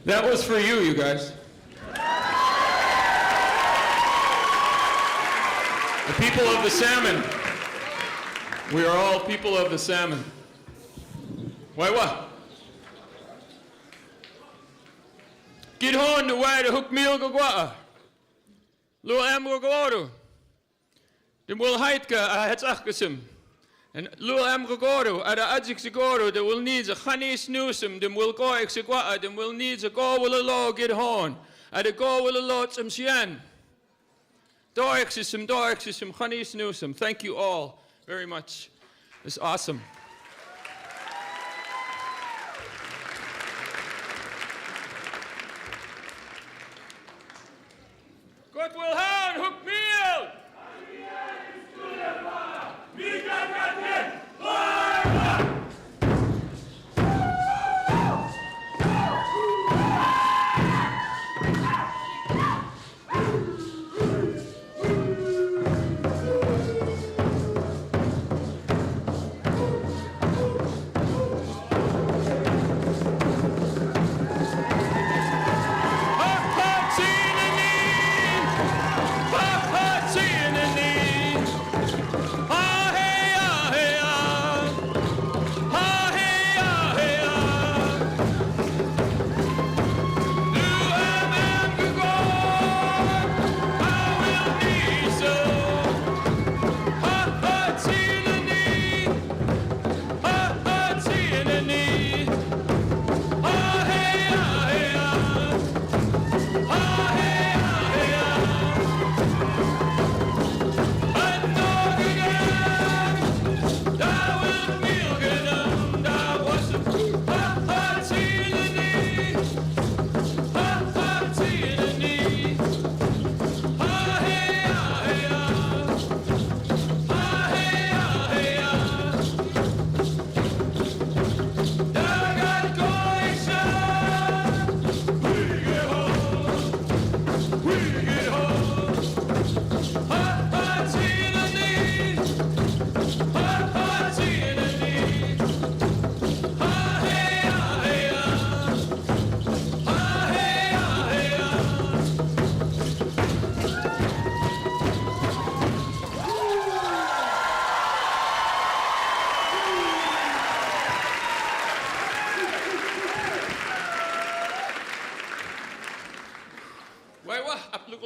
That was for you, you guys. The people of the salmon. We are all people of the salmon. Why what? Get home the way to hook meal go gwa. Lo am go go. The will hide ka het achgesum. En lo am go go. Ada adjik se go. The will need a honey snoosum. The will go ex gwa. The will need a go will a law get home. Ada go will a lot some sian. Doexisum, honey snoosum. Thank you all very much. It's awesome. God will have hook meal.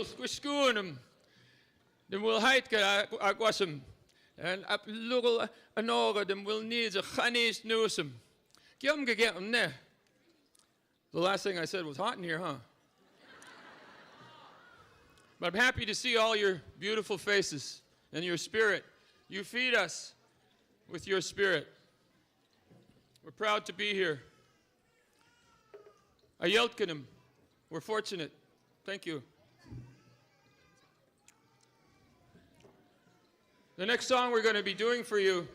Squishcoonum. Then we'll hide agwasum. And up little anora, then we'll need a honey snoosum. Gyum get them there. The last thing I said was hot in here, huh? But I'm happy to see all your beautiful faces and your spirit. You feed us with your spirit. We're proud to be here. Ayeltkanim. We're fortunate. Thank you. The next song we're going to be doing for you,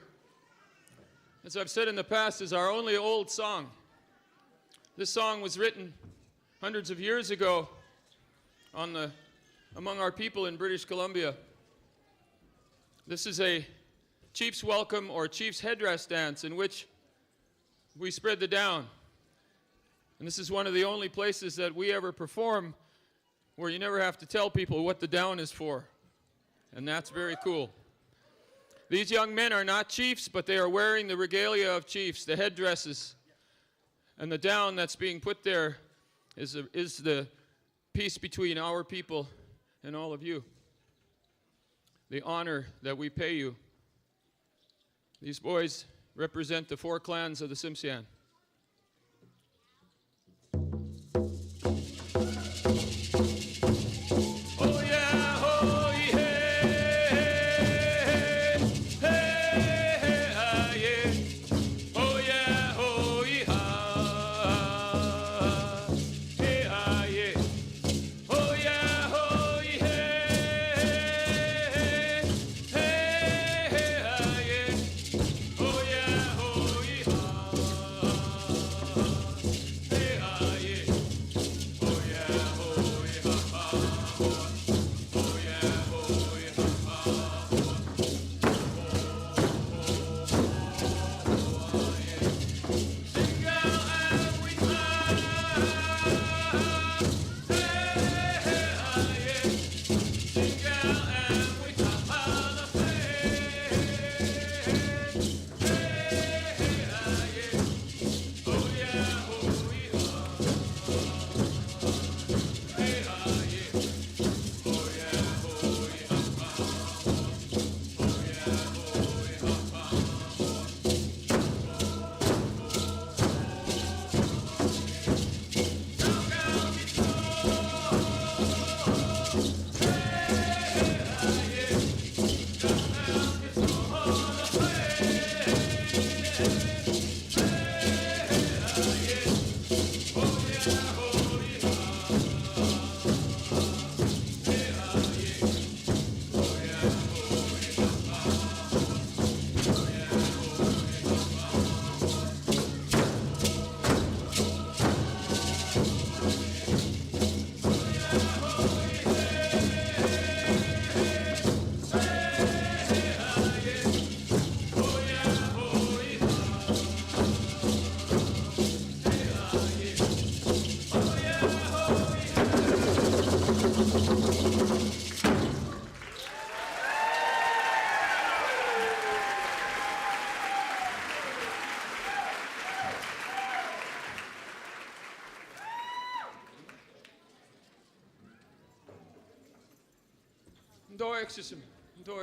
as I've said in the past, is our only old song. This song was written hundreds of years ago among our people in British Columbia. This is a chief's welcome or chief's headdress dance in which we spread the down. And this is one of the only places that we ever perform where you never have to tell people what the down is for. And that's very cool. These young men are not chiefs, but they are wearing the regalia of chiefs, the headdresses. And the down that's being put there is the peace between our people and all of you. The honor that we pay you. These boys represent the 4 clans of the Tsimshian.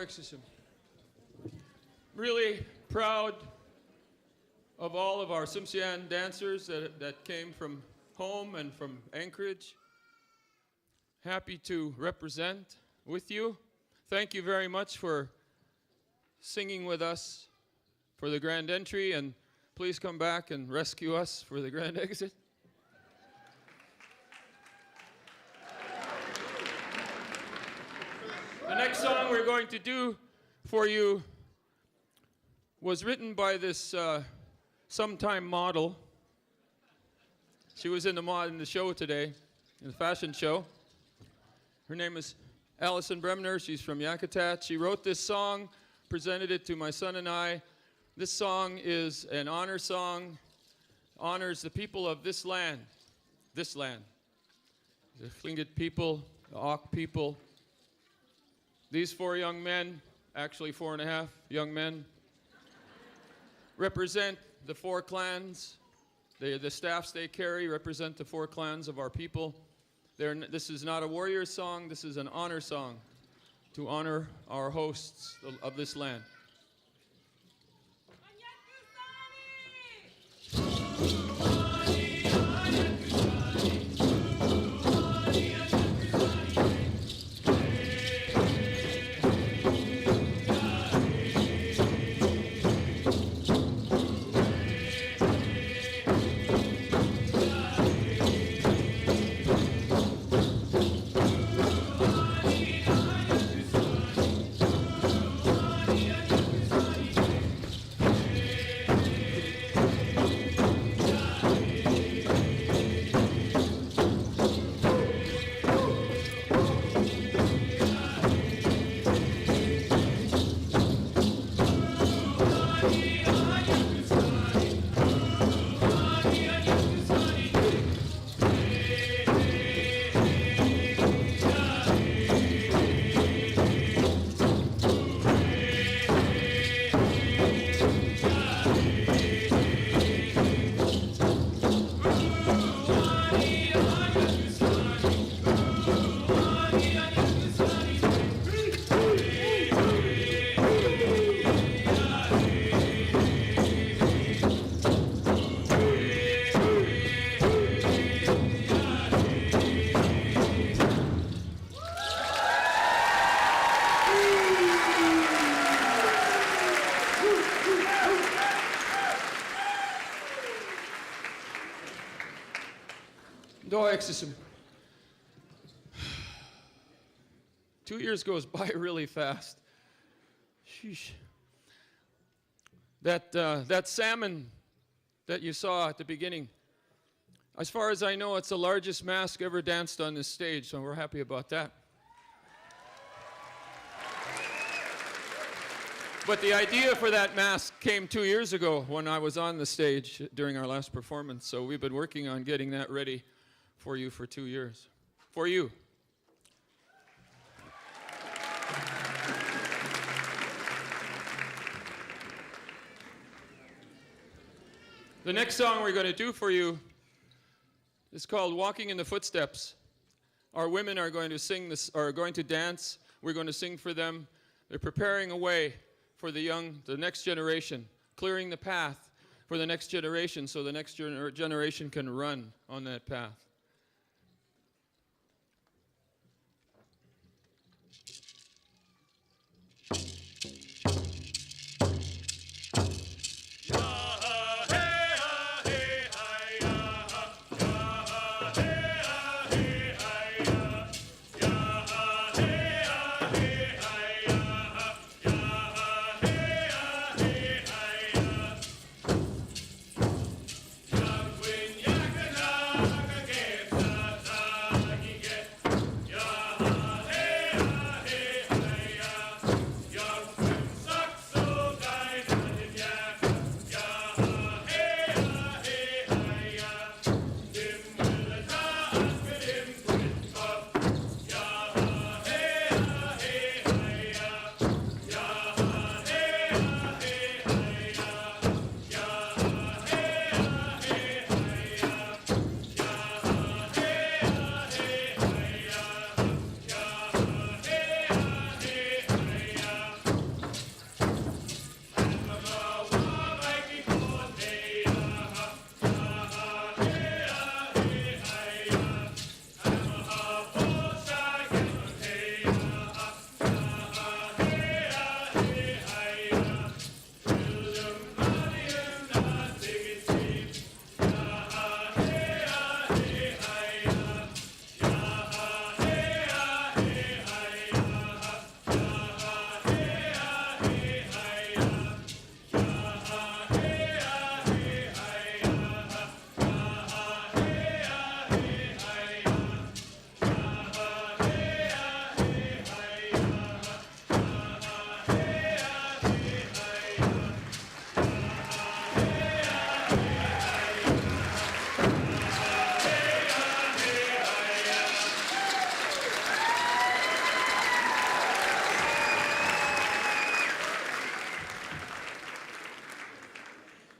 Advocacy. Really proud of all of our Tsimshian dancers that came from home and from Anchorage. Happy to represent with you. Thank you very much for singing with us for the grand entry, and please come back and rescue us for the grand exit. The next song we're going to do for you was written by this sometime model. She was in the show today, in the fashion show. Her name is Alison Bremner. She's from Yakutat. She wrote this song, presented it to my son and I. This song is an honor song, honors the people of this land. The Tlingit people, the Auk people. These 4 young men, actually 4.5 young men, represent the 4 clans. The staffs they carry represent the 4 clans of our people. This is not a warrior song, this is an honor song to honor our hosts of this land. Advocacy. 2 years goes by really fast. Sheesh. That salmon that you saw at the beginning, as far as I know, it's the largest mask ever danced on this stage, so we're happy about that. But the idea for that mask came 2 years ago when I was on the stage during our last performance, so we've been working on getting that ready for you for 2 years. For you. The next song we're going to do for you is called Walking in the Footsteps. Our women are going to sing this, are going to dance. We're going to sing for them. They're preparing a way for the next generation, clearing the path for the next generation so the next generation can run on that path.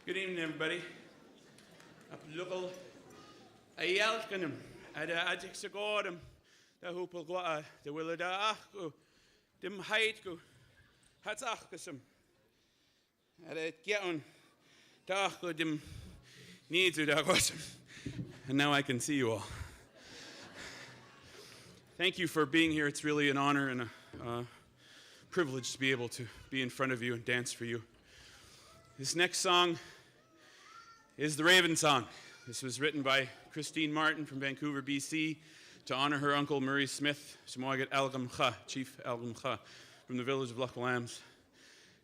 Good evening, everybody. Local ayalkanum, adixagodum, the hoopelgwa, the willada achku, dim haitku, hatzachkasum, at it geon, dachu dim needsu dagosum. And now I can see you all. Thank you for being here. It's really an honor and a privilege to be able to be in front of you and dance for you. This next song is the Raven Song. This was written by Christine Martin from Vancouver, BC, to honor her uncle Murray Smith, Samoagat Algamcha, Chief Algamcha, from the village of Loch Lambs.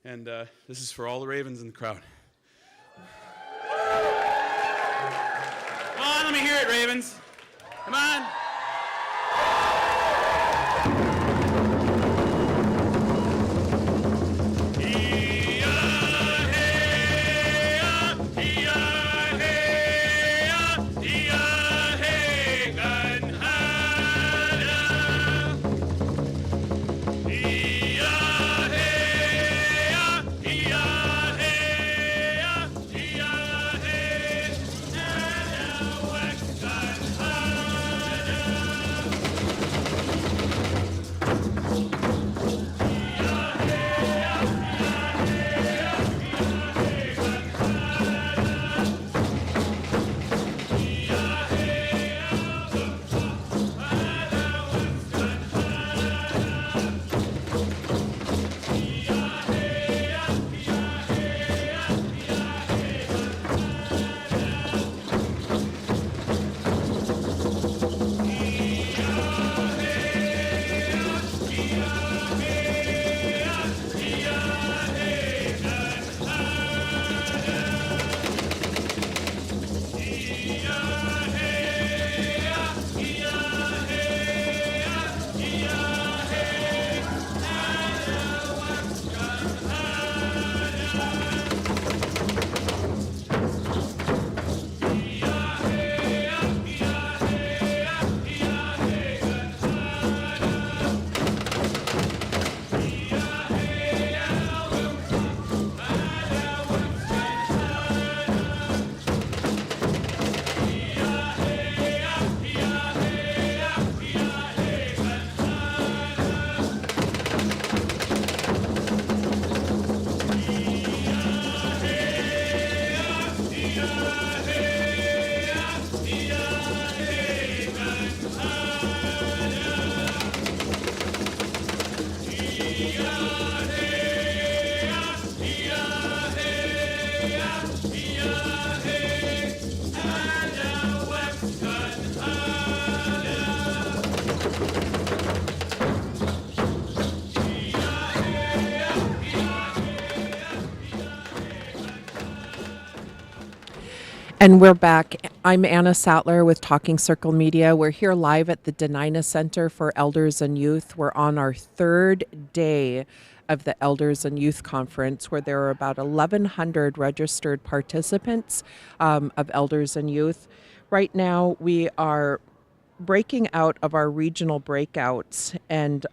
And this is for all the ravens in the crowd. Come on, let me hear it, ravens. Come on. And we're back. I'm Anna Sattler with Talking Circle Media. We're here live at the Denina Center for Elders and Youth. We're on our third day of the Elders and Youth Conference, where there are about 1,100 registered participants of Elders and Youth. Right now, we are breaking out of our regional breakouts, and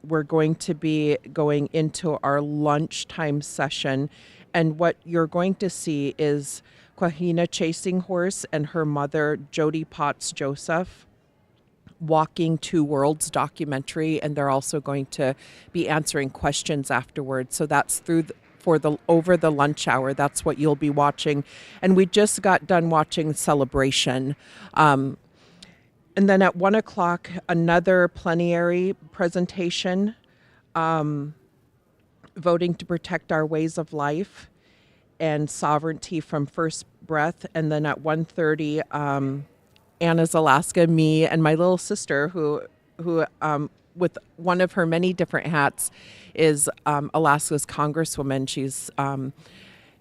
we're going to be going into our lunchtime session. And what you're going to see is Kwahina Chasing Horse and her mother, Jody Potts Joseph, Walking Two Worlds documentary, and they're also going to be answering questions afterwards. So that's over the lunch hour. That's what you'll be watching. And we just got done watching Celebration. And then at 1 o'clock, another plenary presentation, Voting to Protect Our Ways of Life and Sovereignty from First Breath. And then at 1:30, Anna's Alaska, me, and my little sister, who with one of her many different hats, is Alaska's Congresswoman.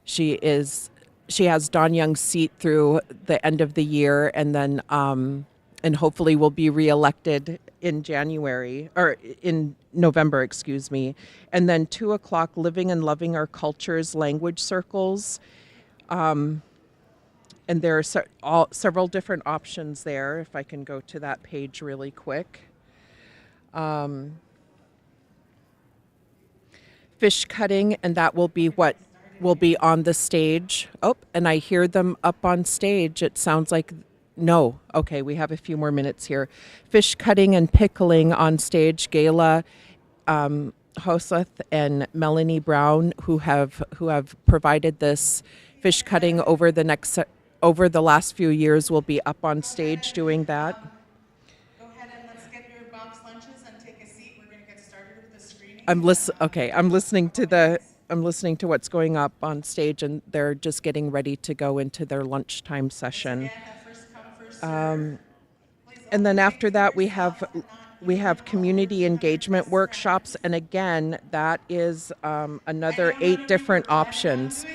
She has Don Young's seat through the end of the year, and then and hopefully will be reelected in November, excuse me. And then 2 o'clock, Living and Loving Our Cultures language circles. And there are several different options there, if I can go to that page really quick. Fish cutting, and that will be what will be on the stage. Oh, and I hear them up on stage. It sounds like, no. Okay, we have a few more minutes here. Fish cutting and pickling on stage. Gayla Hoseth and Melanie Brown, who have provided this fish cutting over the last few years, will be up on stage doing that. Go ahead and let's get your box lunches and take a seat. We're going to get started with the screening. I'm listening to what's going up on stage, and they're just getting ready to go into their lunchtime session. And then after that, we have community engagement workshops, and again, that is another 8 different options.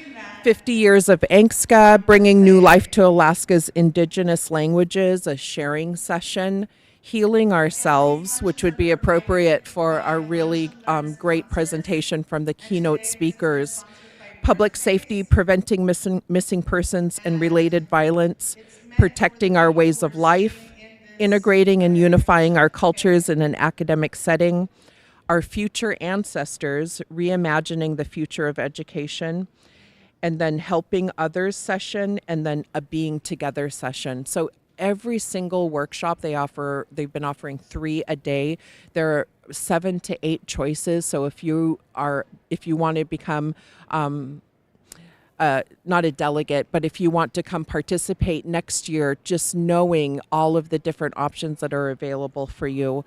50 years of Angsa, bringing new life to Alaska's Indigenous languages, a sharing session. Healing Ourselves, which would be appropriate for our really great presentation from the keynote speakers. Public safety, preventing missing persons and related violence, protecting our ways of life, integrating and unifying our cultures in an academic setting, our future ancestors, reimagining the future of education, and then helping others session, and then a being together session. So every single workshop they've been offering 3 a day. There are 7 to 8 choices. So if you want to become not a delegate, but if you want to come participate next year, just knowing all of the different options that are available for you,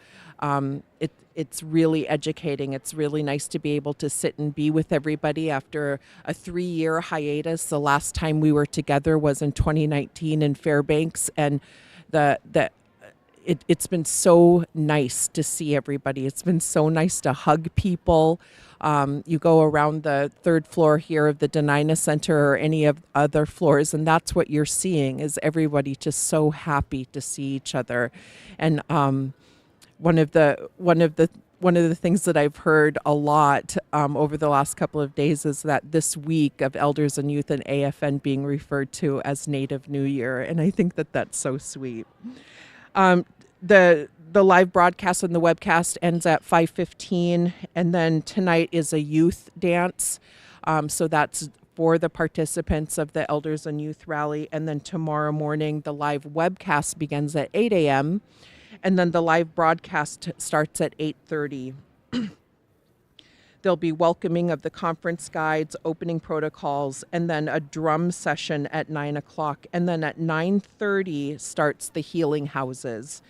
it's really educating. It's really nice to be able to sit and be with everybody after a 3-year hiatus. The last time we were together was in 2019 in Fairbanks, and it's been so nice to see everybody. It's been so nice to hug people. You go around the 3rd floor here of the Denina Center or any of other floors, and that's what you're seeing, is everybody just so happy to see each other. And one of the things that I've heard a lot over the last couple of days is that this week of Elders and Youth and AFN being referred to as Native New Year, and I think that that's so sweet. The live broadcast and the webcast ends at 5:15, and then tonight is a youth dance. So that's for the participants of the Elders and Youth Rally. And then tomorrow morning, the live webcast begins at 8 a.m., and then the live broadcast starts at 8:30. There'll be welcoming of the conference guides, opening protocols, and then a drum session at 9 o'clock. And then at 9:30 starts the healing houses.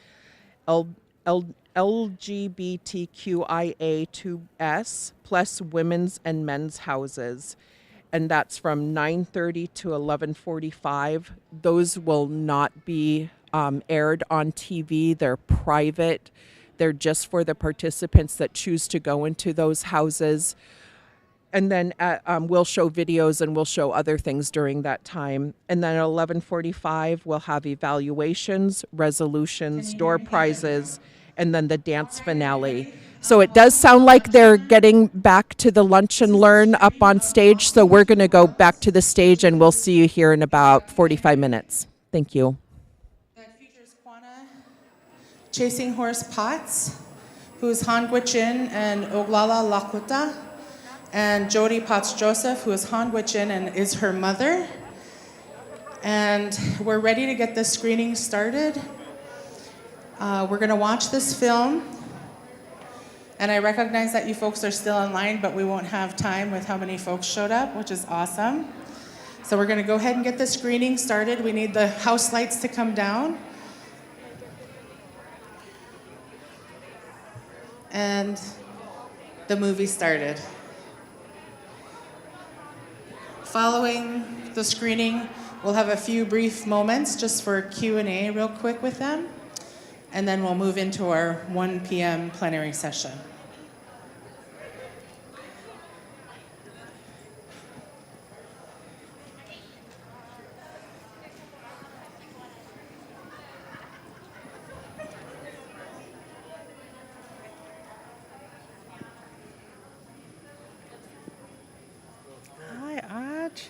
LGBTQIA2S plus women's and men's houses. And that's from 9:30 to 11:45. Those will not be aired on TV. They're private. They're just for the participants that choose to go into those houses. And then we'll show videos and we'll show other things during that time. And then at 11:45, we'll have evaluations, resolutions, door prizes, and then the dance finale. So it does sound like they're getting back to the lunch and learn up on stage. So we're going to go back to the stage and we'll see you here in about 45 minutes. Thank you. That features Kwana Chasing Horse Potts, who's Han Gwichin and Oglala Lakuta, and Jody Potts Joseph, who is Han Gwichin and is her mother. And we're ready to get the screening started. We're going to watch this film. And I recognize that you folks are still in line, but we won't have time with how many folks showed up, which is awesome. So we're going to go ahead and get the screening started. We need the house lights to come down. And the movie started. Following the screening, we'll have a few brief moments just for Q&A real quick with them. And then we'll move into our 1 p.m. plenary session. Hi, Aj.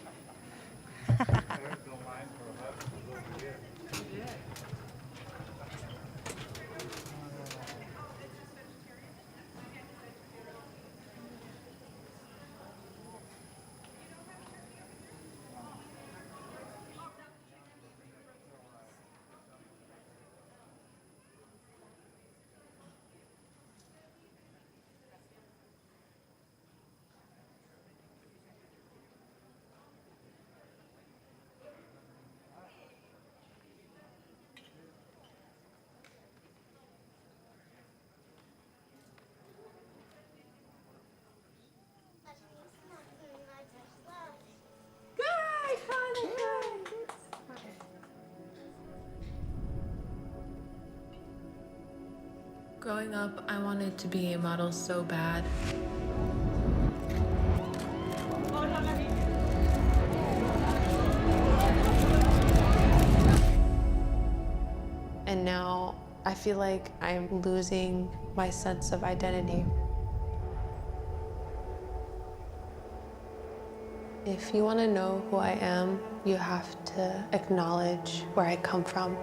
Growing up, I wanted to be a model so bad. And now I feel like I'm losing my sense of identity. If you want to know who I am, you have to acknowledge where I come from.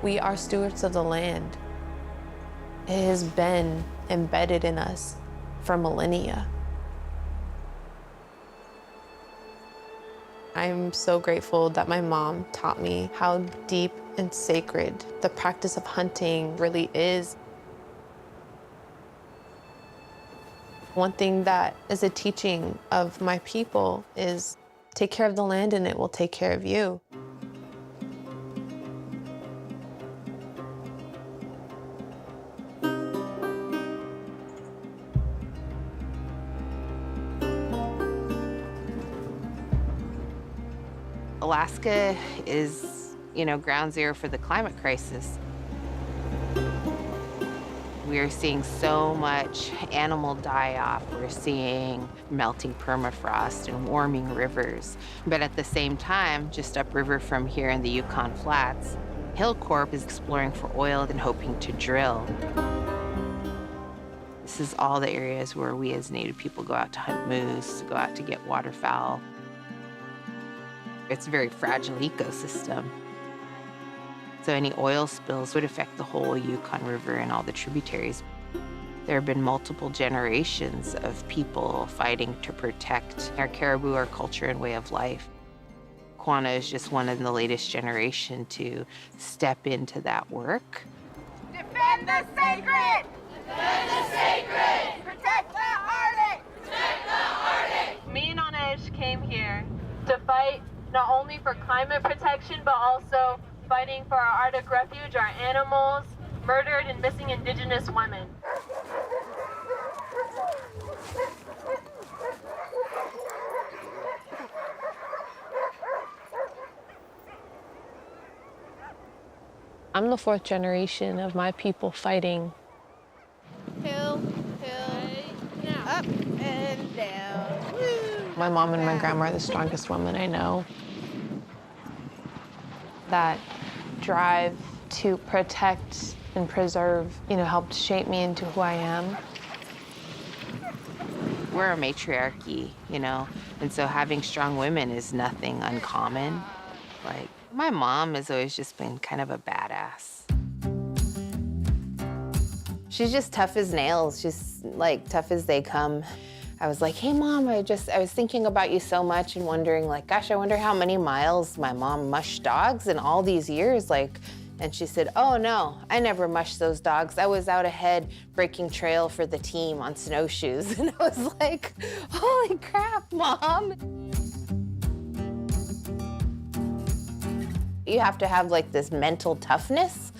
We are stewards of the land. It has been embedded in us for millennia. I'm so grateful that my mom taught me how deep and sacred the practice of hunting really is. One thing that is a teaching of my people is take care of the land and it will take care of you. Alaska is, ground zero for the climate crisis. We are seeing so much animal die-off. We're seeing melting permafrost and warming rivers. But at the same time, just upriver from here in the Yukon Flats, Hillcorp is exploring for oil and hoping to drill. This is all the areas where we as Native people go out to hunt moose, go out to get waterfowl. It's a very fragile ecosystem. So any oil spills would affect the whole Yukon River and all the tributaries. There have been multiple generations of people fighting to protect our caribou, our culture, and way of life. Quanah is just one of the latest generation to step into that work. Defend the sacred! Defend the sacred! Protect the Arctic! Protect the Arctic! Me and Anej came here to fight not only for climate protection, but also fighting for our Arctic refuge, our animals, murdered and missing Indigenous women. I'm the fourth generation of my people fighting. Hill, up and down. Woo. My mom and my grandma are the strongest women I know. That drive to protect and preserve, helped shape me into who I am. We're a matriarchy, and so having strong women is nothing uncommon. Like, my mom has always just been kind of a badass. She's just tough as nails, just like tough as they come. I was like, hey Mom, I was thinking about you so much and wondering, like, gosh, I wonder how many miles my mom mushed dogs in all these years, and she said, oh no, I never mushed those dogs. I was out ahead breaking trail for the team on snowshoes. And I was like, holy crap, Mom. You have to have this mental toughness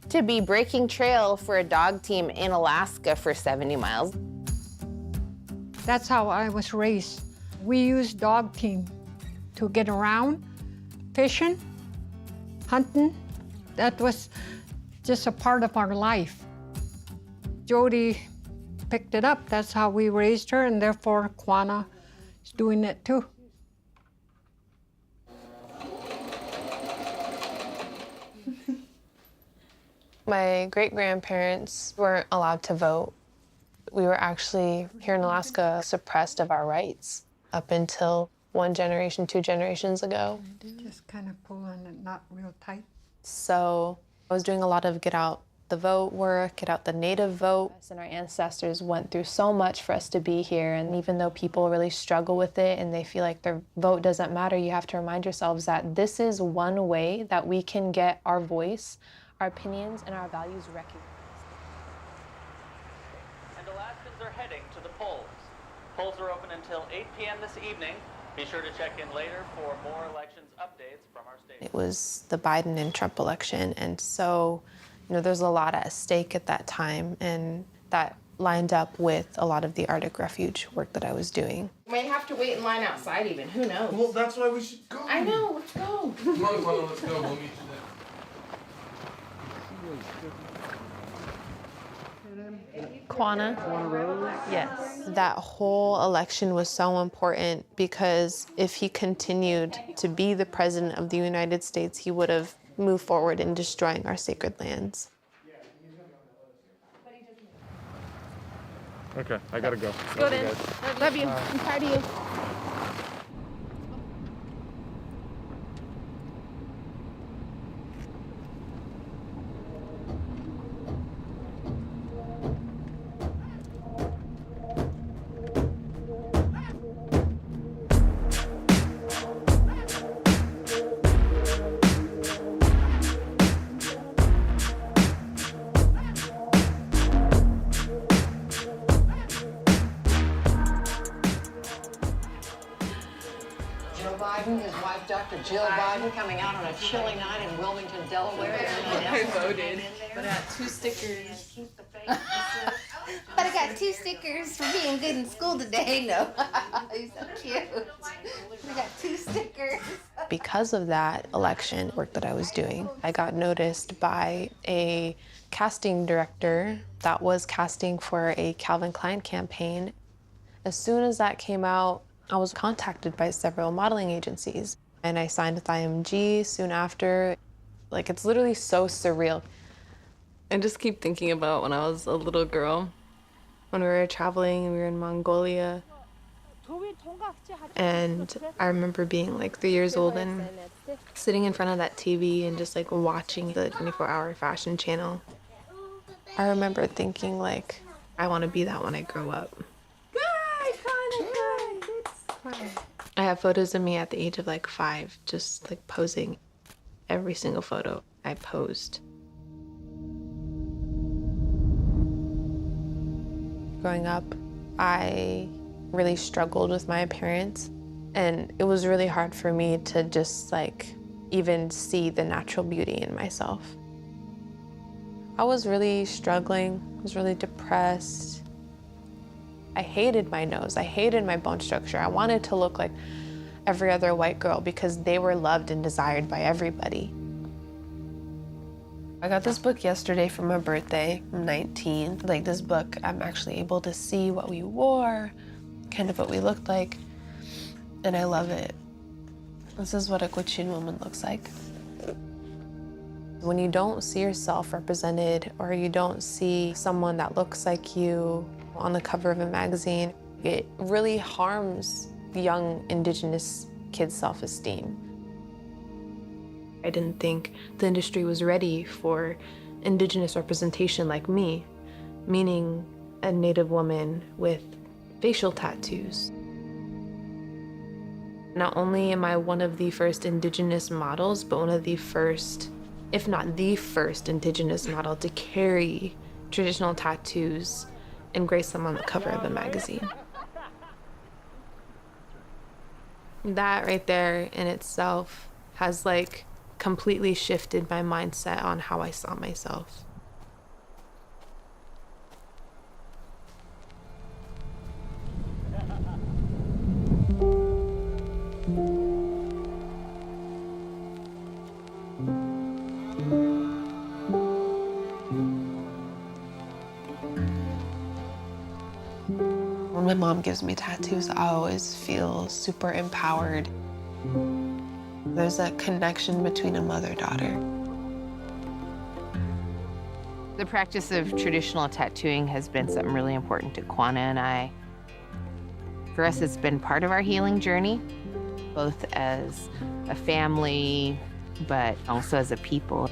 to be breaking trail for a dog team in Alaska for 70 miles. That's how I was raised. We used dog team to get around, fishing, hunting. That was just a part of our life. Jody picked it up. That's how we raised her, and therefore Quanah is doing it too. My great-grandparents weren't allowed to vote. We were actually, here in Alaska, suppressed of our rights up until one generation, 2 generations ago. Just kind of pulling it not real tight. So I was doing a lot of get out the vote work, get out the Native vote. And our ancestors went through so much for us to be here. And even though people really struggle with it and they feel like their vote doesn't matter, you have to remind yourselves that this is one way that we can get our voice, our opinions, and our values recognized. And Alaskans are heading to the polls. Polls are open until 8 p.m. this evening. Be sure to check in later for more elections updates from our state. It was the Biden and Trump election, and so, there's a lot at stake at that time, and that lined up with a lot of the Arctic refuge work that I was doing. We may have to wait in line outside even, who knows? Well, that's why we should go. I know, let's go. Come on, Quanah, let's go. We'll meet you there. Quanah? Yes. That whole election was so important because if he continued to be the president of the United States, he would have moved forward in destroying our sacred lands. Okay, I gotta go. Go then. Love you. I'm proud of you. His wife, Dr. Jill Biden, coming out on a chilly night in Wilmington, Delaware. I voted, but I got 2 stickers. But I got 2 stickers for being good in school today. No, he's so cute. I got 2 stickers. Because of that election work that I was doing, I got noticed by a casting director that was casting for a Calvin Klein campaign. As soon as that came out, I was contacted by several modeling agencies, and I signed with IMG soon after. Like, it's literally so surreal. I just keep thinking about when I was a little girl, when we were traveling and we were in Mongolia. And I remember being like 3 years old and sitting in front of that TV and just like watching the 24-hour fashion channel. I remember thinking like, I want to be that when I grow up. I have photos of me at the age of like 5, just like posing. Every single photo I posed. Growing up, I really struggled with my appearance, and it was really hard for me to just like even see the natural beauty in myself. I was really struggling, I was really depressed. I hated my nose, I hated my bone structure. I wanted to look like every other white girl because they were loved and desired by everybody. I got this book yesterday for my birthday. I'm 19. Like, this book, I'm actually able to see what we wore, kind of what we looked like, and I love it. This is what a Gwich'in woman looks like. When you don't see yourself represented, or you don't see someone that looks like you on the cover of a magazine, it really harms young Indigenous kids' self-esteem. I didn't think the industry was ready for Indigenous representation like me, meaning a Native woman with facial tattoos. Not only am I one of the first Indigenous models, but one of the first, if not the first Indigenous model to carry traditional tattoos and grace them on the cover of a magazine. That right there in itself has like completely shifted my mindset on how I saw myself. When my mom gives me tattoos, I always feel super empowered. There's a connection between a mother-daughter. The practice of traditional tattooing has been something really important to Kwana and I. For us, it's been part of our healing journey, both as a family, but also as a people.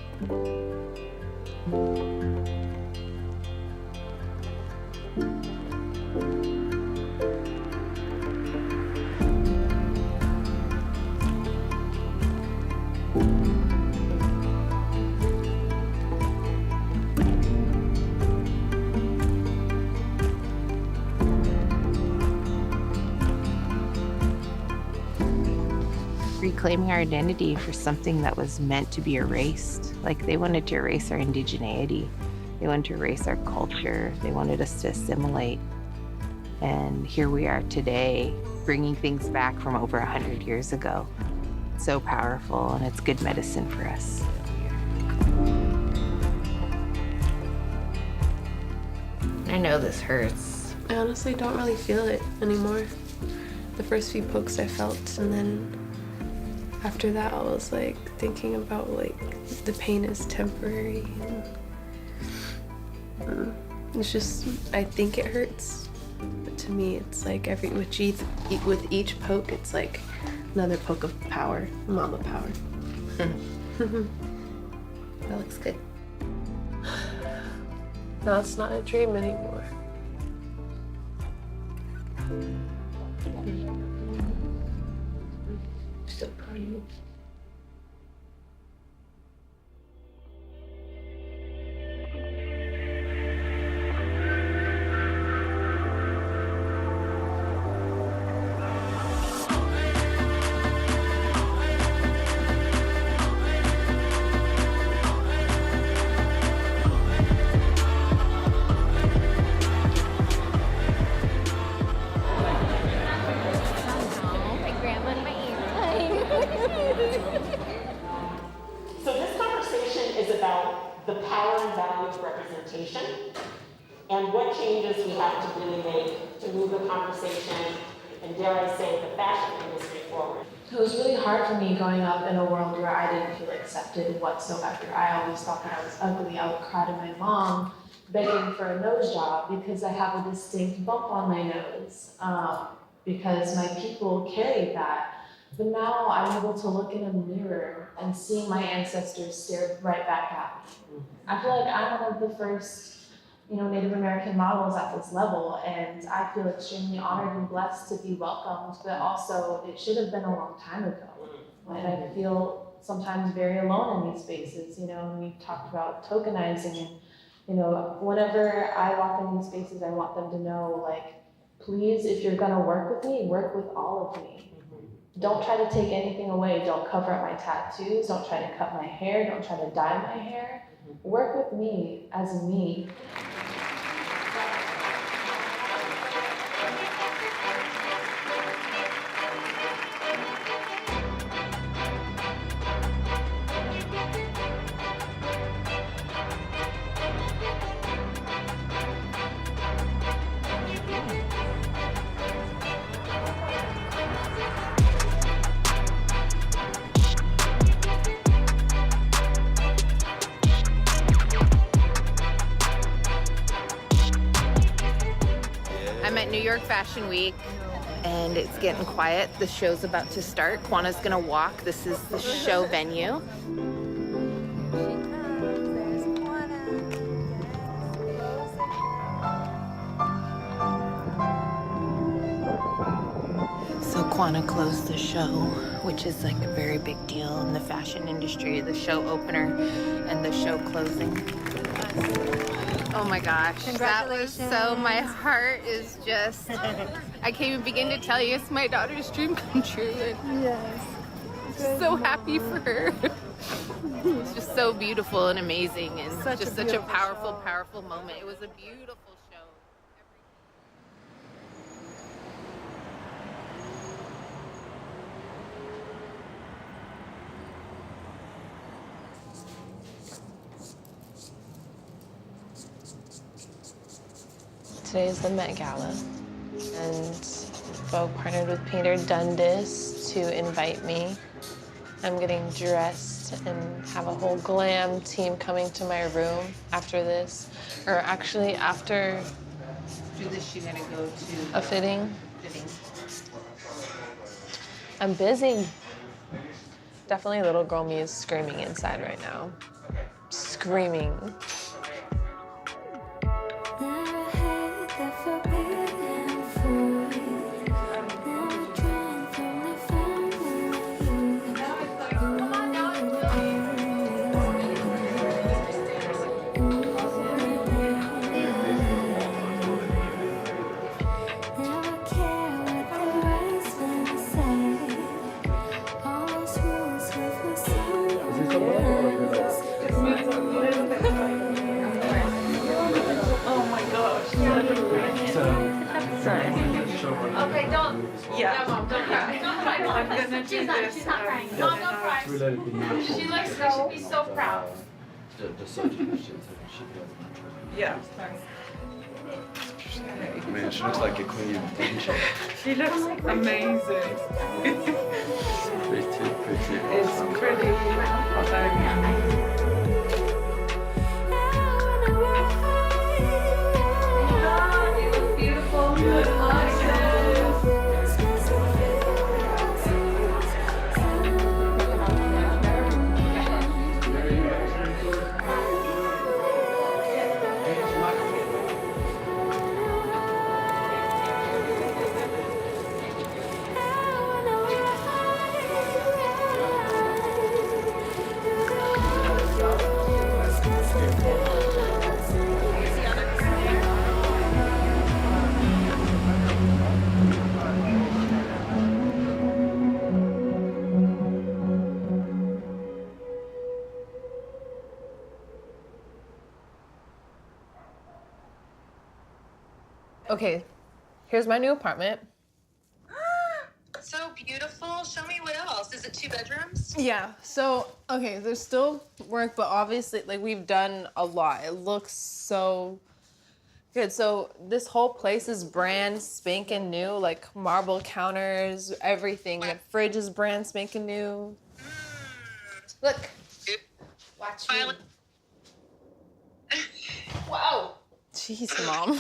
Reclaiming our identity for something that was meant to be erased. Like, they wanted to erase our indigeneity. They wanted to erase our culture. They wanted us to assimilate. And here we are today, bringing things back from over 100 years ago. It's so powerful, and it's good medicine for us. I know this hurts. I honestly don't really feel it anymore. The first few pokes I felt, and then after that I was like thinking about like the pain is temporary. And it's just, I think it hurts, but to me it's like with each poke it's like another poke of power, mama power. That looks good. Now it's not a dream anymore. So proud of you. education, and what changes we have to really make to move the conversation and, dare I say, the fashion industry forward. It was really hard for me growing up in a world where I didn't feel accepted whatsoever. I always thought that I was ugly. I would cry to my mom begging for a nose job because I have a distinct bump on my nose, because my people carried that. But now I'm able to look in a mirror and see my ancestors stare right back at me. I feel like I'm one of the first, Native American models at this level, and I feel extremely honored and blessed to be welcomed, but also it should have been a long time ago. And I feel sometimes very alone in these spaces, and we've talked about tokenizing, and whenever I walk in these spaces, I want them to know, like, please, if you're gonna work with me, work with all of me. Don't try to take anything away. Don't cover up my tattoos. Don't try to cut my hair. Don't try to dye my hair. Work with me as me. I'm at New York Fashion Week and it's getting quiet. The show's about to start. Quana's gonna walk. This is the show venue. So Quana closed the show, which is like a very big deal in the fashion industry, the show opener and the show closing. Oh my gosh, that was so, my heart is just, I can't even begin to tell you, it's my daughter's dream come true. And yes. I'm so happy for her. It's just so beautiful and amazing and such a powerful, powerful moment. It was a beautiful show. Today is the Met Gala, and Vogue partnered with Painter Dundas to invite me. I'm getting dressed and have a whole glam team coming to my room after this, or actually after this, you're gonna go to a fitting. I'm busy. Definitely little girl me is screaming inside right now. Screaming. Okay, don't. Yeah. No, Mom, don't cry. Don't cry. Mom. I'm gonna do She's this. not crying. Mom, don't cry. She looks. She should be so proud. Yeah. Man, she looks like a queen. She looks amazing. Pretty. It's pretty. Okay, here's my new apartment. So beautiful. Show me what else. house? Is it 2 bedrooms? Yeah, so, okay, there's still work, but obviously, like, we've done a lot. It looks so good. So this whole place is brand spanking new, like marble counters, everything. The fridge is brand spanking new. Look. Watch me. Wow. Jeez, Mom.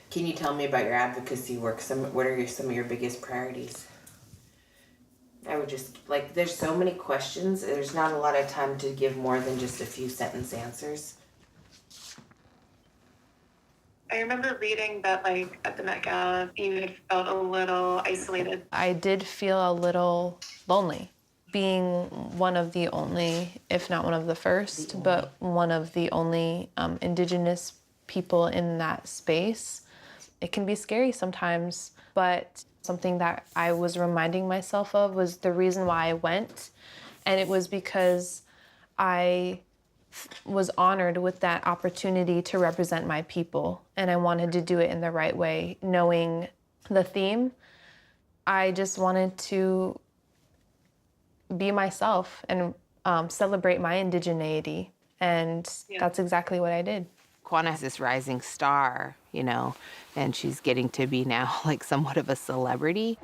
Can you tell me about your advocacy work? What are some of your biggest priorities? I would just, like, there's so many questions. There's not a lot of time to give more than just a few sentence answers. I remember reading that, like, at the Met Gala, you had felt a little isolated. I did feel a little lonely, being one of the only, if not one of the first, but one of the only Indigenous people in that space. It can be scary sometimes, but something that I was reminding myself of was the reason why I went, and it was because I was honored with that opportunity to represent my people, and I wanted to do it in the right way. Knowing the theme, I just wanted to be myself and celebrate my indigeneity, and that's exactly what I did. Quanah is this rising star, you know, and she's getting to be now like somewhat of a celebrity.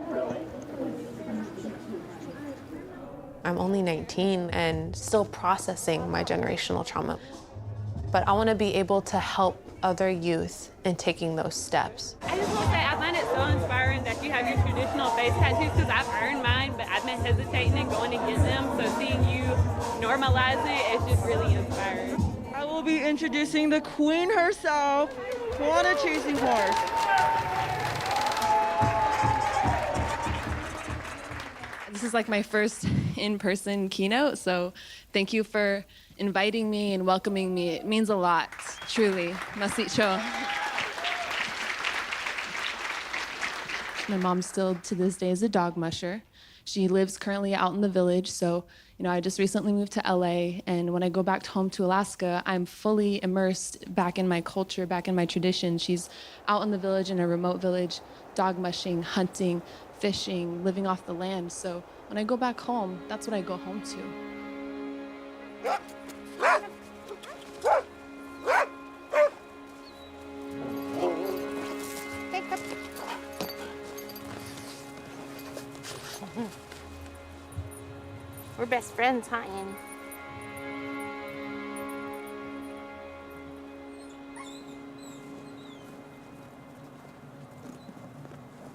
I'm only 19 and still processing my generational trauma. But I want to be able to help other youth in taking those steps. I just want to say I find it so inspiring that you have your traditional face tattoos, because I've earned mine, but I've been hesitating and going to get them. So seeing you normalize it, it's just really inspiring. I will be introducing the queen herself, Quanah Chasing Horse. This is like my first in-person keynote, so thank you for inviting me and welcoming me. It means a lot, truly. Masicho. My mom still, to this day, is a dog musher. She lives currently out in the village, so I just recently moved to LA, and when I go back home to Alaska, I'm fully immersed back in my culture, back in my tradition. She's out in the village, in a remote village, dog mushing, hunting, fishing, living off the land. So when I go back home, that's what I go home to. We're best friends, huh, Annie?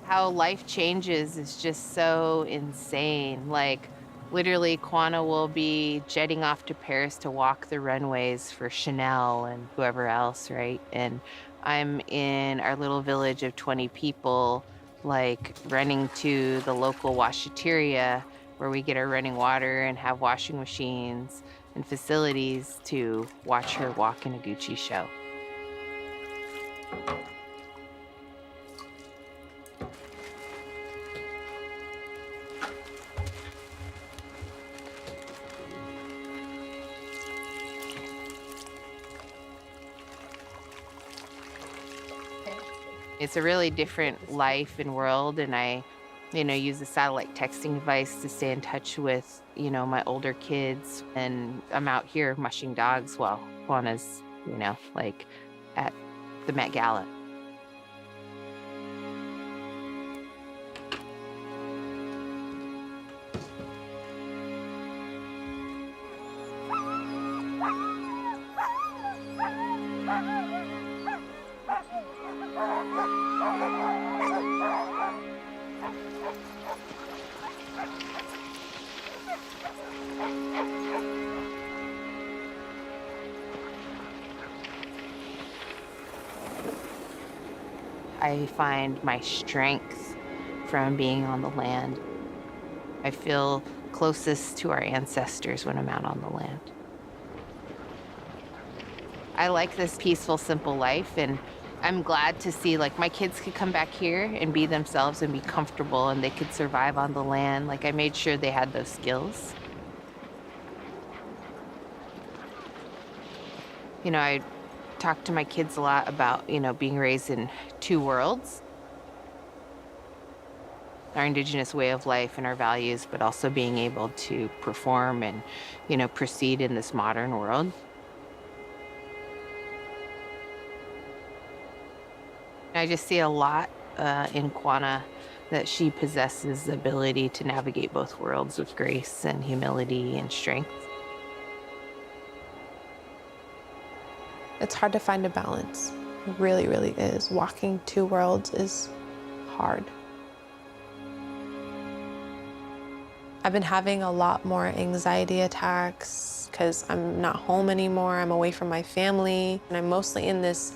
How life changes is just so insane. Like, literally, Quanah will be jetting off to Paris to walk the runways for Chanel and whoever else, right? And I'm in our little village of 20 people, like, running to the local washateria where we get our running water and have washing machines and facilities to watch her walk in a Gucci show. It's a really different life and world, and I use a satellite texting device to stay in touch with, my older kids. And I'm out here mushing dogs while Quanah's, like at the Met Gala. I find my strength from being on the land. I feel closest to our ancestors when I'm out on the land. I like this peaceful, simple life, and I'm glad to see, like, my kids could come back here and be themselves and be comfortable, and they could survive on the land. Like, I made sure they had those skills. I talk to my kids a lot about, being raised in two worlds. Our Indigenous way of life and our values, but also being able to perform and, proceed in this modern world. I just see a lot in Quanah that she possesses the ability to navigate both worlds with grace and humility and strength. It's hard to find a balance. It really, really is. Walking two worlds is hard. I've been having a lot more anxiety attacks because I'm not home anymore. I'm away from my family, and I'm mostly in this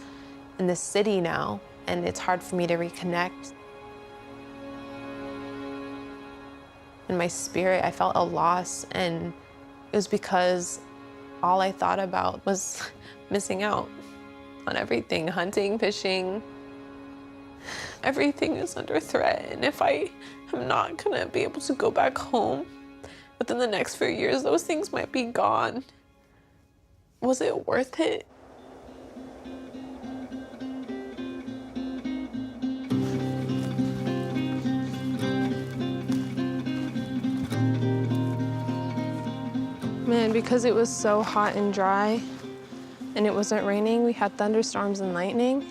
city now, and it's hard for me to reconnect. In my spirit, I felt a loss, and it was because all I thought about was missing out on everything, hunting, fishing. Everything is under threat, and if I am not gonna be able to go back home within the next few years, those things might be gone. Was it worth it? Man, because it was so hot and dry and it wasn't raining, we had thunderstorms and lightning,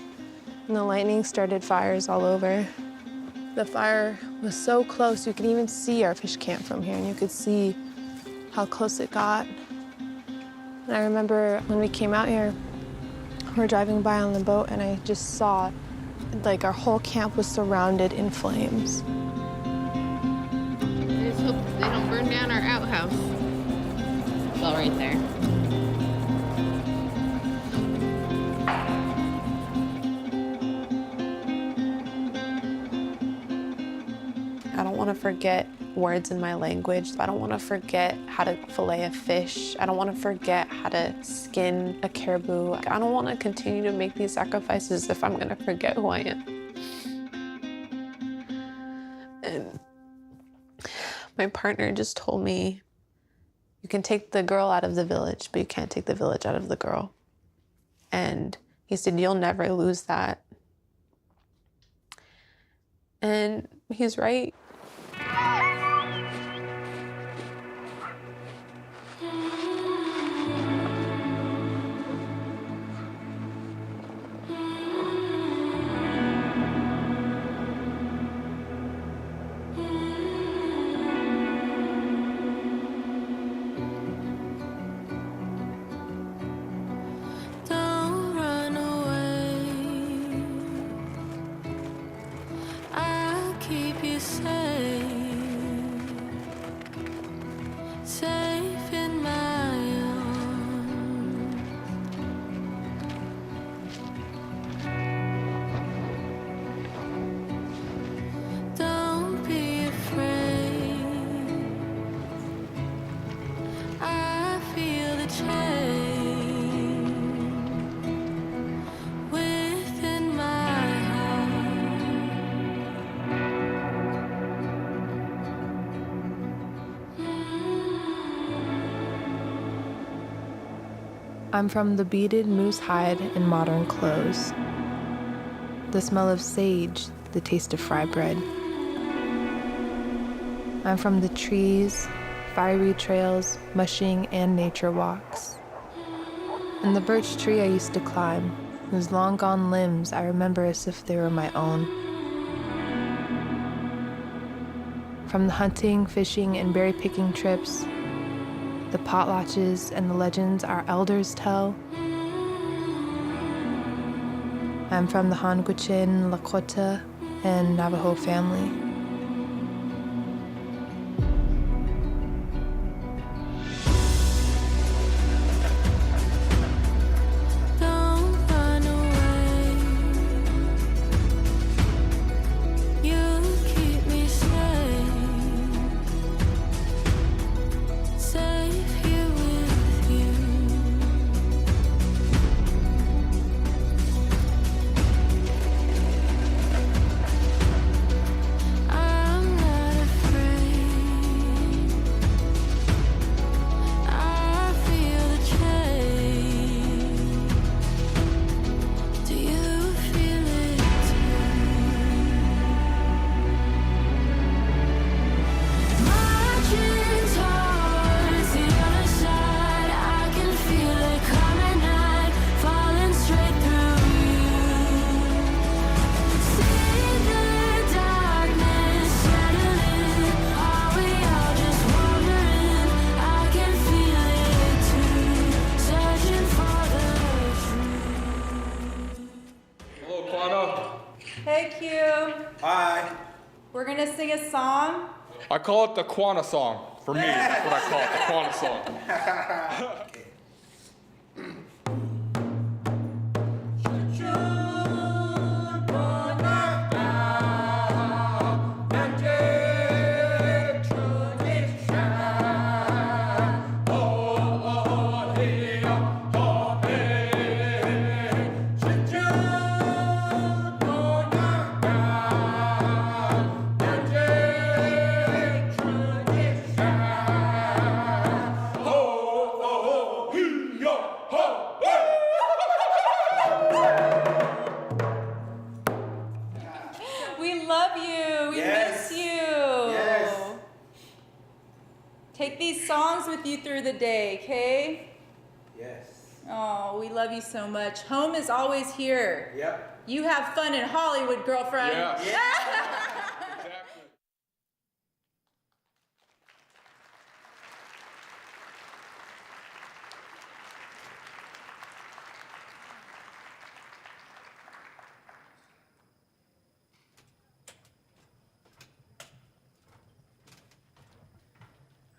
and the lightning started fires all over. The fire was so close, you could even see our fish camp from here, and you could see how close it got. And I remember when we came out here, we were driving by on the boat, and I just saw, like, our whole camp was surrounded in flames. I just hope they don't burn down our outhouse. It's all right there. I don't want to forget words in my language. I don't want to forget how to fillet a fish. I don't want to forget how to skin a caribou. I don't want to continue to make these sacrifices if I'm going to forget who I am. And my partner just told me, you can take the girl out of the village, but you can't take the village out of the girl. And he said, you'll never lose that. And he's right. Don't run away. I'll keep you safe, safe in my arms. Don't be afraid. I feel the change within my heart. I'm from the beaded moose hide in modern clothes. The smell of sage, the taste of fry bread. I'm from the trees, fiery trails, mushing, and nature walks. And the birch tree I used to climb, whose long gone limbs I remember as if they were my own. From the hunting, fishing, and berry picking trips, the potlatches and the legends our elders tell. I'm from the Hanguichin, Lakota, and Navajo family. Don't run away. You keep me safe, safe here with you. Hey, Q. Hi. We're going to sing a song. I call it the Quanah song. For me, that's what I call it, the Quanah song. We love you. We miss you. Yes. Take these songs with you through the day, okay? Yes. Oh, we love you so much. Home is always here. Yep. You have fun in Hollywood, girlfriend. Yeah.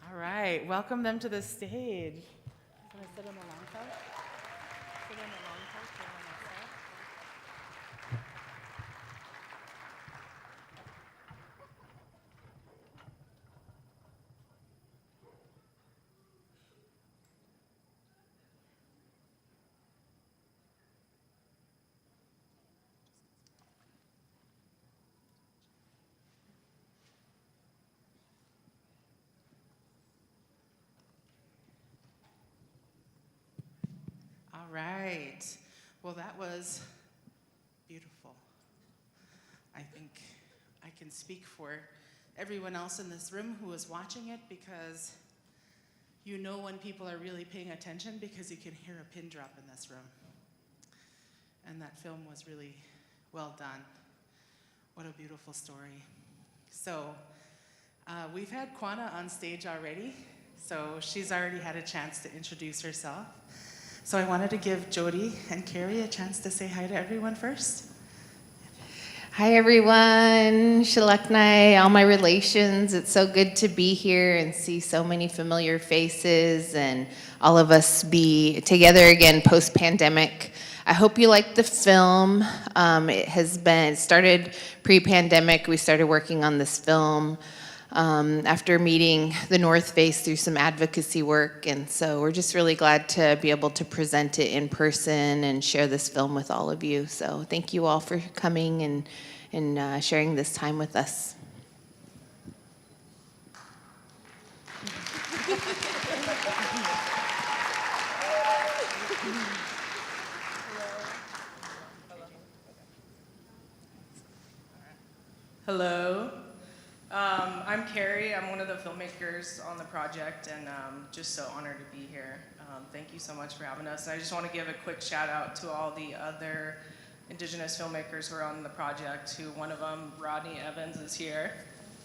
All right, welcome them to the stage. Can I sit on the long couch? Sit on the long couch or on that side? All right. Well, that was beautiful. I think I can speak for everyone else in this room who is watching it, because you know when people are really paying attention because you can hear a pin drop in this room. And that film was really well done. What a beautiful story. So we've had Quanah on stage already, so she's already had a chance to introduce herself. So I wanted to give Jody and Carrie a chance to say hi to everyone first. Hi everyone, Shalaknai, all my relations. It's so good to be here and see so many familiar faces and all of us be together again post-pandemic. I hope you liked the film. It started pre-pandemic. We started working on this film after meeting the North Face through some advocacy work. And so we're just really glad to be able to present it in person and share this film with all of you. So thank you all for coming and sharing this time with us. Hello. I'm Carrie. I'm one of the filmmakers on the project, and just so honored to be here. Thank you so much for having us. And I just want to give a quick shout out to all the other Indigenous filmmakers who are on the project, who one of them, Rodney Evans, is here.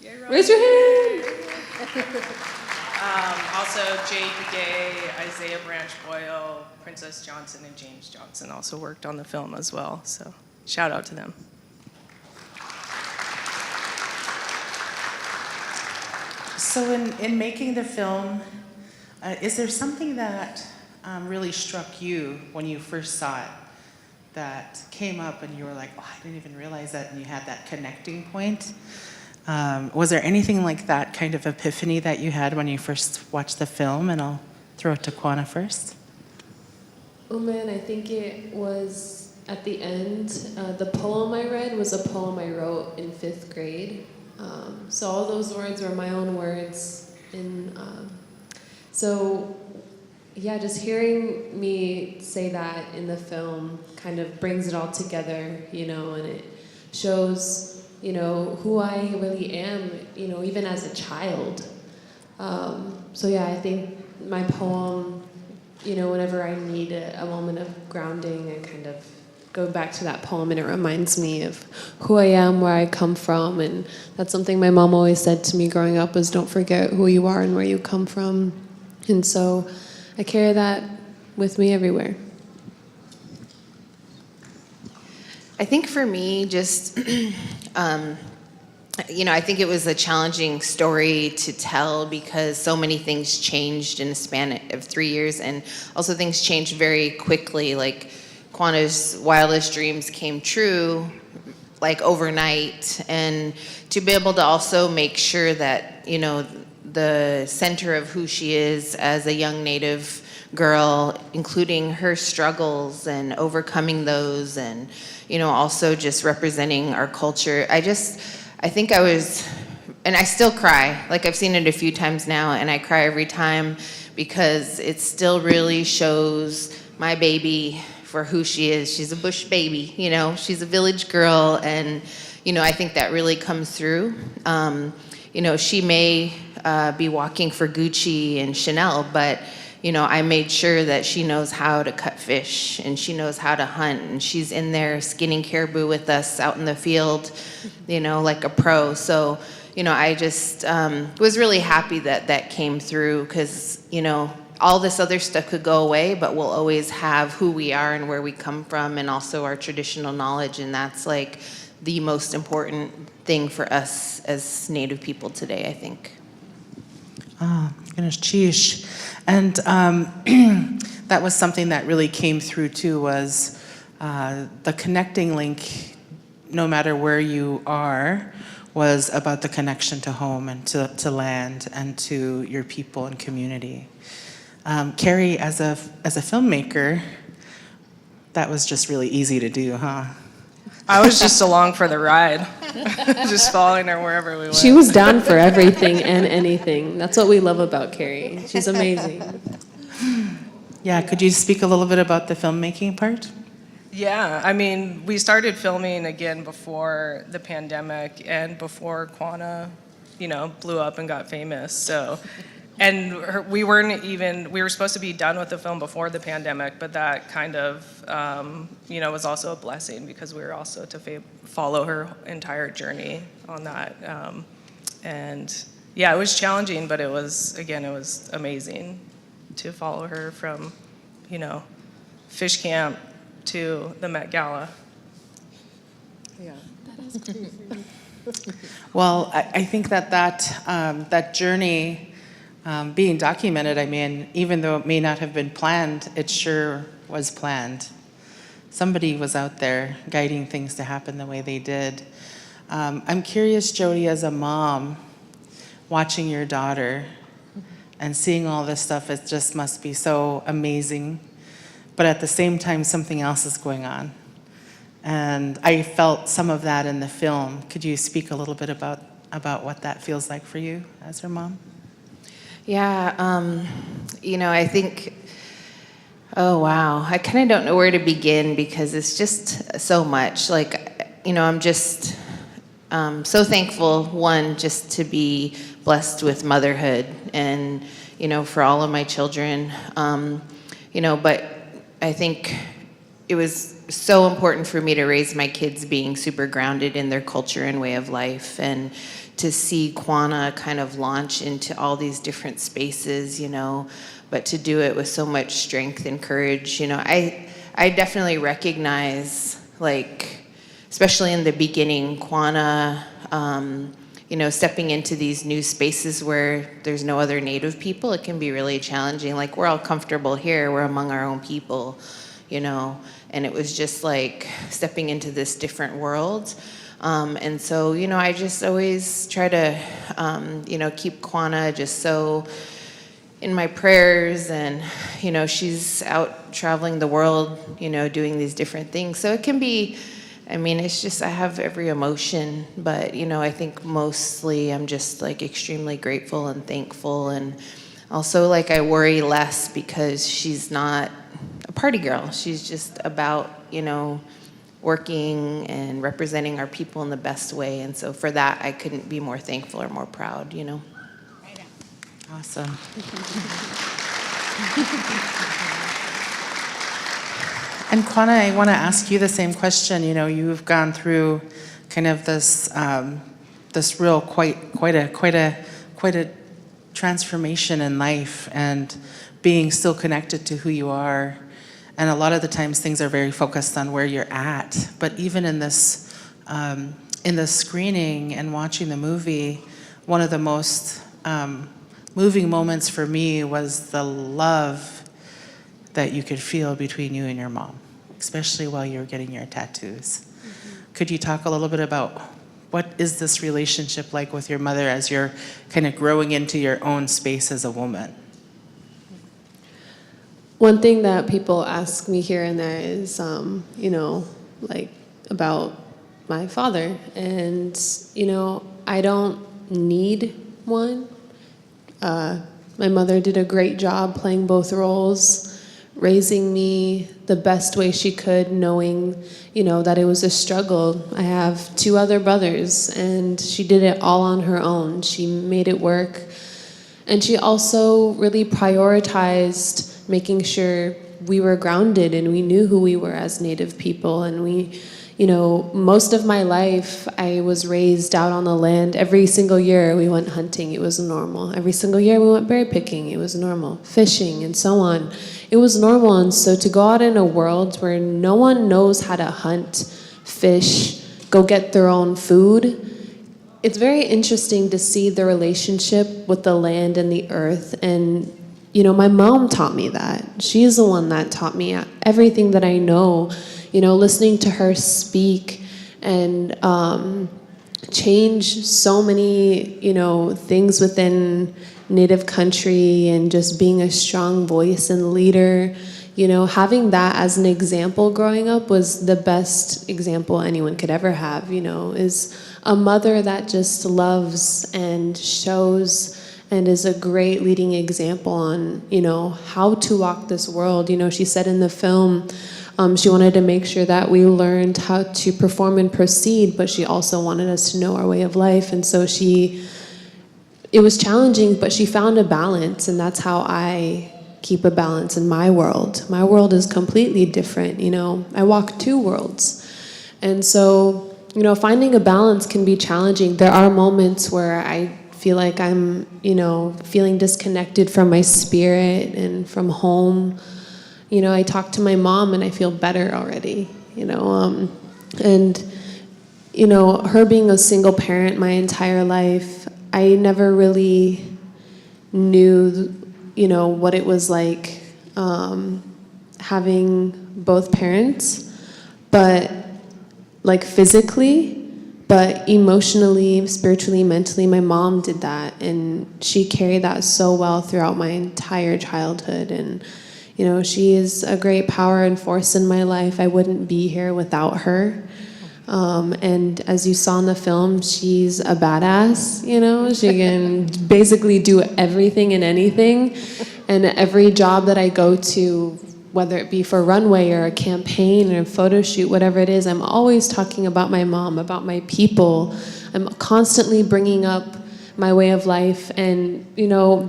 Yay, Rodney. Raise your hand. Also, Jade Begay, Isaiah Branch Boyle, Princess Johnson, and James Johnson also worked on the film as well. So shout out to them. So in making the film, is there something that really struck you when you first saw it, that came up and you were like, oh, I didn't even realize that, and you had that connecting point? Was there anything like that kind of epiphany that you had when you first watched the film? And I'll throw it to Quanah first. Oh man, I think it was at the end. The poem I read was a poem I wrote in 5th grade. So all those words were my own words. So yeah, just hearing me say that in the film kind of brings it all together, you know, and it shows, you know, who I really am, you know, even as a child. So yeah, I think my poem, you know, whenever I need a moment of grounding, I kind of go back to that poem, and it reminds me of who I am, where I come from. And that's something my mom always said to me growing up, was don't forget who you are and where you come from. And so I carry that with me everywhere. I think for me, just, I think it was a challenging story to tell because so many things changed in a span of 3 years, and also things changed very quickly. Like Quanah's wildest dreams came true, like overnight, and to be able to also make sure that, the center of who she is as a young Native girl, including her struggles and overcoming those, and also just representing our culture. I think I was, and I still cry. Like I've seen it a few times now, and I cry every time because it still really shows my baby for who she is. She's a bush baby, she's a village girl, and I think that really comes through. She may be walking for Gucci and Chanel, but I made sure that she knows how to cut fish and she knows how to hunt, and she's in there skinning caribou with us out in the field, like a pro. So, I just was really happy that that came through because, all this other stuff could go away, but we'll always have who we are and where we come from and also our traditional knowledge, and that's like the most important thing for us as Native people today, I think. Oh, goodness, sheesh. And that was something that really came through too, was the connecting link, no matter where you are, was about the connection to home and to land and to your people and community. Carrie, as a filmmaker, that was just really easy to do, huh? I was just along for the ride, just following her wherever we went. She was down for everything and anything. That's what we love about Carrie. She's amazing. Yeah, could you speak a little bit about the filmmaking part? Yeah, I mean, we started filming again before the pandemic and before Quanah, blew up and got famous. So, and we were supposed to be done with the film before the pandemic, but that kind of, was also a blessing because we were also to follow her entire journey on that. And yeah, it was challenging, but it was amazing to follow her from, fish camp to the Met Gala. Yeah, that is crazy. Well, I think that journey being documented, I mean, even though it may not have been planned, it sure was planned. Somebody was out there guiding things to happen the way they did. I'm curious, Jody, as a mom, watching your daughter and seeing all this stuff, it just must be so amazing. But at the same time, something else is going on. And I felt some of that in the film. Could you speak a little bit about what that feels like for you as her mom? Yeah, I think, oh wow, I kind of don't know where to begin because it's just so much. Like, I'm just so thankful, one, just to be blessed with motherhood and, for all of my children, but I think it was so important for me to raise my kids being super grounded in their culture and way of life, and to see Quanah kind of launch into all these different spaces, but to do it with so much strength and courage. I definitely recognize, like, especially in the beginning, Quanah, stepping into these new spaces where there's no other Native people, it can be really challenging. Like, we're all comfortable here, we're among our own people, and it was just like stepping into this different world. And so, I just always try to, keep Quanah just so in my prayers, and, she's out traveling the world, doing these different things. So it can be, it's just, I have every emotion, but, I think mostly I'm just like extremely grateful and thankful. And also, like, I worry less because she's not a party girl. She's just about, working and representing our people in the best way. And so for that, I couldn't be more thankful or more proud, Awesome. And Quanah, I want to ask you the same question. You've gone through kind of this real quite a transformation in life, and being still connected to who you are, And a lot of the times things are very focused on where you're at. But even in this screening and watching the movie, one of the most moving moments for me was the love that you could feel between you and your mom, especially while you were getting your tattoos. Could you talk a little bit about what is this relationship like with your mother as you're kind of growing into your own space as a woman? One thing that people ask me here and there is, like about my father. And, I don't need one. My mother did a great job playing both roles, raising me the best way she could, knowing, that it was a struggle. I have 2 other brothers, and she did it all on her own. She made it work. And she also really prioritized making sure we were grounded and we knew who we were as Native people. And we, most of my life, I was raised out on the land. Every single year we went hunting, it was normal. Every single year we went berry picking, it was normal. Fishing and so on, it was normal. And so to go out in a world where no one knows how to hunt, fish, go get their own food, it's very interesting to see the relationship with the land and the earth. And my mom taught me that. She's the one that taught me everything that I know. Listening to her speak and change so many, things within Native country, and just being a strong voice and leader. Having that as an example growing up was the best example anyone could ever have, is a mother that just loves and shows and is a great leading example on, how to walk this world. She said in the film, she wanted to make sure that we learned how to perform and proceed, but she also wanted us to know our way of life. And so it was challenging, but she found a balance, and that's how I keep a balance in my world. My world is completely different, I walk 2 worlds. And so, finding a balance can be challenging. There are moments where I feel like I'm, feeling disconnected from my spirit and from home. I talk to my mom and I feel better already, and, her being a single parent my entire life, I never really knew, what it was like having both parents, but like physically, but emotionally, spiritually, mentally, my mom did that, and she carried that so well throughout my entire childhood. And she is a great power and force in my life. I wouldn't be here without her. And as you saw in the film, she's a badass, she can basically do everything and anything. And every job that I go to, whether it be for runway or a campaign or a photo shoot, whatever it is, I'm always talking about my mom, about my people. I'm constantly bringing up my way of life. And,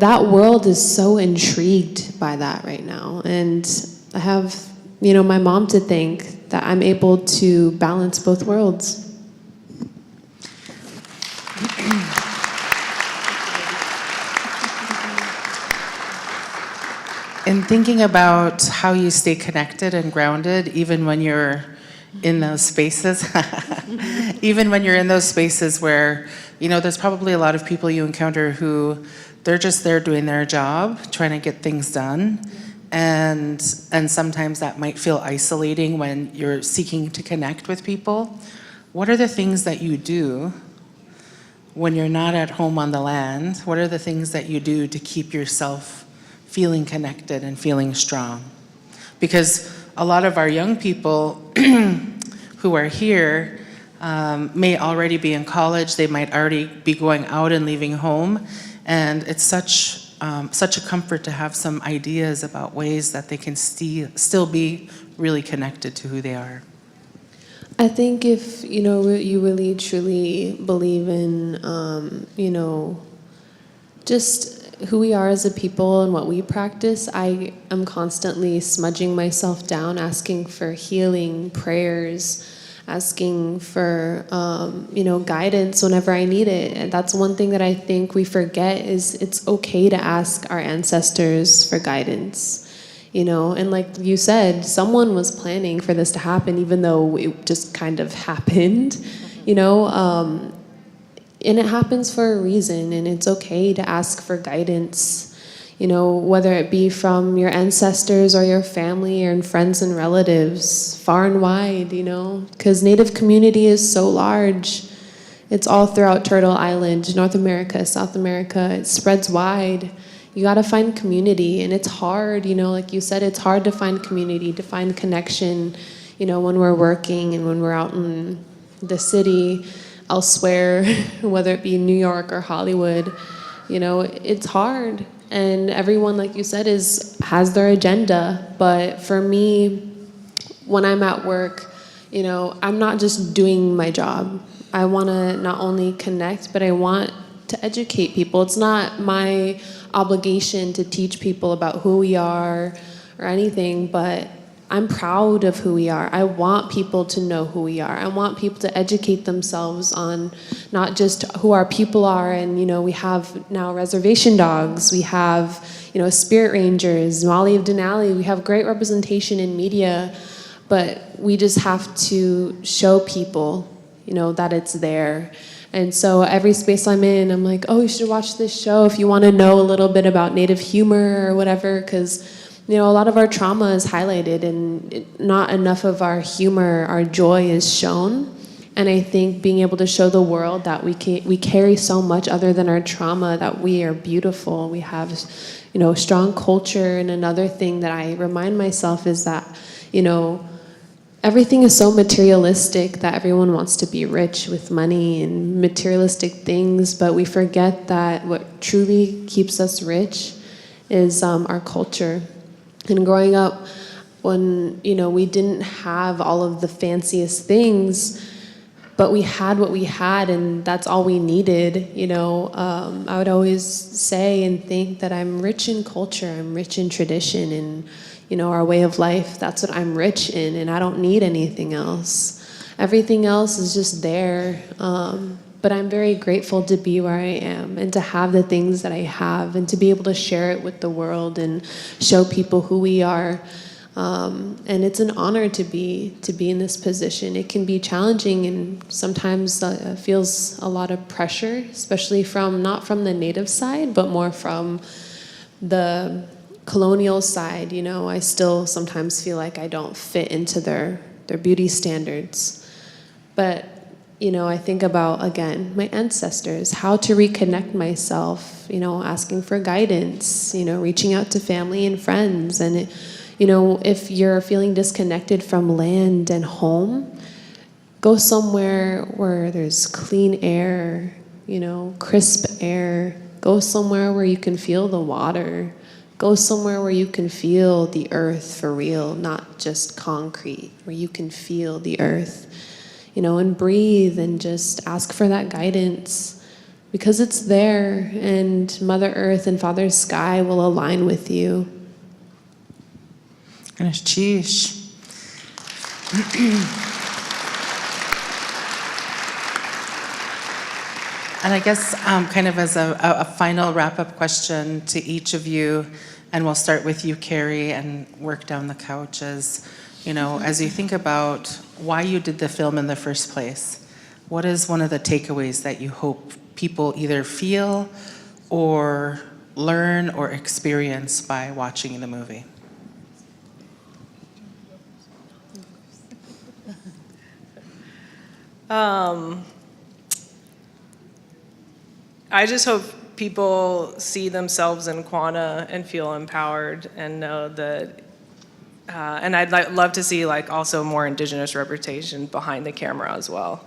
that world is so intrigued by that right now. And I have, my mom to thank that I'm able to balance both worlds. In thinking about how you stay connected and grounded, even when you're in those spaces, where, there's probably a lot of people you encounter who they're just there doing their job, trying to get things done. And sometimes that might feel isolating when you're seeking to connect with people. What are the things that you do when you're not at home on the land? What are the things that you do to keep yourself feeling connected and feeling strong? Because a lot of our young people who are here may already be in college, they might already be going out and leaving home, and it's such a comfort to have some ideas about ways that they can still be really connected to who they are. I think if, you really truly believe in, just who we are as a people and what we practice, I am constantly smudging myself down, asking for healing, prayers, asking for, guidance whenever I need it. And that's one thing that I think we forget is it's okay to ask our ancestors for guidance. And like you said, someone was planning for this to happen, even though it just kind of happened, and it happens for a reason, and it's okay to ask for guidance, whether it be from your ancestors or your family and friends and relatives, far and wide, because Native community is so large. It's all throughout Turtle Island, North America, South America. It spreads wide. You got to find community, and it's hard, like you said, it's hard to find community, to find connection, when we're working and when we're out in the city, elsewhere, whether it be New York or Hollywood, it's hard. And everyone, like you said, has their agenda. But for me, when I'm at work, I'm not just doing my job. I want to not only connect, but I want to educate people. It's not my obligation to teach people about who we are or anything, but I'm proud of who we are. I want people to know who we are. I want people to educate themselves on not just who our people are. And, we have now reservation dogs. We have, spirit rangers, Molly of Denali. We have great representation in media, but we just have to show people, that it's there. And so every space I'm in, I'm like, oh, you should watch this show if you want to know a little bit about Native humor or whatever, because a lot of our trauma is highlighted and not enough of our humor, our joy is shown. And I think being able to show the world that we carry so much other than our trauma, that we are beautiful, we have, strong culture. And another thing that I remind myself is that, everything is so materialistic that everyone wants to be rich with money and materialistic things, but we forget that what truly keeps us rich is our culture. And growing up, when we didn't have all of the fanciest things, but we had what we had, and that's all we needed. I would always say and think that I'm rich in culture, I'm rich in tradition, and our way of life. That's what I'm rich in, and I don't need anything else. Everything else is just there. But I'm very grateful to be where I am and to have the things that I have and to be able to share it with the world and show people who we are. And it's an honor to be in this position. It can be challenging and sometimes feels a lot of pressure, especially not from the Native side, but more from the colonial side. I still sometimes feel like I don't fit into their beauty standards. But I think about, again, my ancestors, how to reconnect myself, asking for guidance, reaching out to family and friends. And, if you're feeling disconnected from land and home, go somewhere where there's clean air, crisp air. Go somewhere where you can feel the water. Go somewhere where you can feel the earth for real, not just concrete, where you can feel the earth. And breathe and just ask for that guidance, because it's there, and Mother Earth and Father Sky will align with you. And I guess kind of as a final wrap-up question to each of you, and we'll start with you, Carrie, and work down the couches. As you think about why you did the film in the first place, what is one of the takeaways that you hope people either feel or learn or experience by watching the movie? I just hope people see themselves in Quanah and feel empowered and know that, and I'd love to see also more Indigenous representation behind the camera as well.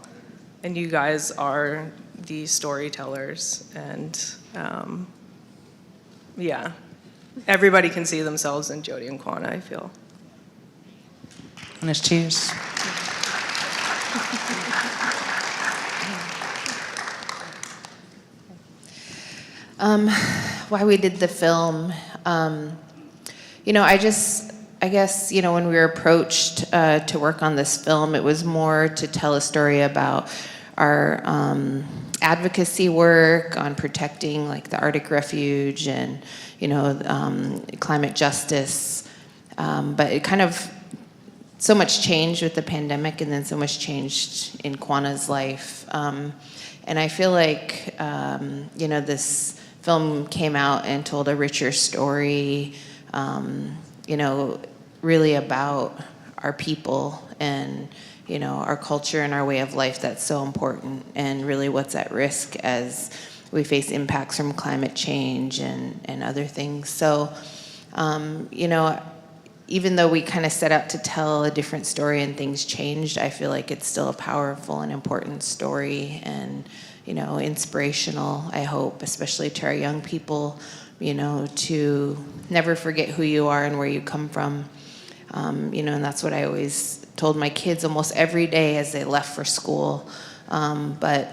And you guys are the storytellers, and yeah, everybody can see themselves in Jody and Quanah, I feel. And cheers. Why we did the film, I guess, when we were approached to work on this film, it was more to tell a story about our advocacy work on protecting the Arctic refuge and, climate justice. But it kind of, so much changed with the pandemic, and then so much changed in Quanah's life. And I feel like, this film came out and told a richer story, really about our people and, our culture and our way of life that's so important, and really what's at risk as we face impacts from climate change and other things. So, even though we kind of set out to tell a different story and things changed, I feel like it's still a powerful and important story, and, inspirational, I hope, especially to our young people, to never forget who you are and where you come from. And that's what I always told my kids almost every day as they left for school. But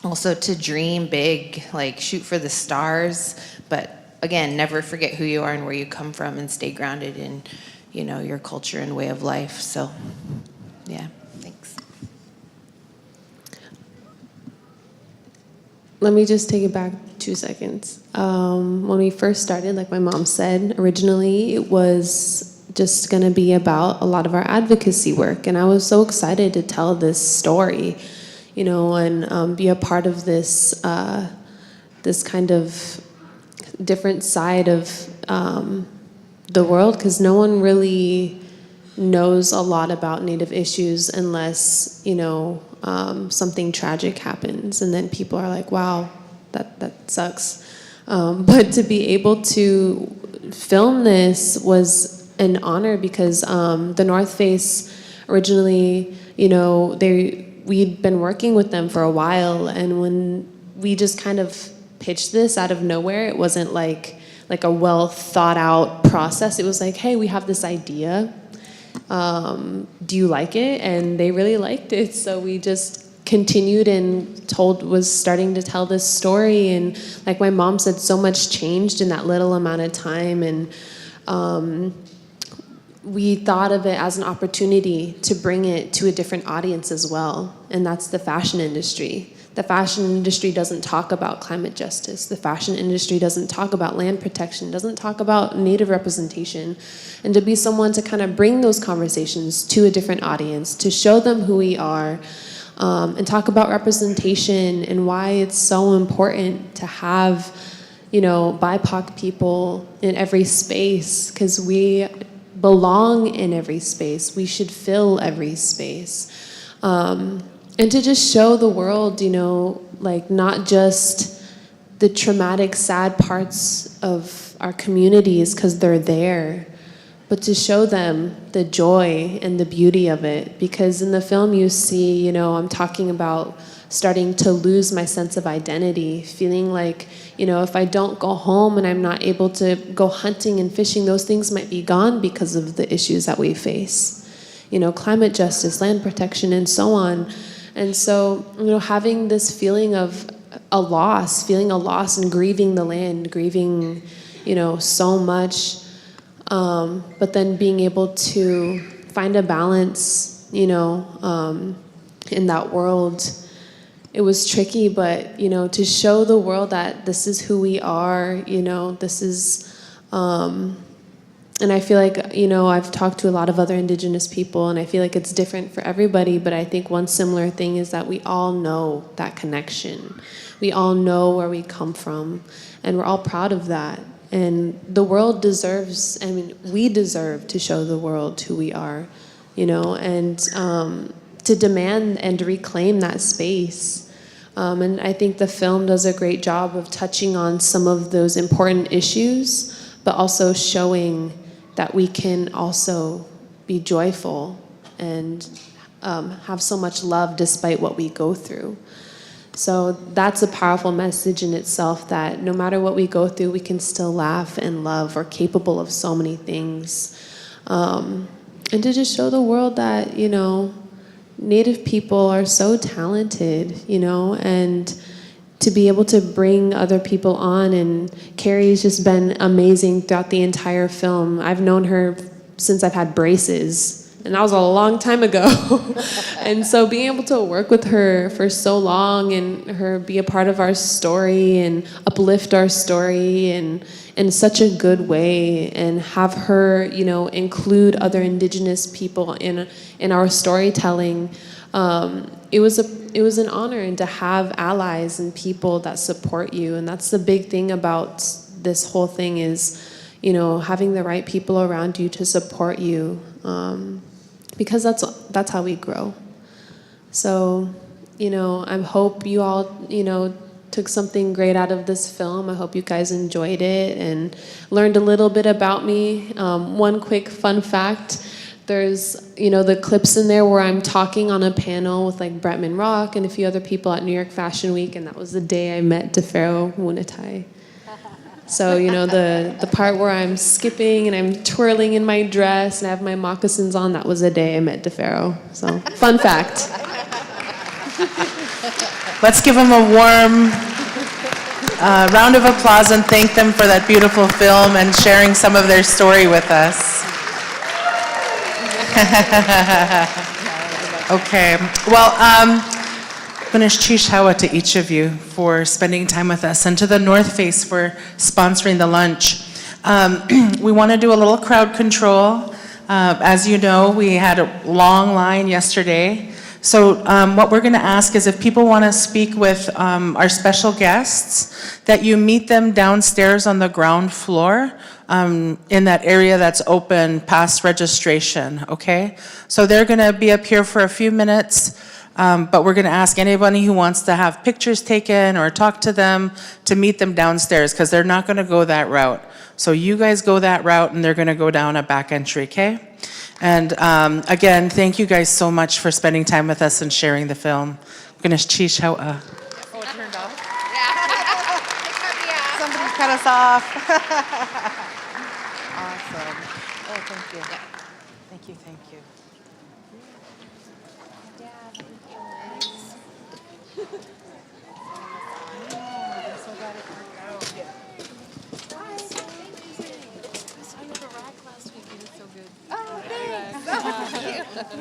also to dream big, like shoot for the stars, but again, never forget who you are and where you come from, and stay grounded in, your culture and way of life. So, yeah, thanks. Let me just take it back 2 seconds. When we first started, like my mom said, originally it was just going to be about a lot of our advocacy work, and I was so excited to tell this story, and be a part of this this kind of different side of the world, because no one really knows a lot about Native issues unless something tragic happens, and then people are like, wow, that sucks. But to be able to film this was an honor, because the North Face originally, we'd been working with them for a while, and when we just kind of pitched this out of nowhere, it wasn't like a well thought out process. It was like, hey, we have this idea. Do you like it? And they really liked it. So we just continued and was starting to tell this story. And like my mom said, so much changed in that little amount of time. And we thought of it as an opportunity to bring it to a different audience as well. And that's the fashion industry. The fashion industry doesn't talk about climate justice. The fashion industry doesn't talk about land protection, doesn't talk about Native representation. And to be someone to kind of bring those conversations to a different audience, to show them who we are, and talk about representation and why it's so important to have, BIPOC people in every space, because we belong in every space. We should fill every space. And to just show the world, not just the traumatic, sad parts of our communities, because they're there, but to show them the joy and the beauty of it. Because in the film you see, I'm talking about starting to lose my sense of identity, feeling like, if I don't go home and I'm not able to go hunting and fishing, those things might be gone because of the issues that we face. Climate justice, land protection, and so on. And so, having this feeling of feeling a loss and grieving the land, grieving, so much, but then being able to find a balance, in that world. It was tricky, but, to show the world that this is who we are, this is, and I feel like, I've talked to a lot of other Indigenous people, and I feel like it's different for everybody, but I think one similar thing is that we all know that connection. We all know where we come from, and we're all proud of that. And the world deserves, we deserve to show the world who we are, and to demand and to reclaim that space. And I think the film does a great job of touching on some of those important issues, but also showing that we can also be joyful and have so much love despite what we go through. So that's a powerful message in itself, that no matter what we go through, we can still laugh and love. We're capable of so many things. And to just show the world that, Native people are so talented, and to be able to bring other people on. And Carrie's just been amazing throughout the entire film. I've known her since I've had braces, And that was a long time ago. And so being able to work with her for so long and her be a part of our story and uplift our story and in such a good way, and have her, you know, include other Indigenous people in our storytelling, it was an honor, and to have allies and people that support you. And that's the big thing about this whole thing is, you know, having the right people around you to support you, because that's how we grow. So, you know, I hope you all, you know, took something great out of this film. I hope you guys enjoyed it and learned a little bit about me. One quick fun fact, there's, you know, the clips in there where I'm talking on a panel with like Bretman Rock and a few other people at New York Fashion Week, and that was the day I met DeFaro Wunatai. So, you know, the part where I'm skipping and I'm twirling in my dress and I have my moccasins on, that was the day I met DeFaro. So, fun fact. Let's give them a warm round of applause and thank them for that beautiful film and sharing some of their story with us. Okay, well, Hawa to each of you for spending time with us, and to the North Face for sponsoring the lunch. We want to do a little crowd control. As you know, we had a long line yesterday. So what we're going to ask is if people want to speak with our special guests, that you meet them downstairs on the ground floor in that area that's open past registration, okay? So they're going to be up here for a few minutes, but we're going to ask anybody who wants to have pictures taken or talk to them to meet them downstairs, because they're not going to go that route. So you guys go that route and they're going to go down a back entry, okay? And again, thank you guys so much for spending time with us and sharing the film. Somebody's cut us off. Awesome. Oh, thank you. Thank you, thank you.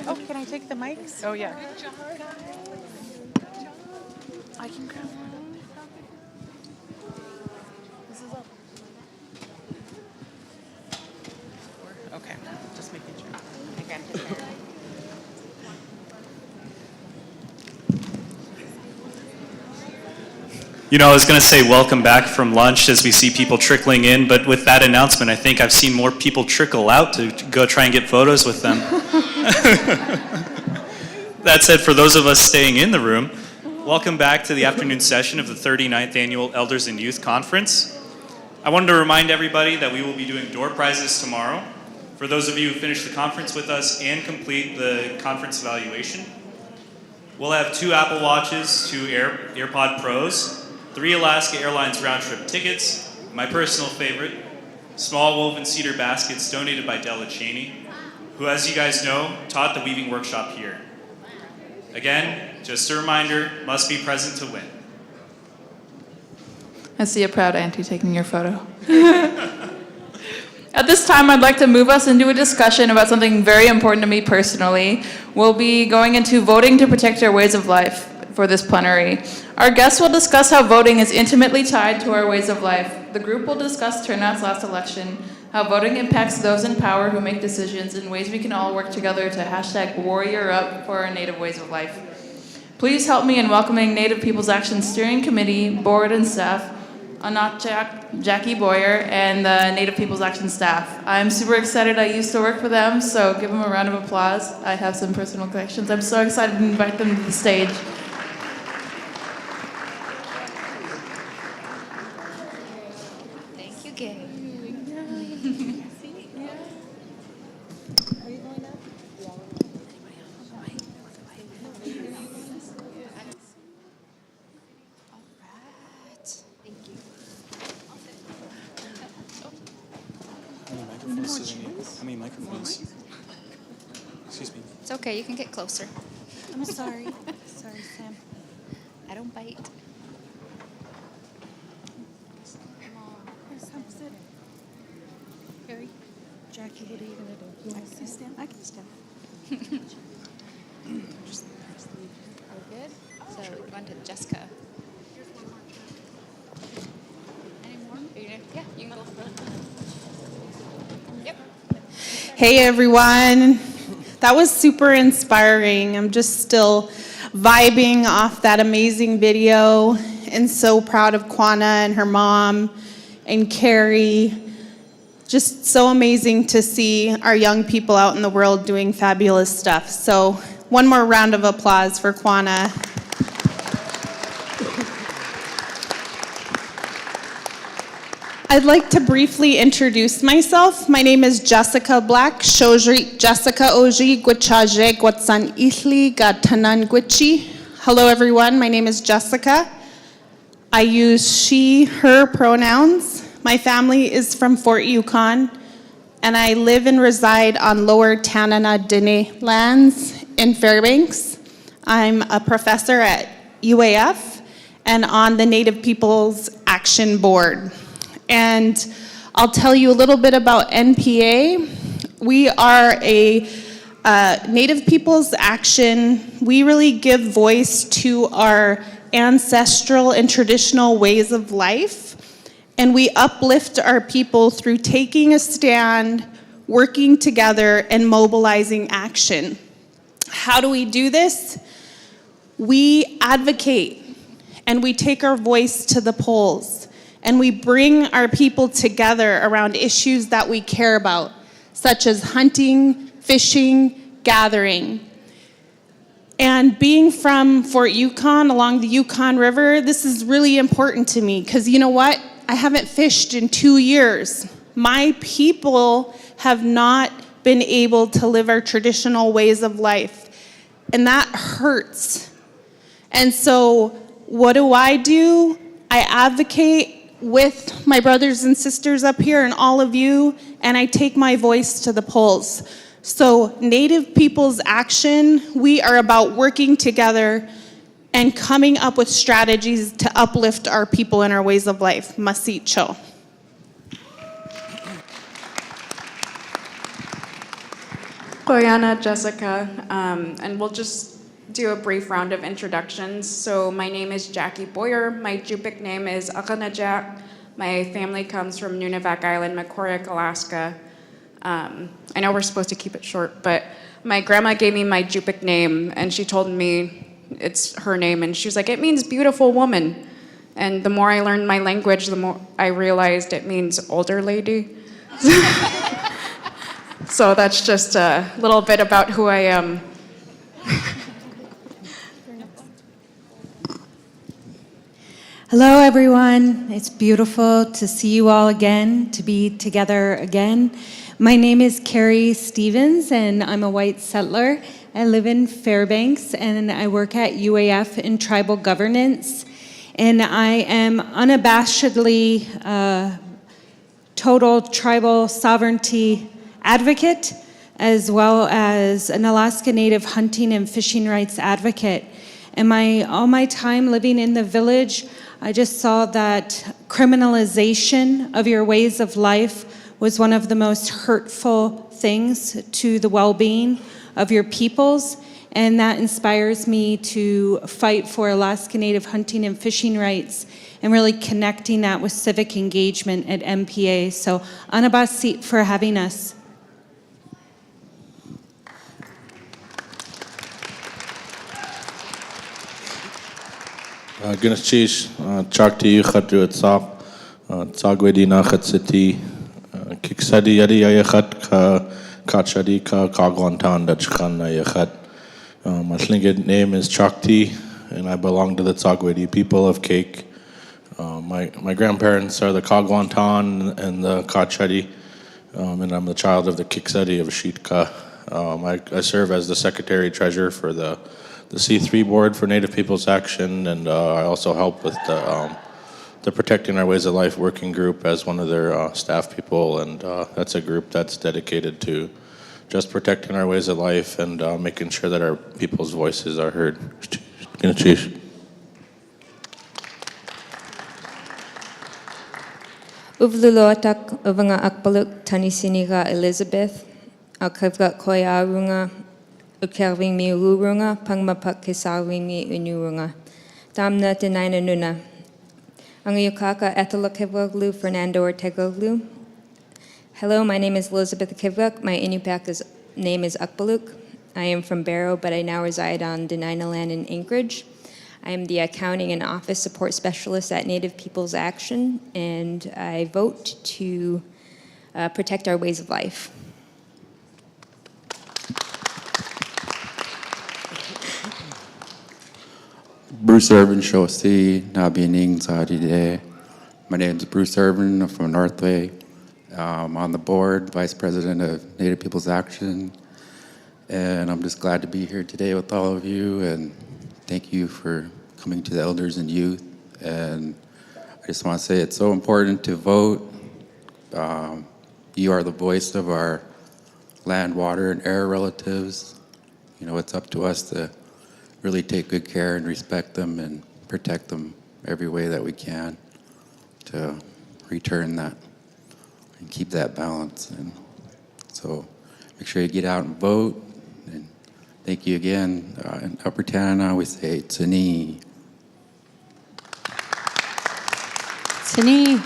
Oh, can I take the mics? Oh, yeah. I can grab one. This is up. Okay, just making sure. I grabbed it there. You know, I was going to say welcome back from lunch as we see people trickling in, but with that announcement, I think I've seen more people trickle out to go try and get photos with them. That said, for those of us staying in the room, welcome back to the afternoon session of the 39th Annual Elders and Youth Conference. I wanted to remind everybody that we will be doing door prizes tomorrow for those of you who finish the conference with us and complete the conference evaluation. We'll have 2 Apple Watches, 2 AirPod Pros, 3 Alaska Airlines round-trip tickets, my personal favorite, small woven cedar baskets donated by Della Cheney, who, as you guys know, taught the weaving workshop here. Again, just a reminder, must be present to win. I see a proud auntie taking your photo. At this time, I'd like to move us into a discussion about something very important to me personally. We'll be going into voting to protect our ways of life for this plenary. Our guests will discuss how voting is intimately tied to our ways of life. The group will discuss turnouts last election, how voting impacts those in power who make decisions, and ways we can all work together to #WarriorUp for our Native ways of life. Please help me in welcoming Native People's Action Steering Committee, board and staff, Jackie Boyer, and the Native People's Action staff. I'm super excited. I used to work for them, so give them a round of applause. I have some personal connections. I'm so excited to invite them to the stage. Thank you, Gabe. How many microphones? Excuse me. It's okay, you can get closer. I'm sorry. Sorry, Sam. I don't bite. Come sit. Harry, Jackie, what are you going to do? You want to stand? I can stand. good? So we go on to Jessica. Any more? Yeah, you can go. Yep. Hey everyone. That was super inspiring. I'm just still vibing off that amazing video and so proud of Kwana and her mom and Carrie. Just so amazing to see our young people out in the world doing fabulous stuff. So one more round of applause for Kwana. I'd like to briefly introduce myself. My name is Jessica Black, Shojri Jessica Oji Gwachaje Gwatsan Ihli Gatanan Gwichi. Hello everyone, my name is Jessica. I use she, her pronouns. My family is from Fort Yukon, and I live and reside on Lower Tanana Dene lands in Fairbanks. I'm a professor at UAF and on the Native Peoples Action Board. And I'll tell you a little bit about NPA. We are a Native Peoples Action. We really give voice to our ancestral and traditional ways of life. And we uplift our people through taking a stand, working together, and mobilizing action. How do we do this? We advocate, and we take our voice to the polls, and we bring our people together around issues that we care about, such as hunting, fishing, gathering. And being from Fort Yukon, along the Yukon River, this is really important to me, because you know what? I haven't fished in 2 years. My people have not been able to live our traditional ways of life, and that hurts. And so what do? I advocate with my brothers and sisters up here and all of you, and I take my voice to the polls. So Native Peoples Action, we are about working together and coming up with strategies to uplift our people and our ways of life. Masit cho. Koyana Jessica, and we'll just do a brief round of introductions. So my name is Jackie Boyer. My Yupik name is Akanajak. My family comes from Nunivak Island, Macquarie, Alaska. I know we're supposed to keep it short, but my grandma gave me my Yupik name, and she told me it's her name, and she was like, it means beautiful woman. And the more I learned my language, the more I realized it means older lady. So that's just a little bit about who I am. Hello, everyone. It's beautiful to see you all again, to be together again. My name is Carrie Stevens, and I'm a white settler. I live in Fairbanks, and I work at UAF in tribal governance. And I am unabashedly a total tribal sovereignty advocate, as well as an Alaska Native hunting and fishing rights advocate. And all my time living in the village, I just saw that criminalization of your ways of life was one of the most hurtful things to the well-being of your peoples, and that inspires me to fight for Alaska Native hunting and fishing rights and really connecting that with civic engagement at MPA. So, Anabasi for having us. Gynnachish, Chakti Yukhatu at Sap, Tsagwedi Nakhat City, Kiksadi Yadi Ayakhat, Kachadi Ka Kagwantan Dachkan Ayakhat. My Tlingit name is Chakti, and I belong to the Tsagwedi people of Cake. My grandparents are the Kagwantan and the Kachadi, and I'm the child of the Kiksadi of Shitka. I serve as the Secretary Treasurer for the C3 Board for Native Peoples Action, and I also help with the Protecting Our Ways of Life working group as one of their staff people, and that's a group that's dedicated to just protecting our ways of life and making sure that our people's voices are heard. Uvluloatak uvanga akbaluk tanisiniga Elizabeth, akavgat koya runga ukelving mi urunga, pangmapak kisawing mi unurunga. Damna denaina nuna. Angayukaka Ethala Kivoglu, Fernando Ortegoglu. Hello, my name is Elizabeth Kivok. My Inupiaq name is Ukbaluk. I am from Barrow, but I now reside on Dena'ina land in Anchorage. I am the Accounting and Office Support Specialist at Native Peoples Action, and I vote to protect our ways of life. Bruce Irvin Shosi, Nabianing Zadide. My name is Bruce Irvin. I'm from Northway. I'm on the board, Vice President of Native Peoples Action. And I'm just glad to be here today with all of you. And thank you for coming to the elders and youth. And I just want to say it's so important to vote. You are the voice of our land, water, and air relatives. You know, it's up to us to really take good care and respect them and protect them every way that we can to return that and keep that balance. And so make sure you get out and vote. And thank you again. In Upper Tanana, we say Tsini. Tsini.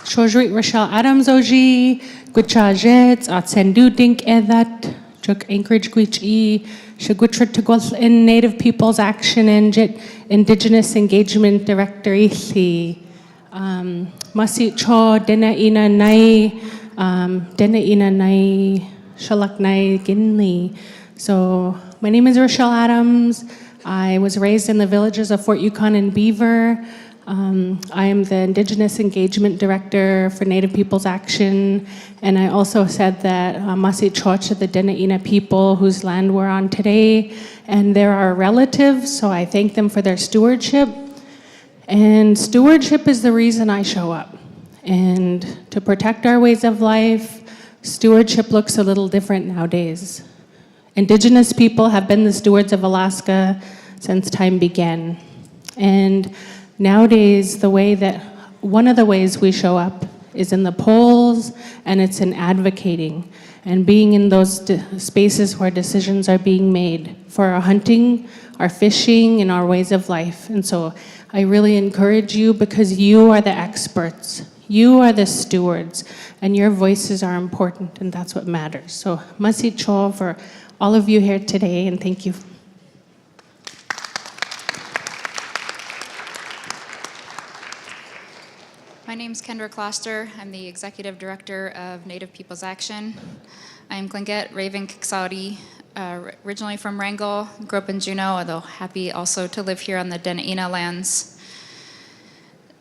Shojrit Rochelle Adams Oji, Gwichajets, Atsendu Dink Edat, Juk Anchorage Gwichi, Shagwitrit Tugwal in Native Peoples Action and Indigenous Engagement Director Ithi. Masit Cho, Dena'ina Nai, Dena'ina Nai, Shalak Nai Ginli. So, my name is Rochelle Adams. I was raised in the villages of Fort Yukon and Beaver. I am the Indigenous Engagement Director for Native Peoples Action, and I also said that Masit Choch are the Dena'ina people whose land we're on today, and they're our relatives, so I thank them for their stewardship. And stewardship is the reason I show up. And to protect our ways of life, stewardship looks a little different nowadays. Indigenous people have been the stewards of Alaska since time began. And nowadays, one of the ways we show up is in the polls, and it's in advocating and being in those spaces where decisions are being made for our hunting, our fishing, and our ways of life. And so I really encourage you because you are the experts. You are the stewards, and your voices are important, and that's what matters. So Masit Cho for all of you here today, and thank you. My name is Kendra Kloster. I'm the Executive Director of Native Peoples Action. I'm Glenget Raven Kiksaudi, originally from Wrangell, grew up in Juneau, although happy also to live here on the Dena'ina lands.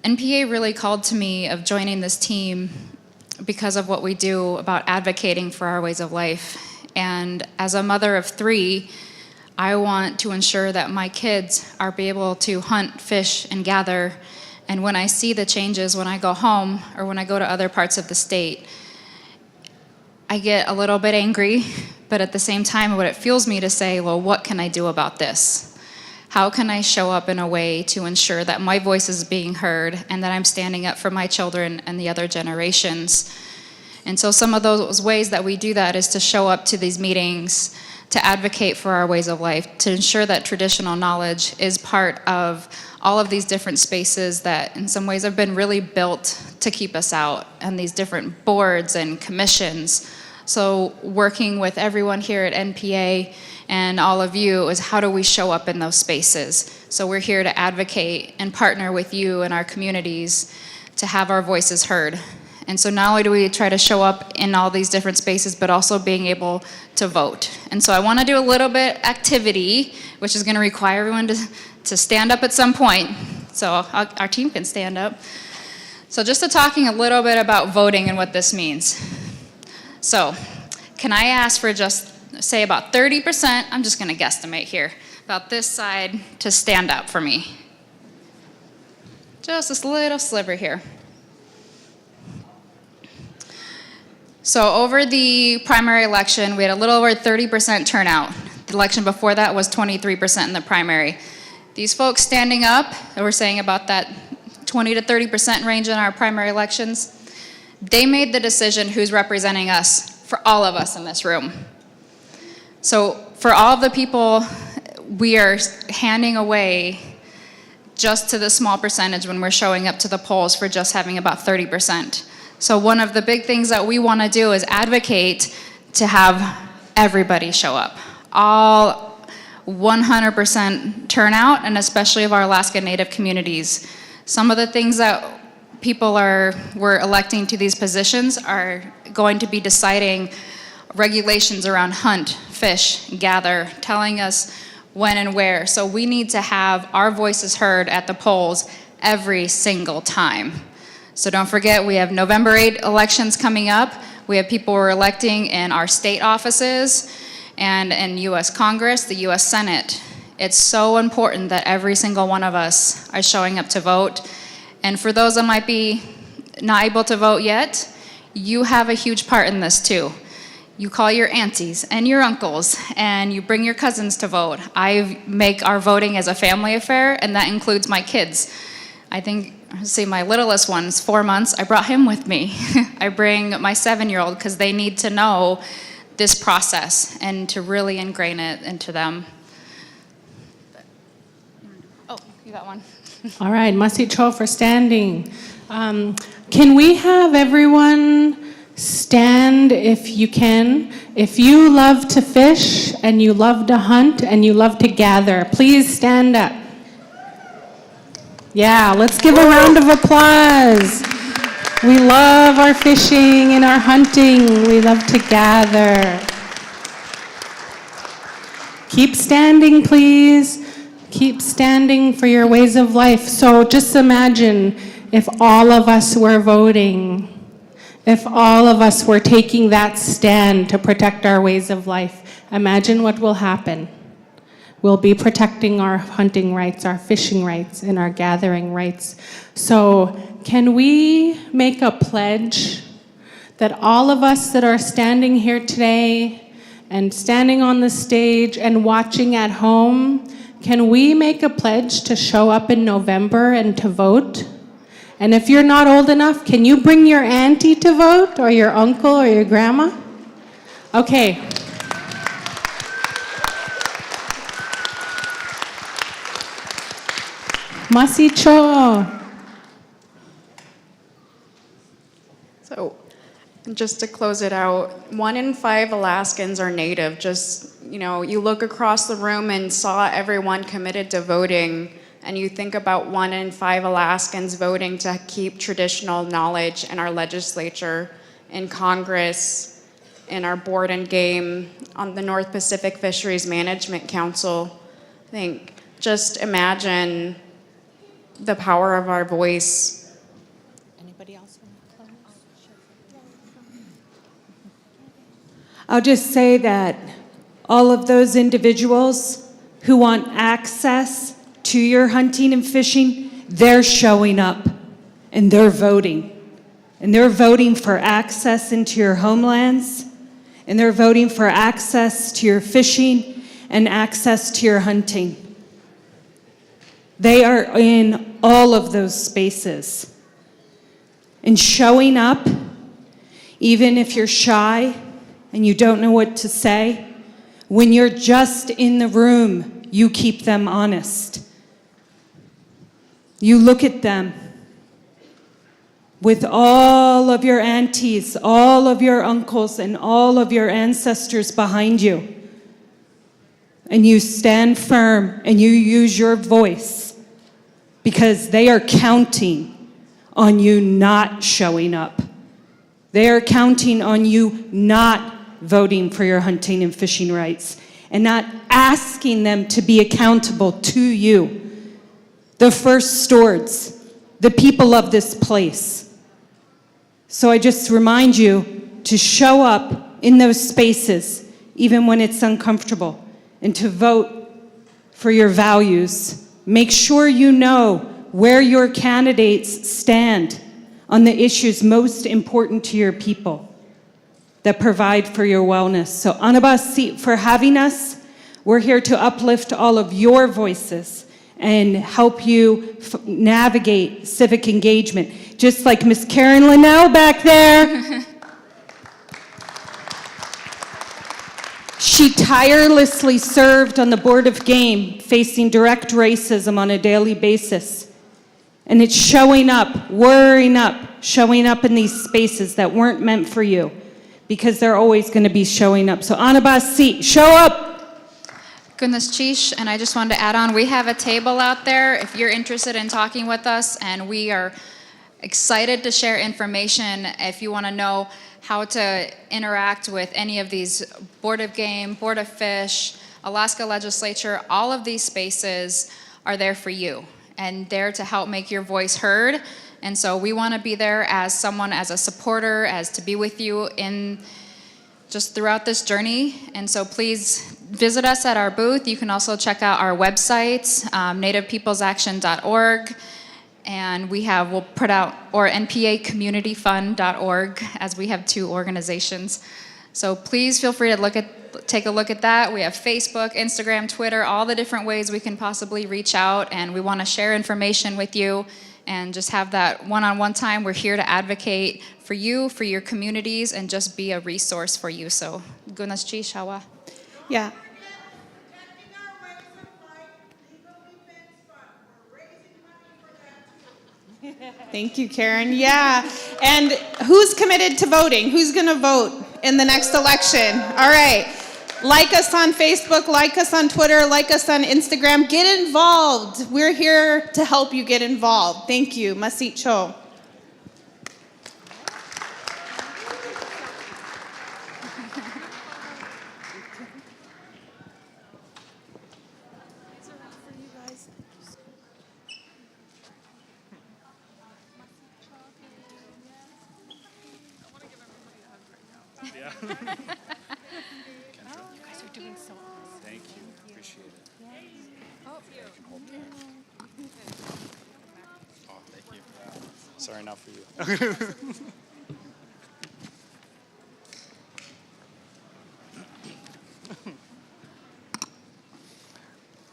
NPA really called to me of joining this team because of what we do about advocating for our ways of life. And as a mother of 3, I want to ensure that my kids are able to hunt, fish, and gather. And when I see the changes when I go home or when I go to other parts of the state, I get a little bit angry, but at the same time, what it fuels me to say, well, what can I do about this? How can I show up in a way to ensure that my voice is being heard and that I'm standing up for my children and the other generations? And so some of those ways that we do that is to show up to these meetings, to advocate for our ways of life, to ensure that traditional knowledge is part of all of these different spaces that in some ways have been really built to keep us out, and these different boards and commissions. So working with everyone here at NPA and all of you is how do we show up in those spaces? So we're here to advocate and partner with you and our communities to have our voices heard. And so not only do we try to show up in all these different spaces, but also being able to vote. And so I want to do a little bit activity, which is going to require everyone to stand up at some point. So our team can stand up. So just talking a little bit about voting and what this means. So can I ask for just, say about 30%, I'm just going to guesstimate here, about this side to stand up for me. Just this little sliver here. So over the primary election, we had a little over 30% turnout. The election before that was 23% in the primary. These folks standing up, and we're saying about that 20 to 30% range in our primary elections, they made the decision who's representing us for all of us in this room. So for all of the people, we are handing away just to the small percentage when we're showing up to the polls for just having about 30%. So one of the big things that we want to do is advocate to have everybody show up. All 100% turnout, and especially of our Alaska Native communities. Some of the things that we're electing to these positions are going to be deciding regulations around hunt, fish, gather, telling us when and where. So we need to have our voices heard at the polls every single time. So don't forget, we have November 8 elections coming up. We have people we're electing in our state offices and in U.S. Congress, the U.S. Senate. It's so important that every single one of us are showing up to vote. And for those that might be not able to vote yet, you have a huge part in this too. You call your aunties and your uncles, and you bring your cousins to vote. I make our voting as a family affair, and that includes my kids. I think, see, my littlest one's 4 months. I brought him with me. I bring my 7-year-old because they need to know this process and to really ingrain it into them. Oh, you got one. All right, Masicho for standing. Can we have everyone stand if you can? If you love to fish and you love to hunt and you love to gather, please stand up. Yeah, let's give a round of applause. We love our fishing and our hunting. We love to gather. Keep standing, please. Keep standing for your ways of life. So just imagine if all of us were voting, if all of us were taking that stand to protect our ways of life. Imagine what will happen. We'll be protecting our hunting rights, our fishing rights, and our gathering rights. So can we make a pledge that all of us that are standing here today and standing on the stage and watching at home, can we make a pledge to show up in November and to vote? And if you're not old enough, can you bring your auntie to vote, or your uncle, or your grandma? Okay. Masicho. So, just to close it out, 1 in 5 Alaskans are Native. Just, you look across the room and saw everyone committed to voting, and you think about 1 in 5 Alaskans voting to keep traditional knowledge in our legislature, in Congress, in our board and game, on the North Pacific Fisheries Management Council. I think, just imagine the power of our voice. Anybody else want to close? I'll just say that all of those individuals who want access to your hunting and fishing, they're showing up and they're voting. And they're voting for access into your homelands, and they're voting for access to your fishing and access to your hunting. They are in all of those spaces. And showing up, even if you're shy and you don't know what to say, when you're just in the room, you keep them honest. You look at them with all of your aunties, all of your uncles, and all of your ancestors behind you. And you stand firm and you use your voice, because they are counting on you not showing up. They are counting on you not voting for your hunting and fishing rights and not asking them to be accountable to you, the first stewards, the people of this place. So I just remind you to show up in those spaces, even when it's uncomfortable, and to vote for your values. Make sure you know where your candidates stand on the issues most important to your people that provide for your wellness. So Anabasi for having us. We're here to uplift all of your voices and help you navigate civic engagement. Just like Miss Karen Linnell back there. She tirelessly served on the Board of Game, facing direct racism on a daily basis. And it's showing up, worrying up, showing up in these spaces that weren't meant for you, because they're always going to be showing up. So Anabasi, show up. Goodness Chish, and I just wanted to add on, we have a table out there if you're interested in talking with us, and we are excited to share information if you want to know how to interact with any of these Board of Game, Board of Fish, Alaska Legislature. All of these spaces are there for you and there to help make your voice heard. And so we want to be there as someone, as a supporter, as to be with you in just throughout this journey. And so please visit us at our booth. You can also check out our website, nativepeoplesaction.org. And we'll put out, or npacommunityfund.org, as we have 2 organizations. So please feel free to take a look at that. We have Facebook, Instagram, Twitter, all the different ways we can possibly reach out, and we want to share information with you and just have that one-on-one time. We're here to advocate for you, for your communities, and just be a resource for you. So, Gunas Chi Shawa. Yeah. Thank you, Karen. Yeah. And who's committed to voting? Who's going to vote in the next election? All right. Like us on Facebook, like us on Twitter, like us on Instagram. Get involved. We're here to help you get involved. Thank you. Masit Cho. Thank you. Appreciate it. Oh, you can hold that. Oh, thank you. Sorry, not for you.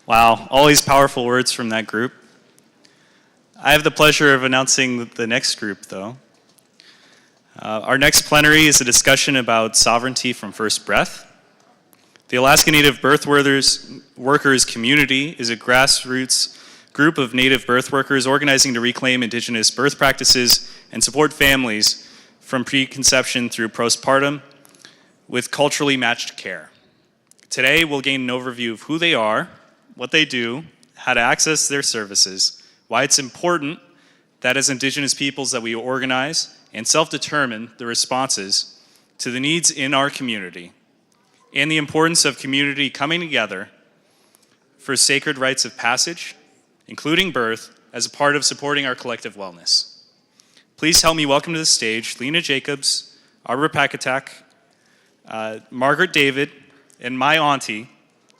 Wow, always powerful words from that group. I have the pleasure of announcing the next group, though. Our next plenary is a discussion about sovereignty from first breath. The Alaska Native Birth Workers Community is a grassroots group of Native birth workers organizing to reclaim Indigenous birth practices and support families from preconception through postpartum with culturally matched care. Today, we'll gain an overview of who they are, what they do, how to access their services, why it's important that as Indigenous peoples that we organize and self-determine the responses to the needs in our community, and the importance of community coming together for sacred rites of passage, including birth, as a part of supporting our collective wellness. Please help me welcome to the stage Lena Jacobs, Arbor Pakatak, Margaret David, and my auntie,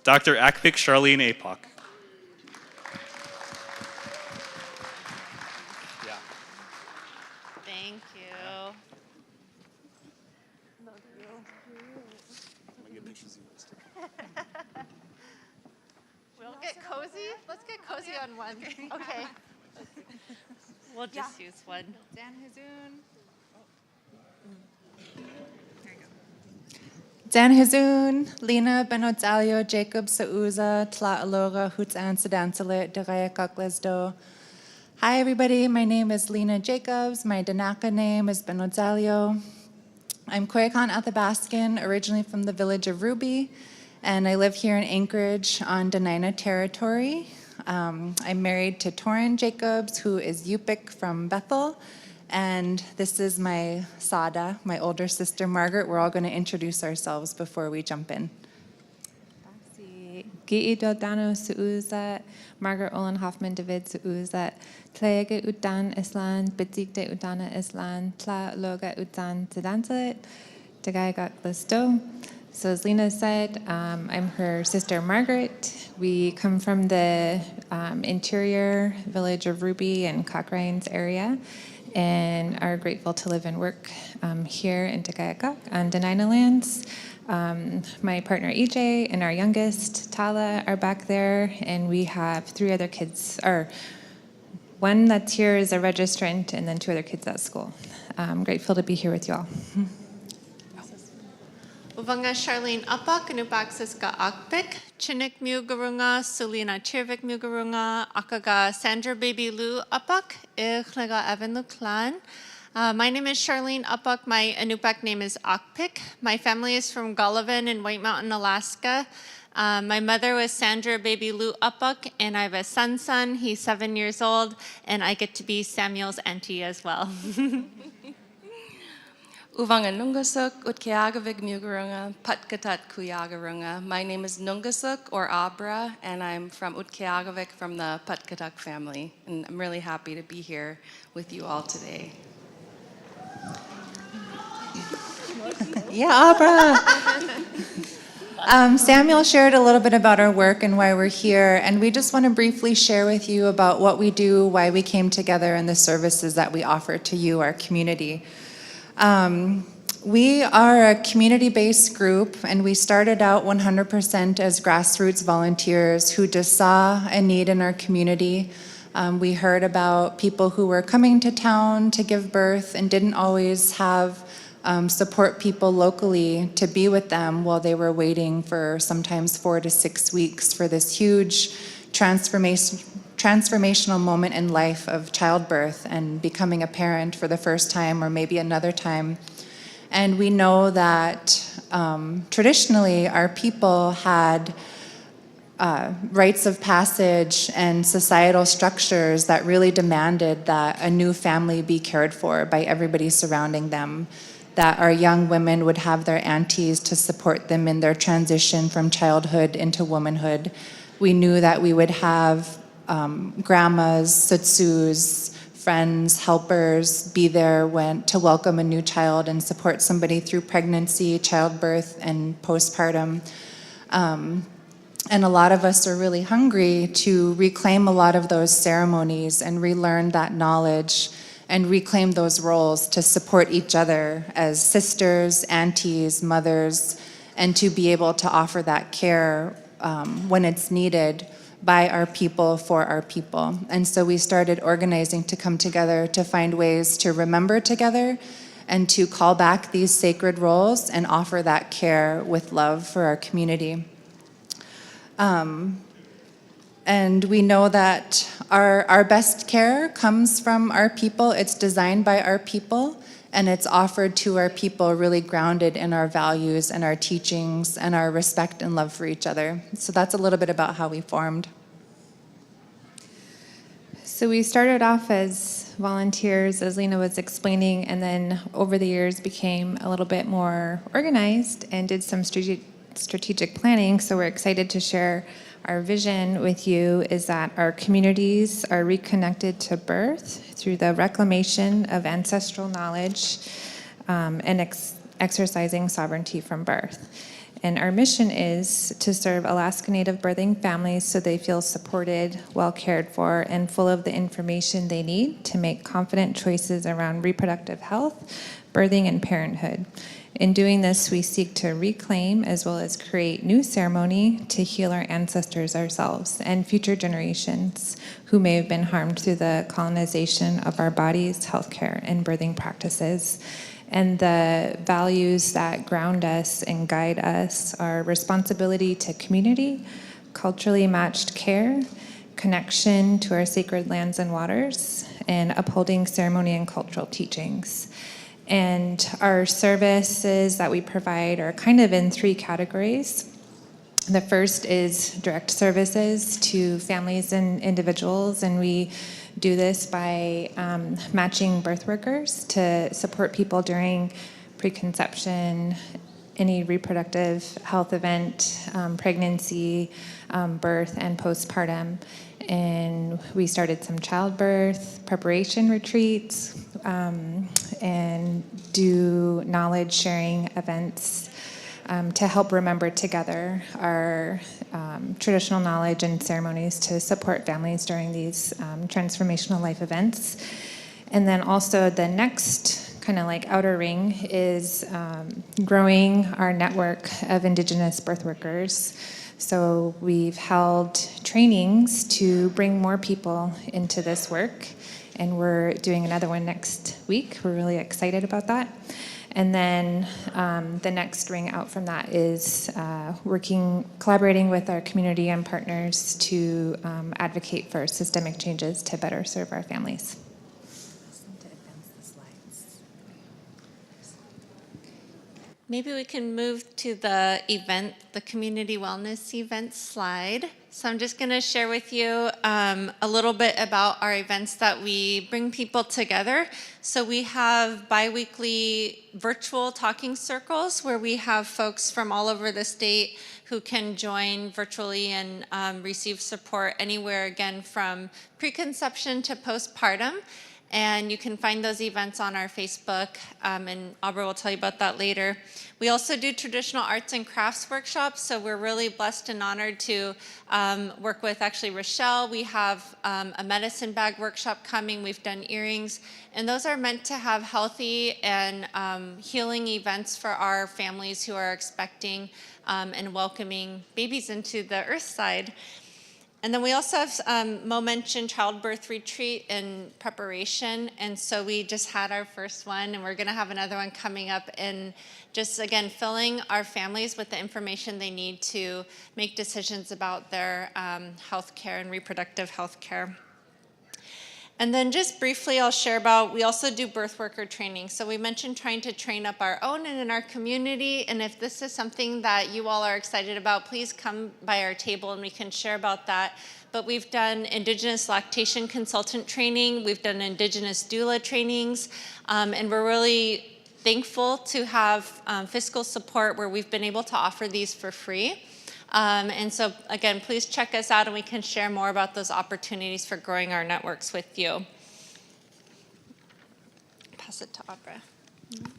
Dr. Akpik Charlene Apok. Thank you. We'll get cozy. Let's get cozy on one. Okay. We'll just use one. Dan Hazoon. Dan Hazoon, Lena Benozalio, Jacob Sauza, Tla Alora, Hutsan Sedansalit, Deraya Kaklesdo. Hi everybody, my name is Lena Jacobs. My Danaka name is Benozalio. I'm Koyakan Athabaskan, originally from the village of Ruby, and I live here in Anchorage on Dena'ina territory. I'm married to Torin Jacobs, who is Yupik from Bethel, and this is my Sada, my older sister Margaret. We're all going to introduce ourselves before we jump in. Gi'ido Dano Su'uzat, Margaret Olin Hoffman David Su'uzat, Tlayega Udan Islan, Bitzikde Udana Islan, Tla Loga Udan Sedansalit, Dagaigat Listo. So as Lena said, I'm her sister Margaret. We come from the interior village of Ruby and Cochrane area and are grateful to live and work here in Tagayakak on Dena'ina lands. My partner EJ and our youngest Tala are back there, and we have 3 other kids, or one that's here is a registrant, and then 2 other kids at school. I'm grateful to be here with you all. Uvanga Charlene Apak, Anupak Siska Akpik, Chinik Mugarunga, Sulina Chirvik Mugarunga, Akaga Sandra Baby Lu Apak, Ikhlaga Evan Luklan. My name is Charlene Apak. My Anupak name is Akpik. My family is from Gullivan in White Mountain, Alaska. My mother was Sandra Baby Lu Apak, and I have a son. He's 7 years old, and I get to be Samuel's auntie as well. Uvanga Nungasuk, Utkeagavig Mugarunga, Patkatat Kuyagarunga. My name is Nungasuk or Abra, and I'm from Utkeagavik from the Patkatak family. And I'm really happy to be here with you all today. Yeah, Abra. Samuel shared a little bit about our work and why we're here, and we just want to briefly share with you about what we do, why we came together, and the services that we offer to you, our community. We are a community-based group, and we started out 100% as grassroots volunteers who just saw a need in our community. We heard about people who were coming to town to give birth and didn't always have support people locally to be with them while they were waiting for sometimes 4 to 6 weeks for this huge transformational moment in life of childbirth and becoming a parent for the first time or maybe another time. And we know that traditionally our people had rites of passage and societal structures that really demanded that a new family be cared for by everybody surrounding them, that our young women would have their aunties to support them in their transition from childhood into womanhood. We knew that we would have grandmas, sutsus, friends, helpers be there to welcome a new child and support somebody through pregnancy, childbirth, and postpartum. And a lot of us are really hungry to reclaim a lot of those ceremonies and relearn that knowledge and reclaim those roles to support each other as sisters, aunties, mothers, and to be able to offer that care when it's needed by our people, for our people. And so we started organizing to come together to find ways to remember together and to call back these sacred roles and offer that care with love for our community. And we know that our best care comes from our people. It's designed by our people, and it's offered to our people really grounded in our values and our teachings and our respect and love for each other. So that's a little bit about how we formed. So we started off as volunteers, as Lena was explaining, and then over the years became a little bit more organized and did some strategic planning. So we're excited to share our vision with you is that our communities are reconnected to birth through the reclamation of ancestral knowledge and exercising sovereignty from birth. And our mission is to serve Alaska Native birthing families so they feel supported, well cared for, and full of the information they need to make confident choices around reproductive health, birthing, and parenthood. In doing this, we seek to reclaim as well as create new ceremony to heal our ancestors ourselves and future generations who may have been harmed through the colonization of our bodies, healthcare, and birthing practices. And the values that ground us and guide us are responsibility to community, culturally matched care, connection to our sacred lands and waters, and upholding ceremony and cultural teachings. And our services that we provide are kind of in 3 categories. The first is direct services to families and individuals, and we do this by matching birth workers to support people during preconception, any reproductive health event, pregnancy, birth, and postpartum. And we started some childbirth preparation retreats and do knowledge sharing events to help remember together our traditional knowledge and ceremonies to support families during these transformational life events. And then also the next kind of like outer ring is growing our network of Indigenous birth workers. So we've held trainings to bring more people into this work, and we're doing another one next week. We're really excited about that. And then the next ring out from that is collaborating with our community and partners to advocate for systemic changes to better serve our families. Maybe we can move to the event, the community wellness event slide. So I'm just going to share with you a little bit about our events that we bring people together. So we have bi-weekly virtual talking circles where we have folks from all over the state who can join virtually and receive support anywhere, again, from preconception to postpartum. And you can find those events on our Facebook, and Aubrey will tell you about that later. We also do traditional arts and crafts workshops, so we're really blessed and honored to work with actually Rochelle. We have a medicine bag workshop coming. We've done earrings, and those are meant to have healthy and healing events for our families who are expecting and welcoming babies into the earth side. And then we also have Mo mentioned childbirth retreat in preparation, and so we just had our first one, and we're going to have another one coming up, and just again filling our families with the information they need to make decisions about their health care and reproductive health care. And then just briefly, I'll share about, we also do birth worker training. So we mentioned trying to train up our own and in our community. And if this is something that you all are excited about, please come by our table and we can share about that. But we've done Indigenous lactation consultant training. We've done Indigenous doula trainings. And we're really thankful to have fiscal support where we've been able to offer these for free. And so, again, please check us out and we can share more about those opportunities for growing our networks with you. Pass it to Abra.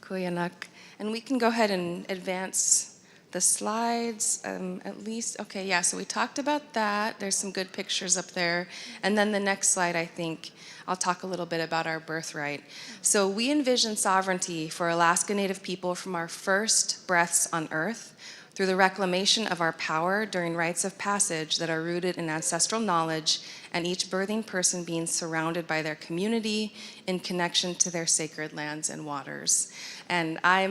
Kuyanak. And we can go ahead and advance the slides at least. Okay, yeah, so we talked about that. There's some good pictures up there. And then the next slide, I think, I'll talk a little bit about our birthright. So we envision sovereignty for Alaska Native people from our first breaths on Earth, through the reclamation of our power during rites of passage that are rooted in ancestral knowledge and each birthing person being surrounded by their community in connection to their sacred lands and waters. And I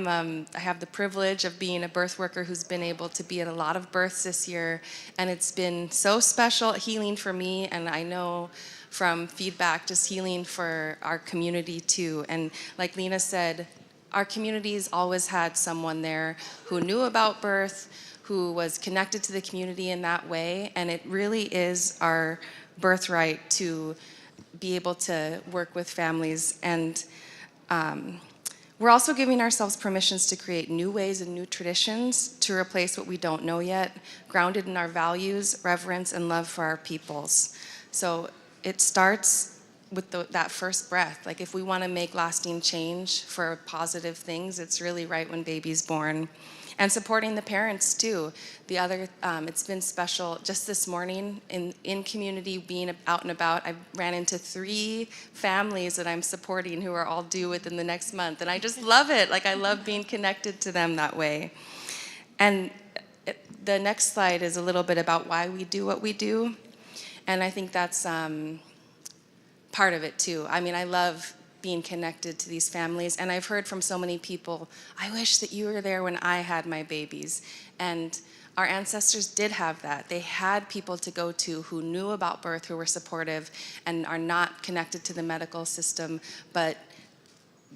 have the privilege of being a birth worker who's been able to be at a lot of births this year, and it's been so special, healing for me, and I know from feedback, just healing for our community too. And like Lena said, our community's always had someone there who knew about birth, who was connected to the community in that way, and it really is our birthright to be able to work with families. And we're also giving ourselves permissions to create new ways and new traditions to replace what we don't know yet, grounded in our values, reverence, and love for our peoples. So it starts with that first breath. Like if we want to make lasting change for positive things, it's really right when baby's born. And supporting the parents too. The other, it's been special just this morning in community, being out and about. I ran into 3 families that I'm supporting who are all due within the next month. And I just love it. Like I love being connected to them that way. And the next slide is a little bit about why we do what we do. And I think that's part of it too. I mean, I love being connected to these families, and I've heard from so many people, I wish that you were there when I had my babies. And our ancestors did have that. They had people to go to who knew about birth, who were supportive, and are not connected to the medical system, but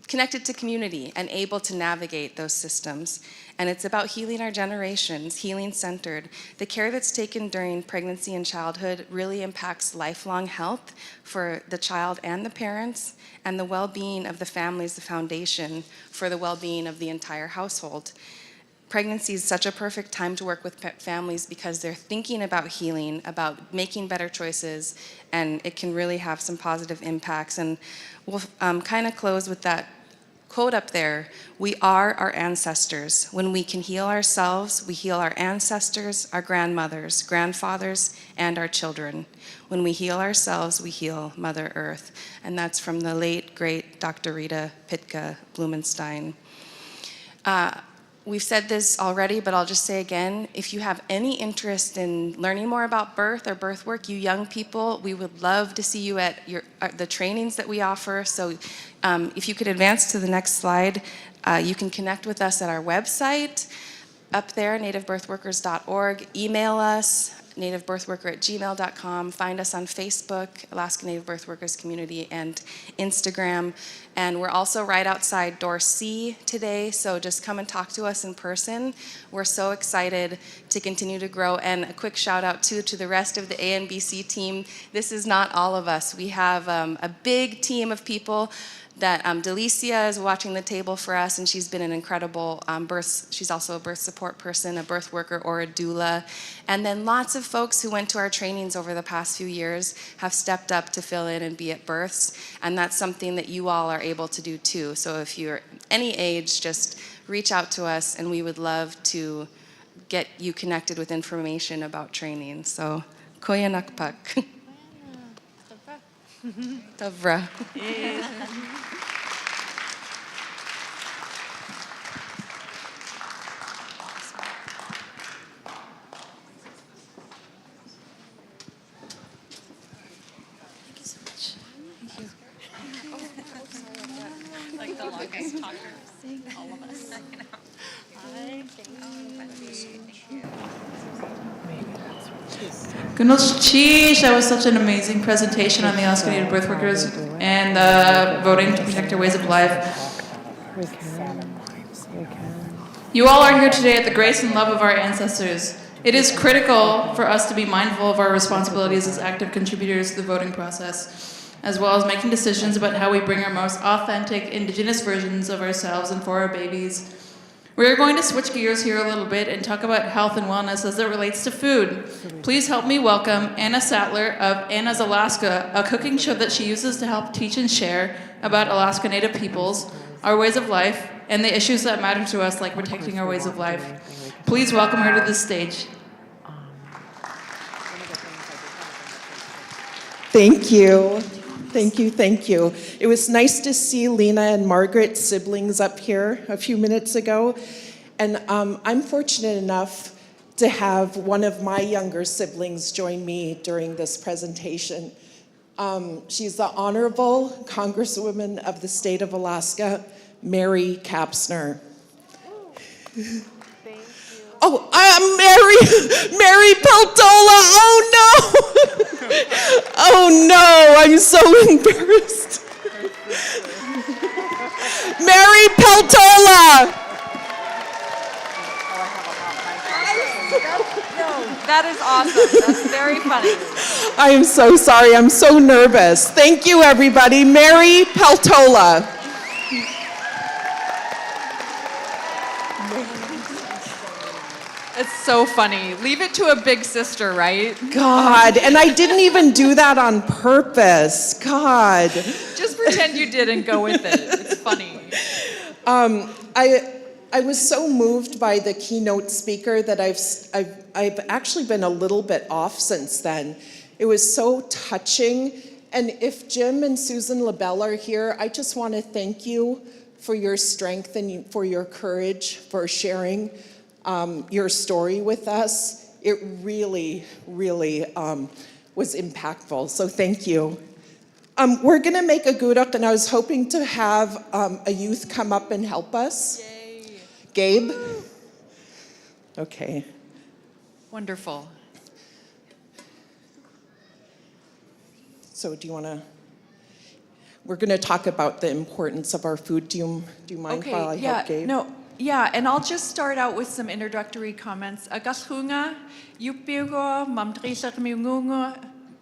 connected to community and able to navigate those systems. And it's about healing our generations, healing centered. The care that's taken during pregnancy and childhood really impacts lifelong health for the child and the parents, and the well-being of the family is the foundation for the well-being of the entire household. Pregnancy is such a perfect time to work with families because they're thinking about healing, about making better choices, and it can really have some positive impacts. And we'll kind of close with that quote up there. We are our ancestors. When we can heal ourselves, we heal our ancestors, our grandmothers, grandfathers, and our children. When we heal ourselves, we heal Mother Earth. And that's from the late, great Dr. Rita Pitka Blumenstein. We've said this already, but I'll just say again, if you have any interest in learning more about birth or birth work, you young people, we would love to see you at the trainings that we offer. So if you could advance to the next slide, You can connect with us at our website, up there, nativebirthworkers.org. Email us, nativebirthworker@gmail.com. Find us on Facebook, Alaska Native Birth Workers Community, and Instagram. And we're also right outside door C today, so just come and talk to us in person. We're so excited to continue to grow. And a quick shout out too to the rest of the ANBC team. This is not all of us. We have a big team of people that Delicia is watching the table for us, and she's been an incredible she's also a birth support person, a birth worker, or a doula. And then lots of folks who went to our trainings over the past few years have stepped up to fill in and be at births, and that's something that you all are able to do too. So if you're any age, just reach out to us, and we would love to get you connected with information about training. So, koya nakpak. Tavra. Like the longest talker. All of us. Goodness, sheesh, that was such an amazing presentation on the Alaska Native birth workers and voting to protect their ways of life. You all are here today at the grace and love of our ancestors. It is critical for us to be mindful of our responsibilities as active contributors to the voting process, as well as making decisions about how we bring our most authentic Indigenous versions of ourselves and for our babies. We're going to switch gears here a little bit and talk about health and wellness as it relates to food. Please help me welcome Anna Sattler of Anna's Alaska, a cooking show that she uses to help teach and share about Alaska Native peoples, our ways of life, and the issues that matter to us, like protecting our ways of life. Please welcome her to the stage. Thank you. Thank you, thank you. It was nice to see Lena and Margaret's siblings up here a few minutes ago. And I'm fortunate enough to have one of my younger siblings join me during this presentation. She's the Honorable Congresswoman of the state of Alaska, Mary Kapsner. Oh, Mary Peltola, oh no! Oh no, I'm so embarrassed. Mary Peltola! That is awesome. That's very funny. I am so sorry, I'm so nervous. Thank you everybody, Mary Peltola. It's so funny. Leave it to a big sister, right? God, and I didn't even do that on purpose. God. Just pretend you did and go with it. It's funny. I was so moved by the keynote speaker that I've actually been a little bit off since then. It was so touching. And if Jim and Susan LaBelle are here, I just want to thank you for your strength and for your courage, for sharing your story with us. It really, really was impactful, so thank you. We're gonna make a guruk, and I was hoping to have a youth come up and help us. Yay. Gabe? Okay. Wonderful. So do you wanna, we're gonna talk about the importance of our food. Do you mind while I help Gabe? No. Yeah, and I'll just start out with some introductory comments. Agaskunga, Yupigo, Mamdrisha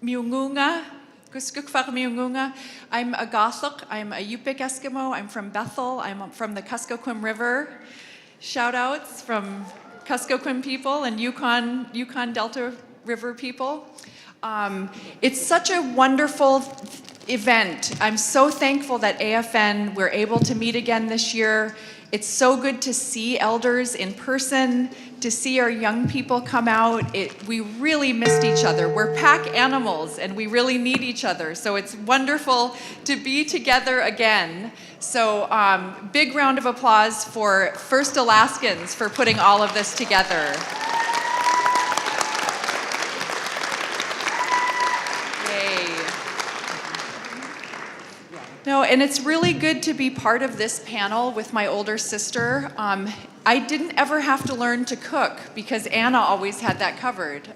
Miungunga, Guskukfak Miungunga. I'm a Gothok, I'm a Yupik Eskimo, I'm from Bethel, I'm from the Kuskokwim River. Shout outs from Kuskokwim people and Yukon Delta River people. It's such a wonderful event. I'm so thankful that AFN, we're able to meet again this year. It's so good to see elders in person, to see our young people come out. We really missed each other. We're pack animals and we really need each other. So it's wonderful to be together again. So big round of applause for First Alaskans for putting all of this together. No, and it's really good to be part of this panel with my older sister. I didn't ever have to learn to cook because Anna always had that covered.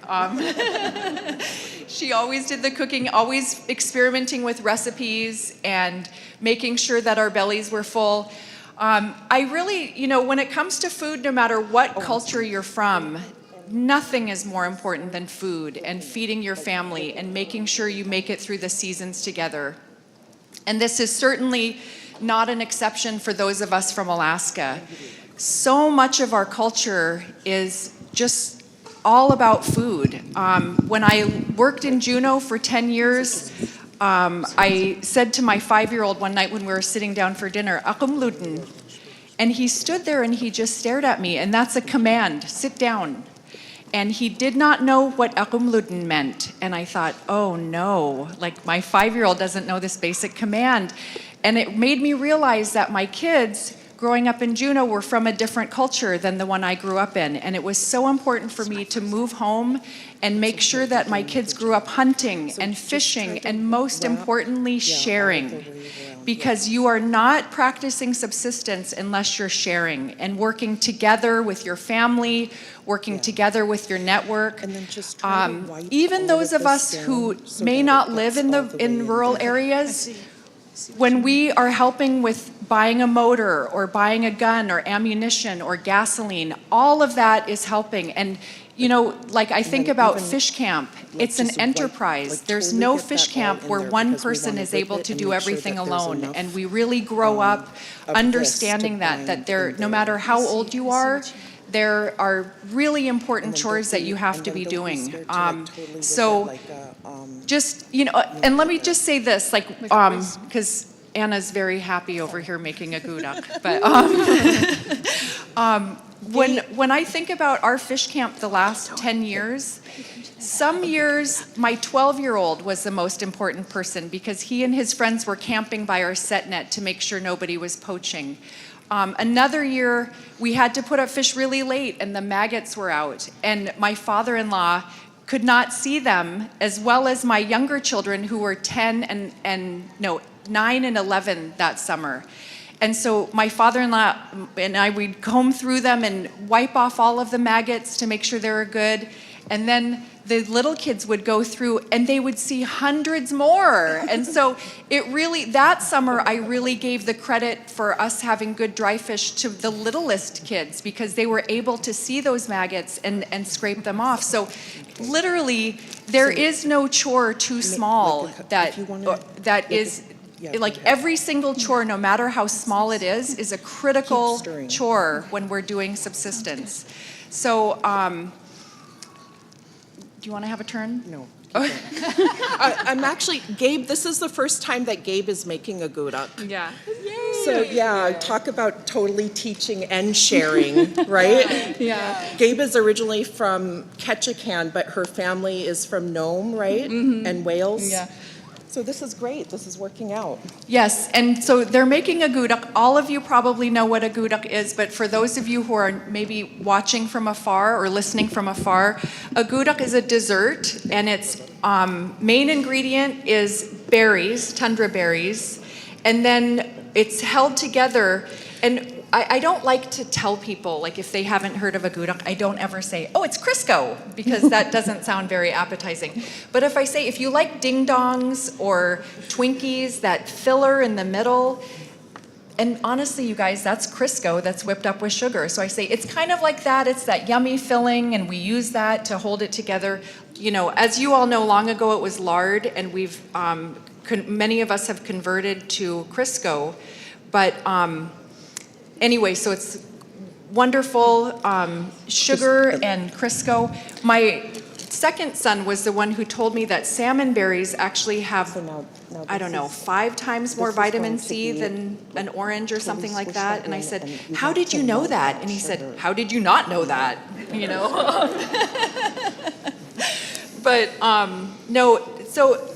She always did the cooking, always experimenting with recipes and making sure that our bellies were full. I really, when it comes to food, no matter what culture you're from, nothing is more important than food and feeding your family and making sure you make it through the seasons together. And this is certainly not an exception for those of us from Alaska. So much of our culture is just all about food. When I worked in Juneau for 10 years, I said to my 5-year-old one night when we were sitting down for dinner, "Akum luten." And he stood there and he just stared at me, and that's a command, sit down. And he did not know what akum luten meant. And I thought, oh no, like my 5-year-old doesn't know this basic command. And it made me realize that my kids growing up in Juneau were from a different culture than the one I grew up in. And it was so important for me to move home and make sure that my kids grew up hunting and fishing and most importantly, sharing. Because you are not practicing subsistence unless you're sharing and working together with your family, working together with your network. Even those of us who may not live in rural areas, when we are helping with buying a motor or buying a gun or ammunition or gasoline, all of that is helping. And like I think about fish camp, it's an enterprise. There's no fish camp where one person is able to do everything alone. And we really grow up understanding that there, no matter how old you are, there are really important chores that you have to be doing. Just, and let me just say this, because Anna's very happy over here making a gudak, but when I think about our fish camp the last 10 years, some years my 12-year-old was the most important person because he and his friends were camping by our set net to make sure nobody was poaching. Another year, we had to put up fish really late and the maggots were out. And my father-in-law could not see them, as well as my younger children who were 9 and 11 that summer. And so my father-in-law and I, we'd comb through them and wipe off all of the maggots to make sure they were good. And then the little kids would go through and they would see hundreds more. And so that summer, I really gave the credit for us having good dry fish to the littlest kids because they were able to see those maggots and scrape them off. So literally, there is no chore too small that is, like every single chore, no matter how small it is a critical chore when we're doing subsistence. So, do you want to have a turn? No. I'm actually, Gabe, this is the first time that Gabe is making a gudak. Yeah. Yay. So talk about totally teaching and sharing, right? Yeah. Gabe is originally from Ketchikan, but her family is from Nome, right? Mm-hmm. And Wales. Yeah. So this is great. This is working out. Yes, and so they're making a gudak. All of you probably know what a gudak is, but for those of you who are maybe watching from afar or listening from afar, a gudak is a dessert, and its main ingredient is berries, tundra berries, and then it's held together. And I don't like to tell people, like if they haven't heard of a gudak, I don't ever say, oh, it's Crisco, because that doesn't sound very appetizing. But if I say, if you like ding-dongs or Twinkies, that filler in the middle, and honestly, you guys, that's Crisco that's whipped up with sugar. So I say, it's kind of like that. It's that yummy filling, and we use that to hold it together. As you all know, long ago it was lard, and we've, many of us have converted to Crisco. But anyway, so it's wonderful sugar and Crisco. My second son was the one who told me that salmon berries actually have, 5 times more vitamin C than an orange or something like that. And I said, how did you know that? And he said, how did you not know that? But no, so,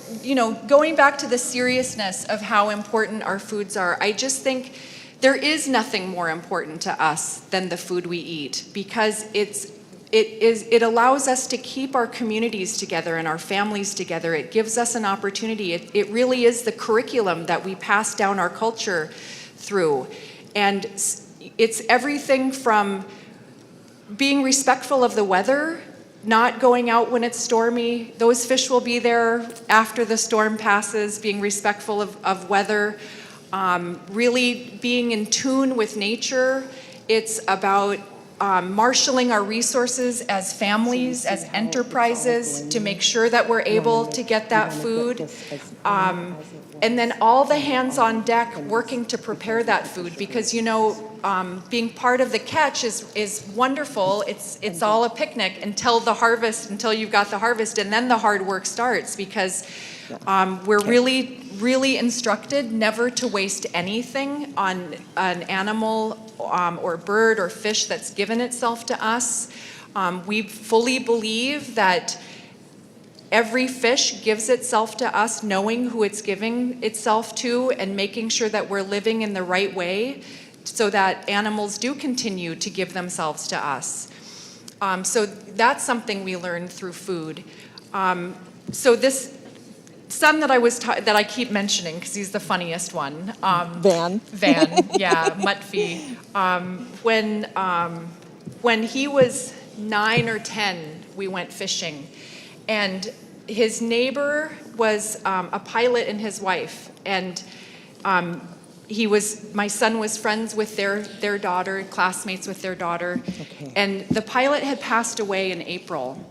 going back to the seriousness of how important our foods are, I just think there is nothing more important to us than the food we eat, because it allows us to keep our communities together and our families together. It gives us an opportunity. It really is the curriculum that we pass down our culture through. And it's everything from being respectful of the weather, not going out when it's stormy. Those fish will be there after the storm passes, being respectful of weather, really being in tune with nature. It's about marshaling our resources as families, as enterprises, to make sure that we're able to get that food. And then all the hands on deck working to prepare that food, because being part of the catch is wonderful. It's all a picnic until the harvest, until you've got the harvest, and then the hard work starts, because we're really instructed never to waste anything on an animal or bird or fish that's given itself to us. We fully believe that every fish gives itself to us knowing who it's giving itself to, and making sure that we're living in the right way so that animals do continue to give themselves to us. So that's something we learn through food. So this son that I keep mentioning because he's the funniest one. Van, yeah, Mutfi. When he was 9 or 10, we went fishing, and his neighbor was a pilot and his wife, and my son was friends with their daughter, classmates with their daughter, and the pilot had passed away in April.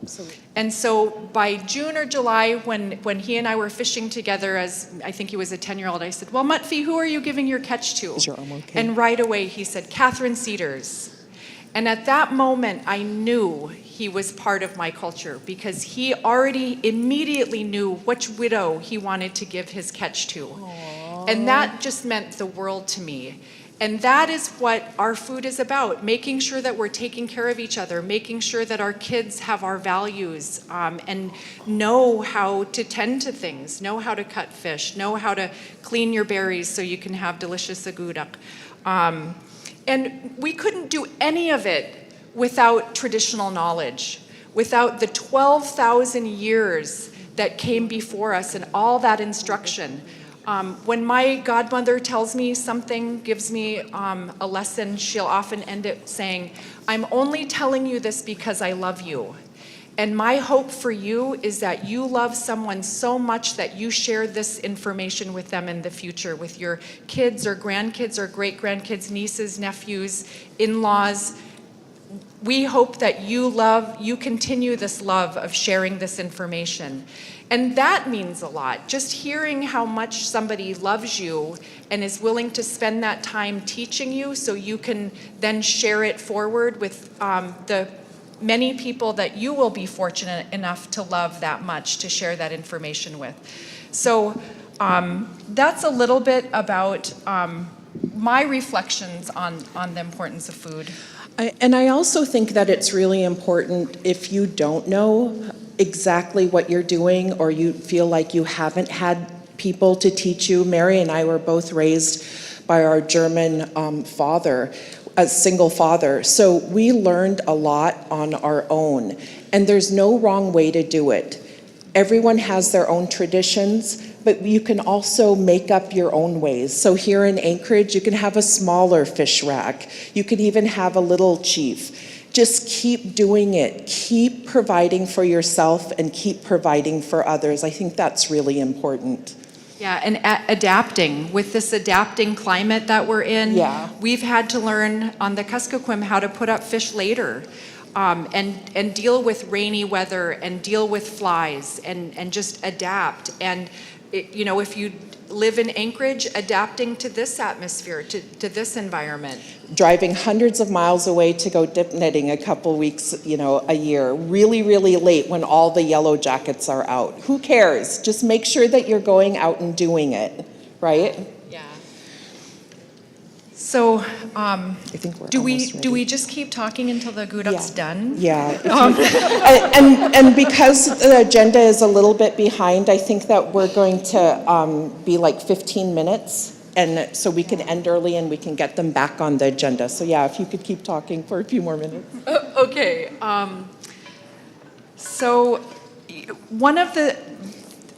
And so by June or July, when he and I were fishing together, as I think he was a 10-year-old, I said, "Well, Mutfi, who are you giving your catch to?" Is your arm okay? And right away he said, "Catherine Cedars." And at that moment, I knew he was part of my culture, because he already immediately knew which widow he wanted to give his catch to. Aww. And that just meant the world to me. And that is what our food is about, making sure that we're taking care of each other, making sure that our kids have our values, and know how to tend to things, know how to cut fish, know how to clean your berries so you can have delicious agudak. And we couldn't do any of it without traditional knowledge, without the 12,000 years that came before us and all that instruction. When my godmother tells me something, gives me a lesson, she'll often end it saying, "I'm only telling you this because I love you. And my hope for you is that you love someone so much that you share this information with them in the future, with your kids or grandkids or great-grandkids, nieces, nephews, in-laws. We hope that you continue this love of sharing this information." And that means a lot. Just hearing how much somebody loves you and is willing to spend that time teaching you so you can then share it forward with the many people that you will be fortunate enough to love that much to share that information with. So that's a little bit about my reflections on the importance of food. And I also think that it's really important, if you don't know exactly what you're doing, or you feel like you haven't had people to teach you. Mary and I were both raised by our German father, a single father. So we learned a lot on our own, and there's no wrong way to do it. Everyone has their own traditions, but you can also make up your own ways. So here in Anchorage, you can have a smaller fish rack. You can even have a little chief. Just keep doing it. Keep providing for yourself and keep providing for others. I think that's really important. Yeah, and adapting. With this adapting climate that we're in, we've had to learn on the Kuskokwim how to put up fish later, and deal with rainy weather and deal with flies and just adapt. And if you live in Anchorage, adapting to this atmosphere, to this environment. Driving hundreds of miles away to go dip netting a couple weeks, a year, really, really late when all the yellow jackets are out. Who cares? Just make sure that you're going out and doing it, right? Yeah. So, I think we're do we just keep talking until the gudak's done? Yeah. And because the agenda is a little bit behind, I think that we're going to be like 15 minutes. And so we can end early and we can get them back on the agenda. So yeah, if you could keep talking for a few more minutes. Okay. So one of the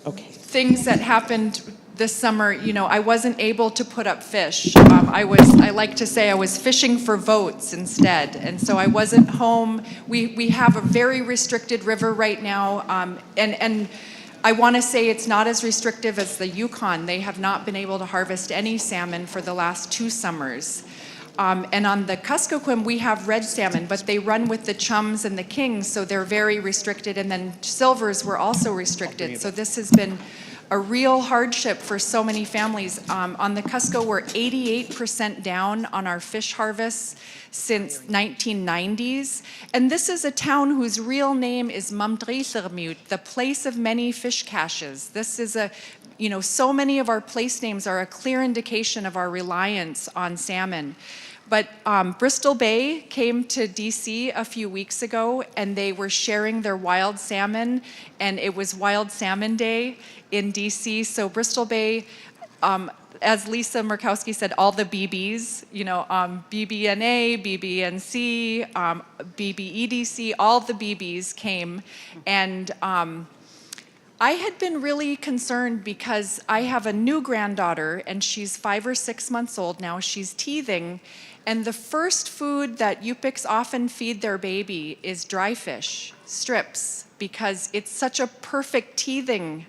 things that happened this summer, I wasn't able to put up fish. I like to say I was fishing for votes instead. And so I wasn't home. We have a very restricted river right now. And I want to say it's not as restrictive as the Yukon. They have not been able to harvest any salmon for the last 2 summers. And on the Kuskokwim, we have red salmon, but they run with the chums and the kings, so they're very restricted. And then silvers were also restricted. So this has been a real hardship for so many families. On the Cusco, we're 88% down on our fish harvests since 1990s. And this is a town whose real name is Mamdrisermut, the place of many fish caches. This is so many of our place names are a clear indication of our reliance on salmon. But Bristol Bay came to DC a few weeks ago, and they were sharing their wild salmon, and it was Wild Salmon Day in DC. So Bristol Bay, as Lisa Murkowski said, all the BBs, BBNA, BBNC, BBEDC, all the BBs came. And I had been really concerned because I have a new granddaughter, and she's 5 or 6 months old now. She's teething. And the first food that Yupiks often feed their baby is dry fish, strips, because it's such a perfect teething,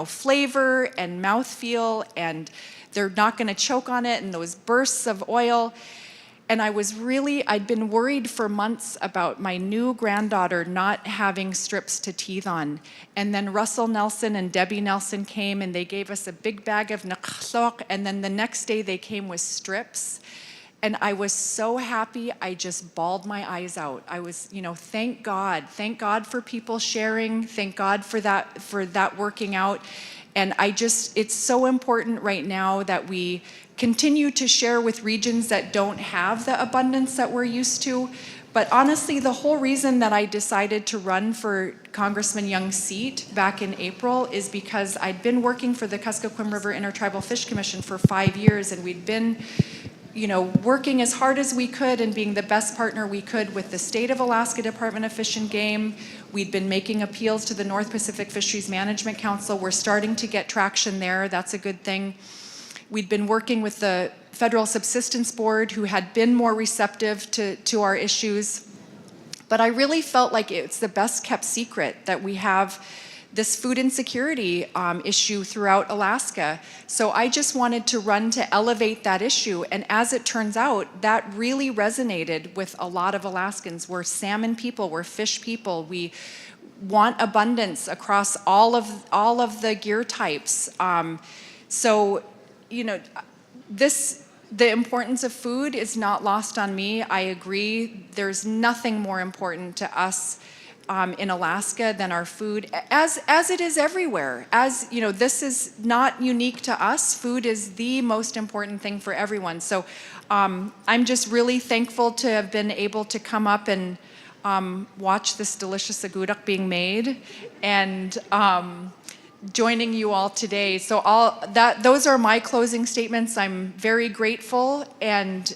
flavor and mouthfeel, and they're not going to choke on it, and those bursts of oil. And I'd been worried for months about my new granddaughter not having strips to teeth on. And then Russell Nelson and Debbie Nelson came, and they gave us a big bag of naksok, and then the next day they came with strips. And I was so happy, I just bawled my eyes out. I was, thank God for people sharing, thank God for that working out. And it's so important right now that we continue to share with regions that don't have the abundance that we're used to. But honestly, the whole reason that I decided to run for Congressman Young's seat back in April is because I'd been working for the Kuskokwim River Intertribal Fish Commission for 5 years, and we'd been working as hard as we could and being the best partner we could with the State of Alaska Department of Fish and Game. We'd been making appeals to the North Pacific Fisheries Management Council. We're starting to get traction there. That's a good thing. We'd been working with the Federal Subsistence Board, who had been more receptive to our issues. But I really felt like it's the best kept secret that we have this food insecurity issue throughout Alaska. So I just wanted to run to elevate that issue. And as it turns out, that really resonated with a lot of Alaskans. We're salmon people, we're fish people. We want abundance across all of the gear types. The importance of food is not lost on me. I agree. There's nothing more important to us in Alaska than our food, as it is everywhere. This is not unique to us. Food is the most important thing for everyone. So I'm just really thankful to have been able to come up and watch this delicious agudak being made, and joining you all today. So those are my closing statements. I'm very grateful, and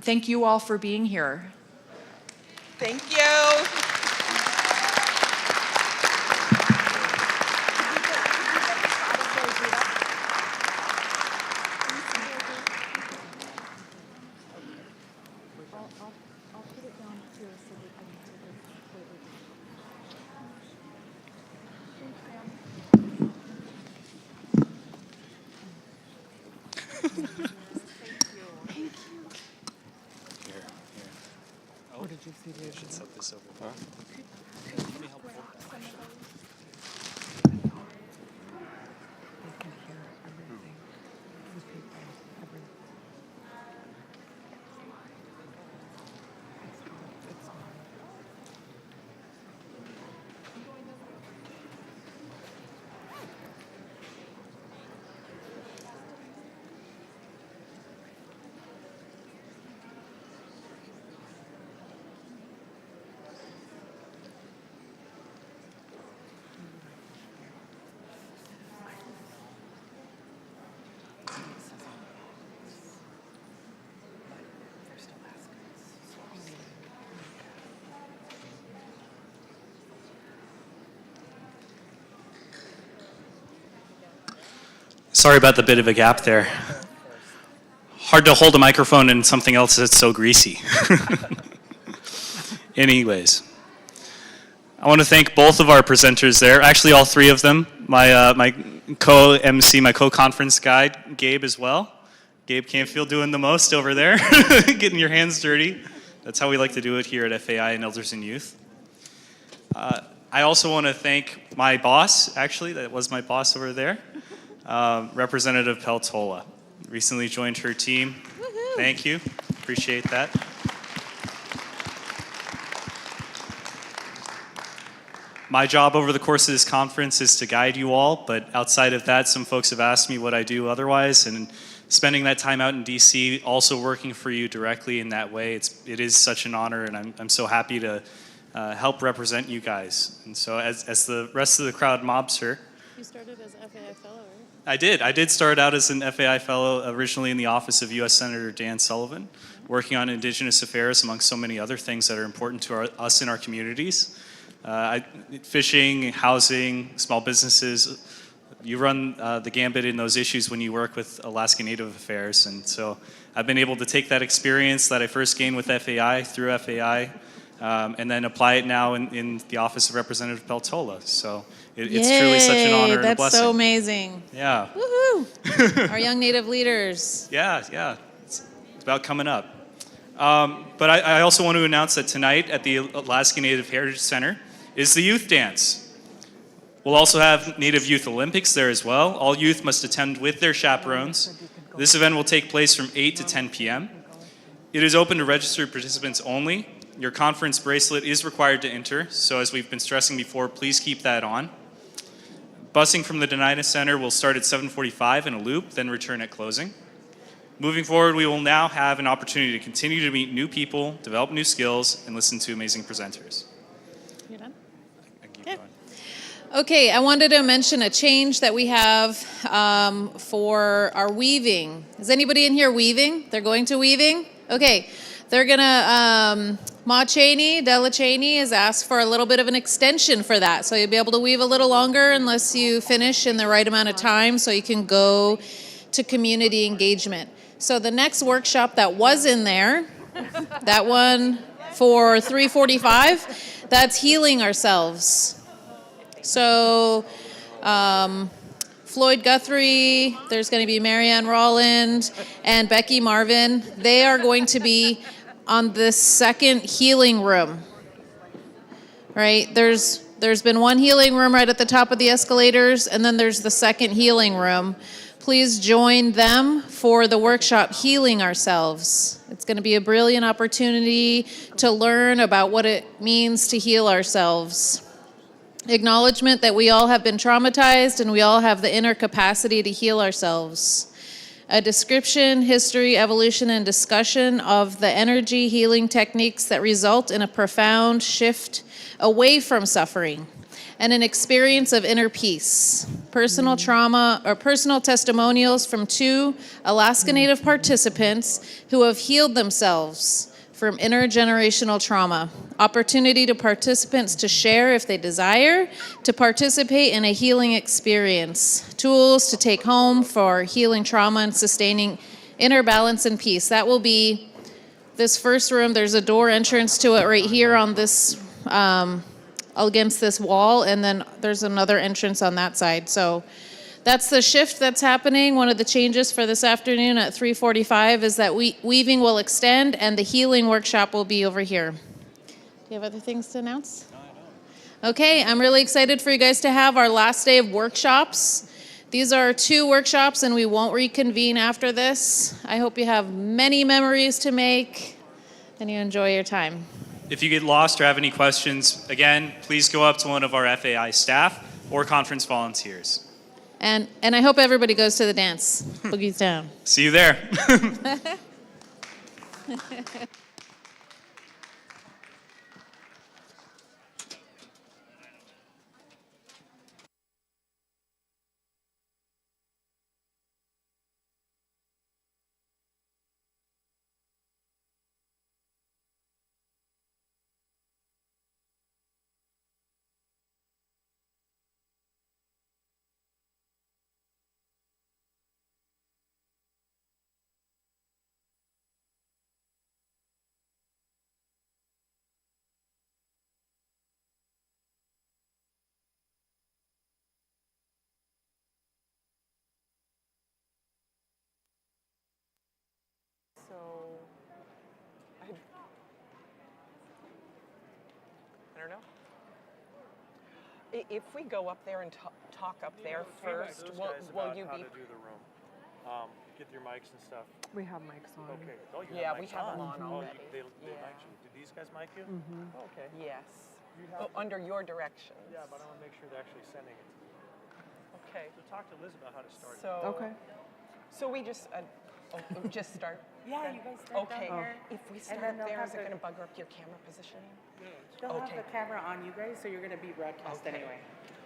thank you all for being here. Thank you. I should set this over there. Let me help hold that. Sorry about the bit of a gap there. Hard to hold a microphone in something else that's so greasy. Anyways, I want to thank both of our presenters there, actually all three of them, my co-MC, my co-conference guide, Gabe as well. Gabe Canfield doing the most over there, getting your hands dirty. That's how we like to do it here at FAI and Elders and Youth. I also want to thank my boss, actually, that was my boss over there, Representative Peltola. Recently joined her team. Woo-hoo. Thank you, appreciate that. My job over the course of this conference is to guide you all, but outside of that, some folks have asked me what I do otherwise, and spending that time out in DC, also working for you directly in that way, it is such an honor, and I'm so happy to help represent you guys. And so as the rest of the crowd mobs her. You started as FAI fellow, right? I did start out as an FAI fellow originally in the office of U.S. Senator Dan Sullivan, working on Indigenous affairs among so many other things that are important to us in our communities. Fishing, housing, small businesses, you run the gambit in those issues when you work with Alaska Native Affairs. And so I've been able to take that experience that I first gained with FAI through FAI and then apply it now in the office of Representative Peltola. So it's truly such an honor and a blessing. That's so amazing. Yeah. Woohoo! Our young Native leaders. Yeah. It's about coming up. But I also want to announce that tonight at the Alaska Native Heritage Center is the youth dance. We'll also have Native Youth Olympics there as well. All youth must attend with their chaperones. This event will take place from 8 to 10 p.m. It is open to registered participants only. Your conference bracelet is required to enter, so as we've been stressing before, please keep that on. Busing from the Dena'ina Center will start at 7:45 in a loop, then return at closing. Moving forward, we will now have an opportunity to continue to meet new people, develop new skills, and listen to amazing presenters. You're done? Okay, I wanted to mention a change that we have for our weaving. Is anybody in here weaving? They're going to weaving? Okay, they're gonna, Ma Cheney, Della Cheney has asked for a little bit of an extension for that. So you'll be able to weave a little longer unless you finish in the right amount of time so you can go to community engagement. So the next workshop that was in there, that one for 3:45, that's healing ourselves. So Floyd Guthrie, there's going to be Marianne Rolland, and Becky Marvin. They are going to be on the second healing room, right? There's been one healing room right at the top of the escalators, and then there's the second healing room. Please join them for the workshop, Healing Ourselves. It's going to be a brilliant opportunity to learn about what it means to heal ourselves. Acknowledgement that we all have been traumatized and we all have the inner capacity to heal ourselves. A description, history, evolution, and discussion of the energy healing techniques that result in a profound shift away from suffering and an experience of inner peace. Personal trauma or personal testimonials from 2 Alaska Native participants who have healed themselves from intergenerational trauma. Opportunity to participants to share if they desire, to participate in a healing experience. Tools to take home for healing trauma and sustaining inner balance and peace. That will be this first room. There's a door entrance to it right here on this, against this wall, and then there's another entrance on that side. So that's the shift that's happening. One of the changes for this afternoon at 3:45 is that weaving will extend and the healing workshop will be over here. Do you have other things to announce? No, I don't. Okay, I'm really excited for you guys to have our last day of workshops. These are 2 workshops and we won't reconvene after this. I hope you have many memories to make and you enjoy your time. If you get lost or have any questions, again, please go up to one of our FAI staff or conference volunteers. And I hope everybody goes to the dance. Boogie's down. See you there. I don't know. If we go up there and talk up there first, will you how be? to do the room. Get your mics and stuff. We have mics on. Okay. Oh, you Yeah, have we mics have them on. on Oh, already. they mic you. Did these guys mic you? Oh, okay. Yes. Under your directions. Yeah, but I want to make sure they're actually sending it. Okay. So talk to Liz about how to start it. Okay. So we just just start. Yeah, you guys start Okay. down here. If we start then up they'll there, have is it the- going to bugger up your camera positioning? They'll Okay. have the camera on you guys, so you're going to be broadcast anyway.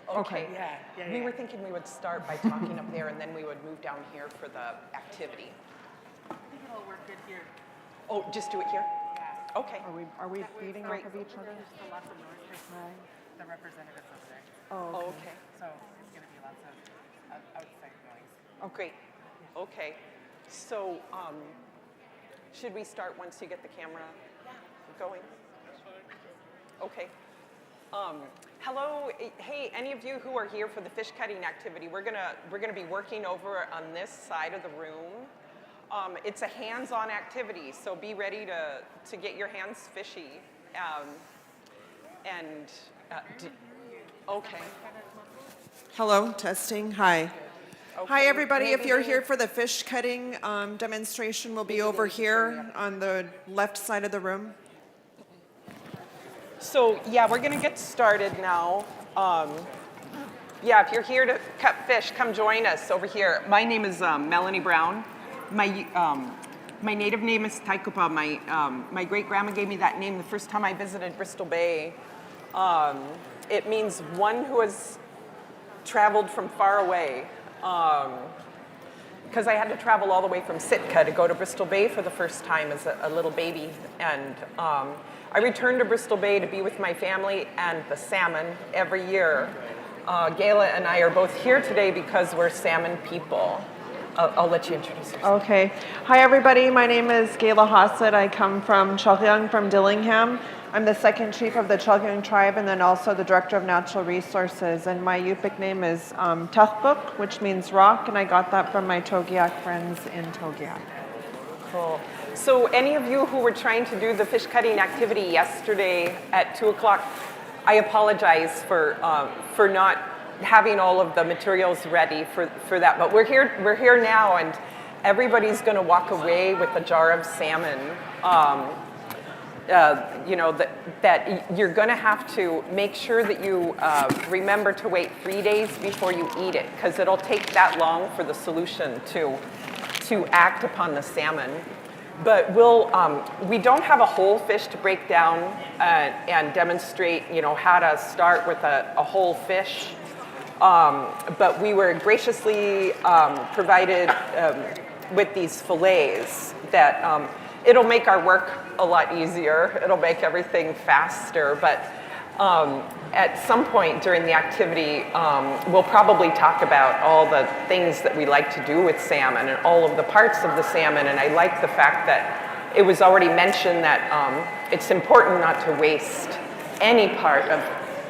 Okay. Yeah. We were thinking we would start by talking up there, and then we would move down here for the activity. I think it'll work good here. Oh, just do it here? Yeah. Okay. Are we feeding off off of each other? There's a lot of noise right. The representatives over there. Oh, okay. So it's going to be lots of outside noise. Oh, great. Okay. So, should we start once you get the camera going? Okay. Hello. Hey, any of you who are here for the fish cutting activity, we're gonna be working over on this side of the room. It's a hands-on activity, so be ready to get your hands fishy. Okay. Hello, testing. Hi. Hi, everybody. If you're here for the fish cutting demonstration, we'll be over here on the left side of the room. So, yeah, we're going to get started now. Yeah, if you're here to cut fish, come join us over here. My name is Melanie Brown. My native name is Taikupa. My great-grandma gave me that name the first time I visited Bristol Bay. It means one who has traveled from far away. Because I had to travel all the way from Sitka to go to Bristol Bay for the first time as a little baby. And I returned to Bristol Bay to be with my family and the salmon every year. Gayla and I are both here today because we're salmon people. I'll let you introduce yourself. Okay. Hi, everybody. My name is Gayla Hassett. I come from Chalkyung, from Dillingham. I'm the second chief of the Chalkyung tribe and then also the director of natural resources. And my Yupik name is Tuthbuk, which means rock, and I got that from my Togiak friends in Togiak. Cool. So any of you who were trying to do the fish cutting activity yesterday at 2 o'clock, I apologize for not having all of the materials ready for that. But we're here now, and everybody's going to walk away with a jar of salmon. You know, that you're going to have to make sure that you remember to wait 3 days before you eat it, because it'll take that long for the solution to act upon the salmon. But we don't have a whole fish to break down and demonstrate, you know, how to start with a whole fish. But we were graciously provided with these fillets that it'll make our work a lot easier. It'll make everything faster. But at some point during the activity, we'll probably talk about all the things that we like to do with salmon and all of the parts of the salmon. And I like the fact that it was already mentioned that it's important not to waste any part of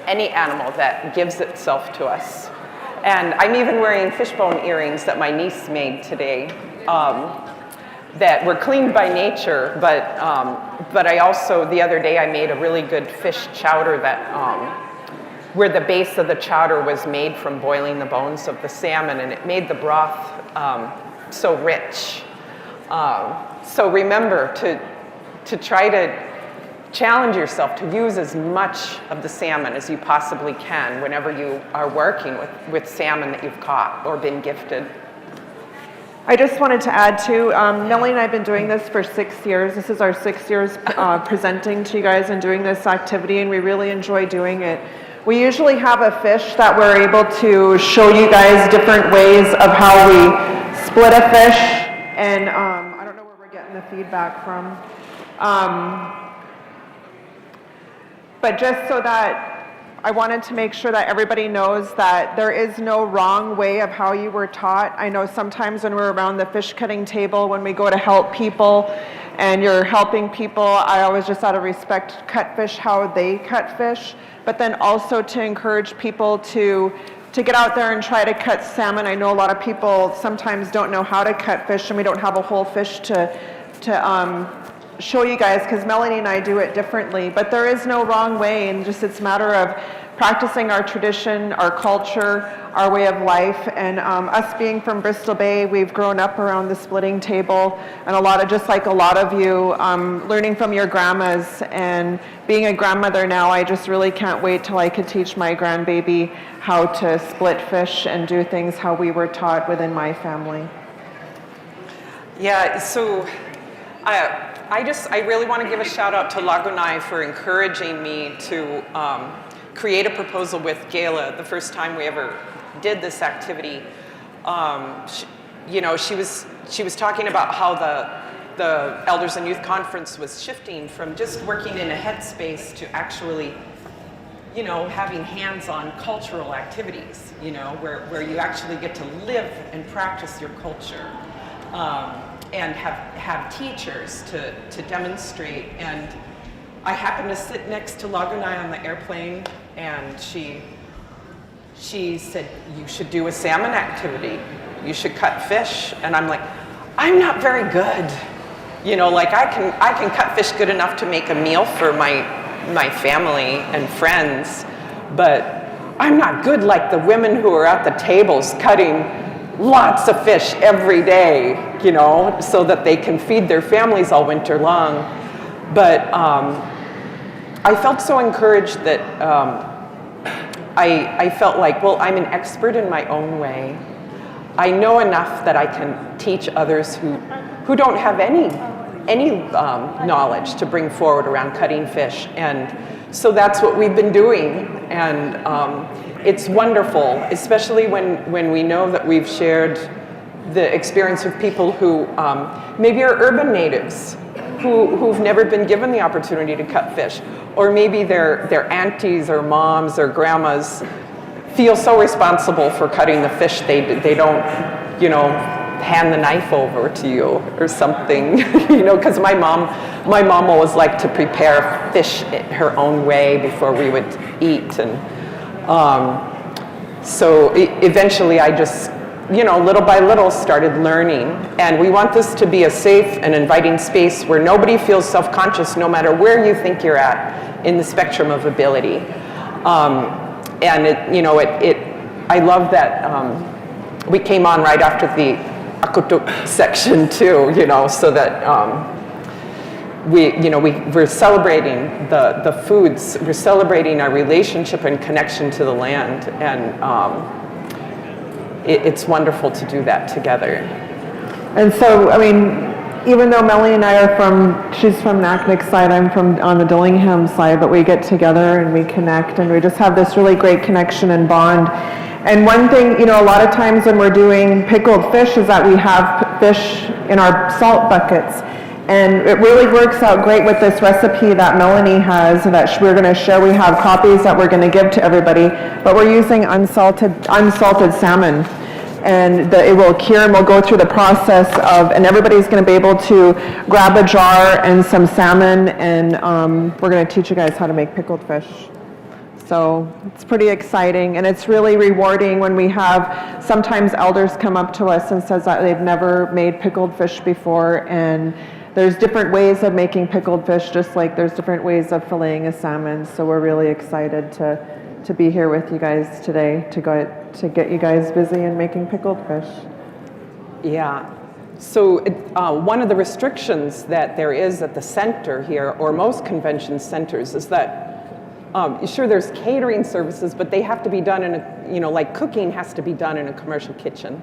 any animal that gives itself to us. And I'm even wearing fishbone earrings that my niece made today. That were cleaned by nature, but I also, the other day, I made a really good fish chowder that, where the base of the chowder was made from boiling the bones of the salmon, and it made the broth so rich. So remember to try to challenge yourself to use as much of the salmon as you possibly can whenever you are working with salmon that you've caught or been gifted. I just wanted to add too, Nellie and I have been doing this for 6 years. This is our 6 years presenting to you guys and doing this activity, and we really enjoy doing it. We usually have a fish that we're able to show you guys different ways of how we split a fish, and I don't know where we're getting the feedback from. But just so that I wanted to make sure that everybody knows that there is no wrong way of how you were taught. I know sometimes when we're around the fish cutting table, when we go to help people and you're helping people, I always just out of respect cut fish how they cut fish, but then also to encourage people to get out there and try to cut salmon. I know a lot of people sometimes don't know how to cut fish, and we don't have a whole fish to show you guys, because Melanie and I do it differently, but there is no wrong way, and just it's a matter of practicing our tradition, our culture, our way of life. And us being from Bristol Bay, we've grown up around the splitting table, and just like a lot of you, learning from your grandmas. And being a grandmother now, I just really can't wait till I could teach my grandbaby how to split fish and do things how we were taught within my family. Yeah, so I really want to give a shout out to Lagunai for encouraging me to create a proposal with Gayla the first time we ever did this activity. She was talking about how the Elders and Youth Conference was shifting from just working in a headspace to actually, having hands-on cultural activities, where you actually get to live and practice your culture. And have teachers to demonstrate. And I happened to sit next to Lagunai on the airplane, and she said, you should do a salmon activity. You should cut fish. And I'm like, I'm not very good. I can cut fish good enough to make a meal for my family and friends, but I'm not good like the women who are at the tables cutting lots of fish every day, so that they can feed their families all winter long. But I felt so encouraged that I felt like, well, I'm an expert in my own way. I know enough that I can teach others who don't have any knowledge to bring forward around cutting fish. And so that's what we've been doing. And it's wonderful, especially when we know that we've shared the experience of people who maybe are urban natives, who've never been given the opportunity to cut fish, or maybe their aunties or moms or grandmas feel so responsible for cutting the fish they don't, hand the knife over to you or something, because my mom always liked to prepare fish her own way before we would eat. And so eventually I just, little by little started learning. And we want this to be a safe and inviting space where nobody feels self-conscious no matter where you think you're at in the spectrum of ability. And I love that we came on right after the Akutuk section too, so that we're celebrating the foods, we're celebrating our relationship and connection to the land, and it's wonderful to do that together. And so, even though Melanie and I she's from Naknek side, I'm on the Dillingham side, but we get together and we connect, and we just have this really great connection and bond. And one thing, a lot of times when we're doing pickled fish is that we have fish in our salt buckets. And it really works out great with this recipe that Melanie has that we're going to share. We have copies that we're going to give to everybody, but we're using unsalted salmon. And it will cure, and we'll go through the process and everybody's going to be able to grab a jar and some salmon, and we're going to teach you guys how to make pickled fish. So it's pretty exciting, and it's really rewarding when we have sometimes elders come up to us and says that they've never made pickled fish before, and there's different ways of making pickled fish, just like there's different ways of filleting a salmon. So we're really excited to be here with you guys today to get you guys busy in making pickled fish. Yeah. So one of the restrictions that there is at the center here, or most convention centers, is that sure, there's catering services, but they have to be done in a, like cooking has to be done in a commercial kitchen.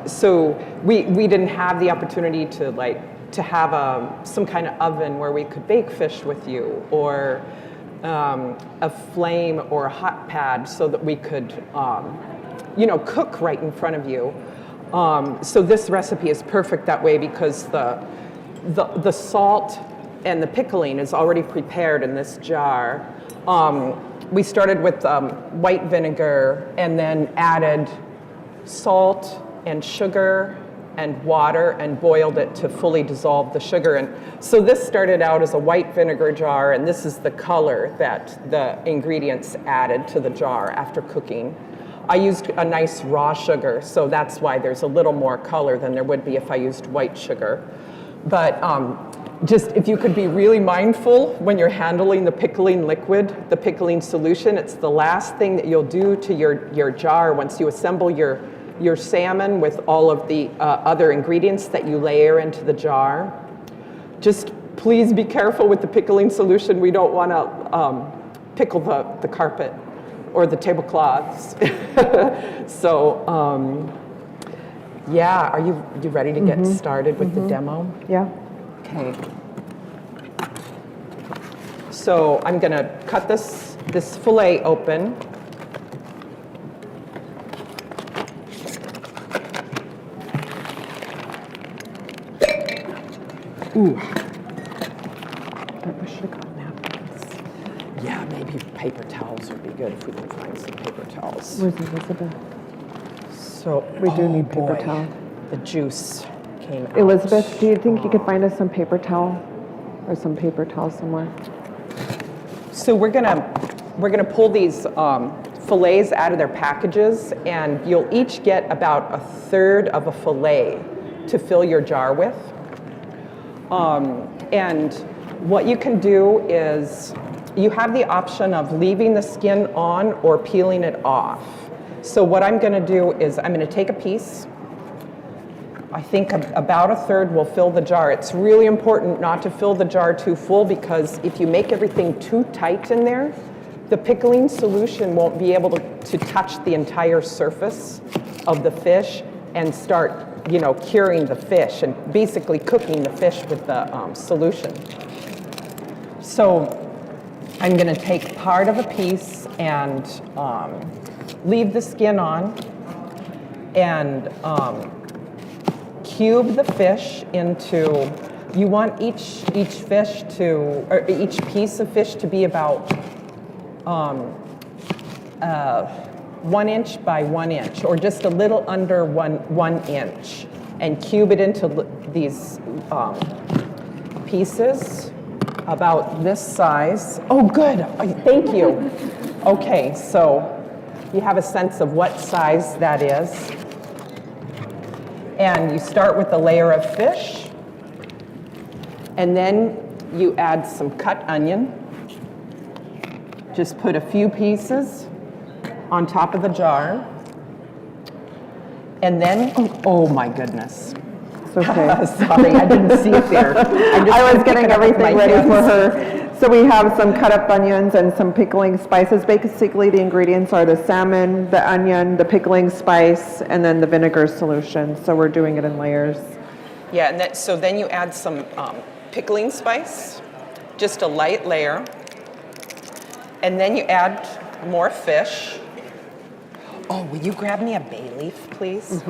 So we didn't have the opportunity to have some kind of oven where we could bake fish with you, or a flame or a hot pad so that we could, cook right in front of you. So this recipe is perfect that way because the salt and the pickling is already prepared in this jar. We started with white vinegar and then added salt and sugar and water and boiled it to fully dissolve the sugar. And so this started out as a white vinegar jar, and this is the color that the ingredients added to the jar after cooking. I used a nice raw sugar, so that's why there's a little more color than there would be if I used white sugar. But Just if you could be really mindful when you're handling the pickling liquid, the pickling solution, it's the last thing that you'll do to your jar once you assemble your salmon with all of the other ingredients that you layer into the jar. Just please be careful with the pickling solution. We don't want to pickle the carpet or the tablecloths. So, yeah, are you ready to get started with the demo? Yeah. Okay. So I'm going to cut this fillet open. Ooh. I should have got napkins. Yeah, maybe paper towels would be good if we can find some paper towels. Where's Elizabeth? So We do need boy, paper towel. The juice came out. Elizabeth, do you think you could find us some paper towel or some paper towel somewhere? So we're gonna pull these fillets out of their packages, and you'll each get about 1/3 of a fillet to fill your jar with. And what you can do is you have the option of leaving the skin on or peeling it off. So what I'm gonna do is I'm gonna take a piece. I think about 1/3 will fill the jar. It's really important not to fill the jar too full, because if you make everything too tight in there, the pickling solution won't be able to touch the entire surface of the fish and start, curing the fish and basically cooking the fish with the solution. So I'm gonna take part of a piece and leave the skin on and cube the fish into, you want each fish to, or each piece of fish to be about 1 inch by 1 inch, or just a little under one inch, and cube it into these pieces about this size. Oh, good, thank you. Okay, so you have a sense of what size that is. And you start with a layer of fish, and then you add some cut onion. Just put a few pieces on top of the jar. And then, oh my goodness. It's okay. Sorry, I didn't see it there. I was getting everything ready for her. So we have some cut up onions and some pickling spices. Basically, the ingredients are the salmon, the onion, the pickling spice, and then the vinegar solution. So we're doing it in layers. Yeah, and so then you add some pickling spice, just a light layer. And then you add more fish. Oh, will you grab me a bay leaf, please?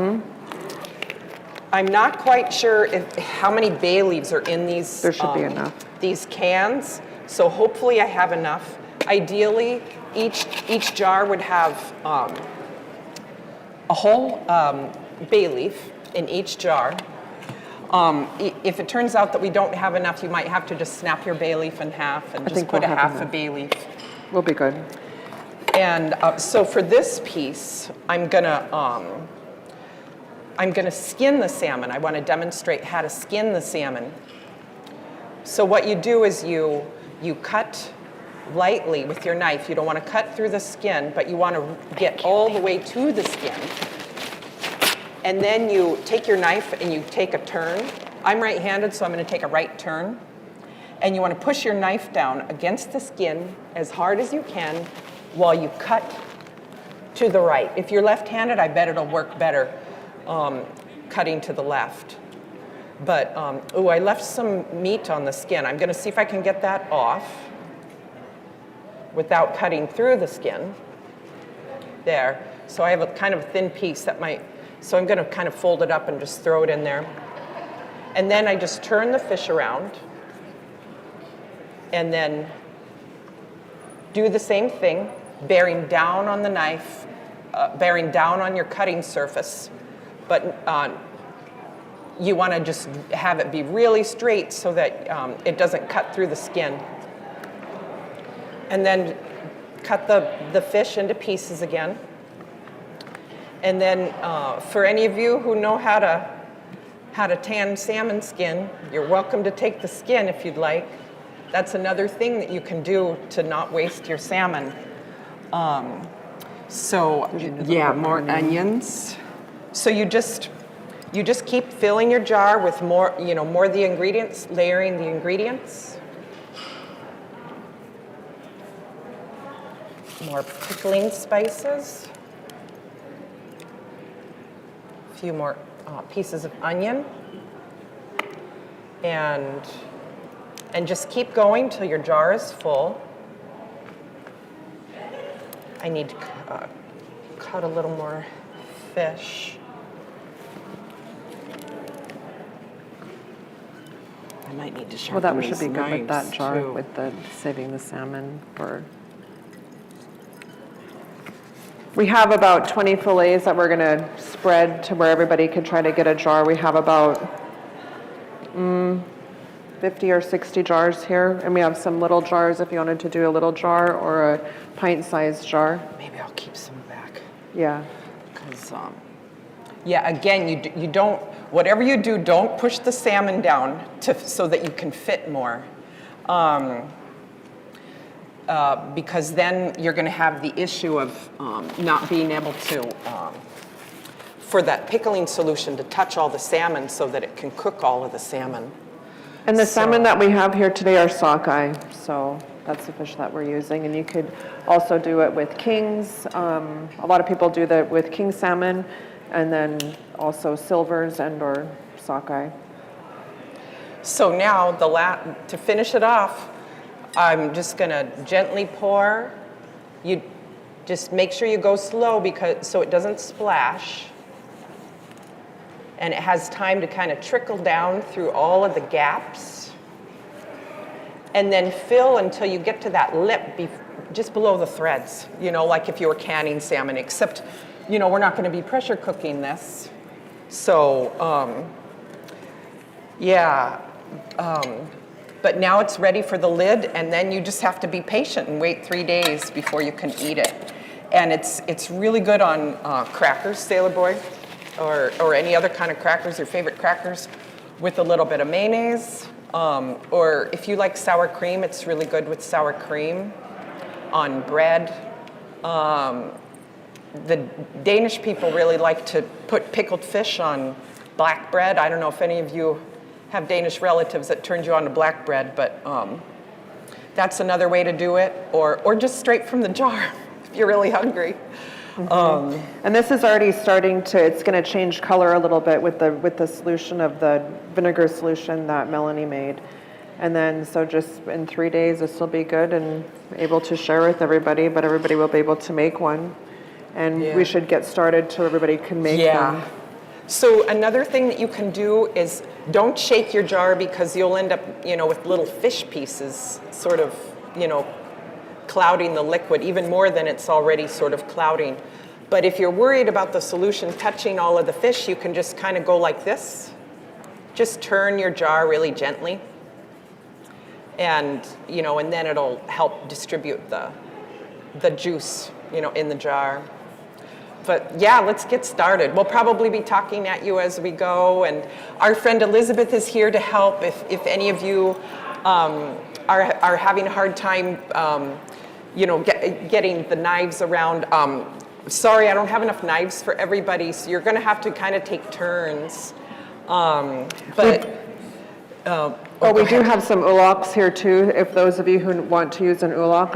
I'm not quite sure how many bay leaves are in these. There should be enough. These cans, so hopefully I have enough. Ideally, each jar would have a whole bay leaf in each jar. If it turns out that we don't have enough, you might have to just snap your bay leaf in half and just put a half a bay leaf. We'll be good. And so for this piece, I'm gonna skin the salmon. I want to demonstrate how to skin the salmon. So what you do is you cut lightly with your knife. You don't want to cut through the skin, but you want to get all the way to the skin. And then you take your knife and you take a turn. I'm right-handed, so I'm going to take a right turn. And you want to push your knife down against the skin as hard as you can while you cut to the right. If you're left-handed, I bet it'll work better cutting to the left. But, I left some meat on the skin. I'm going to see if I can get that off without cutting through the skin. There. So I have a kind of thin piece that might, so I'm going to kind of fold it up and just throw it in there. And then I just turn the fish around and then do the same thing, bearing down on the knife, bearing down on your cutting surface, but you want to just have it be really straight so that it doesn't cut through the skin. And then cut the fish into pieces again. And then for any of you who know how to how to tan salmon skin. You're welcome to take the skin if you'd like. That's another thing that you can do to not waste your salmon. Yeah, more onions. So you just keep filling your jar with more, more of the ingredients, layering the ingredients. More pickling spices. A few more pieces of onion. And just keep going till your jar is full. I need to cut a little more fish. I might need to sharpen Well, that should be these good with that knives, jar, too. with the saving the salmon for. We have about 20 fillets that we're gonna spread to where everybody can try to get a jar. We have about 50 or 60 jars here, and we have some little jars if you wanted to do a little jar or a pint-sized jar. Maybe I'll keep some back. Yeah. Because, yeah, again, you don't, whatever you do, don't push the salmon down so that you can fit more. Because then you're going to have the issue of not being able to, for that pickling solution to touch all the salmon so that it can cook all of the salmon. And the salmon that we have here today are sockeye, so that's the fish that we're using. And you could also do it with kings. A lot of people do that with king salmon, and then also silvers and or sockeye. So now, to finish it off, I'm just gonna gently pour. You just make sure you go slow so it doesn't splash. And it has time to kind of trickle down through all of the gaps. And then fill until you get to that lip just below the threads, like if you were canning salmon, except, we're not going to be pressure cooking this. So, but now it's ready for the lid, and then you just have to be patient and wait 3 days before you can eat it. And it's really good on crackers, Sailor Boy, or any other kind of crackers, your favorite crackers, with a little bit of mayonnaise. Or if you like sour cream, it's really good with sour cream on bread. The Danish people really like to put pickled fish on black bread. I don't know if any of you have Danish relatives that turned you on to black bread, but that's another way to do it. Or just straight from the jar if you're really hungry. And this is already starting to, it's going to change color a little bit with the solution of the vinegar solution that Melanie made. And then, so just in 3 days, this will be good and able to share with everybody, but everybody will be able to make one. And we should get started so everybody can make them. So another thing that you can do is don't shake your jar because you'll end up, with little fish pieces sort of, clouding the liquid even more than it's already sort of clouding. But if you're worried about the solution touching all of the fish, you can just kind of go like this. Just turn your jar really gently. And, and then it'll help distribute the juice, in the jar. But yeah, let's get started. We'll probably be talking at you as we go. And our friend Elizabeth is here to help if any of you are having a hard time getting the knives around. Sorry, I don't have enough knives for everybody, so you're going to have to kind of take turns. We do have some ulaks here too, if those of you who want to use an ulak.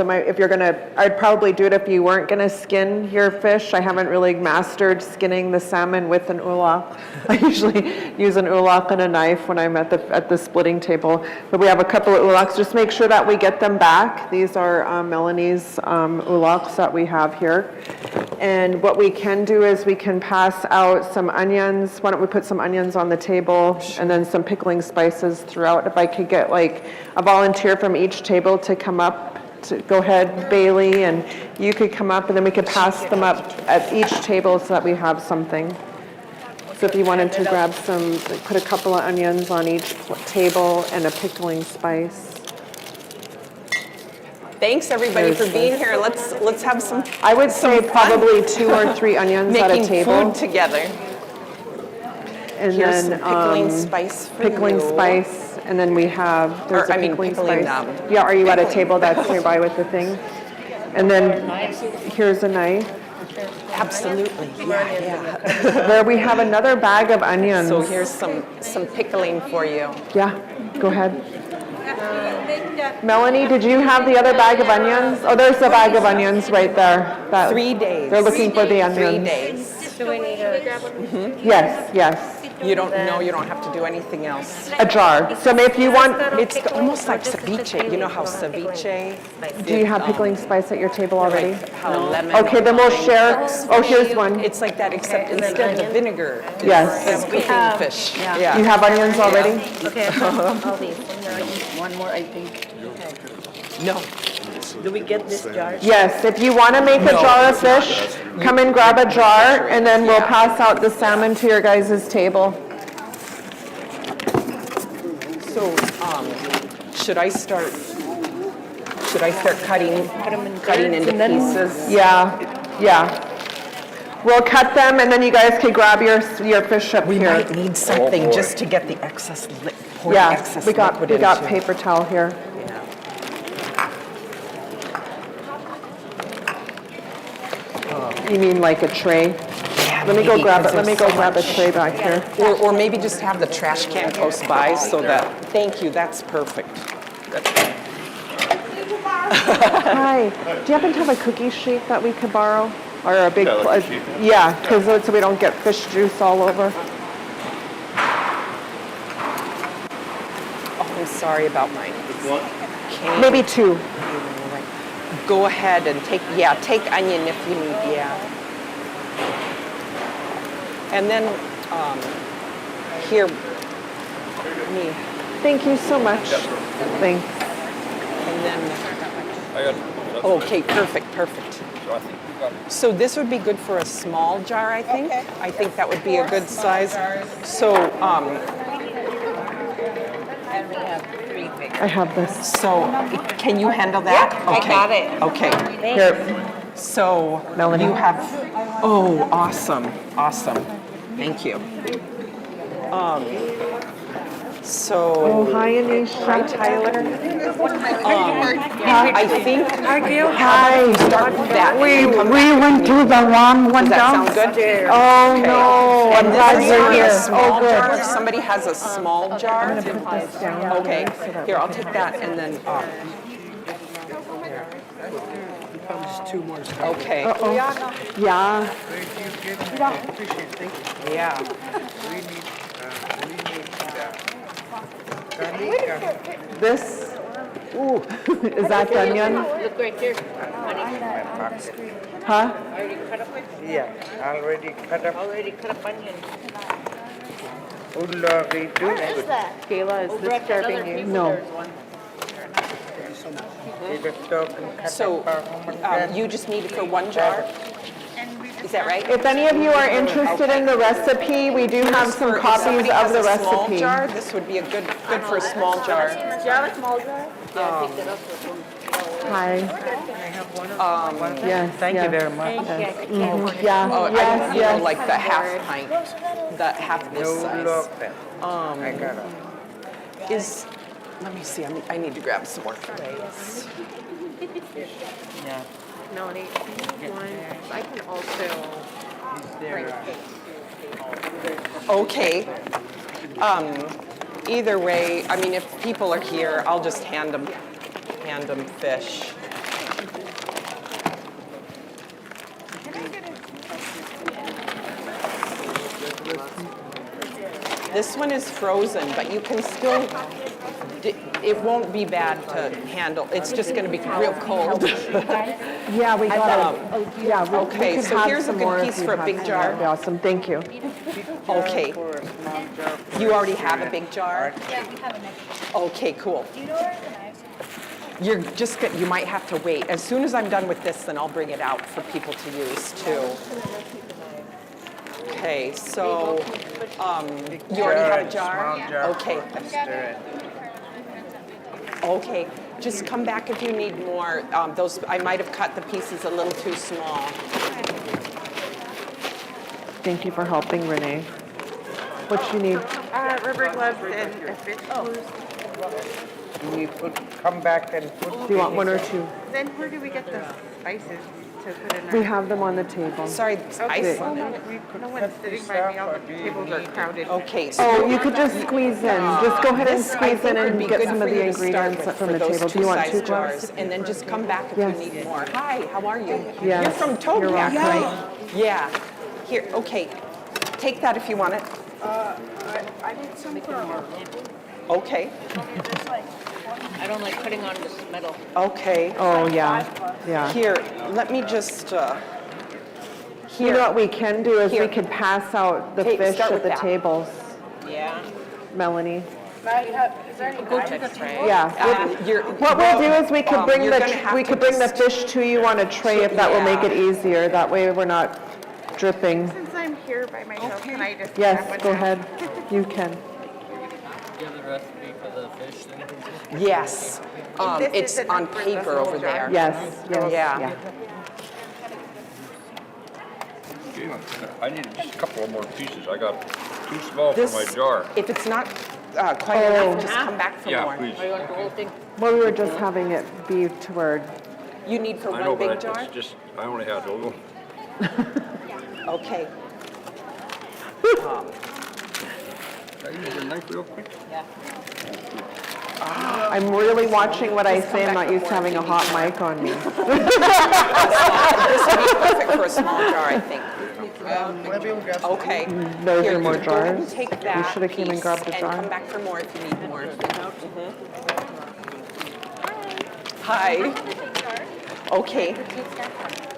I'd probably do it if you weren't going to skin your fish. I haven't really mastered skinning the salmon with an ulak. I usually use an ulak and a knife when I'm at the splitting table. But we have a couple of ulaks. Just make sure that we get them back. These are Melanie's ulaks that we have here. And what we can do is we can pass out some onions. Why don't we put some onions on the table and then some pickling spices throughout. If I could get like a volunteer from each table to come up, go ahead, Bailey, and you could come up and then we could pass them up at each table so that we have something. So if you wanted to grab some, put a couple of onions on each table and a pickling spice. Thanks everybody for being here. Let's have some. I would say probably 2 or 3 onions at a table. Making food together. and Here's then some pickling spice for pickling you. spice, and then we have there's a pickling pickling, spice. Yeah, are you at a pickling. table that's nearby with the thing? And then here's a knife. Absolutely, yeah. Where we have another bag of onions. So here's some pickling for you. Yeah, go ahead. Melanie, did you have the other bag of onions? Oh, there's the bag of onions right there. 3 days. They're looking for the onions. 3 days. Do we need a... Yes, yes. You don't have to do anything else. A jar. So if you want, It's almost like ceviche. You know how ceviche? do you have pickling spice at your table already? How lemon. Okay, then we'll share. Oh, here's one. It's like that, except instead the vinegar Yes. is cooking fish. Yeah. You have onions already? Okay, all these. One more, I think. No. Do we get this jar? Yes, if you want to make a jar of fish, come and grab a jar, and then we'll pass out the salmon to your guys' table. So, should I start cutting into pieces? Yeah. We'll cut them, and then you guys can grab your fish up We here. might need something just to get the excess Yeah, we liquid got into. paper towel here. You mean like a tray? Let me go maybe, grab it. 'cause Let me there's go so grab a much. tray back here. Or maybe just have the trash can close by so that, thank you, that's perfect. Hi. Do you happen to have a cookie sheet that we could borrow? Or a big, yeah, because so we don't get fish juice all over. Oh, I'm sorry about mine. Okay. Maybe 2. Go ahead and take onion if you need, yeah. And then, here, me. Thank you so much. Thanks. And then, okay, perfect. So this would be good for a small jar, I think. I think that would be a good size. So, I have this. so can you handle that? Yeah, I got it. Okay. Here. So Melanie. you have, oh, awesome. Thank you. So, Hi, Anisha. hi, Tyler. I think. Hi. Start with that. We went through the wrong one Does that sound good? Oh, no. And I'm this glad is you're for a here. small Oh, good. jar. If somebody has a small jar. I'm going to put this down. Okay, here, I'll take that and then, Just 2 more. okay. Uh-oh. Yeah. Yeah. This, ooh, is that the onion? Look right there. Huh? Already cut up? Yeah, already cut up. Already cut up onion. Kayla, is this serving you? No. So, you just need it for 1 jar? Is that right? If any of you are interested in the recipe, we do have some If copies somebody of has the a small recipe. jar, this would be a good for a small jar. Do you have a small jar? Yeah, pick that up. Hi. Yes. Thank you very much. Yeah. Oh, Yes, you know, yes. like the half pint, the half this size. I got it. Is, let me see, I need to grab some more trays. Yeah. Melanie, I can also bring Okay. Either way, I mean, if people are here, I'll just hand them fish. This one is frozen, but you can still, it won't be bad to handle. It's just going to be real cold. Yeah, we got it. Yeah, we Okay, could so have here's a some good more piece if you for a have big some. jar. That'd be awesome, thank you. Okay. You already have a big jar? Yeah, we have a next. Okay, cool. Do you know where the knives are? You might have to wait. As soon as I'm done with this, then I'll bring it out for people to use too. Okay, so, you already have a jar? Small jar. Okay. Stir it. Okay, just come back if you need more. Those, I might have cut the pieces a little too small. Thank you for helping, Renee. What you need? Rubber gloves and a fish Do we come back and put? Do you want one or two? Then where do we get the spices to put in We our? have them on the table. Sorry, Okay, ice. no one's sitting by me, all the tables are crowded. Okay, so Oh, you could just squeeze in. Just go ahead and this, I squeeze think, in would and be get good some for of the you to start ingredients with from for the those table. Do you want 2 two-size gloves? jars, and then just come back if Yes. you need more. Hi, how are you? Yes, You're from you're Togiak, welcome. right? Yeah. Here, okay. Take that if you want it. I need some for our Okay. I don't like putting on this metal. Okay. Oh, yeah, yeah. Here, let me just. You know what we can do is Here. we could pass out the Hey, fish start at with the that. tables, Yeah. Melanie. Is there any go to the table? Yeah. What we'll do is we could bring you're gonna have we to could bring the just- fish to you on a tray if that will make it easier. That way we're not dripping. Since I'm here by myself, can I just? Yes, have one go now? ahead. You can. Do you have the recipe for the fish then? Yes. This It's isn't on for the paper whole over jar? there. Yes, yes, Yeah. yeah. I need just a couple of more pieces. I got too small for This, my jar. if it's not quite enough, just come back for Yeah, more. please. Are you want the whole thing? Well, we were just having it be to where, You need for I know, one big but jar? it's just, I only had a little. Okay. Can I use your knife real quick? I'm really watching what I say. I'm not used to having a hot mic on me. This would be perfect for a small jar, I think. Okay. Those Here, are more you go ahead and jars. Take You that should have came and piece grabbed a and jar. come back for more if you need more. Hi. Okay.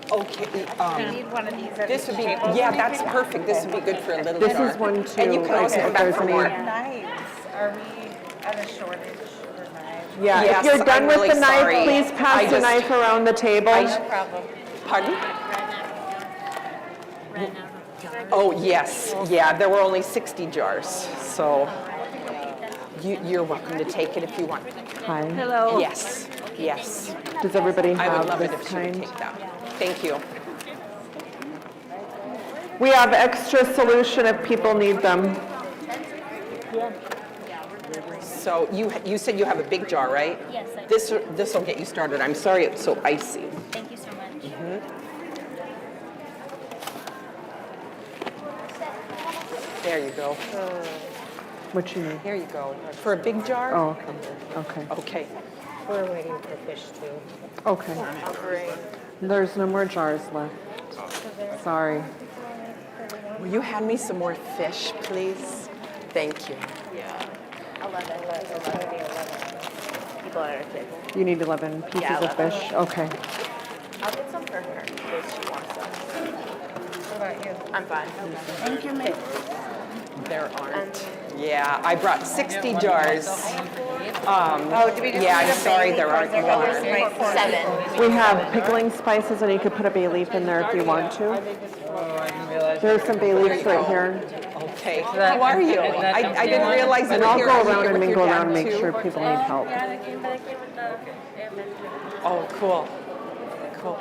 Okay. I need one of these at This the would be, table. yeah, that's perfect. This would be good for a little This jar. is one too. And you can always like, come if back there's for any- more. Knives, are we at a shortage for knives? Yeah, Yes, if you're done I'm with really the knife, sorry. please pass I the just- knife around the table. No problem. Pardon? Oh, yes. Yeah, there were only 60 jars, so you're welcome to take it if you want. Hi. Hello. Yes, yes. Does everybody I would have love it this if you would kind? take that. Thank you. We have extra solution if people need them. So you said you have a big jar, right? Yes, I do. This will get you started. I'm sorry it's so icy. Thank you so much. There you go. What you need? Here you go. For a big jar? Oh, okay. Okay. Okay. We're waiting for fish too. Okay. There's no more jars left. Sorry. Will you hand me some more fish, please? Thank you. Yeah. 11. It's going to be 11 people at our table. You need 11 pieces Yeah, of 11. fish? Okay. I'll get some for her because she wants some. What about you? I'm fine. Thank you, Miss. There aren't. Yeah, I brought 60 jars. Do we just Yeah, need I'm a sorry bay there leaf aren't or more. 7. We have pickling spices, and you could put a bay leaf in there if you want to. There's some bay leaves right here. Okay. How are you? I didn't realize you And were I'll here. go Are you around here and with mingle your around and dad, make too? sure people need help. Yeah, I came with the airman. Oh, cool. Cool.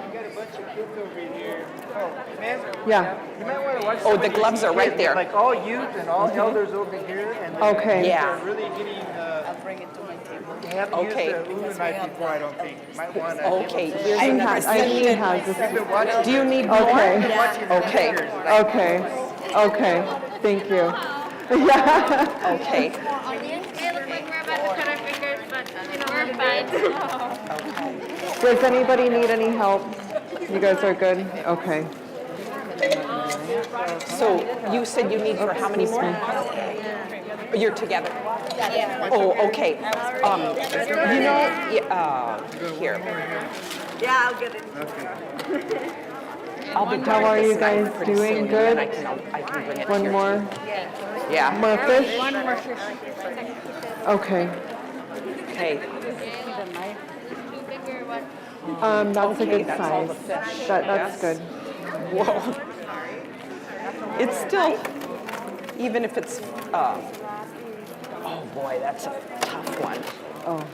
Yeah. You might want to watch Oh, the gloves are right there. Like all youth and all elders over here, and Okay. Yeah. they're really getting. I'll bring it to my table. They haven't Okay. used the Uber knife before, I don't think. You might want to. Okay. Here's She another has, she section. has this. Do you need more? Okay. Okay. Okay. Okay. Thank you. Yeah. Okay. It looks like we're about to cut our fingers, but we're fine. Does anybody need any help? You guys are good? Okay. So you said you need for how many more? You're together. Yeah. Oh, okay. You know, here. Yeah, I'll get it. I'll be How are you guys pretty doing? soon, Good? and then I can bring it One here. more? Yeah. More fish? One more fish. Okay. Okay. That's a Okay, good that's all size. the fish. That's Yes. good. Whoa. It's still, even if it's, oh boy, that's a tough one. Oh.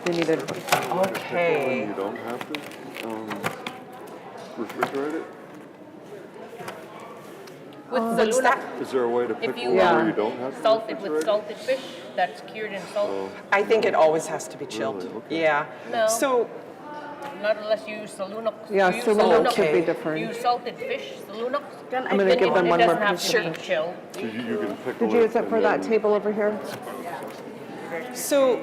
They needed. Okay. You don't have to refrigerate it? With What's saluna, that? Is there a way to if pickle you where you don't have to salt it with refrigerate? salted fish that's cured in salt. I think it always has to be chilled. Really? Okay. Yeah. No. So, Not unless you use saluna. Yeah, you use saluna could be different. Use salted fish, saluna. I'm gonna give them one It more doesn't have piece to of be fish. chilled. So you can pickle Did you use it and for that then- table over here? so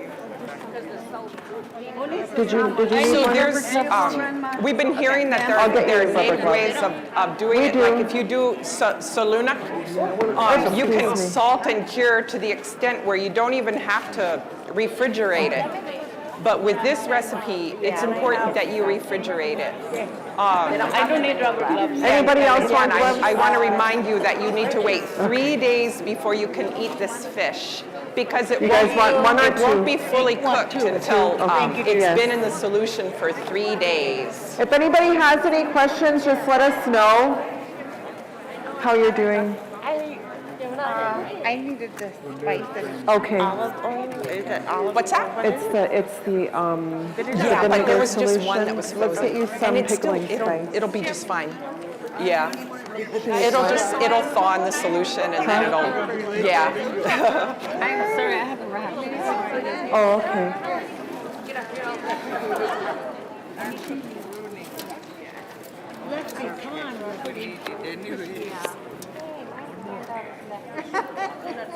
Did you So use there's, one? we've been hearing that I'll get there you are a rubber named glove. ways of doing We it. do. Like if you do saluna, you can Excuse me. salt and cure to the extent where you don't even have to refrigerate it. But with this recipe, it's important that you refrigerate it. I don't need rubber gloves. Anybody else Again, want gloves? I want to remind you that you need to wait 3 days before you can eat this fish. Because it, You guys want one or it won't two? be fully cooked until it's Yes. been in the solution for 3 days. If anybody has any questions, just let us know how you're doing. I needed the spices. Okay. Olive oil, is it olive What's that? oil? It's the Yeah, but there was just solution. one that was Let's frozen. get you some And it's pickling still, spice. it'll be just fine. Yeah. It'll thaw in the solution and then it'll, yeah. I'm sorry, I haven't wrapped. Oh, okay.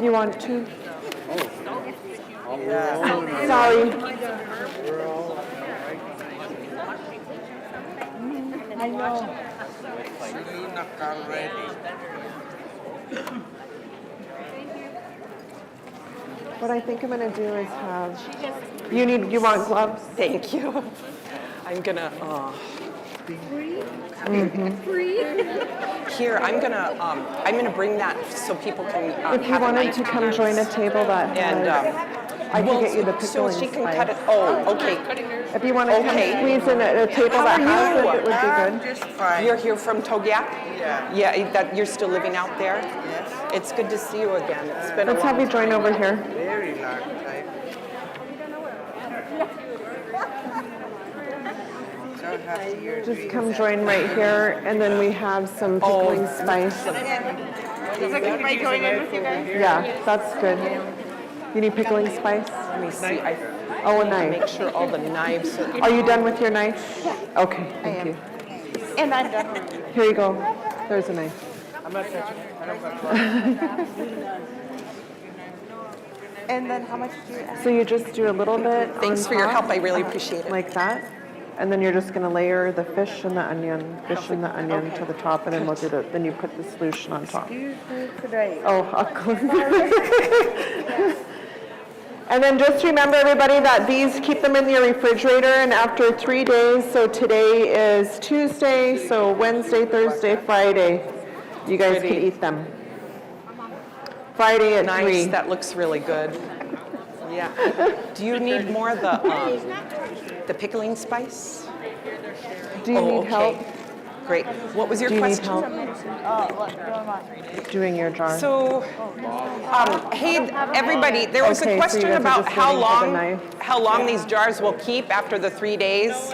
You want two? Sorry. I know. What I think I'm gonna do is have, you want gloves? Thank you. I'm gonna, here, I'm gonna bring that so people can If you have a wanted knife. to come join a table that And, has, I can get you the so pickling she can spice. cut it, oh, okay. If you want to come Okay. squeeze in at a table that has it, it would be good. Just fine. You're here from Togiak? Yeah. Yeah, that, you're still living out there? Yes. It's good to see you again. It's been a Let's have long you join over here. Very long time. So happy you're Just doing come that. join right here, and then we have some pickling spice. Is it okay if I join in with you guys? Yeah, that's good. You need pickling spice? Let me see. Oh, a Make knife. sure all the knives. Are you done with your knife? Okay, thank you. And I'm done with you. Here you go. There's a knife. I'm not touching it. I don't got And then how much do you add? So you just do a little bit. Thanks on for your top, help. I really appreciate it. like that. And then you're just gonna layer the fish and the onion to the top, and then we'll do the, then you put the solution on top. Excuse me, could I? Oh, I'll close. And then just remember, everybody, that these, keep them in your refrigerator, and after 3 days, so today is Tuesday, so Wednesday, Thursday, Friday, you guys can eat them. Friday at Nice, 3. that looks really good. Yeah. Do you need more of the pickling spice? Do you need help Great. What was your Do you need question? help doing your jar? So, hey, everybody, there was Okay, a so question you guys are about just how waiting for the long, knife. how long these jars will keep after the 3 days.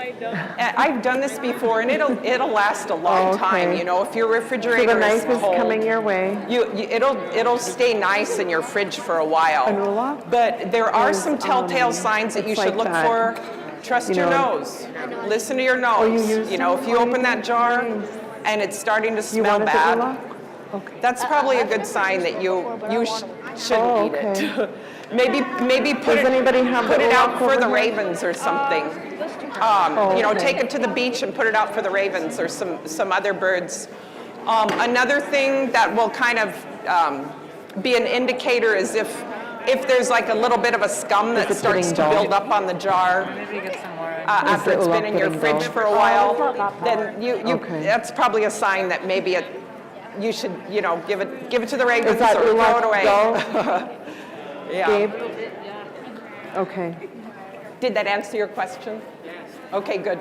I've done this before, and it'll last a long time. You know, if your So refrigerator the knife is cold, coming your way. it'll stay nice in your fridge for a while. But there are some telltale signs that you it's should like look that. for. Trust You your know. nose. Listen to your nose. use You know, them if you for open that jar and it's starting to smell want it to bad, Ula? Okay. that's probably a good sign that you shouldn't eat it. maybe put Does anybody have put the it out Ula for over the here? ravens or something. You know, take it to the beach and put it out for the ravens or some other birds. Another thing that will kind of be an indicator is if there's like a little bit of a scum that it starts to getting dull? build up on the jar after it's been in your fridge for a while, then that's probably a sign that maybe you should, you know, give it to the ravens that or throw it Ula away. dull? Yeah. Gabe? Okay. Did that answer your question? Yes. Okay, good.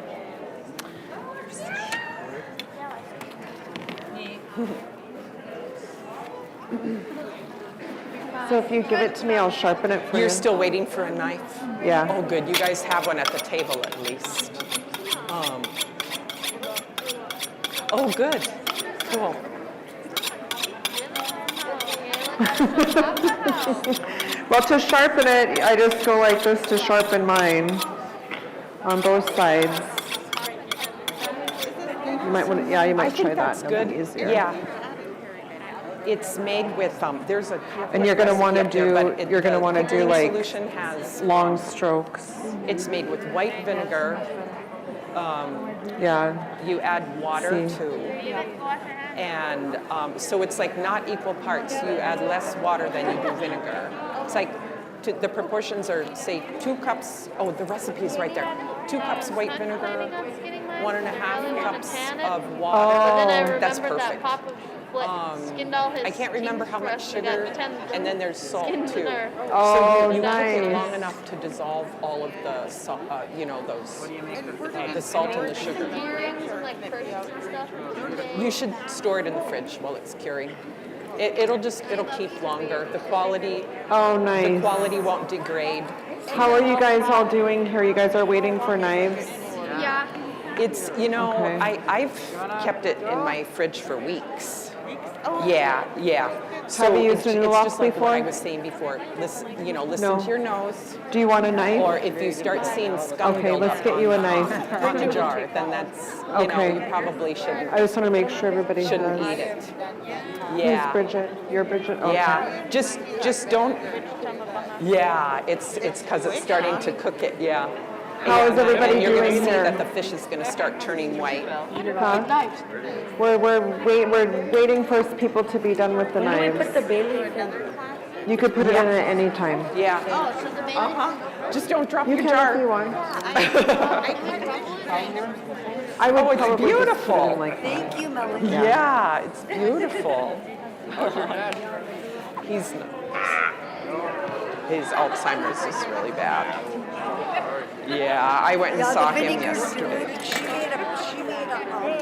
So if you give it to me, I'll sharpen it for you. You're still waiting for a knife? Yeah. Oh, good. You guys have one at the table at least. Oh, good. Cool. Well, to sharpen it, I just go like this to sharpen mine on both sides. You might want to, yeah, you might try that. That's That'll good. be easier. Yeah. It's made with, there's a And you're going to want to do, you're going to want to do like solution has, long strokes. it's made with white vinegar. Yeah. You add water See. too. And so it's like not equal parts. You add less water than you do vinegar. It's like the proportions are, say, 2 cups. Oh, the recipe's right there. 2 cups white vinegar, 1.5 cups of water. That's perfect. I can't remember how much sugar, and then there's salt too. So you cook it long enough to dissolve all of the salt, the salt and the sugar. You should store it in the fridge while it's curing. It'll keep longer. The quality. Oh, nice. The quality won't degrade. How are you guys all doing here? You guys are waiting for knives? Yeah. It's, I've kept it in my fridge for weeks. Yeah. So Have you used it's a Nulok just like before? what I was saying before. Listen No. to your nose. Do you want a knife? Or if you start seeing scum Okay, build let's up get you a knife. on the jar, then that's, Okay. you probably shouldn't. I just want to make sure everybody Shouldn't has. eat it. Who's Yeah. Bridget? You're Bridget? Okay. Yeah. Just don't. Yeah. It's because it's starting to cook it. Yeah. How is everybody and you're going to doing see here? that the fish is going to start turning white. Huh? We're waiting for people to be done with the knives. You could put it in at any time. Yeah. Oh, so the baby. Just don't drop You your can jar. if you want. I would oh, it's probably just put it beautiful. in like that. Thank you, Melanie. Yeah, it's beautiful. His Alzheimer's is really bad. Yeah, I went and saw him yesterday. She made a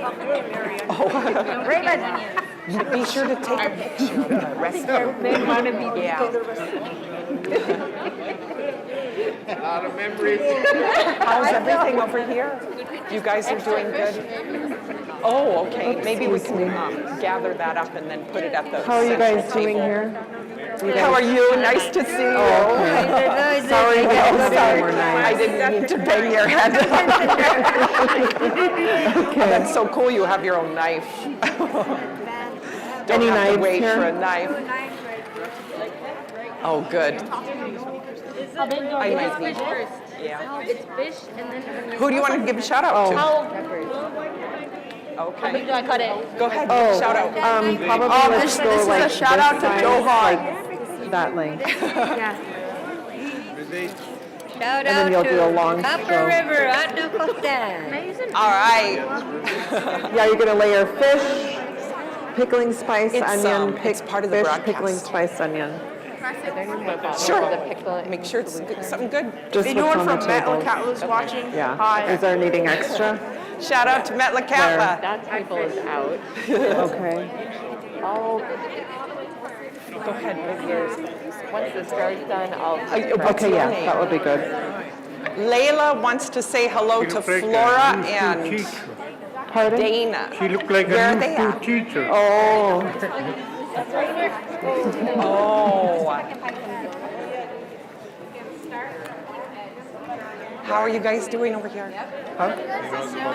talking Marianne. Oh, Raymond, be sure to take a picture of the recipe. They want to be Yeah. A lot of memories. How's everything over here? You guys are doing good? Oh, okay. Maybe we can gather that up and then put it at the How are you guys central doing table. here? How are you? Nice to see you. Okay. Sorry, Sorry. I didn't mean to bang your head. Okay. That's so cool. You have your own knife. Don't Any have to knives wait here? for a knife. Oh, good. I might need. Yeah. It's fish and then. Who do you want to give a shout out to? Okay. Do I cut it? Go ahead. Oh, Shout out. probably let's go this like is a shout out to this Joe size, Hart. like that length. Shout And then you'll do a long Upper stroke. River, Advocacy. All right. Yeah, you're gonna layer fish, pickling spice, It's, onion, it's part of the fish, broadcast. pickling spice, onion. Sure. Make sure it's good, something good. Just Anyone what's on from the table. Metlakatla's watching? Yeah. Hi. Is there needing extra? Shout out to Metlakatla. That table is out. Okay. Go ahead with yours. Once the star's done, I'll. Okay, yeah, that would be good. Layla wants to say hello to Flora and Pardon? Dana. She looked like Where a are new they school at? teacher. Oh, Oh. How are you guys doing over here? huh?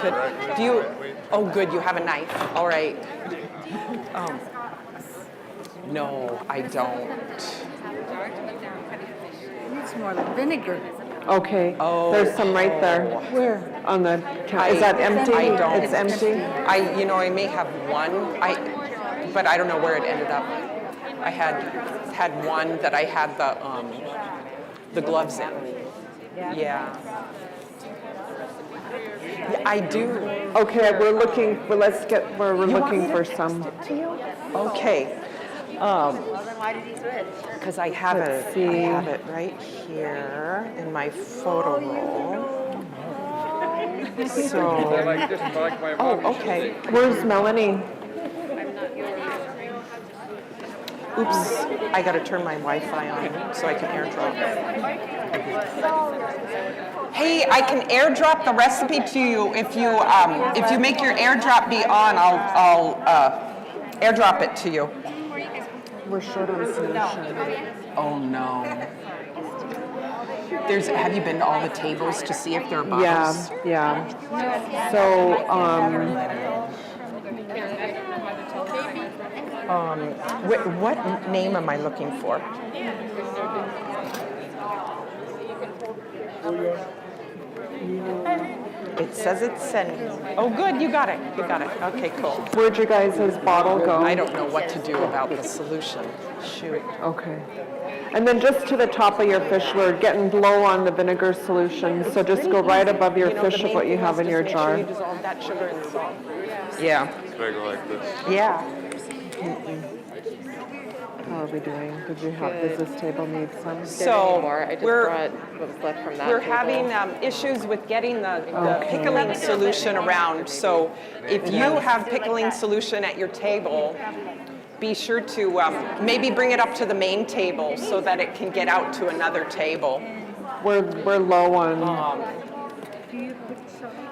Good. Do you? Oh, good. You have a knife. All right. No, I don't. It's more like vinegar. Okay. Oh. There's some right there. Where? On the, is that empty? I don't. It's empty? I may have one. But I don't know where it ended up. I had one that I had the gloves in. Yeah. Yeah, I do. Okay, we're looking, well, we're You want looking me to for text some. it to you? Okay. Because I have Let's it. I see. have it right here in my photo roll. So. like this, like my Oh, mom. okay. Where's Melanie? Oops. I got to turn my Wi-Fi on so I can airdrop. Hey, I can airdrop the recipe to you if you make your airdrop be on. I'll airdrop it to you. We're short on solution. Oh, no. Have you been to all the tables to see if there are bottles? Yeah. So, what name am I looking for? It says it's sending. Oh, good, you got it. You got it. Okay, cool. Where'd your guys' bottle go? I don't know what to do about the solution. Shoot. Okay. And then just to the top of your fish, we're getting low on the vinegar solution, so just go right above your fish of what you have in your jar. Make sure you dissolve that sugar in salt. Yeah. Should I go like this? Yeah. How are we doing? Does this table need some? So we're what was left from that we're having issues with getting the pickling solution around. So if you have pickling solution at your table, be sure to maybe bring it up to the main table so that it can get out to another table. We're low on.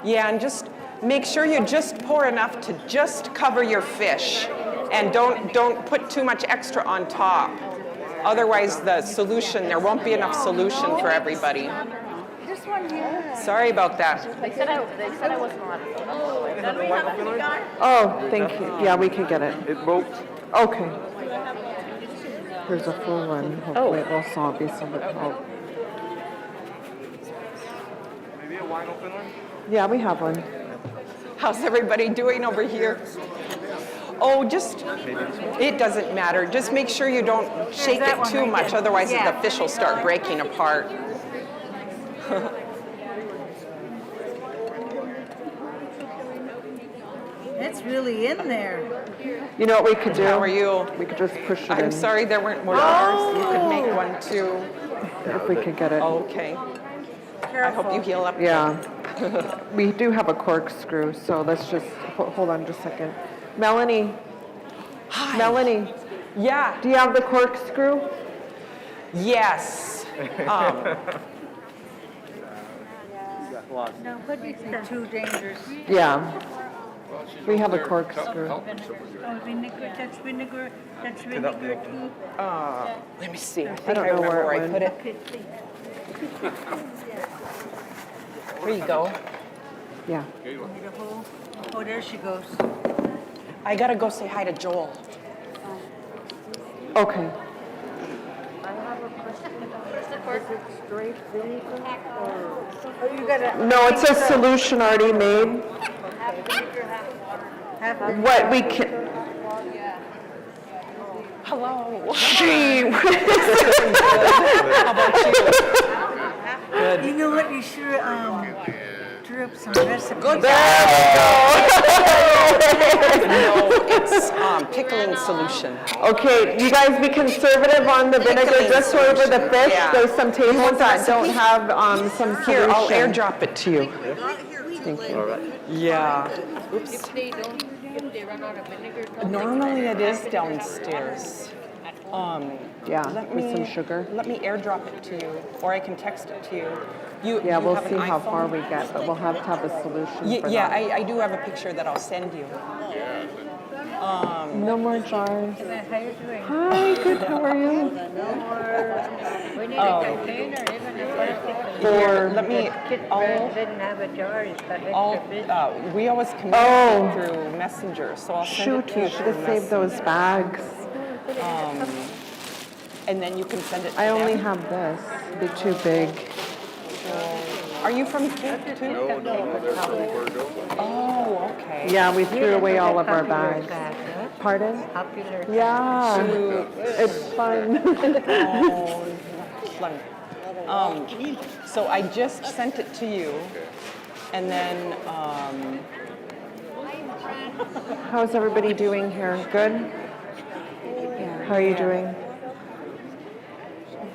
Yeah, and just make sure you just pour enough to just cover your fish, and don't put too much extra on top. Otherwise, there won't be enough solution for everybody. This one here. Sorry about that. They said I wasn't allowed to go. Oh, thank you. Yeah, we can get it. It broke. Okay. Here's a full one. Hopefully it will solve be some. Maybe a wine opener? Yeah, we have one. How's everybody doing over here? Oh, it doesn't matter. Just make sure you don't shake it too much, otherwise the fish will start breaking apart. It's really in there. You know what we could do? How are you? We could just push it in. I'm sorry there weren't more jars. You could make one too. If we could get it. Okay. I hope you heal up. Yeah. We do have a corkscrew, so let's just, hold on just a second. Melanie. Hi. Melanie. Yeah. Do you have the corkscrew? Yes. No, but it's too dangerous. Yeah. We have a corkscrew. Oh, vinegar, that's vinegar too. Let me see. I I think don't I know remember where where it I went. put it. There you go. Yeah. Oh, there she goes. I gotta go say hi to Joel. Okay. Straight vinegar or? Oh, you gotta. No, it says solution already made. Half vinegar, half water. What we can. Hello. Gee. How about you? Good. You know what? You should drew up some recipes. Good. No, it's pickling solution. Okay, you guys be conservative on the vinegar, Pickling just over the solution, fish. yeah. There's some tables that don't recipe? have some Here, I'll solution. airdrop it to you. Thank you. All right. Yeah. Oops. If they run out of vinegar. Normally it is downstairs. Yeah, Let with me- some sugar. Let me airdrop it to you, or I can text it to you. Yeah, you we'll have an see how far iPhone? we get, but we'll have to have a solution for Yeah, that. I do have a picture that I'll send you. No more jars. How you doing? Hi, good, how are you? We need a container, even if Let me. didn't have a jar, it's got extra fish. We always communicate through Messenger, so I'll send Shoot, it to you you should through have saved those bags. and then you can send it to I only them. have this. They're too big. Are you from too? Oh, okay. Yeah, we threw away all of our bags. Pardon? Popular. Yeah, it's fun. So I just sent it to you, and then How's everybody doing here? Good? How are you doing?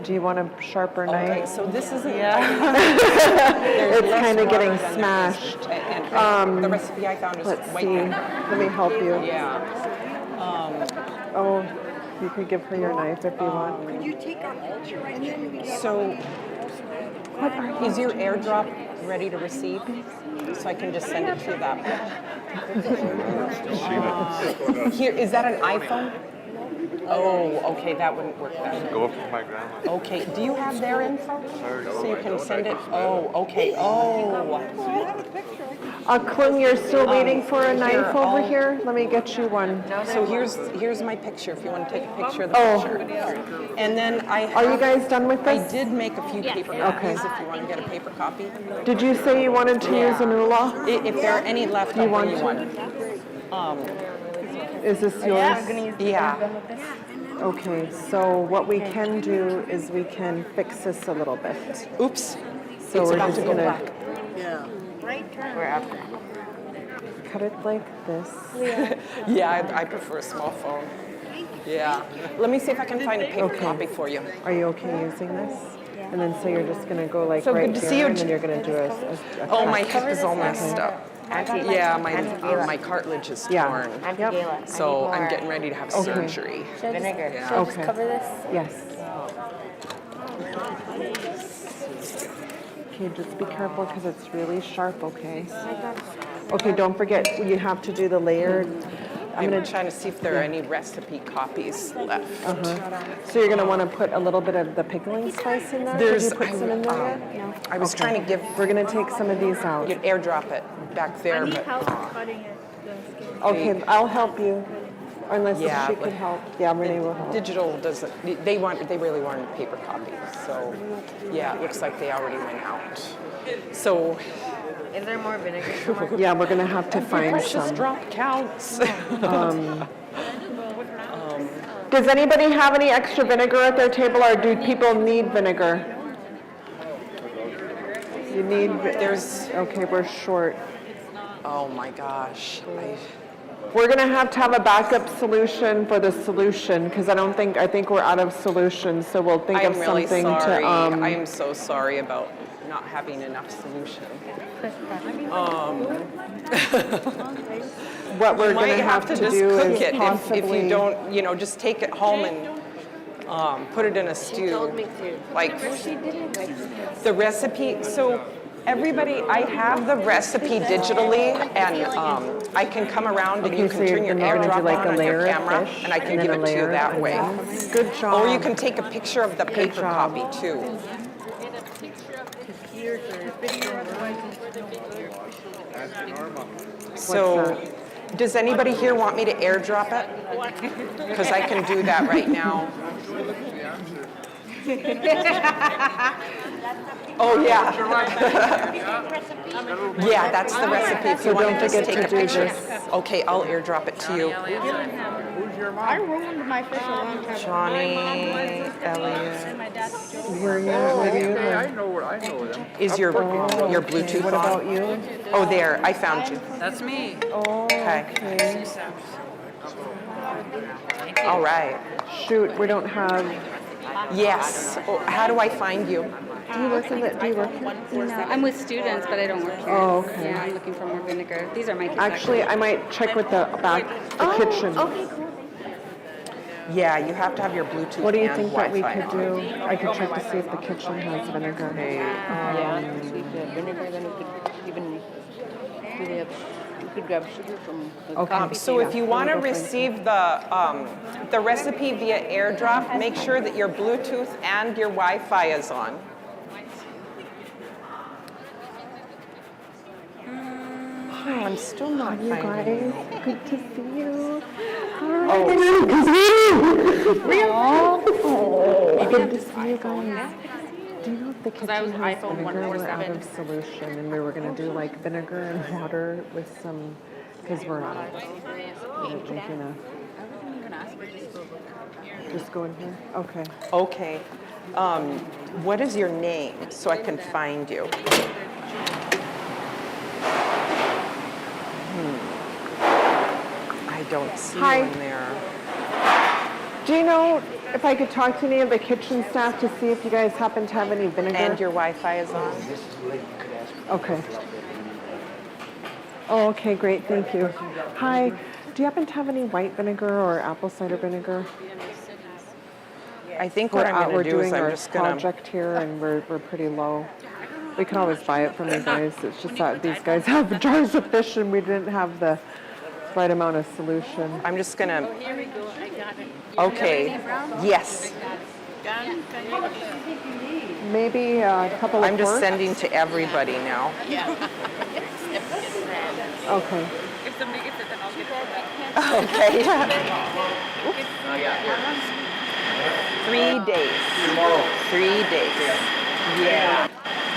Do you want a sharper okay. knife? So this isn't. It's kind of getting smashed. And the recipe I found is Let's white see. pepper. Let me help you. Yeah. Oh, you could give her your knife if you want. Could you take our picture right there? So, is your airdrop ready to receive? So I can just send it to you that way. Here, is that an iPhone? Oh, okay, that wouldn't work then. Go up to my grandma. Okay, do you have their info? So you can send it? Oh, okay, Kling, you're still waiting for a knife Here, over I'll- here? Let me get you one. So here's my picture, if you want to take a picture of the picture. And then Are you guys done with I this? did make a few paper Okay. copies if you want to get a paper copy. Did you say you wanted to use an ULA? If there are any left, I'll bring you one. Is this yours? Yeah. Okay, so what we can do is we can fix this a little bit. Oops. So It's we're about just to go gonna black. cut it like this. Yeah, I prefer a small phone. Yeah. Let me see if I can find a paper copy for you. Are you okay using this? And then so you're just gonna go like So right good to here, see you. and then you're gonna do a Oh, my cut. hip is all messed up. Yeah, my cartilage is torn. Yep. So I'm getting ready to have surgery. Vinegar. Yeah. Should I just cover this? Yes. Okay, just be careful because it's really sharp, okay? Okay, don't forget, you have to do the layered. I'm trying to see if there are any recipe copies left. So you're gonna wanna put a little bit of the pickling spice in there? Did you put some in there yet? No. I was trying to give. We're gonna take some of these out. You'd airdrop it back there, but cutting it. Okay, I'll help you. Unless Yeah, she but could help. Yeah, Renee will help. digital doesn't. They really wanted paper copies. So yeah, it looks like they already went out. So Is there more vinegar somewhere? Yeah, we're gonna have to find precious some. drop counts. Does anybody have any extra vinegar at their table, or do people need vinegar? You need, There's. okay, we're short. Oh my gosh. We're gonna have to have a backup solution for the solution, because I think we're out of solutions, so we'll think I'm of really something sorry. to, I am so sorry about not having enough solution. what we're You might gonna have to just do cook is it possibly. if you don't, just take it home and put it in a stew. Like the recipe. So everybody, I have the recipe digitally, and I can come around and you Okay, can so turn your then we're gonna AirDrop do like a on layer your of camera, fish, and I can and give then it a to you layer that of way. Good job. Or you can take a picture of the paper job. copy too. So, does anybody here want me to airdrop it? Because I can do that right now. Oh, yeah. Yeah, that's the recipe. If you So want don't to just forget take to a do picture. this. Okay, I'll airdrop it to you. I ruined my fish a long time ago. Johnny, Elliot. Where do you live? I know them. Is your Bluetooth What on? about you? Oh, there, I found you. That's me. Okay. All right. Shoot, we don't have. Yes. Oh, how do I find you? Do you work in the? Do you work here? No, I'm with students, but I don't work here. Oh, okay. Yeah, I'm looking for more vinegar. These are my kids. Actually, I might check with the kitchen. Okay, cool. Yeah, you have to have your Bluetooth What do you and think that we Wi-Fi could on. do? I could check to see if the kitchen has vinegar. Yeah, see if they have vinegar, then we could even, we could grab sugar from the Okay. coffee. So if you want to receive the recipe via AirDrop, make sure that your Bluetooth and your Wi-Fi is on. I'm still not You finding guys, it. good to see you. Good to see you guys. Do you know if the kitchen has iPhone vinegar? We're out 147. of solution, and we were gonna do like vinegar and water with some, because we're out. Making a. Just go in here. Okay. Okay. What is your name so I can find you? I don't see Hi. you in there. Do you know if I could talk to any of the kitchen staff to see if you guys happen to have any vinegar? And your Wi-Fi is on? Okay. Oh, okay, great, thank you. Hi, do you happen to have any white vinegar or apple cider vinegar? I think what I'm We're going to do is doing I'm our just going to... project here, and we're pretty low. We can always buy it from you guys. It's just that these guys have jars of fish, and we didn't have the right amount of solution. I'm just gonna, Oh, here we go. I got it. okay, yes. Done? Maybe a couple of I'm just quarts? sending to everybody now. Yeah. Okay. If somebody gets it, then I'll get it. Okay. 3 days. Tomorrow. 3 days. Yeah.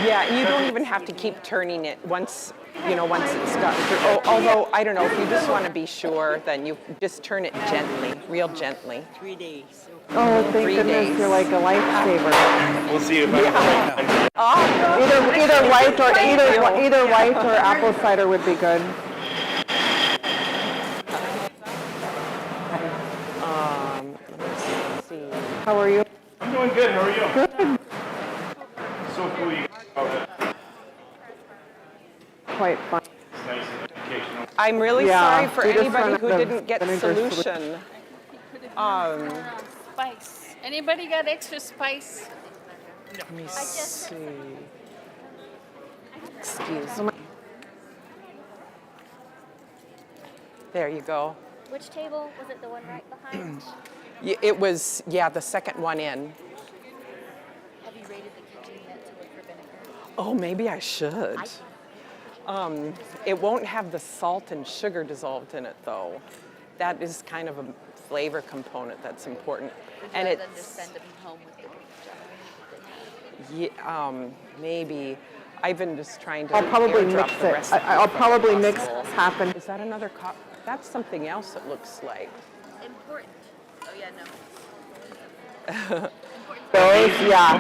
Yeah, you don't even have to keep turning it once, once it's gotten through. Oh, although, I don't know, if you just want to be sure, then you just turn it gently, real gently. 3 days. Oh, thank 3 goodness, days. you're like a lifesaver. We'll see if Either white or apple cider would be good. Let's see. How are you? I'm doing good. How are you? Good. So cool. You Quite fun. It's nice educational. I'm really Yeah, sorry for we just anybody ran who out of didn't get vinegar solution. Spice. Anybody got extra spice? Let me see. Excuse me. There you go. Which table? Was it the one right behind? It was, the second one in. Have you raided the kitchen yet to look for vinegar? Oh, maybe I should. It won't have the salt and sugar dissolved in it, though. That is kind of a flavor component that's important. And Rather it's, than just send them home with the jar. maybe. I've been just trying to I'll probably airdrop mix the it. recipe I'll from probably mix possible. half and Is that another cup? That's something else it looks like. Important. Oh yeah, no. those, yeah.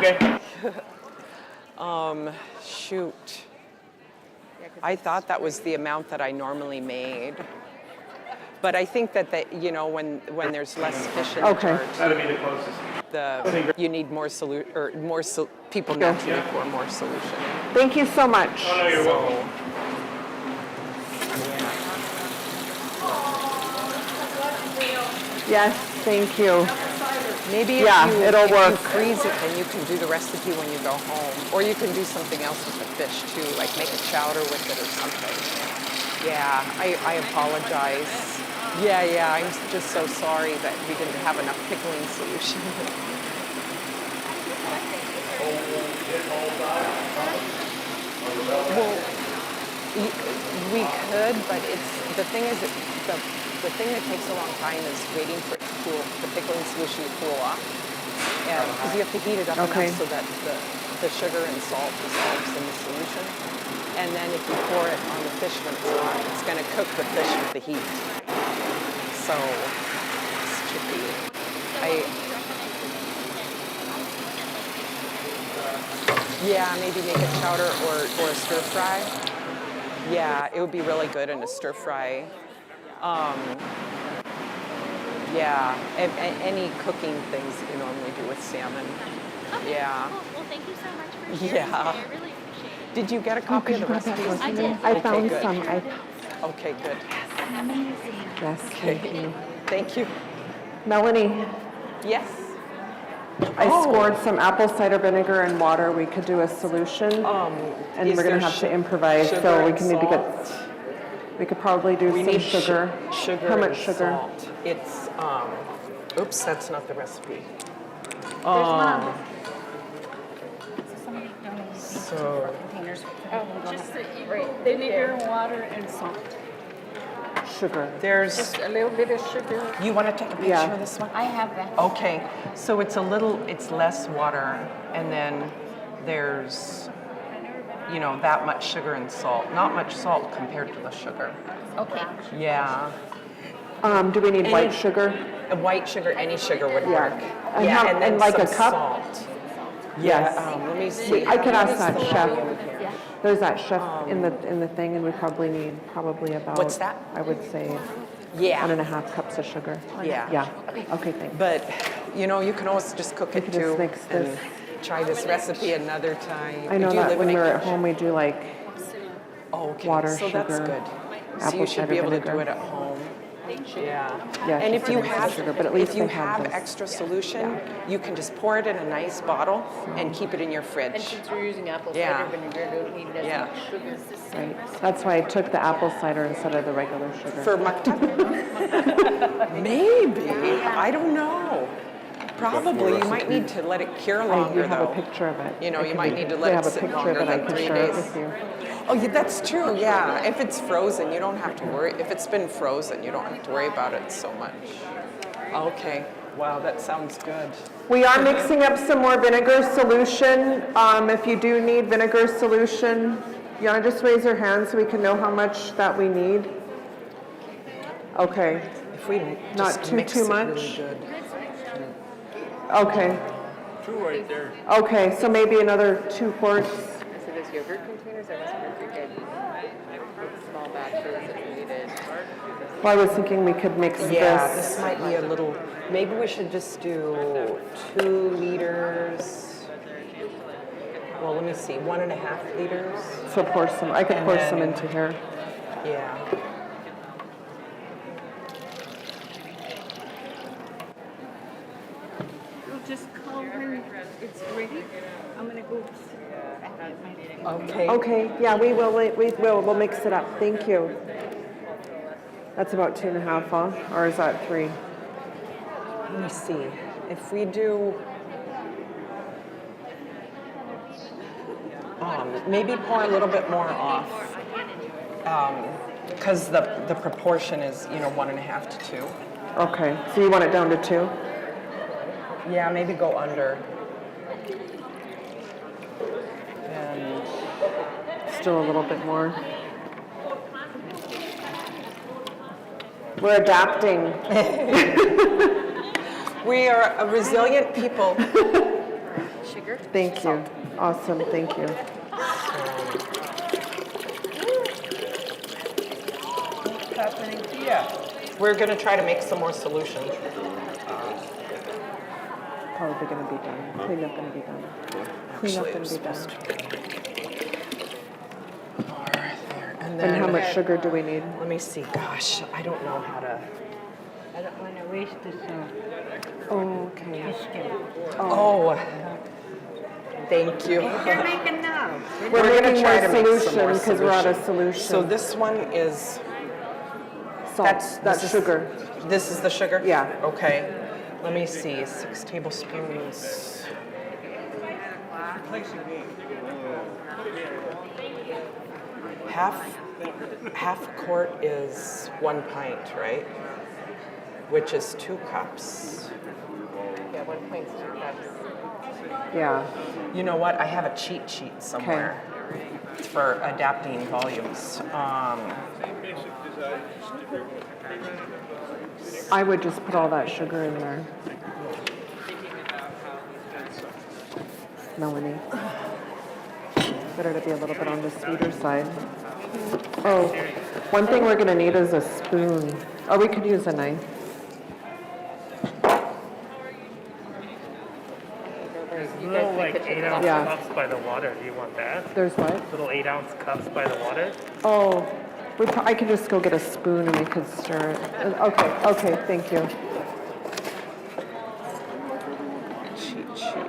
Okay. Shoot. I thought that was the amount that I normally made. But I think that when there's less fish in the jar, That'll be the closest. you need more people naturally pour more solution. Thank you so much. Oh, no, you're welcome. Yes, thank you. Maybe it'll if work. you freeze it, then you can do the recipe when you go home. Or you can do something else with the fish too, like make a chowder with it or something. Yeah, I apologize. Yeah, I'm just so sorry that we didn't have enough pickling solution. Well, we could, but the thing is, the thing that takes a long time is waiting for it to cool, the pickling solution to cool off. Because you have to heat it up enough so that the sugar and salt dissolves in the solution. And then if you pour it on the fish when it's hot, it's going to cook the fish with the heat. So it's tricky. Maybe make a chowder or a stir fry. Yeah, it would be really good in a stir fry. Any cooking things that you normally do with salmon. Okay, Yeah. cool. Well, thank you so much for sharing Yeah. today. I really appreciate it. Did you get a copy of the recipe? I did. I found good. some. Okay, good. Amazing. Yes, thank you. Thank you. Melanie, Yes. I scored some apple cider vinegar and water. We could do a solution, and is we're gonna there have to improvise. sugar So we and can maybe salt? we could probably do We some need sugar. sugar. How much and sugar? Salt. It's oops, that's not the recipe. There's mom. Somebody donated these So containers. Just vinegar, water, and salt. Sugar. there's. Just a little bit of sugar. You want to take a picture Yeah. of this one? I have that. Okay, so it's less water, and then there's, that much sugar and salt. Not much salt compared to the sugar. Okay. Yeah. Do we need white sugar? White sugar, any sugar would Yeah. work. And yeah, how- and then and like some a cup? salt. Yes. Let me see. I could What ask is that the chef. volume here? There's that chef in the thing, and we probably need about. What's that? I would say Yeah. 1.5 cups of sugar. Yeah. Yeah. Okay, thanks. But, you can always just cook it could too. just mix and this. try this recipe another time. I know Do you that live when in we're at Anchorage? home, we do like Okay, water, so that's sugar, good. So apple you should cider be able to vinegar. do it at home. Yeah. Yeah, And she's if you putting some have, sugar, but at least if you they have have this. extra solution, you can just pour it in a nice bottle and keep it in your And fridge. since we're using apple Yeah. cider vinegar, don't need as Yeah. much sugar. Right. That's why I took the apple cider instead of the regular sugar. For mukta? Maybe. I don't know. Probably. You might need to let it cure I do longer, have though. a picture of it. You know, I you can might be- need to I let it have a sit picture longer of it. I than can 3 share it days. with you. Oh, yeah, that's true. Yeah. If it's frozen, you don't have to worry. If it's been frozen, you don't have to worry about it so much. Okay. Wow, that sounds good. We are mixing up some more vinegar solution. If you do need vinegar solution, you want to just raise your hand so we can know how much that we need? Okay. If we Not just too mix too it much? really good. Okay. Two right there. Okay, so maybe another 2 quarts. So those yogurt containers, I was wondering if we could small batches if needed. Well, I was thinking we could mix Yeah, this. this might be a little, maybe we should just do 2 liters. Well, let me see, 1.5 liters. So pour some, I could And pour then- some into here. Yeah. We'll just call when it's ready. I'm gonna go. Okay. Okay, yeah, we will, we'll mix it up. Thank you. That's about 2.5, huh? Or is that 3? Let me see, if we do, maybe pour a little bit more off. Because the proportion is, 1.5 to 2. Okay, so you want it down to 2? Yeah, maybe go under. And Still a little bit more. We're adapting. we are a resilient people. Sugar? Thank you. Awesome, thank you. What's happening here? We're going to try to make some more solution. Probably gonna be done. Cleanup gonna be done. Cleanup gonna be done. And how much sugar do we need? Let me see. Gosh, I don't know how to. I don't want to waste this. Oh, okay. Oh, thank you. You're making now. We're gonna making try more to make some solution more because we're out of solution. solution. So this one is Salt, that's is- sugar. This is the sugar? Yeah. Okay. Let me see. 6 tablespoons. Half a quart is 1 pint, right? Which is 2 cups. Yeah, 1 pint, 2 cups. Yeah. You know what? I have a cheat sheet somewhere for adapting volumes. I would just put all that sugar in there. Melanie. Better to be a little bit on the sweeter side. Oh, one thing we're gonna need is a spoon. Or we could use a knife. Little like 8-ounce Yeah. cups by the water. Do you want that? There's what? Little 8-ounce cups by the water. Oh, I could just go get a spoon and we could stir it. Okay, thank you. Cheat sheet.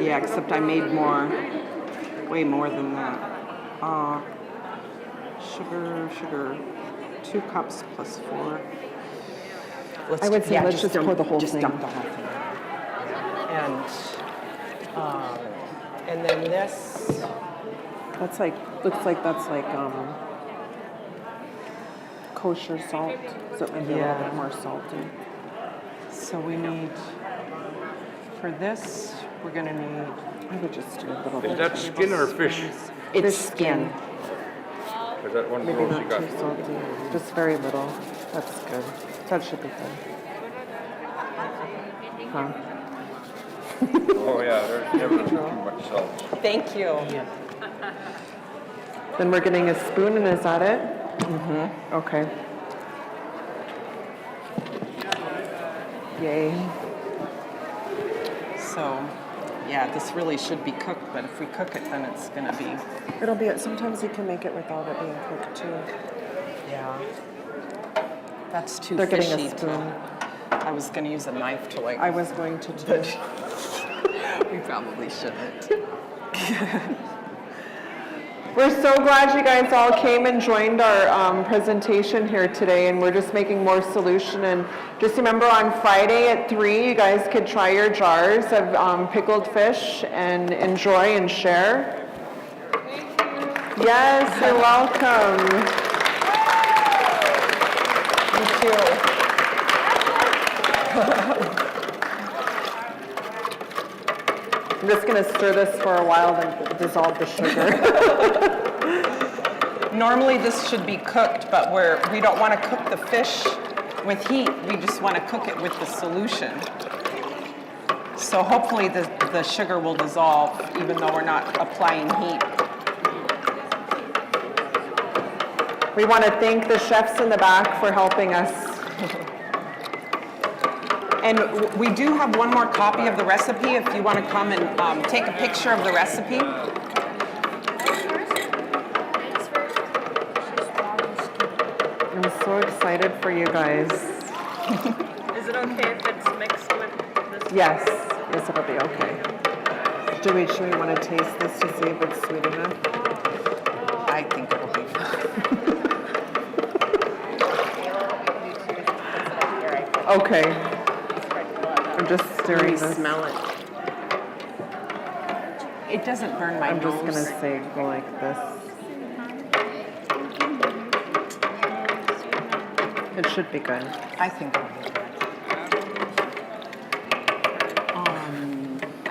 Yeah, except I made way more than that. Sugar, 2 cups plus 4. I would say let's just pour the whole thing. Dump the whole thing. And then this. That's looks like that's kosher salt. So it might be a little bit more salty. So we need, for this, we're gonna need. I would just do a little bit. Is that skin or fish? It's skin. Is that one Maybe roast you not got? too salty. Just very little. That's good. That should be good. Huh? Oh, yeah, there's never too much salt. Thank you. Then we're getting a spoon, and is that it? Mm-hmm. Okay. Yay. So, yeah, this really should be cooked, but if we cook it, then it's gonna be. It'll be, sometimes you can make it without it being cooked too. Yeah. That's too They're getting a fishy spoon. I was going to use a knife to like. I was going to too. We probably shouldn't. We're so glad you guys all came and joined our presentation here today, and we're just making more solution. And just remember, on Friday at 3, you guys could try your jars of pickled fish and enjoy and share. Yes, you're welcome. Thank you. I'm just going to stir this for a while, then dissolve the sugar. Normally this should be cooked, but we don't want to cook the fish with heat. We just want to cook it with the solution. So hopefully the sugar will dissolve even though we're not applying heat. We want to thank the chefs in the back for helping us. And we do have one more copy of the recipe if you want to come and take a picture of the recipe. I'm so excited for you guys. Is it okay if it's mixed with this? Yes, yes, it'll be okay. Should we want to taste this to see if it's sweet enough? I think it'll be fine. Okay. I'm just stirring this. Smell it. It doesn't burn my I'm nose. just going to say go like this. It should be good. I think it'll be good.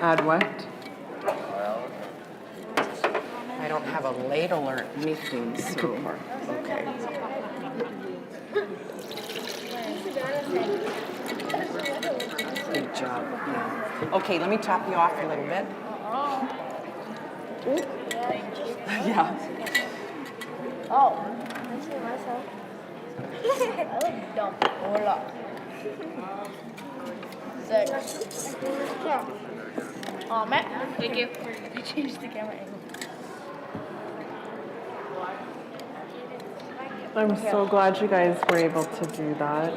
Add what? I don't have a ladle or anything, so okay. Good job. Yeah. Okay, let me top you off a little bit. Yeah. Oh, I see myself. I look dumb. Hola. Six. Oh, Matt. Thank you. I changed the camera angle. I'm so glad you guys were able to do that.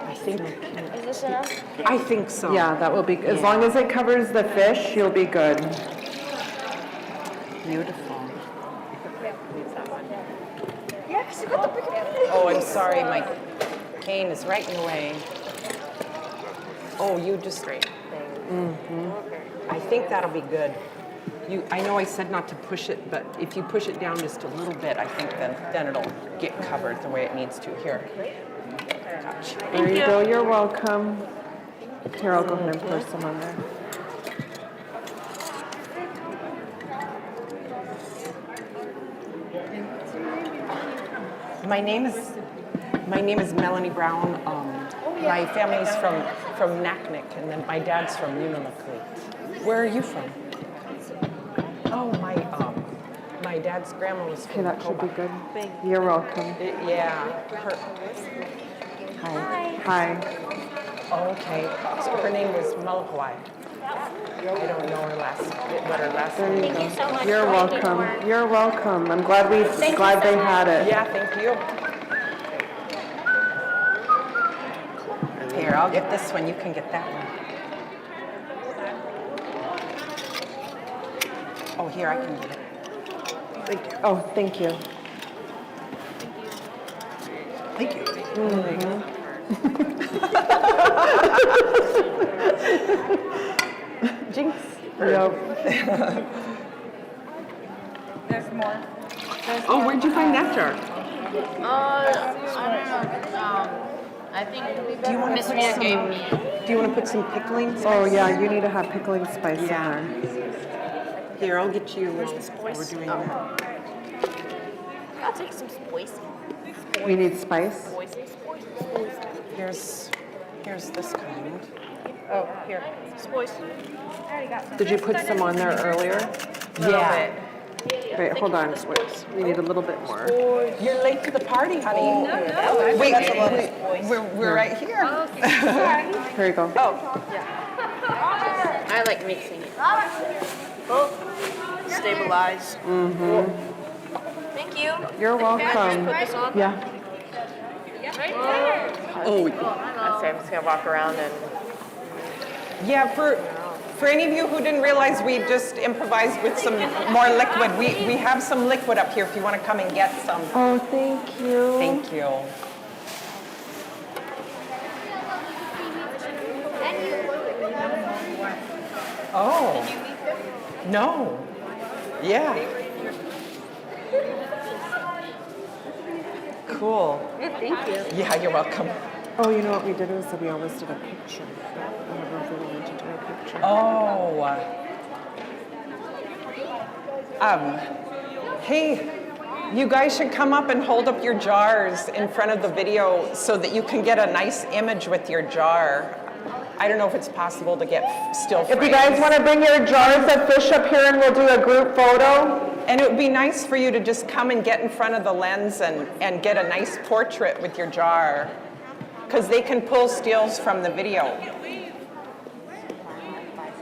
I think. Is this enough? I think so. Yeah, that will be, as long as it covers the fish, you'll be good. Beautiful. Yes, you got the big Oh, I'm sorry, my cane is right in the way. Oh, you just. I think that'll be good. I know I said not to push it, but if you push it down just a little bit, I think then it'll get covered the way it needs to. Here. Gotcha. There you go, you're welcome. Here, I'll go ahead and pour some on there. My name is Melanie Brown. My family's from Naknek, and then my dad's from Unalakleet. Where are you from? Oh, my dad's grandma was from. Okay, that should be good. You're welcome. Yeah. Hi. Oh, okay. So her name was Malakwai. I don't know her what her last name is. Thank you so much. You're for making it welcome. work. You're welcome. I'm glad Thank you so they much. had it. Yeah, thank you. Here, I'll get this one. You can get that one. Oh, here, I can get it. Oh, thank you. Thank you. Jinx. Yep. There's more. Oh, where'd you find nectar? I don't know. I think Do you want to Miss put Mia some? gave me. Do you want to put some pickling? Oh, yeah, you need to have pickling spice in there. Here, I'll get you. Where's the spice? We're doing that. I'll take some spice. You need spice? Here's this kind. Oh, here. Spice. I already got some. Did you put some on there earlier? Yeah. Wait, hold on. We need a little bit more. You're late to the party, honey. No. Wait, we're right here. Oh, okay. Sorry. Here you go. I like mixing it. Oh, stabilize. Mm-hmm. Thank you. you. You're welcome. Yeah. Oh, I'm just gonna walk around and. yeah, for any of you who didn't realize, we just improvised with some more liquid. We have some liquid up here if you want to come and get some. Oh, thank you. Thank you. Oh. No. Yeah. Cool. Yeah, thank you. Yeah, you're welcome. Oh, you know what we did was we always did a picture. I don't know if we wanted to do a picture. Oh. Hey, you guys should come up and hold up your jars in front of the video so that you can get a nice image with your jar. I don't know if it's possible to get still frames. If you guys want to bring your jars of fish up here and we'll do a group photo. And it would be nice for you to just come and get in front of the lens and get a nice portrait with your jar, because they can pull stills from the video.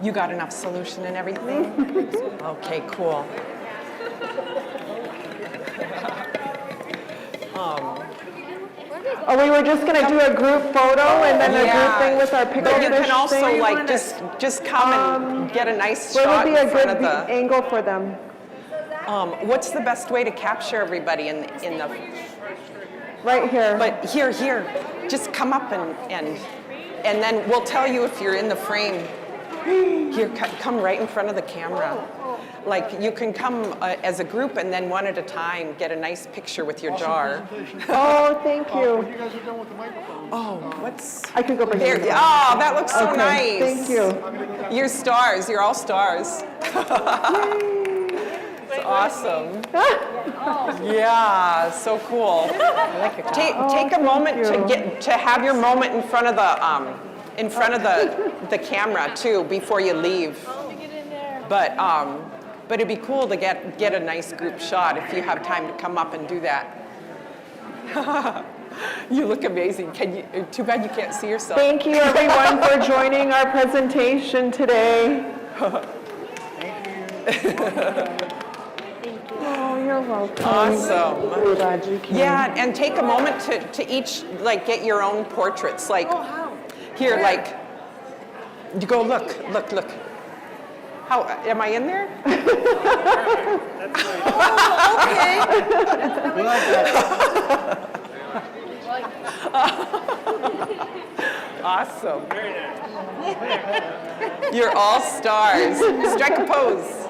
You got enough solution and everything? Okay, cool. Oh, we were just going to do a group photo and then a group thing with our pickled But you fish can also thing. like just come and get a nice Where shot would be in a front good of the. angle for them? What's the best way to capture everybody in the? Right here. But here, just come up and then we'll tell you if you're in the frame. Here, come right in front of the camera. Like you can come as a group and then one at a time get a nice picture with your jar. Oh, thank you. When you guys are done with the microphone. Oh, what's? I could go bring There. it. Oh, that looks so Okay, nice. thank you. You're stars. You're all stars. It's awesome. Yeah, so cool. Take a moment to have your moment in front of the camera too before you leave. But it'd be cool to get a nice group shot if you have time to come up and do that. You look amazing. Too bad you can't see yourself. Thank you everyone for joining our presentation today. Oh, you're welcome. Awesome. I'm glad you came. Yeah, and take a moment to each like get your own portraits. Like here, like you go look. How am I in there? We like that. Awesome. You're all stars. Strike a pose.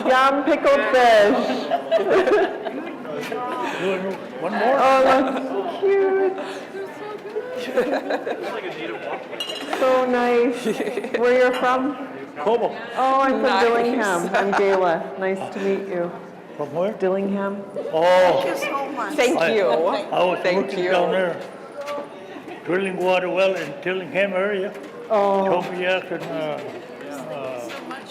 Yum, pickled fish. One more? Oh, that's cute. So nice. Where you're from? Como. Oh, I'm from Nice. Dillingham. I'm Gayla. Nice to meet you. From where? Dillingham. Oh, Thank you. I was Thank working you. down there, drilling water well in Dillingham area. Oh, Tobiak and,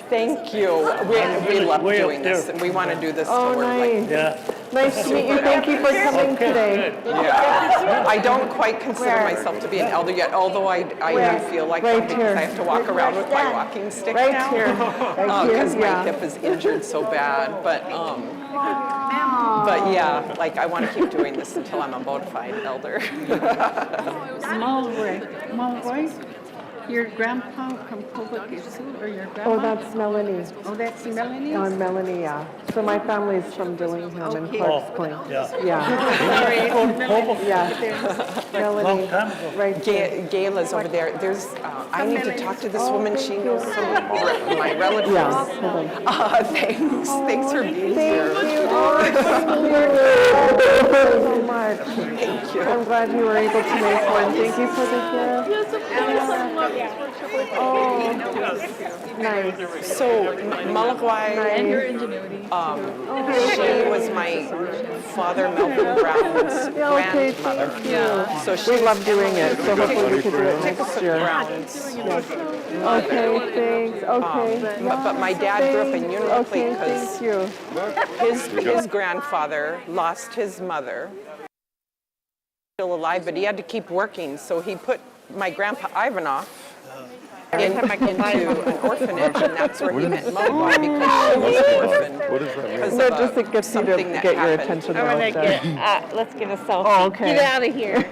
Thank you. We love way up doing this, there. and we want to do this oh, to work like. nice. yeah. Nice to meet you. Thank you for coming today. Yeah. I don't quite consider myself to be an elder yet, although I Where? do feel like Right one because here. I have to walk around with my walking stick Right now. here. Right here. Because my Yeah. hip is injured so bad, but yeah, like I want to keep doing this until I'm a bona fide elder. Mulroy, your grandpa from Kovakisu, or your grandma? Oh, that's Melanie. Oh, that's Melanie? I'm Melanie, yeah. So my family's from Dillingham and Okay. Clark's Point. Yeah. Yeah. Yeah. Melanie. Long time ago. Right there. Gayla's over there. There's, I need to talk to this woman. She knows some of my relatives. Yeah. Hold on. Thanks. Thanks for being Thank here. you. Oh, thank you so much. Thank you. I'm glad you were able to make one. Thank you for the gift. Oh, nice. So Malagwai, she was my father Melvin Brown's Okay, grandmother. thank you. So she We love doing it, so hopefully we can do it Take a next quick year. rounds. Okay, thanks. Okay. But my dad grew up in Unalakleet Okay, because thank you. his grandfather lost his mother. Still alive, but he had to keep working, so he put my grandpa Ivanoff into an orphanage, and that's where he met Mowa because she was orphaned. What does that mean? No, just it gets you to get your attention. I want to get, let's get a selfie. Oh, okay. Get out of here.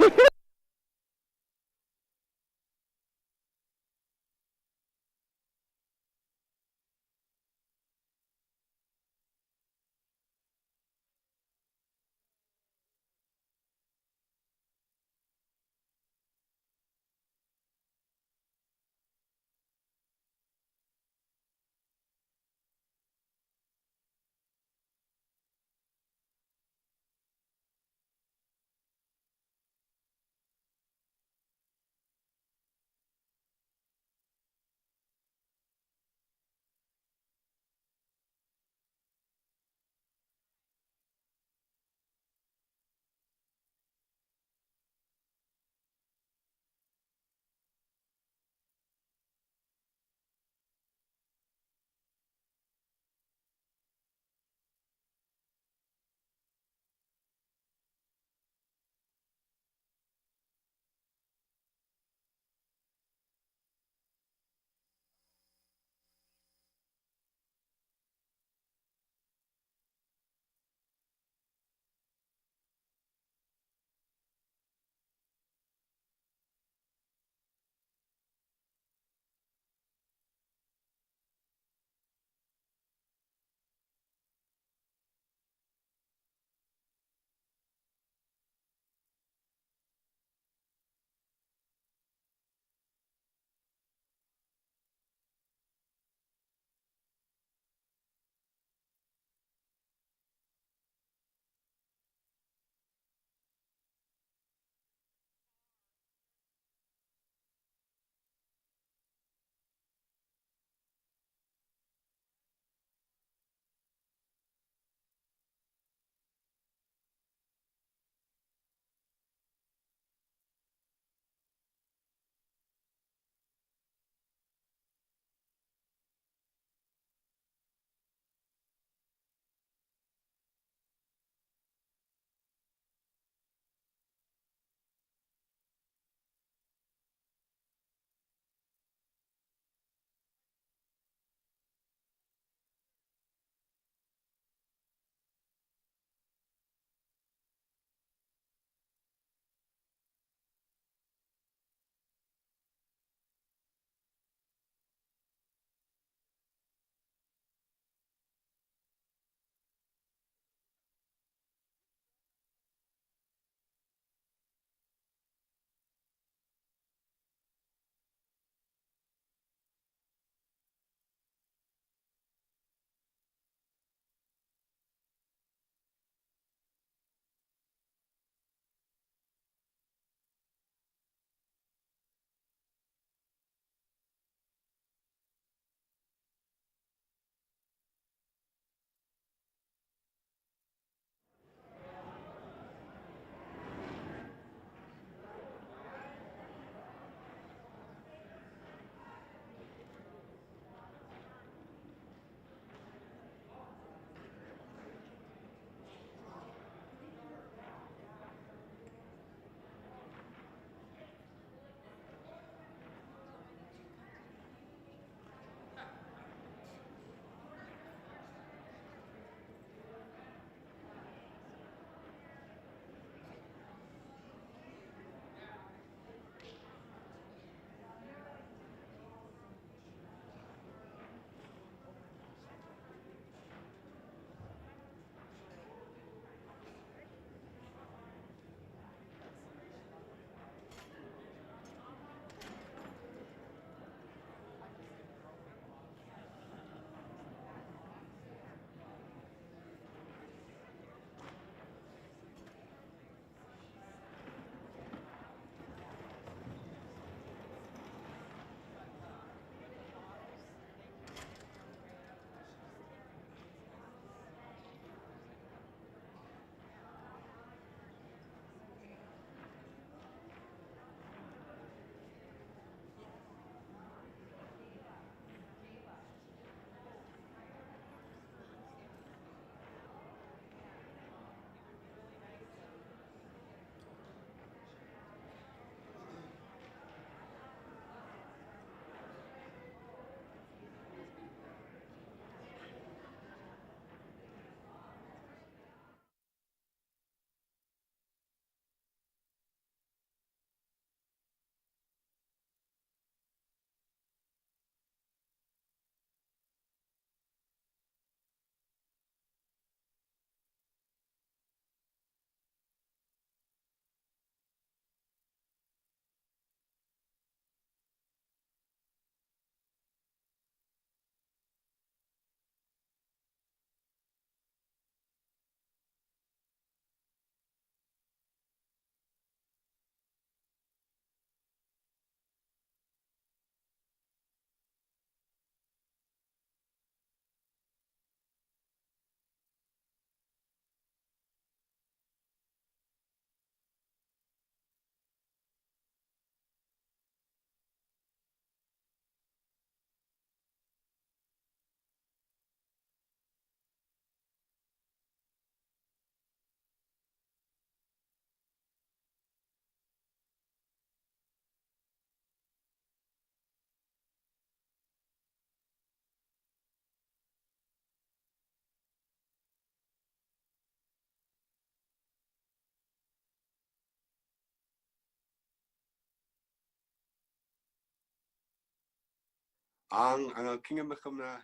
ang kingdom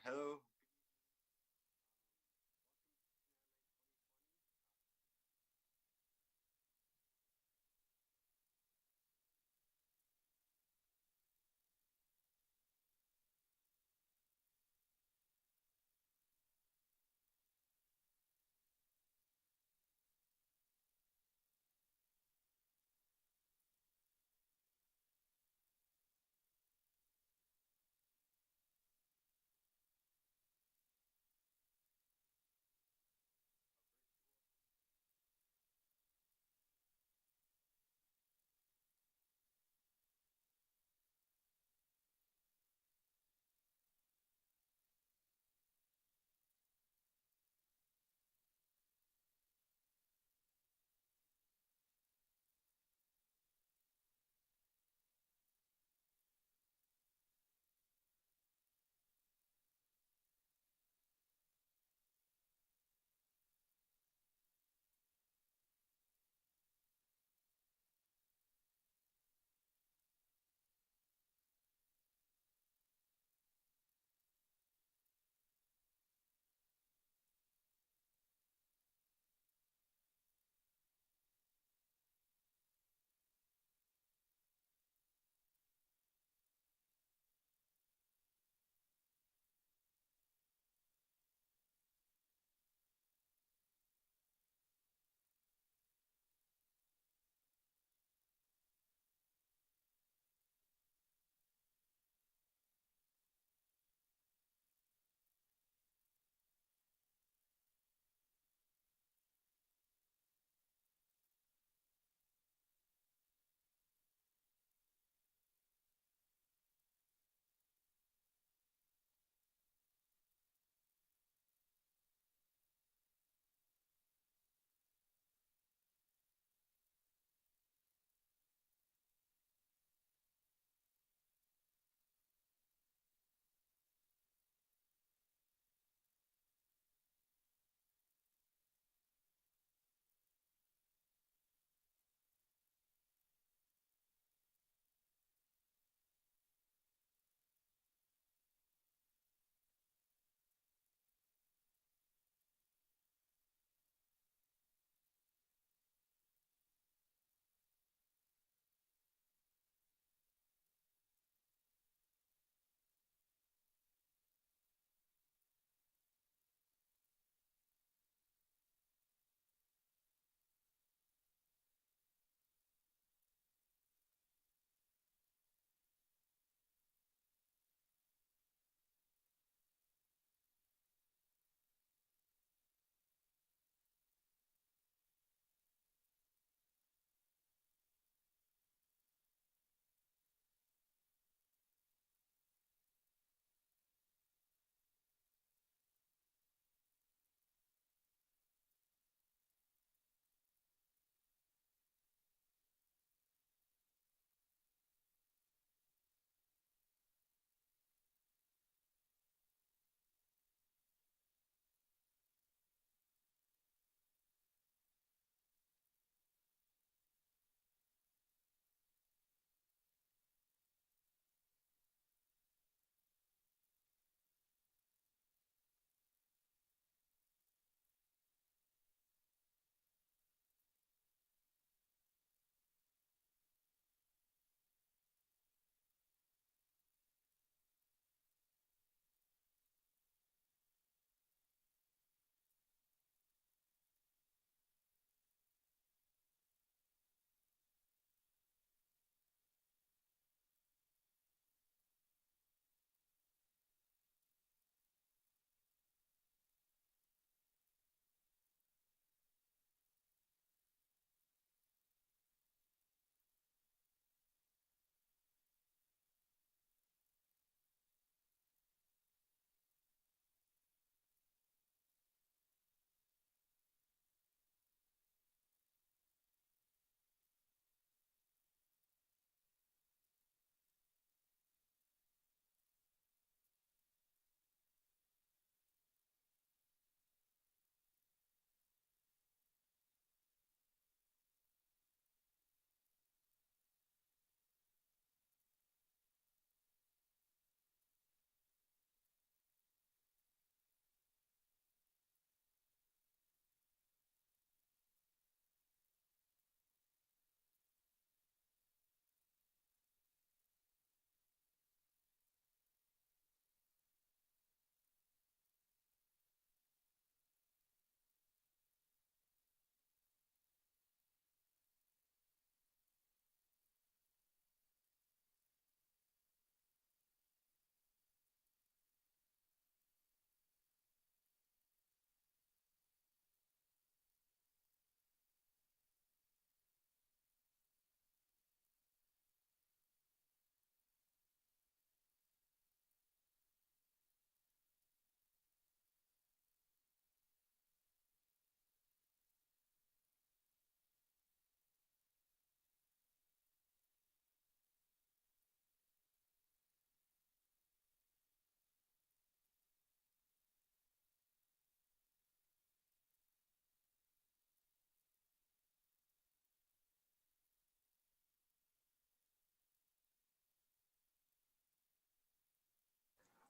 hello.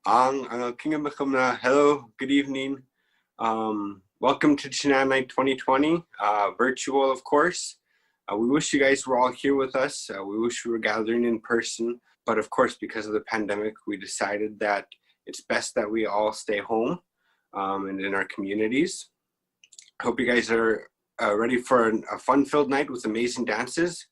Hello, good evening. Welcome to Chinan Night 2020, virtual, of course. We wish you guys were all here with us. We wish we were gathering in person, but of course, because of the pandemic, we decided that it's best that we all stay home and in our communities. I hope you guys are ready for a fun-filled night with amazing dances,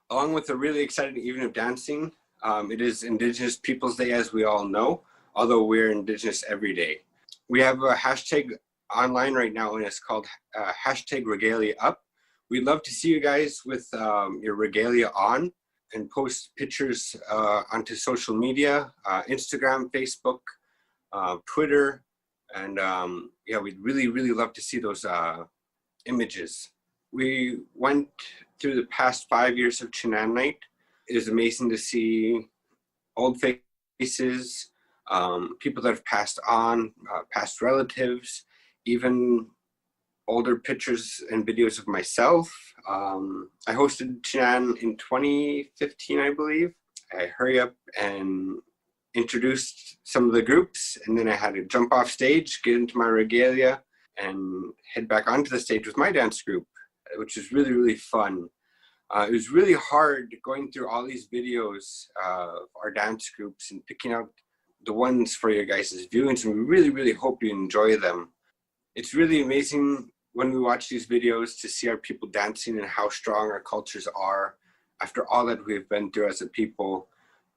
along with a really exciting evening of dancing. It is Indigenous Peoples Day, as we all know, although we're Indigenous every day. We have a hashtag online right now, and it's called hashtag Regalia Up. We'd love to see you guys with your regalia on and post pictures onto social media, Instagram, Facebook, Twitter, and yeah, we'd really love to see those images. We went through the past 5 years of Chinan Night. It is amazing to see old faces, people that have passed on, past relatives, even older pictures and videos of myself. I hosted Chinan in 2015, I believe. I hurry up and introduced some of the groups, and then I had to jump off stage, get into my regalia, and head back onto the stage with my dance group, which is really fun. It was really hard going through all these videos of our dance groups and picking out the ones for your guys' viewings, and we really hope you enjoy them. It's really amazing when we watch these videos to see our people dancing and how strong our cultures are after all that we've been through as a people,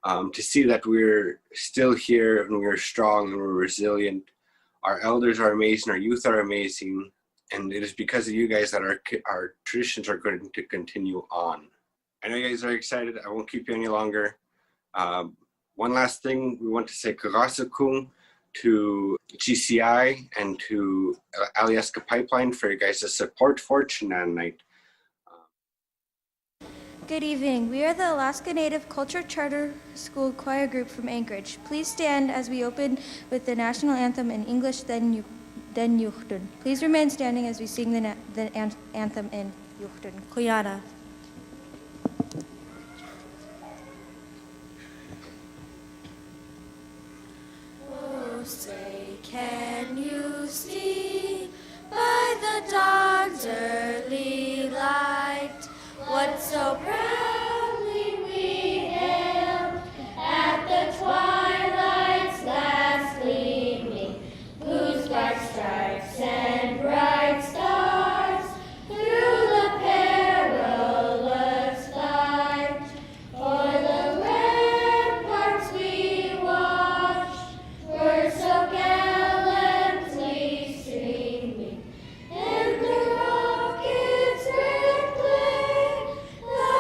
to see that we're still here and we're strong and we're resilient. Our elders are amazing, our youth are amazing, and it is because of you guys that our traditions are going to continue on. I know you guys are excited. I won't keep you any longer. One last thing, we want to say kagasa-kung to GCI and to Alaska Pipeline for you guys' support for Chinan Night. Good evening. We are the Alaska Native Culture Charter School Choir Group from Anchorage. Please stand as we open with the national anthem in English, then Yuhtun. Please remain standing as we sing the anthem in Yuhtun. Kuyana. Oh, say, can you see by the dawn's early light what so proudly we hailed at the twilight's last gleaming, whose bright stripes and bright stars through the perilous fight for the ramparts we watched were so gallantly streaming, and the rockets red glare, the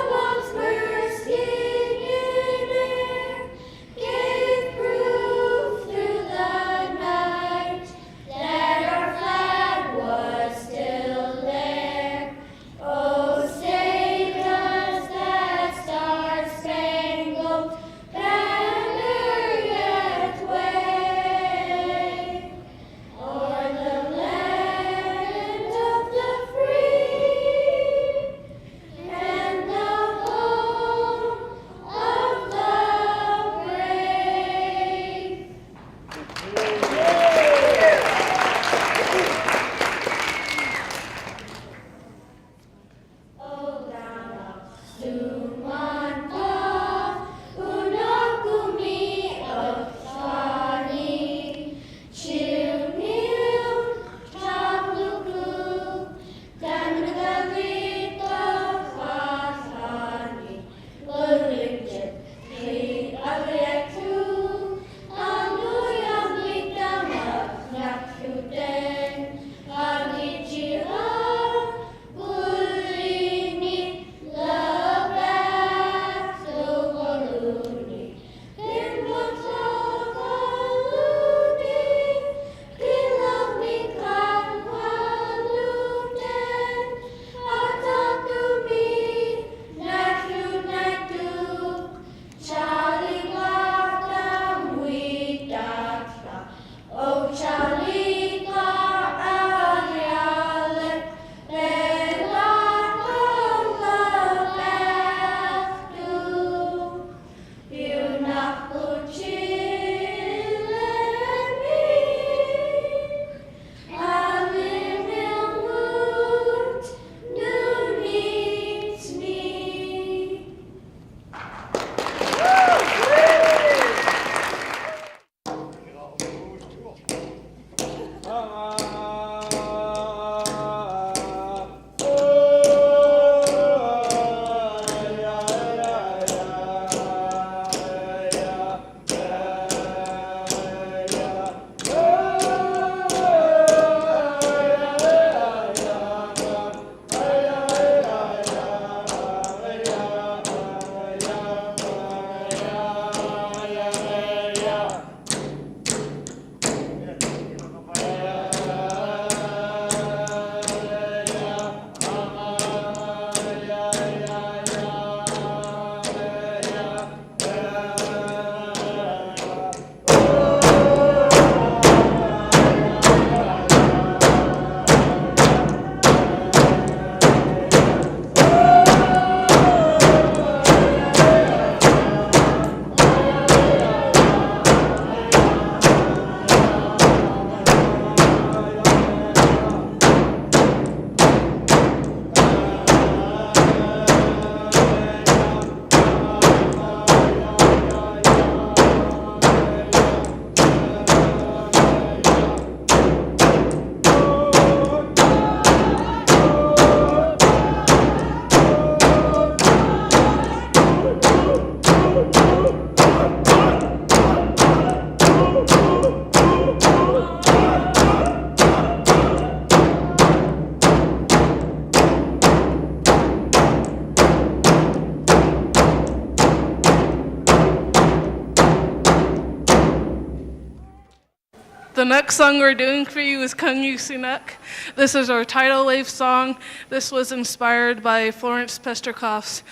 The next song we're doing for you is Kung Yu Sinek. This is our tidal wave song. This was inspired by Florence Pesterkoff's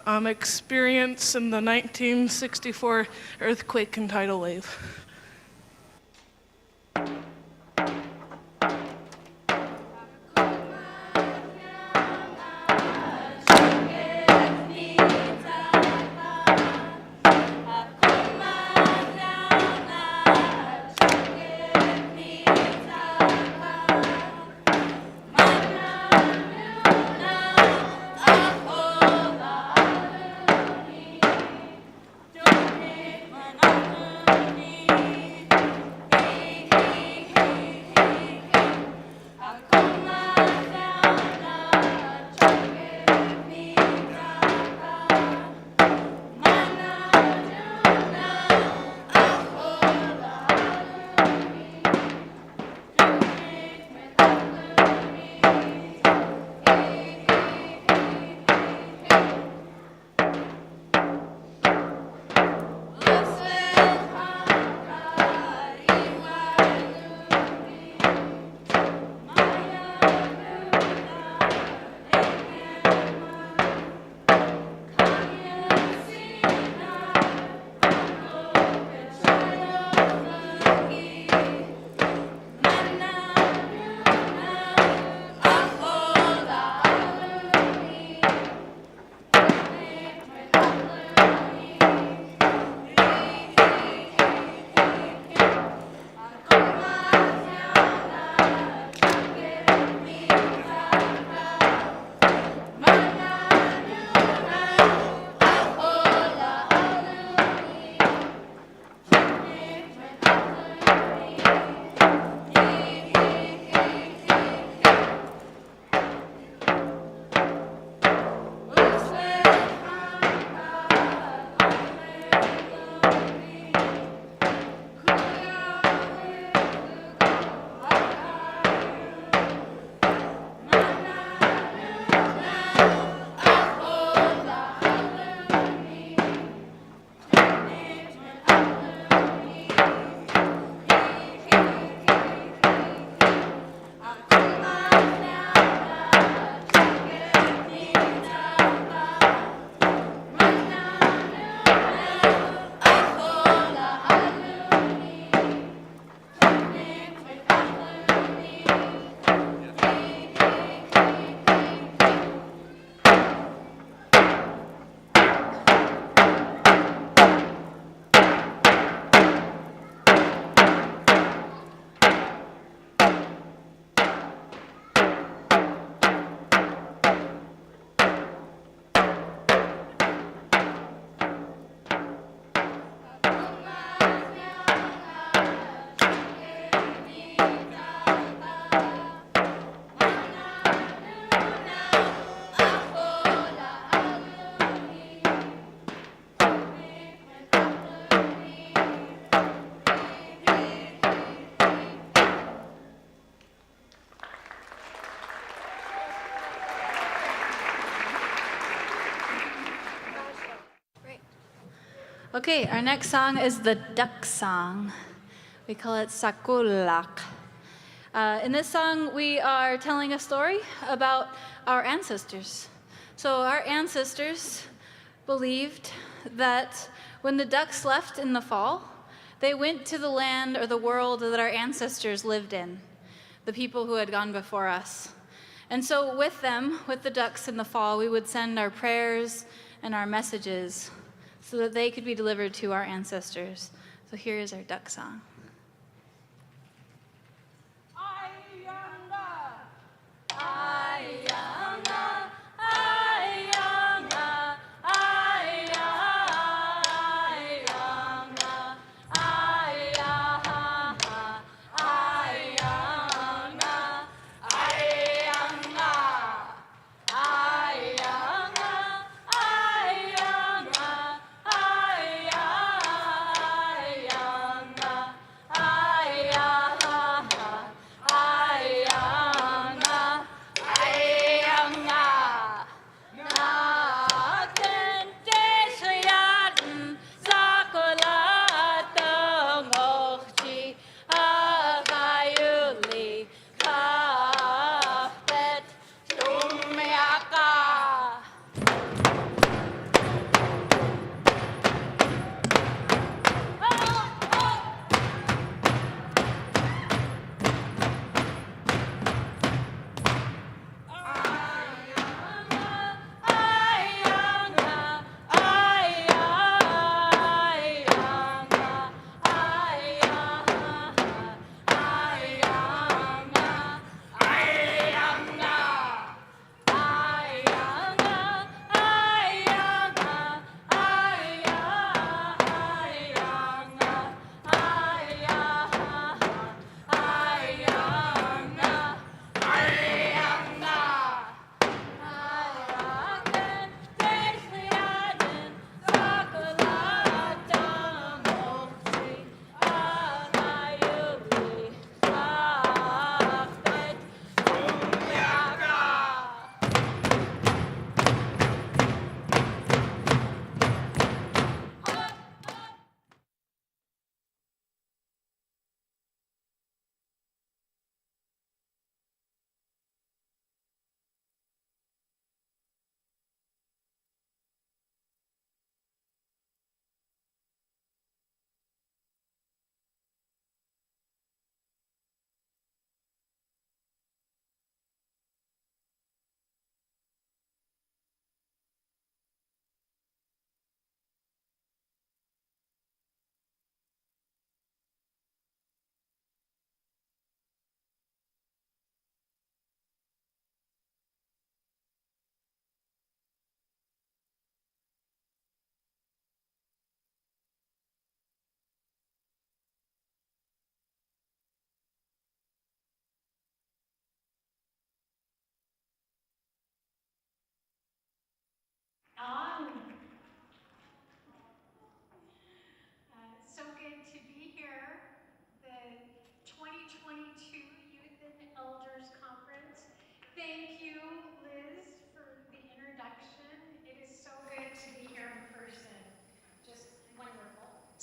experience in the 1964 earthquake and tidal wave. Okay, our next song is the duck song. We call it Sakulak. In this song, we are telling a story about our ancestors. So our ancestors believed that when the ducks left in the fall, they went to the land or the world that our ancestors lived in, the people who had gone before us. And so with them, with the ducks in the fall, we would send our prayers and our messages so that they could be delivered to our ancestors. So here is our duck song.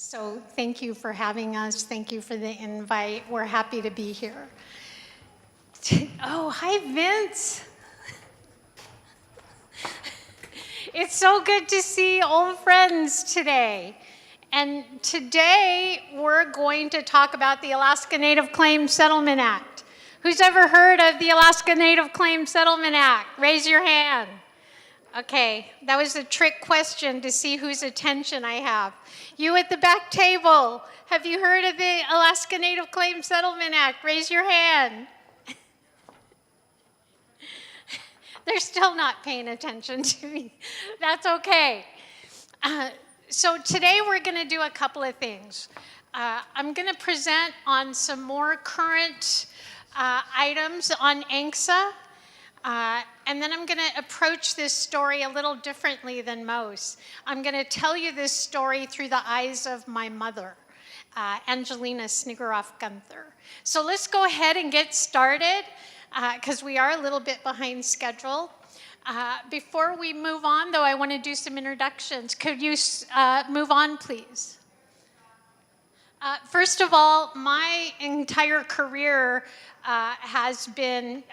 So thank you for having us. Thank you for the invite. We're happy to be here. Oh, hi, Vince. It's so good to see old friends today. And today we're going to talk about the Alaska Native Claims Settlement Act. Who's ever heard of the Alaska Native Claims Settlement Act? Raise your hand. Okay, that was a trick question to see whose attention I have. You at the back table, have you heard of the Alaska Native Claims Settlement Act? Raise your hand. They're still not paying attention to me. That's okay. So today we're going to do a couple of things. I'm going to present on some more current items on Angsa. And then I'm going to approach this story a little differently than most. I'm going to tell you this story through the eyes of my mother, Angelina Snigaroff-Gunther. So let's go ahead and get started, because we are a little bit behind schedule. Before we move on, though, I want to do some introductions. Could you move on, please? First of all, my entire career has been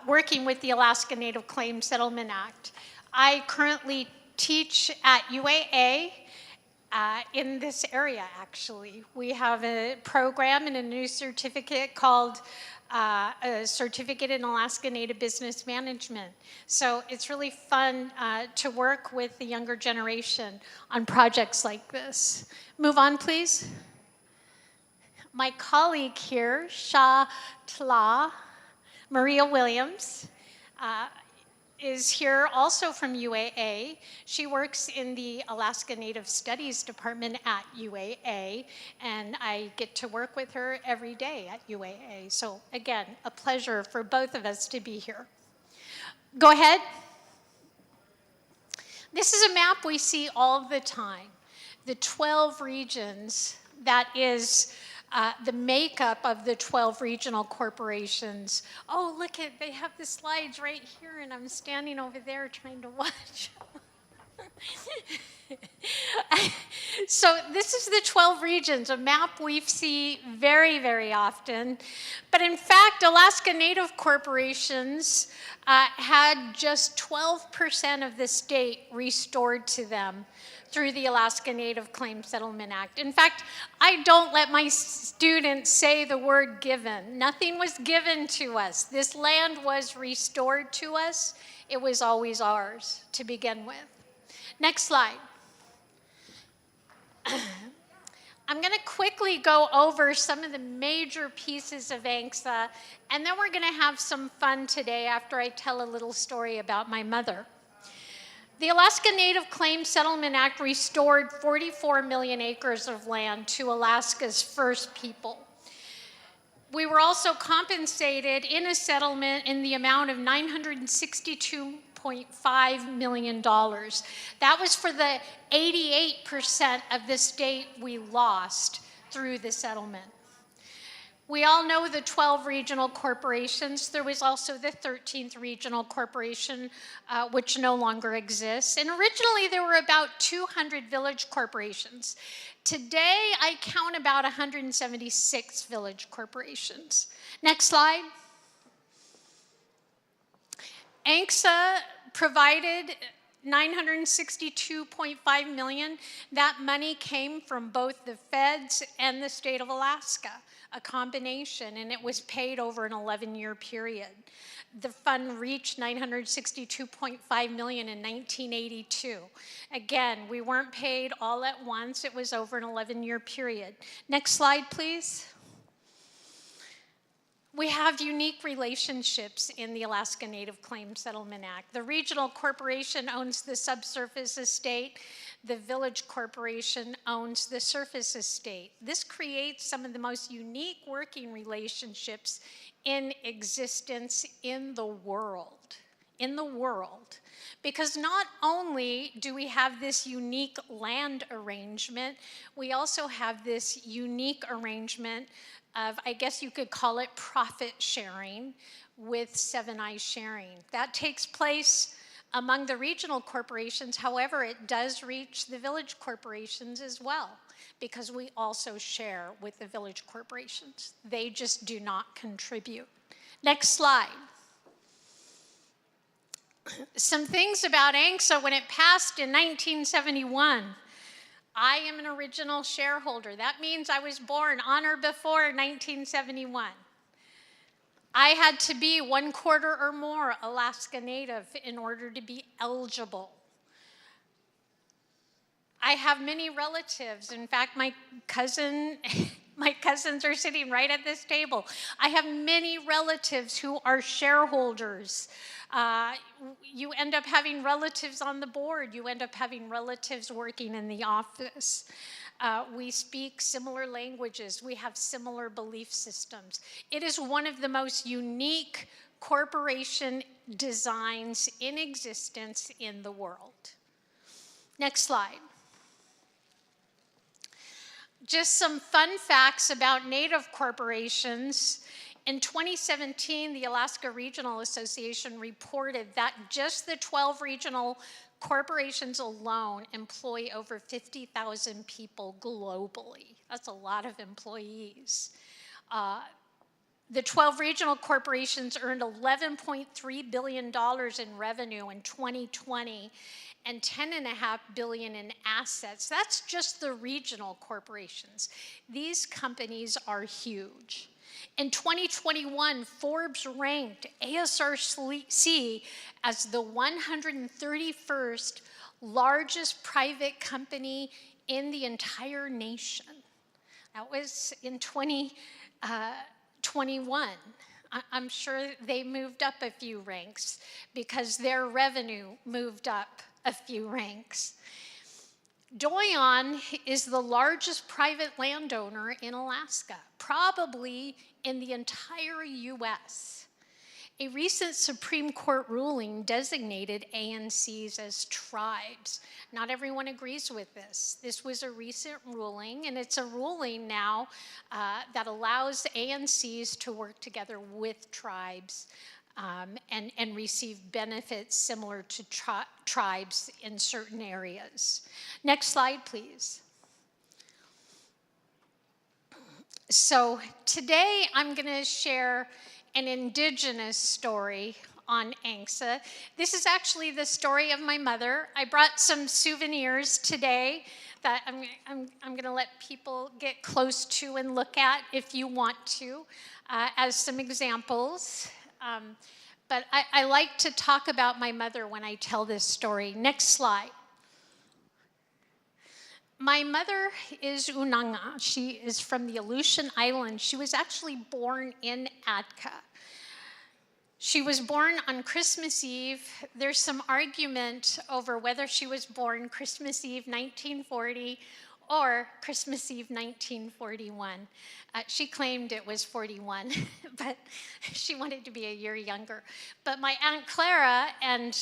working with the Alaska Native Claims Settlement Act. I currently teach at UAA in this area, actually. We have a program and a new certificate called a Certificate in Alaska Native Business Management. So it's really fun to work with the younger generation on projects like this. Move on, please. My colleague here, Sha Tla, Maria Williams, is here also from UAA. She works in the Alaska Native Studies Department at UAA, and I get to work with her every day at UAA. So again, a pleasure for both of us to be here. Go ahead. This is a map we see all the time. The 12 regions, that is the makeup of the 12 regional corporations. Oh, look at, they have the slides right here, and I'm standing over there trying to watch. So this is the 12 regions, a map we see very, very often. But in fact, Alaska Native corporations had just 12% of the state restored to them through the Alaska Native Claims Settlement Act. In fact, I don't let my students say the word given. Nothing was given to us. This land was restored to us. It was always ours to begin with. Next slide. I'm going to quickly go over some of the major pieces of Angsa, and then we're going to have some fun today after I tell a little story about my mother. The Alaska Native Claims Settlement Act restored 44 million acres of land to Alaska's first people. We were also compensated in a settlement in the amount of $962.5 million. That was for the 88% of the state we lost through the settlement. We all know the 12 regional corporations. There was also the 13th regional corporation, which no longer exists. And originally there were about 200 village corporations. Today I count about 176 village corporations. Next slide. Angsa provided $962.5 million. That money came from both the feds and the state of Alaska, a combination, and it was paid over an 11-year period. The fund reached $962.5 million in 1982. Again, we weren't paid all at once. It was over an 11-year period. Next slide, please. We have unique relationships in the Alaska Native Claims Settlement Act. The regional corporation owns the subsurface estate. The village corporation owns the surface estate. This creates some of the most unique working relationships in existence in the world. Because not only do we have this unique land arrangement, we also have this unique arrangement of, I guess you could call it profit sharing with Seven Eyes Sharing. That takes place Among the regional corporations, however, it does reach the village corporations as well, because we also share with the village corporations. They just do not contribute. Next slide. Some things about Angsa when it passed in 1971. I am an original shareholder. That means I was born on or before 1971. I had to be 1/4 or more Alaska Native in order to be eligible. I have many relatives. In fact, my cousins are sitting right at this table. I have many relatives who are shareholders. You end up having relatives on the board. You end up having relatives working in the office. We speak similar languages. We have similar belief systems. It is one of the most unique corporation designs in existence in the world. Next slide. Just some fun facts about Native corporations. In 2017, the Alaska Regional Association reported that just the 12 regional corporations alone employ over 50,000 people globally. That's a lot of employees. The 12 regional corporations earned $11.3 billion in revenue in 2020 and $10.5 billion in assets. That's just the regional corporations. These companies are huge. In 2021, Forbes ranked ASRC as the 131st largest private company in the entire nation. That was in 2021. I'm sure they moved up a few ranks because their revenue moved up a few ranks. Doyon is the largest private landowner in Alaska, probably in the entire US. A recent Supreme Court ruling designated ANCs as tribes. Not everyone agrees with this. This was a recent ruling, and it's a ruling now that allows ANCs to work together with tribes and receive benefits similar to tribes in certain areas. Next slide, please. So today I'm going to share an Indigenous story on Angsa. This is actually the story of my mother. I brought some souvenirs today that I'm going to let people get close to and look at if you want to, as some examples. But I like to talk about my mother when I tell this story. Next slide. My mother is Unanga. She is from the Aleutian Islands. She was actually born in Atka. She was born on Christmas Eve. There's some argument over whether she was born Christmas Eve 1940 or Christmas Eve 1941. She claimed it was 41, but she wanted to be a year younger. But my Aunt Clara and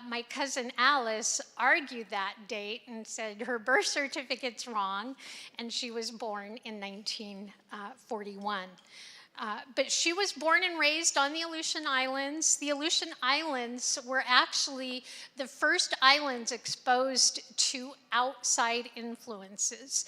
my cousin Alice argued that date and said her birth certificate's wrong, and she was born in 1941. But she was born and raised on the Aleutian Islands. The Aleutian Islands were actually the first islands exposed to outside influences.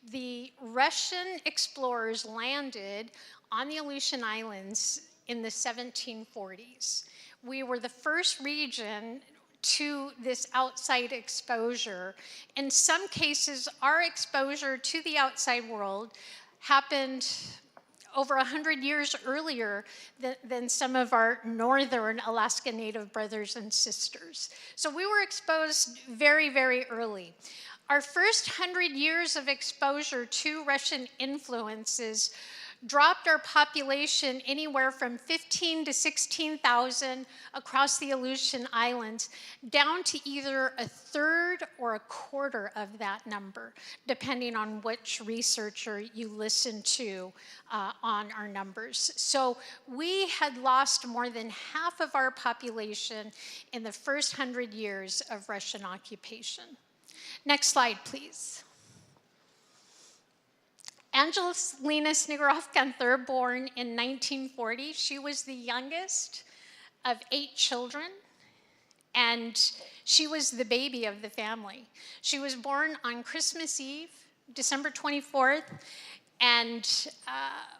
The Russian explorers landed on the Aleutian Islands in the 1740s. We were the first region to this outside exposure. In some cases, our exposure to the outside world happened over 100 years earlier than some of our northern Alaska Native brothers and sisters. So we were exposed very, very early. Our first 100 years of exposure to Russian influences dropped our population anywhere from 15 to 16,000 across the Aleutian Islands, down to either a third or a quarter of that number, depending on which researcher you listen to on our numbers. So we had lost more than half of our population in the first 100 years of Russian occupation. Next slide, please. Angelina Snigaroff-Gunther, born in 1940. She was the youngest of 8 children, and she was the baby of the family. She was born on Christmas Eve, December 24th, and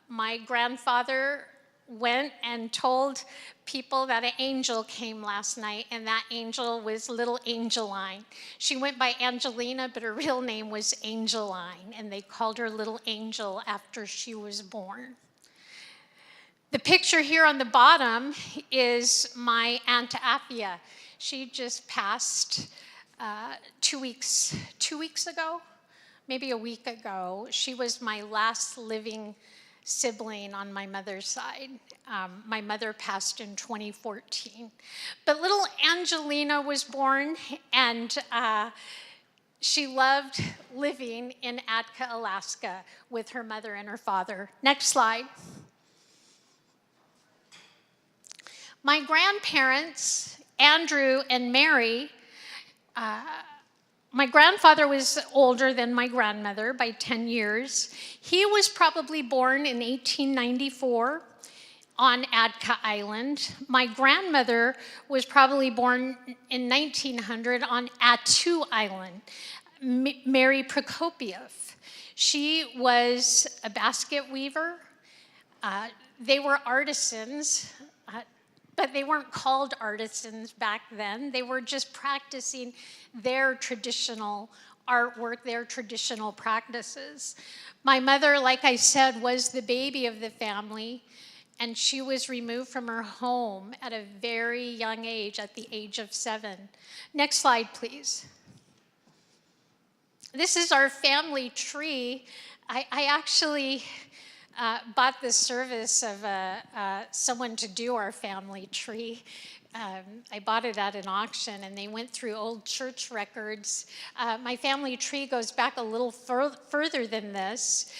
my grandfather went and told people that an angel came last night, and that angel was little Angeline. She went by Angelina, but her real name was Angeline, and they called her Little Angel after she was born. The picture here on the bottom is my Aunt Appia. She just passed 2 weeks ago, maybe a week ago. She was my last living sibling on my mother's side. My mother passed in 2014. But little Angelina was born, and she loved living in Atka, Alaska with her mother and her father. Next slide. My grandparents, Andrew and Mary, my grandfather was older than my grandmother by 10 years. He was probably born in 1894 on Atka Island. My grandmother was probably born in 1900 on Attu Island, Mary Prokopiev. She was a basket weaver. They were artisans, but they weren't called artisans back then. They were just practicing their traditional artwork, their traditional practices. My mother, like I said, was the baby of the family, and she was removed from her home at a very young age, at the age of 7. Next slide, please. This is our family tree. I actually bought the service of someone to do our family tree. I bought it at an auction, and they went through old church records. My family tree goes back a little further than this,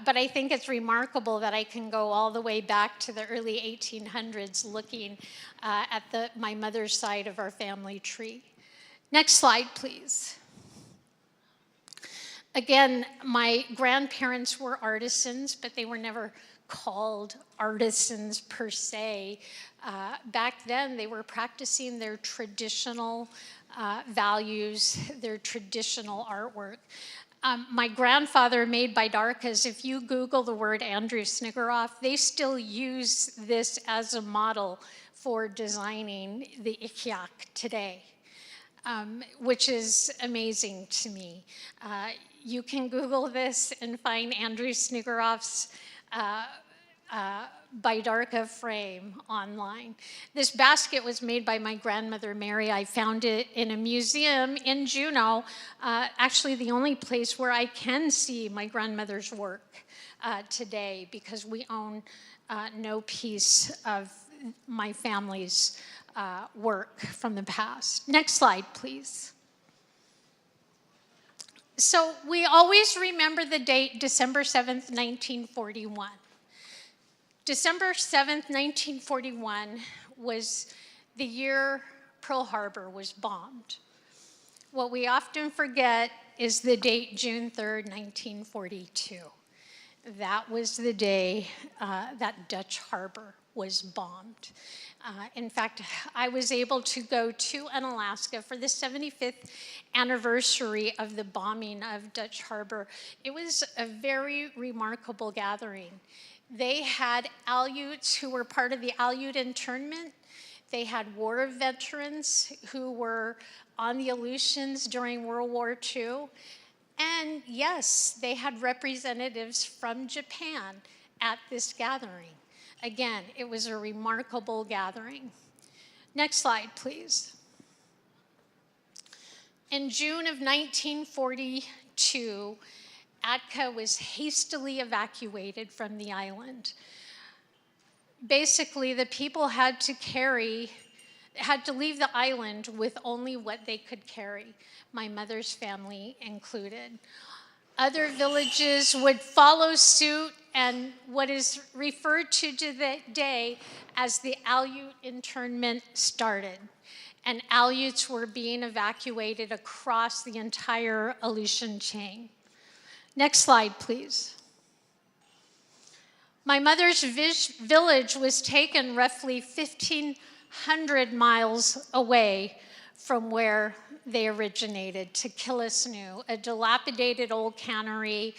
but I think it's remarkable that I can go all the way back to the early 1800s looking at my mother's side of our family tree. Next slide, please. Again, my grandparents were artisans, but they were never called artisans per se. Back then, they were practicing their traditional values, their traditional artwork. My grandfather made baidarkas. If you Google the word Andrew Sniggeroff, they still use this as a model for designing the ikyak today, which is amazing to me. You can Google this and find Andrew Sniggeroff's baidarka frame online. This basket was made by my grandmother, Mary. I found it in a museum in Juneau, actually the only place where I can see my grandmother's work today, because we own no piece of my family's work from the past. Next slide, please. So we always remember the date, December 7th, 1941. December 7th, 1941 was the year Pearl Harbor was bombed. What we often forget is the date, June 3rd, 1942. That was the day that Dutch Harbor was bombed. In fact, I was able to go to Alaska for the 75th anniversary of the bombing of Dutch Harbor. It was a very remarkable gathering. They had Aleuts who were part of the Aleut internment. They had war veterans who were on the Aleutians during World War II. And yes, they had representatives from Japan at this gathering. Again, it was a remarkable gathering. Next slide, please. In June of 1942, Atka was hastily evacuated from the island. Basically, the people had to leave the island with only what they could carry, my mother's family included. Other villages would follow suit, and what is referred to today as the Aleut internment started. And Aleuts were being evacuated across the entire Aleutian chain. Next slide, please. My mother's village was taken roughly 1,500 100 miles away from where they originated, to Killisnoo, a dilapidated old cannery.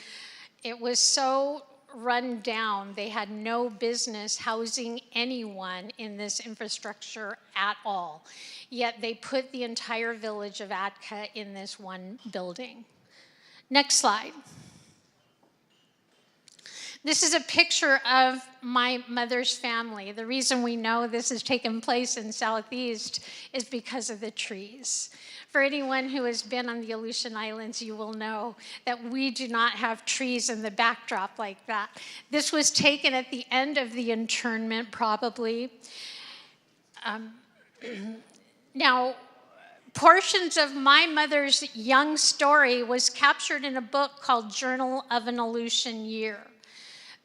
It was so run down, they had no business housing anyone in this infrastructure at all. Yet they put the entire village of Atka in this one building. Next slide. This is a picture of my mother's family. The reason we know this has taken place in Southeast is because of the trees. For anyone who has been on the Aleutian Islands, you will know that we do not have trees in the backdrop like that. This was taken at the end of the internment, probably. Now, portions of my mother's young story was captured in a book called Journal of an Aleutian Year.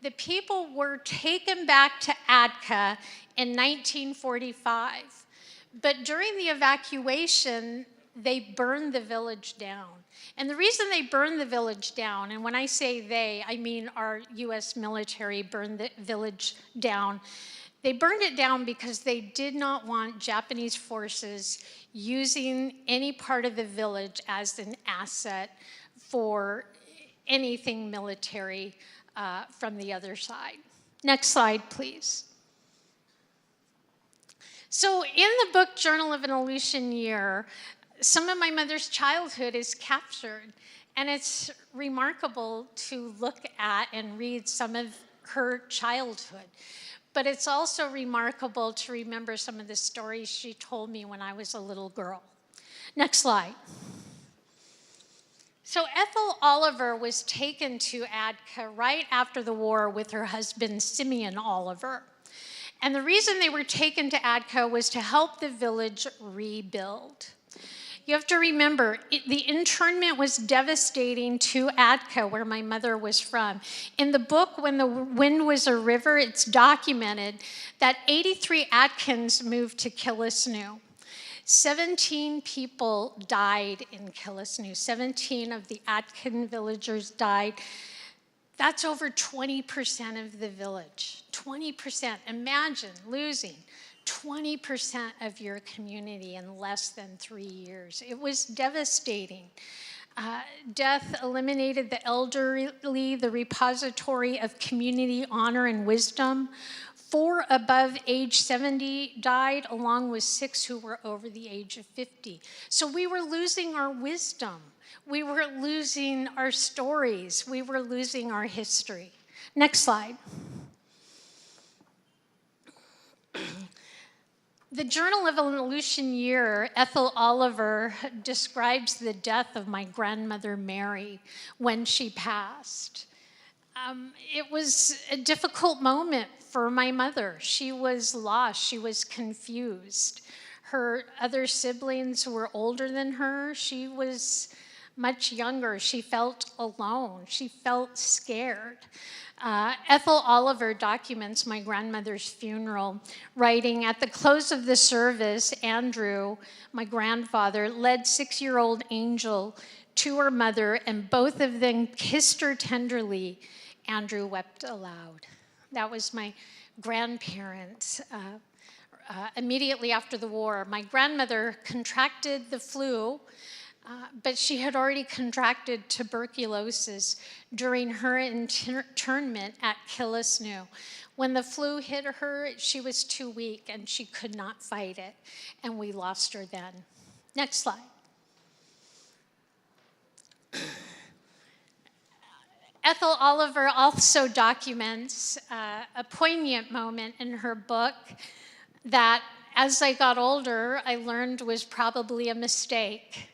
The people were taken back to Atka in 1945, but during the evacuation, they burned the village down. And the reason they burned the village down, and when I say they, I mean our US military burned the village down. They burned it down because they did not want Japanese forces using any part of the village as an asset for anything military from the other side. Next slide, please. So in the book Journal of an Aleutian Year, some of my mother's childhood is captured, and it's remarkable to look at and read some of her childhood. But it's also remarkable to remember some of the stories she told me when I was a little girl. Next slide. So Ethel Oliver was taken to Atka right after the war with her husband, Simeon Oliver. And the reason they were taken to Atka was to help the village rebuild. You have to remember, the internment was devastating to Atka, where my mother was from. In the book, When the Wind Was a River, it's documented that 83 Atkins moved to Killisnoo. 17 people died in Killisnoo. 17 of the Atkin villagers died. That's over 20% of the village. 20%. Imagine losing 20% of your community in less than 3 years. It was devastating. Death eliminated the elderly, the repository of community honor and wisdom. 4 above age 70 died, along with 6 who were over the age of 50. So we were losing our wisdom. We were losing our stories. We were losing our history. Next slide. The Journal of an Aleutian Year, Ethel Oliver describes the death of my grandmother Mary when she passed. It was a difficult moment for my mother. She was lost. She was confused. Her other siblings were older than her. She was much younger. She felt alone. She felt scared. Ethel Oliver documents my grandmother's funeral, writing, "At the close of the service, Andrew, my grandfather, led 6-year-old Angel to her mother, and both of them kissed her tenderly. Andrew wept aloud." That was my grandparents. Immediately after the war, my grandmother contracted the flu, but she had already contracted tuberculosis during her internment at Killisnoo. When the flu hit her, she was too weak and she could not fight it, and we lost her then. Next slide. Ethel Oliver also documents a poignant moment in her book that, as I got older, I learned was probably a mistake.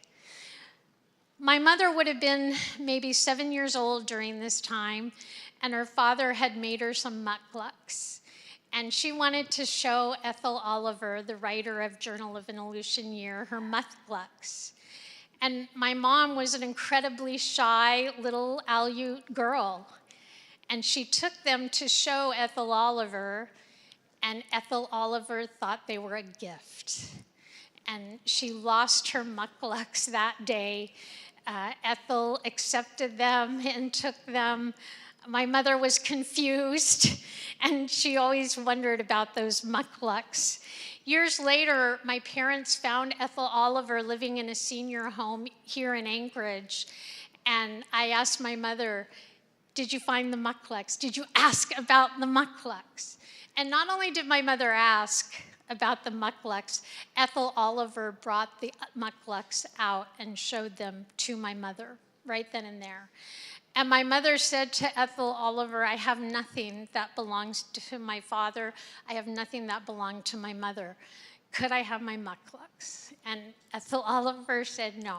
My mother would have been maybe 7 years old during this time, and her father had made her some mucklucks. And she wanted to show Ethel Oliver, the writer of Journal of an Aleutian Year, her mucklucks. And my mom was an incredibly shy little Aleut girl. And she took them to show Ethel Oliver, and Ethel Oliver thought they were a gift. And she lost her mucklucks that day. Ethel accepted them and took them. My mother was confused, and she always wondered about those mucklucks. Years later, my parents found Ethel Oliver living in a senior home here in Anchorage. And I asked my mother, did you find the mucklucks? Did you ask about the mucklucks? And not only did my mother ask about the mucklucks, Ethel Oliver brought the mucklucks out and showed them to my mother right then and there. And my mother said to Ethel Oliver, I have nothing that belongs to my father. I have nothing that belonged to my mother. Could I have my mucklucks? And Ethel Oliver said, no.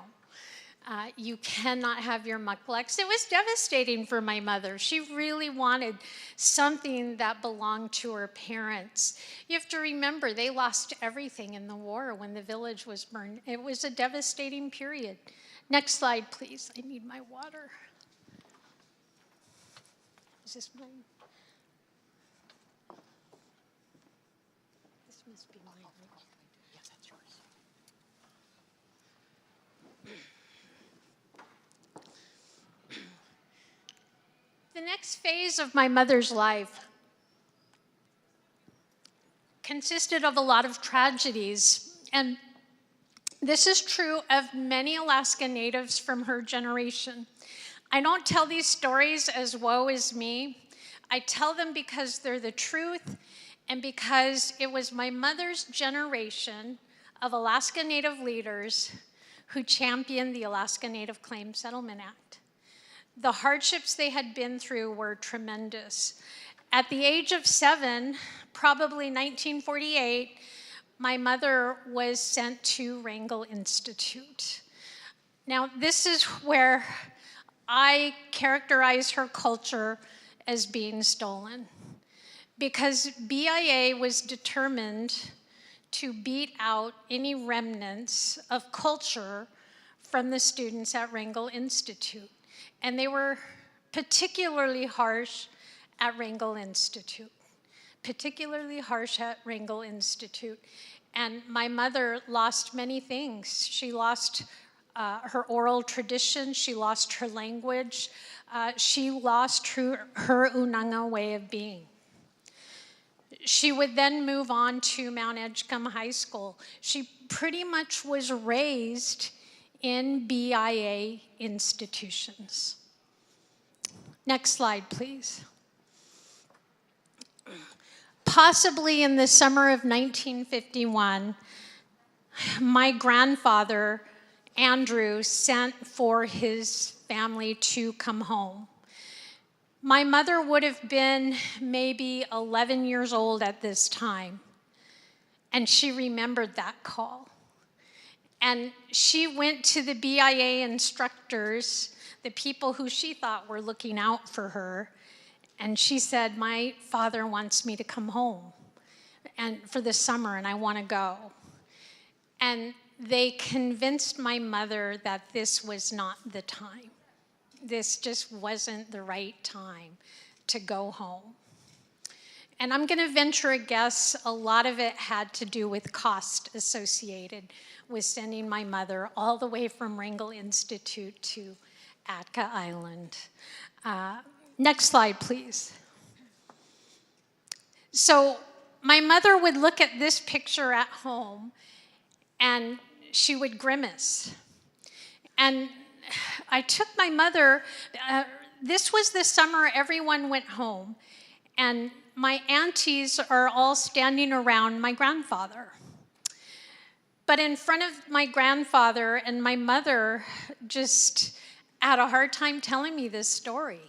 You cannot have your mucklucks. It was devastating for my mother. She really wanted something that belonged to her parents. You have to remember, they lost everything in the war when the village was burned. It was a devastating period. Next slide, please. I need my water. Is this mine? This must be mine, right? Yes, that's yours. The next phase of my mother's life consisted of a lot of tragedies, and this is true of many Alaska Natives from her generation. I don't tell these stories as woe is me. I tell them because they're the truth and because it was my mother's generation of Alaska Native leaders who championed the Alaska Native Claims Settlement Act. The hardships they had been through were tremendous. At the age of 7, probably 1948, my mother was sent to Wrangell Institute. Now, this is where I characterize her culture as being stolen, because BIA was determined to beat out any remnants of culture from the students at Wrangell Institute. And they were particularly harsh at Wrangell Institute, And my mother lost many things. She lost her oral tradition, she lost her language, she lost her Unanga way of being. She would then move on to Mount Edgecombe High School. She pretty much was raised in BIA institutions. Next slide, please. Possibly in the summer of 1951, my grandfather, Andrew, sent for his family to come home. My mother would have been maybe 11 years old at this time, and she remembered that call. And she went to the BIA instructors, the people who she thought were looking out for her, and she said, my father wants me to come home and for the summer, and I want to go. And they convinced my mother that this was not the time. This just wasn't the right time to go home. And I'm going to venture a guess, a lot of it had to do with cost associated with sending my mother all the way from Wrangell Institute to Atka Island. Next slide, please. So my mother would look at this picture at home and she would grimace. And I took my mother, this was the summer everyone went home, and my aunties are all standing around my grandfather. But in front of my grandfather, and my mother just had a hard time telling me this story.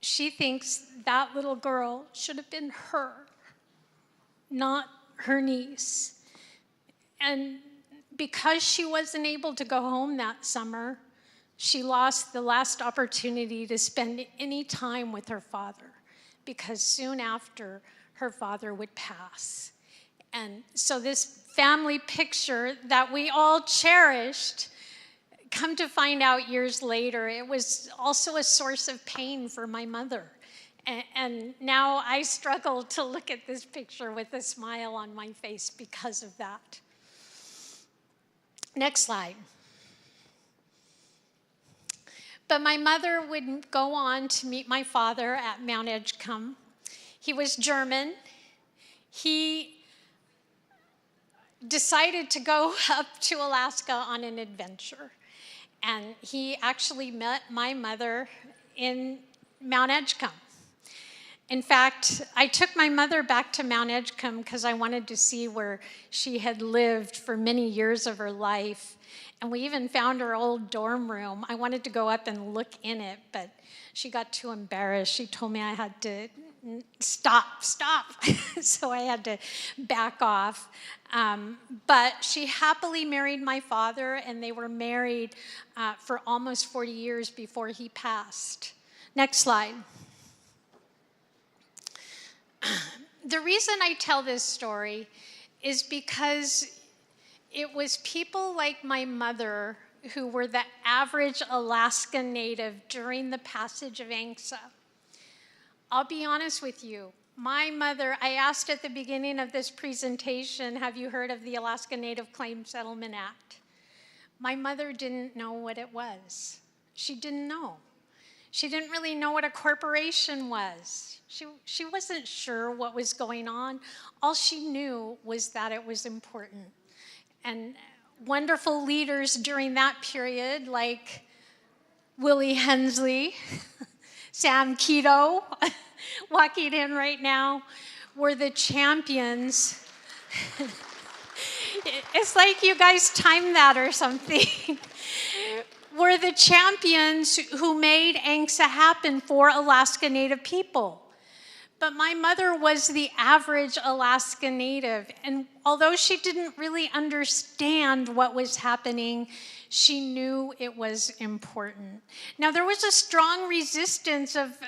She thinks that little girl should have been her, not her niece. And because she wasn't able to go home that summer, she lost the last opportunity to spend any time with her father, because soon after, her father would pass. And so this family picture that we all cherished, come to find out years later, it was also a source of pain for my mother. And now I struggle to look at this picture with a smile on my face because of that. Next slide. But my mother would go on to meet my father at Mount Edgecombe. He was German. He decided to go up to Alaska on an adventure. And he actually met my mother in Mount Edgecombe. In fact, I took my mother back to Mount Edgecombe because I wanted to see where she had lived for many years of her life. And we even found her old dorm room. I wanted to go up and look in it, but she got too embarrassed. She told me I had to stop. So I had to back off. But she happily married my father, and they were married for almost 40 years before he passed. Next slide. The reason I tell this story is because it was people like my mother who were the average Alaska Native during the passage of Angsa. I'll be honest with you. My mother, I asked at the beginning of this presentation, have you heard of the Alaska Native Claims Settlement Act? My mother didn't know what it was. She didn't know. She didn't really know what a corporation was. She wasn't sure what was going on. All she knew was that it was important. And wonderful leaders during that period, like Willie Hensley, Sam Keto, walking in right now, were the champions. It's like you guys timed that or something. Were the champions who made Angsa happen for Alaska Native people. But my mother was the average Alaska Native, and although she didn't really understand what was happening, she knew it was important. Now, there was a strong resistance of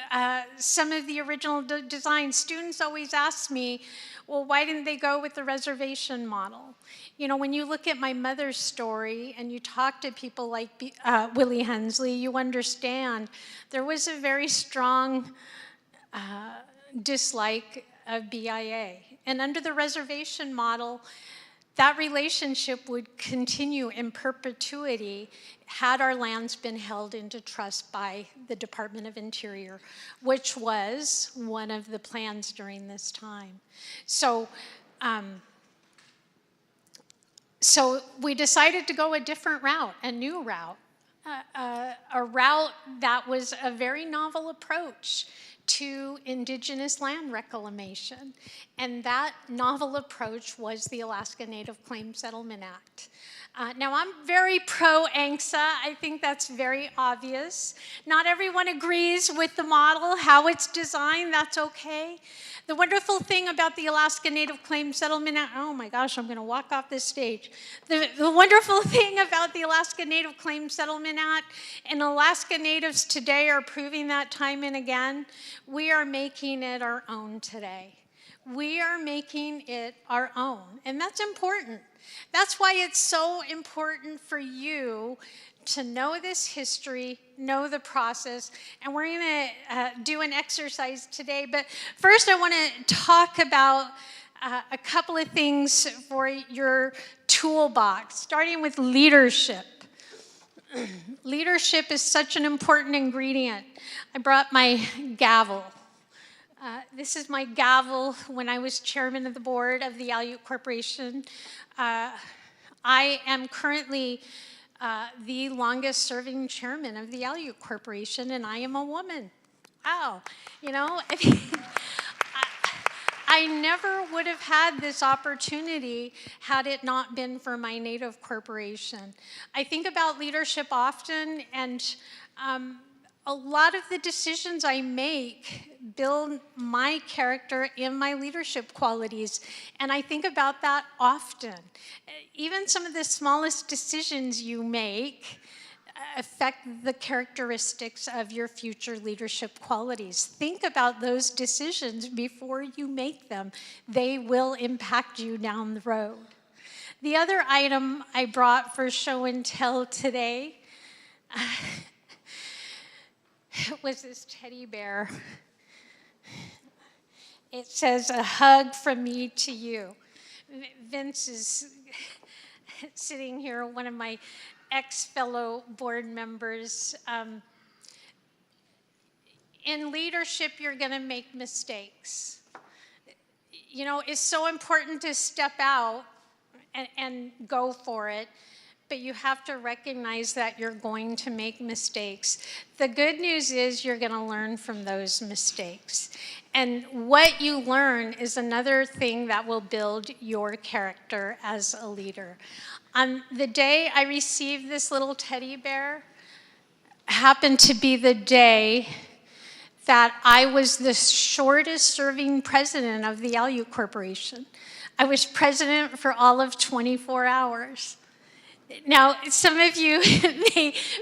some of the original designs. Students always ask me, well, why didn't they go with the reservation model? You know, when you look at my mother's story and you talk to people like Willie Hensley, you understand there was a very strong dislike of BIA. And under the reservation model, that relationship would continue in perpetuity had our lands been held into trust by the Department of Interior, which was one of the plans during this time. So we decided to go a different route, a new route, a route that was a very novel approach to Indigenous land reclamation. And that novel approach was the Alaska Native Claims Settlement Act. Now, I'm very pro-Angsa. I think that's very obvious. Not everyone agrees with the model, how it's designed. That's okay. The wonderful thing about the Alaska Native Claims Settlement Act, oh my gosh, I'm going to walk off this stage. The wonderful thing about the Alaska Native Claims Settlement Act, and Alaska Natives today are proving that time and again, we are making it our own today. We are making it our own, and that's important. That's why it's so important for you to know this history, know the process, and we're going to do an exercise today. But first, I want to talk about a couple of things for your toolbox, starting with leadership. Leadership is such an important ingredient. I brought my gavel. This is my gavel when I was chairman of the board of the Aleut Corporation. I am currently the longest serving chairman of the Aleut Corporation, and I am a woman. Wow, you know, I never would have had this opportunity had it not been for my Native corporation. I think about leadership often, and a lot of the decisions I make build my character in my leadership qualities, and I think about that often. Even some of the smallest decisions you make affect the characteristics of your future leadership qualities. Think about those decisions before you make them. They will impact you down the road. The other item I brought for show and tell today was this teddy bear. It says, "A hug from me to you." Vince is sitting here, one of my ex-fellow board members. In leadership, you're going to make mistakes. You know, it's so important to step out and go for it. But you have to recognize that you're going to make mistakes. The good news is you're going to learn from those mistakes. And what you learn is another thing that will build your character as a leader. On the day I received this little teddy bear, happened to be the day that I was the shortest serving president of the Aleut Corporation. I was president for all of 24 hours. Now, some of you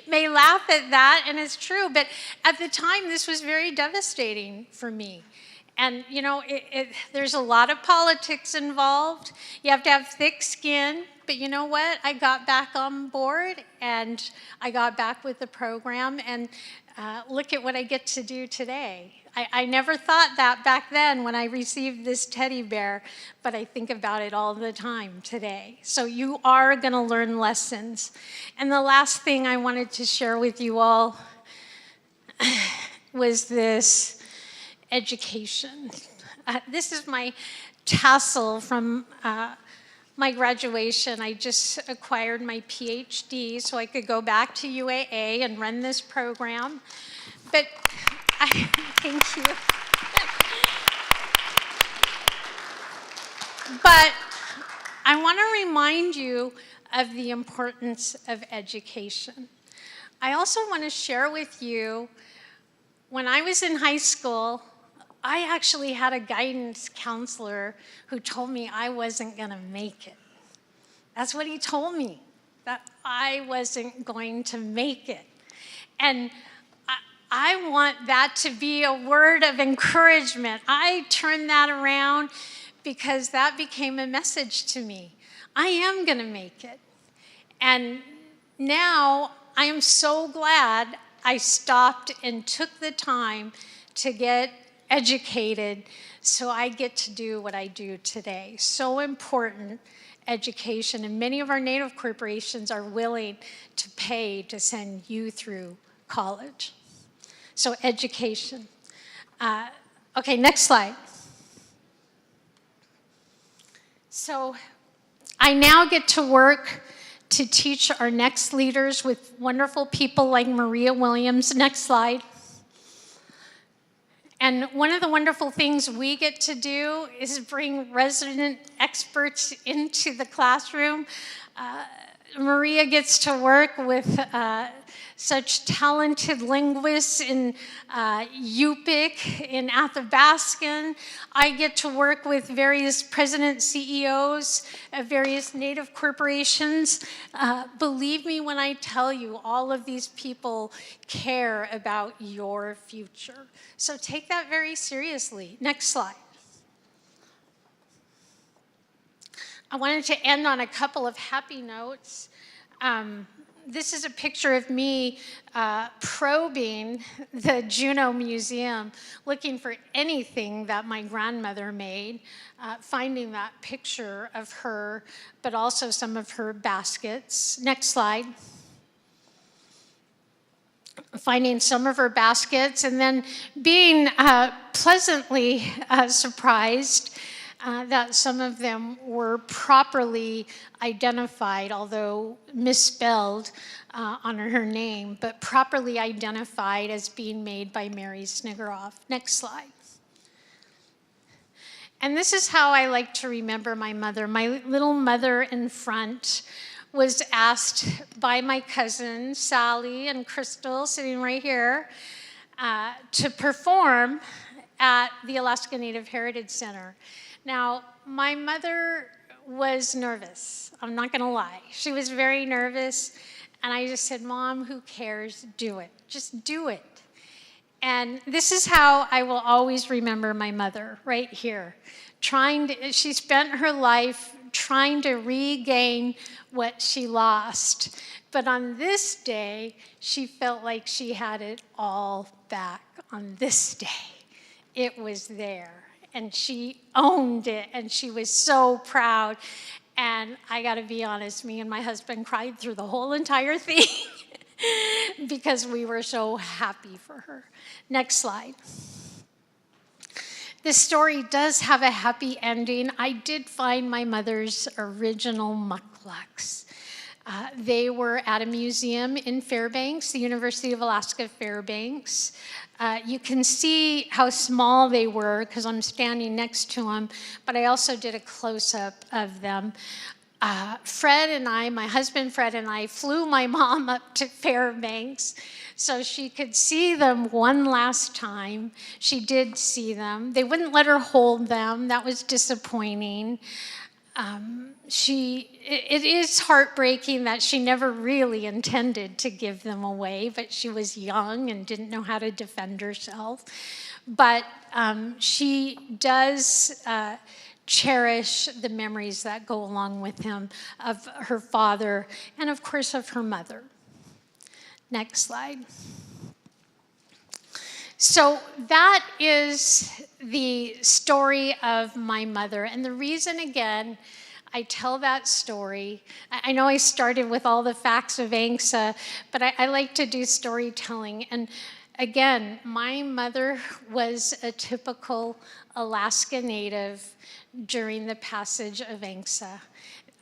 may laugh at that, and it's true, but at the time, this was very devastating for me. And, you know, there's a lot of politics involved. You have to have thick skin, but you know what? I got back on board, and I got back with the program, and look at what I get to do today. I never thought that back then when I received this teddy bear, but I think about it all the time today. So you are going to learn lessons. And the last thing I wanted to share with you all was this education. This is my tassel from my graduation. I just acquired my PhD so I could go back to UAA and run this program. But thank you. But I want to remind you of the importance of education. I also want to share with you, when I was in high school, I actually had a guidance counselor who told me I wasn't going to make it. That's what he told me, that I wasn't going to make it. And I want that to be a word of encouragement. I turned that around because that became a message to me. I am going to make it. And now I am so glad I stopped and took the time to get educated so I get to do what I do today. So important, education. And many of our Native corporations are willing to pay to send you through college. So education. Okay, next slide. So I now get to work to teach our next leaders with wonderful people like Maria Williams. Next slide. And one of the wonderful things we get to do is bring resident experts into the classroom. Maria gets to work with such talented linguists in Yupik, in Athabaskan. I get to work with various president CEOs of various Native corporations. Believe me when I tell you, all of these people care about your future. So take that very seriously. Next slide. I wanted to end on a couple of happy notes. This is a picture of me probing the Juneau Museum, looking for anything that my grandmother made, finding that picture of her, but also some of her baskets. Next slide. Finding some of her baskets, and then being pleasantly surprised that some of them were properly identified, although misspelled on her name, but properly identified as being made by Mary Sniggeroff. Next slide. And this is how I like to remember my mother. My little mother in front was asked by my cousins, Sally and Crystal, sitting right here, to perform at the Alaska Native Heritage Center. Now, my mother was nervous. I'm not going to lie. She was very nervous. And I just said, Mom, who cares? Do it. Just do it. And this is how I will always remember my mother, right here. She spent her life trying to regain what she lost. But on this day, she felt like she had it all back. On this day, it was there. And she owned it, and she was so proud. And I gotta be honest, me and my husband cried through the whole entire thing because we were so happy for her. Next slide. This story does have a happy ending. I did find my mother's original mucklucks. They were at a museum in Fairbanks, the University of Alaska Fairbanks. You can see how small they were because I'm standing next to them, but I also did a close-up of them. Fred and I, my husband Fred and I, flew my mom up to Fairbanks so she could see them one last time. She did see them. They wouldn't let her hold them. That was disappointing. It is heartbreaking that she never really intended to give them away, but she was young and didn't know how to defend herself. But she does cherish the memories that go along with him of her father and, of course, of her mother. Next slide. So that is the story of my mother. And the reason, again, I tell that story, I know I started with all the facts of Angsa, but I like to do storytelling. And again, my mother was a typical Alaska Native during the passage of Angsa.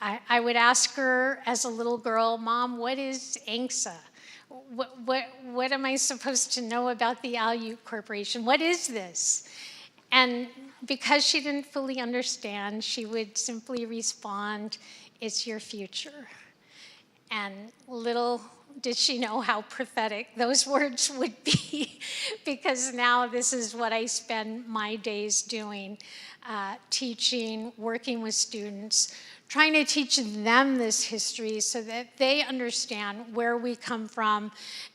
I would ask her as a little girl, Mom, what is Angsa? What am I supposed to know about the Aleut Corporation? What is this? And because she didn't fully understand, she would simply respond, it's your future. And little did she know how prophetic those words would be, because now this is what I spend my days doing, teaching, working with students, trying to teach them this history so that they understand where we come from,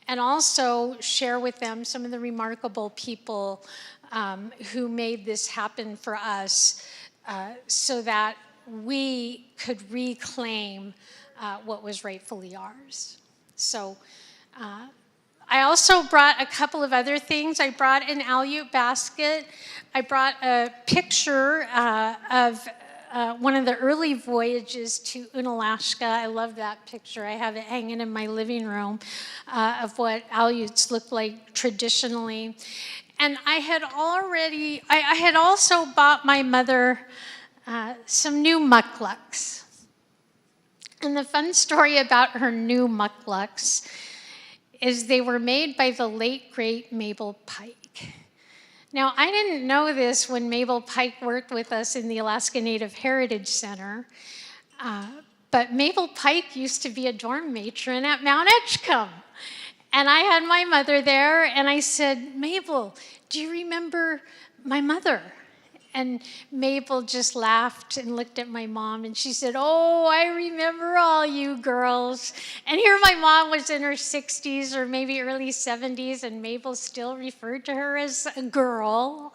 and also share with them some of the remarkable people who made this happen for us so that we could reclaim what was rightfully ours. So I also brought a couple of other things. I brought an Aleut basket. I brought a picture of one of the early voyages to Unalaska. I love that picture. I have it hanging in my living room of what Aleuts look like traditionally. And I had also bought my mother some new mucklucks. And the fun story about her new mucklucks is they were made by the late, great Mabel Pike. Now, I didn't know this when Mabel Pike worked with us in the Alaska Native Heritage Center, but Mabel Pike used to be a dorm matron at Mount Edgecombe. And I had my mother there, and I said, Mabel, do you remember my mother? And Mabel just laughed and looked at my mom, and she said, oh, I remember all you girls. And here my mom was in her 60s or maybe early 70s, and Mabel still referred to her as a girl,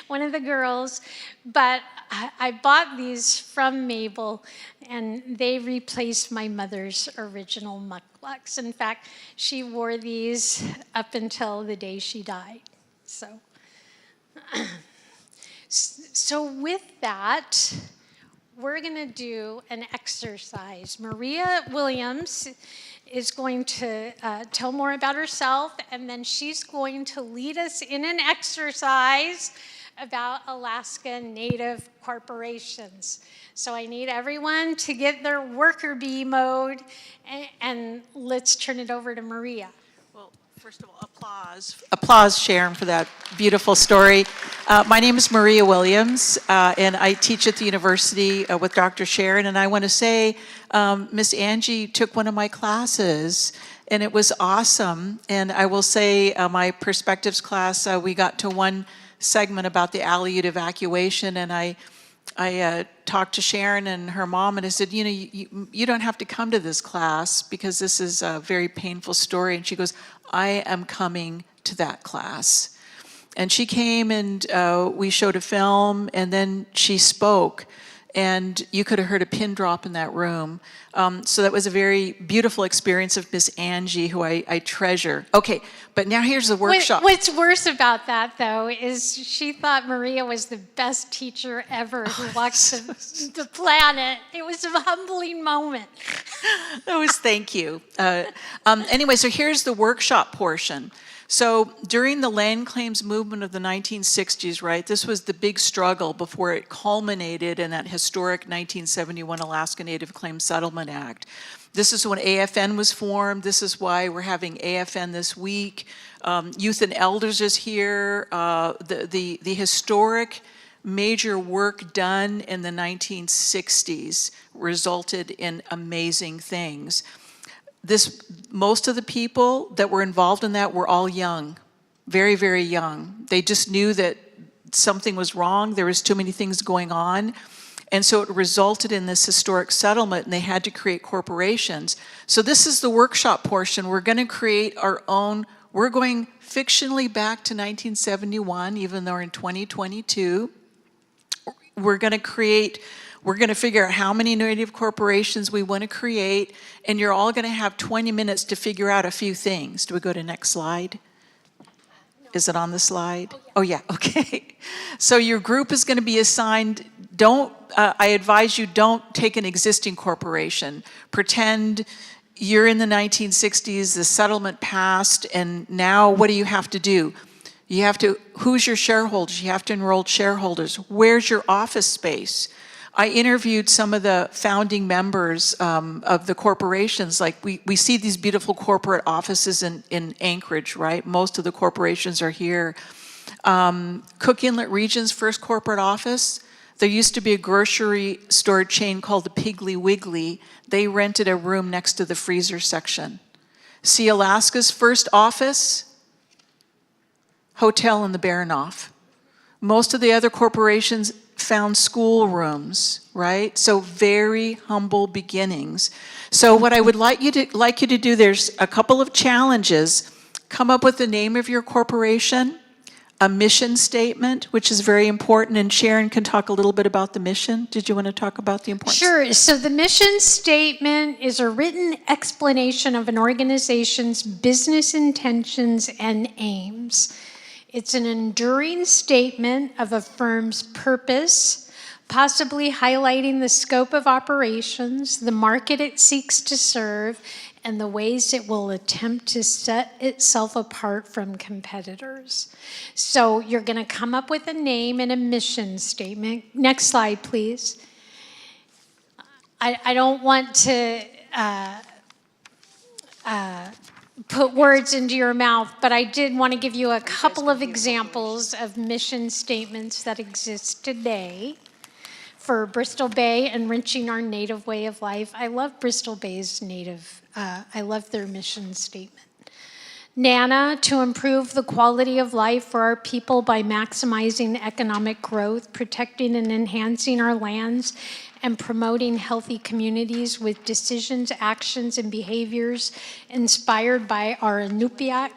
one of the girls. But I bought these from Mabel, and they replaced my mother's original mucklucks. In fact, she wore these up until the day she died. So with that, we're going to do an exercise. Maria Williams is going to tell more about herself, and then she's going to lead us in an exercise about Alaska Native corporations. So I need everyone to get their worker bee mode, and let's turn it over to Maria. Well, first of all, applause, Sharon, for that beautiful story. My name is Maria Williams, and I teach at the university with Dr. Sharon, and I want to say Miss Angie took one of my classes, and it was awesome. And I will say my perspectives class, we got to one segment about the Aleut evacuation, and I talked to Sharon and her mom, and I said, you don't have to come to this class because this is a very painful story. And she goes, I am coming to that class. And she came, and we showed a film, and then she spoke, and you could have heard a pin drop in that room. So that was a very beautiful experience of Miss Angie, who I treasure. Okay, but now here's the workshop. What's worse about that, though, is she thought Maria was the best teacher ever who walked the planet. It was a humbling moment. That was, thank you. Anyway, so here's the workshop portion. So during the land claims movement of the 1960s, right, this was the big struggle before it culminated in that historic 1971 Alaska Native Claims Settlement Act. This is when AFN was formed. This is why we're having AFN this week. Youth and Elders is here. The historic major work done in the 1960s resulted in amazing things. Most of the people that were involved in that were all young, very, very young. They just knew that something was wrong. There was too many things going on. And so it resulted in this historic settlement, and they had to create corporations. So this is the workshop portion. We're going to create our own. We're going fictionally back to 1971, even though we're in 2022. We're going to figure out how many Native corporations we want to create, and you're all going to have 20 minutes to figure out a few things. Do we go to next slide? Is it on the slide? Oh yeah, okay. So your group is going to be assigned, I advise you don't take an existing corporation. Pretend you're in the 1960s, the settlement passed, and now what do you have to do? Who's your shareholders? You have to enroll shareholders. Where's your office space? I interviewed some of the founding members of the corporations. Like we see these beautiful corporate offices in Anchorage, right? Most of the corporations are here. Cook Inlet Region's first corporate office, there used to be a grocery store chain called the Piggly Wiggly. They rented a room next to the freezer section. See Alaska's first office? Hotel in the Baranof. Most of the other corporations found school rooms, right? So very humble beginnings. So what I would like you to do, there's a couple of challenges. Come up with the name of your corporation, a mission statement, which is very important, and Sharon can talk a little bit about the mission. Did you want to talk about the importance? Sure. So the mission statement is a written explanation of an organization's business intentions and aims. It's an enduring statement of a firm's purpose, possibly highlighting the scope of operations, the market it seeks to serve, and the ways it will attempt to set itself apart from competitors. So you're going to come up with a name and a mission statement. Next slide, please. I don't want to put words into your mouth, but I did want to give you a couple of examples of mission statements that exist today for Bristol Bay, enriching our native way of life. I love Bristol Bay's native, I love their mission statement. NANA, to improve the quality of life for our people by maximizing economic growth, protecting and enhancing our lands, and promoting healthy communities with decisions, actions, and behaviors inspired by our Inupiaq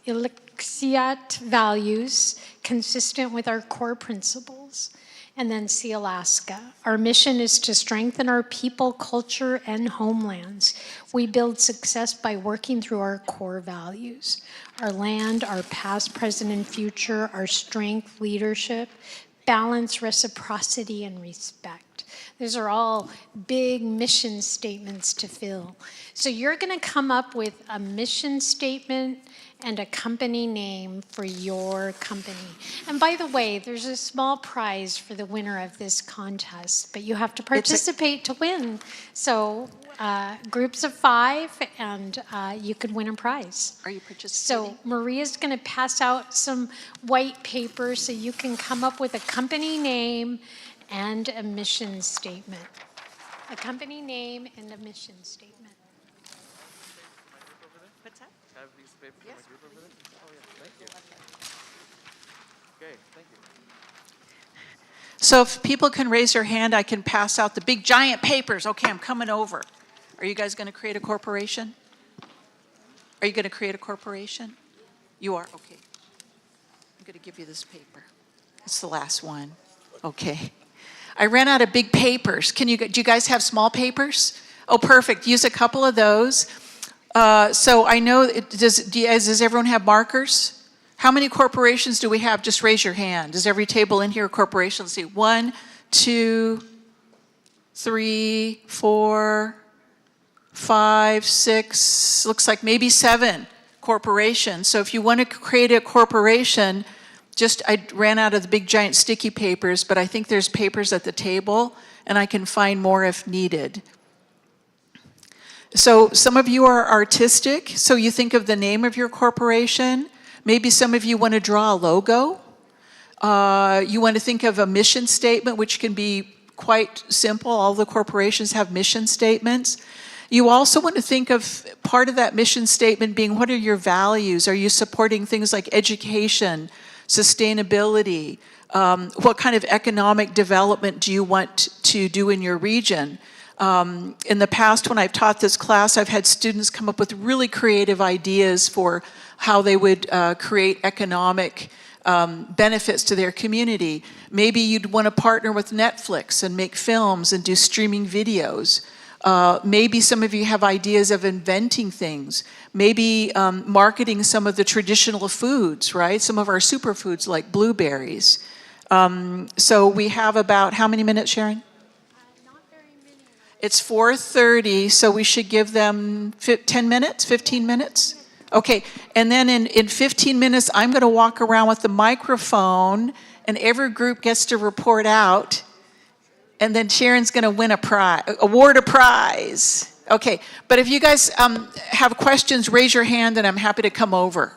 Ilixiat values, consistent with our core principles. And then see Alaska. Our mission is to strengthen our people, culture, and homelands. We build success by working through our core values. Our land, our past, present, and future, our strength, leadership, balance, reciprocity, and respect. Those are all big mission statements to fill. So you're going to come up with a mission statement and a company name for your company. And by the way, there's a small prize for the winner of this contest, but you have to participate to win. So groups of 5, and you could win a prize. Are you participating? So Maria's going to pass out some white paper so you can come up with a company name and a mission statement. A company name and a mission statement. What's that? Can I have a piece of paper for my group over there? Oh yeah, thank you. Okay, thank you. So if people can raise their hand, I can pass out the big giant papers. Okay, I'm coming over. Are you guys going to create a corporation? Are you going to create a corporation? You are? Okay. I'm going to give you this paper. It's the last one. Okay. I ran out of big papers. Do you guys have small papers? Oh, perfect. Use a couple of those. So I know, does everyone have markers? How many corporations do we have? Just raise your hand. Is every table in here a corporation? Let's see. 1, 2, 3, 4, 5, 6, looks like maybe 7 corporation. So if you want to create a corporation, I ran out of the big giant sticky papers, but I think there's papers at the table, and I can find more if needed. So some of you are artistic, so you think of the name of your corporation. Maybe some of you want to draw a logo. You want to think of a mission statement, which can be quite simple. All the corporations have mission statements. You also want to think of part of that mission statement being, what are your values? Are you supporting things like education, sustainability? What kind of economic development do you want to do in your region? In the past, when I've taught this class, I've had students come up with really creative ideas for how they would create economic benefits to their community. Maybe you'd want to partner with Netflix and make films and do streaming videos. Maybe some of you have ideas of inventing things. Maybe marketing some of the traditional foods, right? Some of our superfoods like blueberries. So we have about, how many minutes, Sharon? It's 4:30, so we should give them 10 minutes, 15 minutes? Okay, and then in 15 minutes, I'm going to walk around with the microphone, and every group gets to report out, and then Sharon's going to win award a prize. Okay, but if you guys have questions, raise your hand, and I'm happy to come over.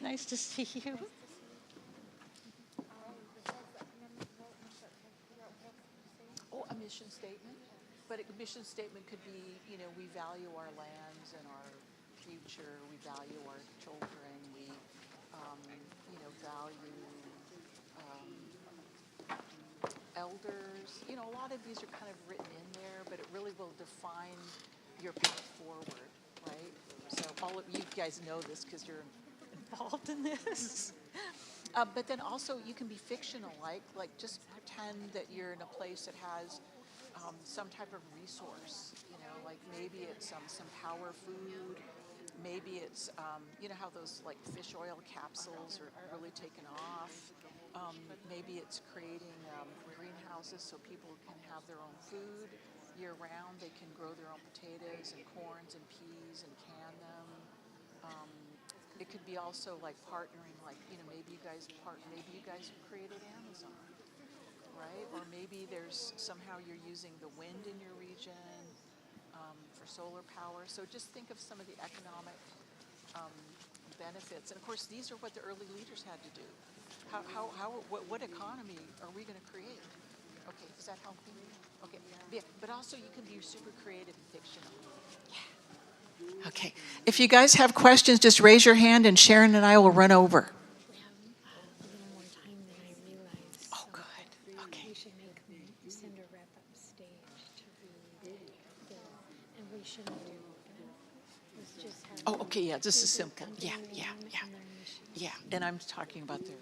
Nice to see you. Oh, a mission statement? But a mission statement could be, we value our lands and our future, we value our children, we, value elders. A lot of these are kind of written in there, but it really will define your path forward, right? So all of you guys know this because you're involved in this. But then also you can be fictional, like just pretend that you're in a place that has some type of resource, like maybe it's some power food, maybe it's, how those like fish oil capsules are really taken off. Maybe it's creating greenhouses so people can have their own food year round. They can grow their own potatoes and corns and peas and can them. It could be also like partnering, maybe you guys created Amazon, right? Or maybe there's somehow you're using the wind in your region for solar power. So just think of some of the economic benefits. And of course, these are what the early leaders had to do. What economy are we going to create? Okay, is that helping? Okay, yeah. But also you can be super creative and fictional. Yeah. Okay, if you guys have questions, just raise your hand and Sharon and I will run over. Oh, good. Okay. We should send a rep upstage to read and we shouldn't do oh, okay, yeah, this is simple. Yeah. Yeah, and I'm talking about their...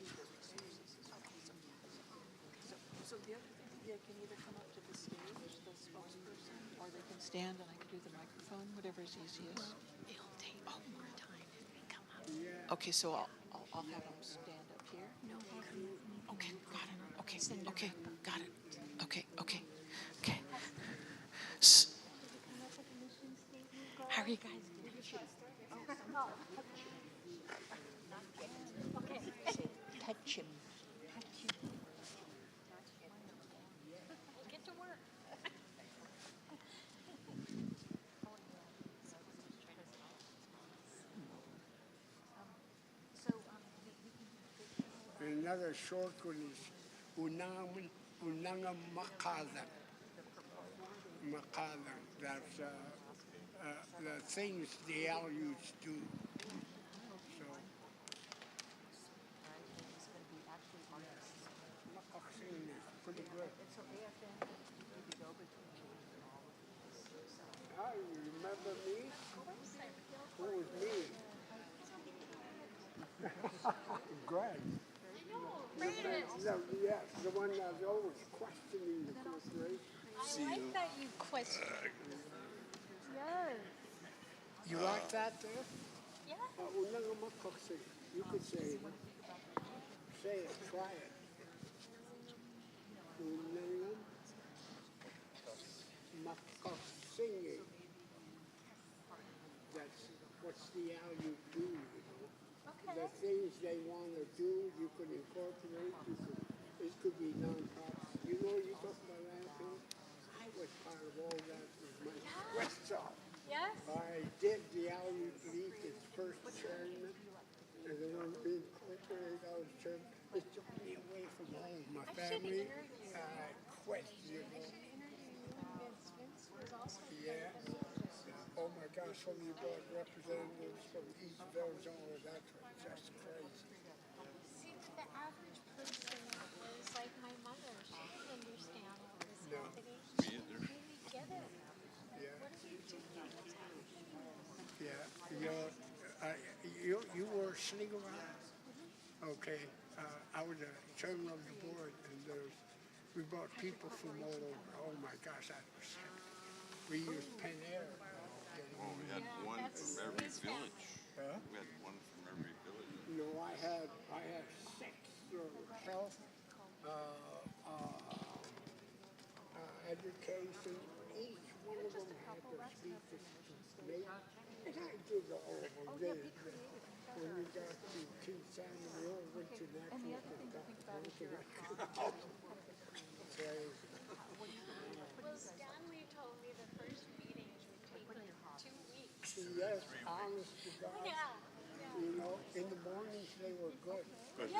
So the other thing, they can either come up to the stage, the spokesperson, or they can stand and I can do the microphone, whatever is easiest. It'll take more time if they come up. Okay, so I'll have them stand up here? No, okay, got it. Okay, got it. Okay. How are you guys doing? Okay. Touch him. Get to work. Another short one is Unanga Makalan. That's the things the Aleuts do. So. Pretty good. You remember me? Who was me? Greg. Yes, the one that's always questioning the corporation. I like that you question. Yes. You like that there? Yeah. You could say it. try it. Makasinging. That's what's the how you do, you know. The things they want to do, you could incorporate. It could be non-profit. You know, you talk about Alaskans. I was part of all that with my West Side. Yes. I did the Aleut League, its first tournament, and then when we incorporated our church, it took me away from home. My family quit, you know. Yeah. Oh my gosh, when you brought representatives from East Arizona, that was just crazy. See, the average person is like my mother. She didn't understand what was happening. Me either. She didn't get it. Yeah. What are you doing? Yeah. You were sitting around? Okay. I was the chairman of the board, and we brought people from all over. Oh my gosh, that was sick. We used Pen Air. Oh, we had one from every village. Huh? We had one from every village. No, I had 6 health, education. Each one of them had their speeches to make, and I did all of them. When we got to King Samuel, went to that and Well, Stanley told me the first meetings would take like 2 weeks. Yes, honest to God. Yeah. You know, in the mornings they were good. Good.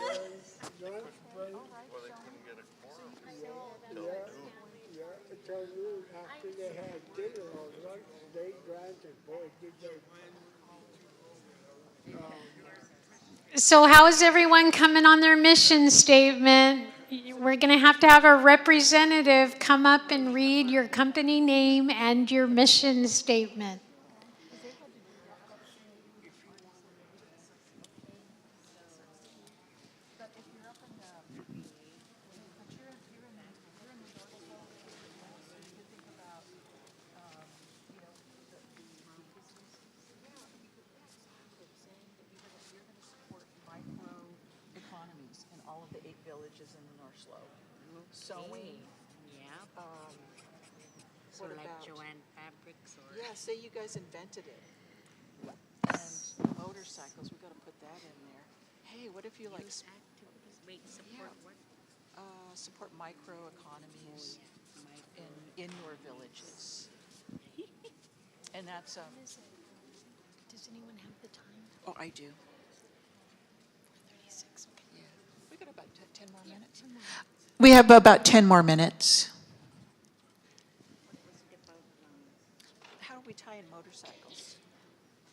Lunch break. Well, they couldn't get a quorum. Yeah, until noon. After they had dinner or lunch, they granted. Boy, did they. So how is everyone coming on their mission statement? We're going to have a representative come up and read your company name and your mission statement. All of the 8 villages in the North Slope. Sewing. Yeah. So What like about Joanne Fabrics or... Yeah, say you guys invented it. And motorcycles, we got to put that in there. Hey, what if you like activities? Wait, support what? support microeconomies in your villages? And that's Does anyone have the time? Oh, I do. 36. Yeah. We got about 10 more minutes. We have about 10 more minutes. How do we tie in motorcycles?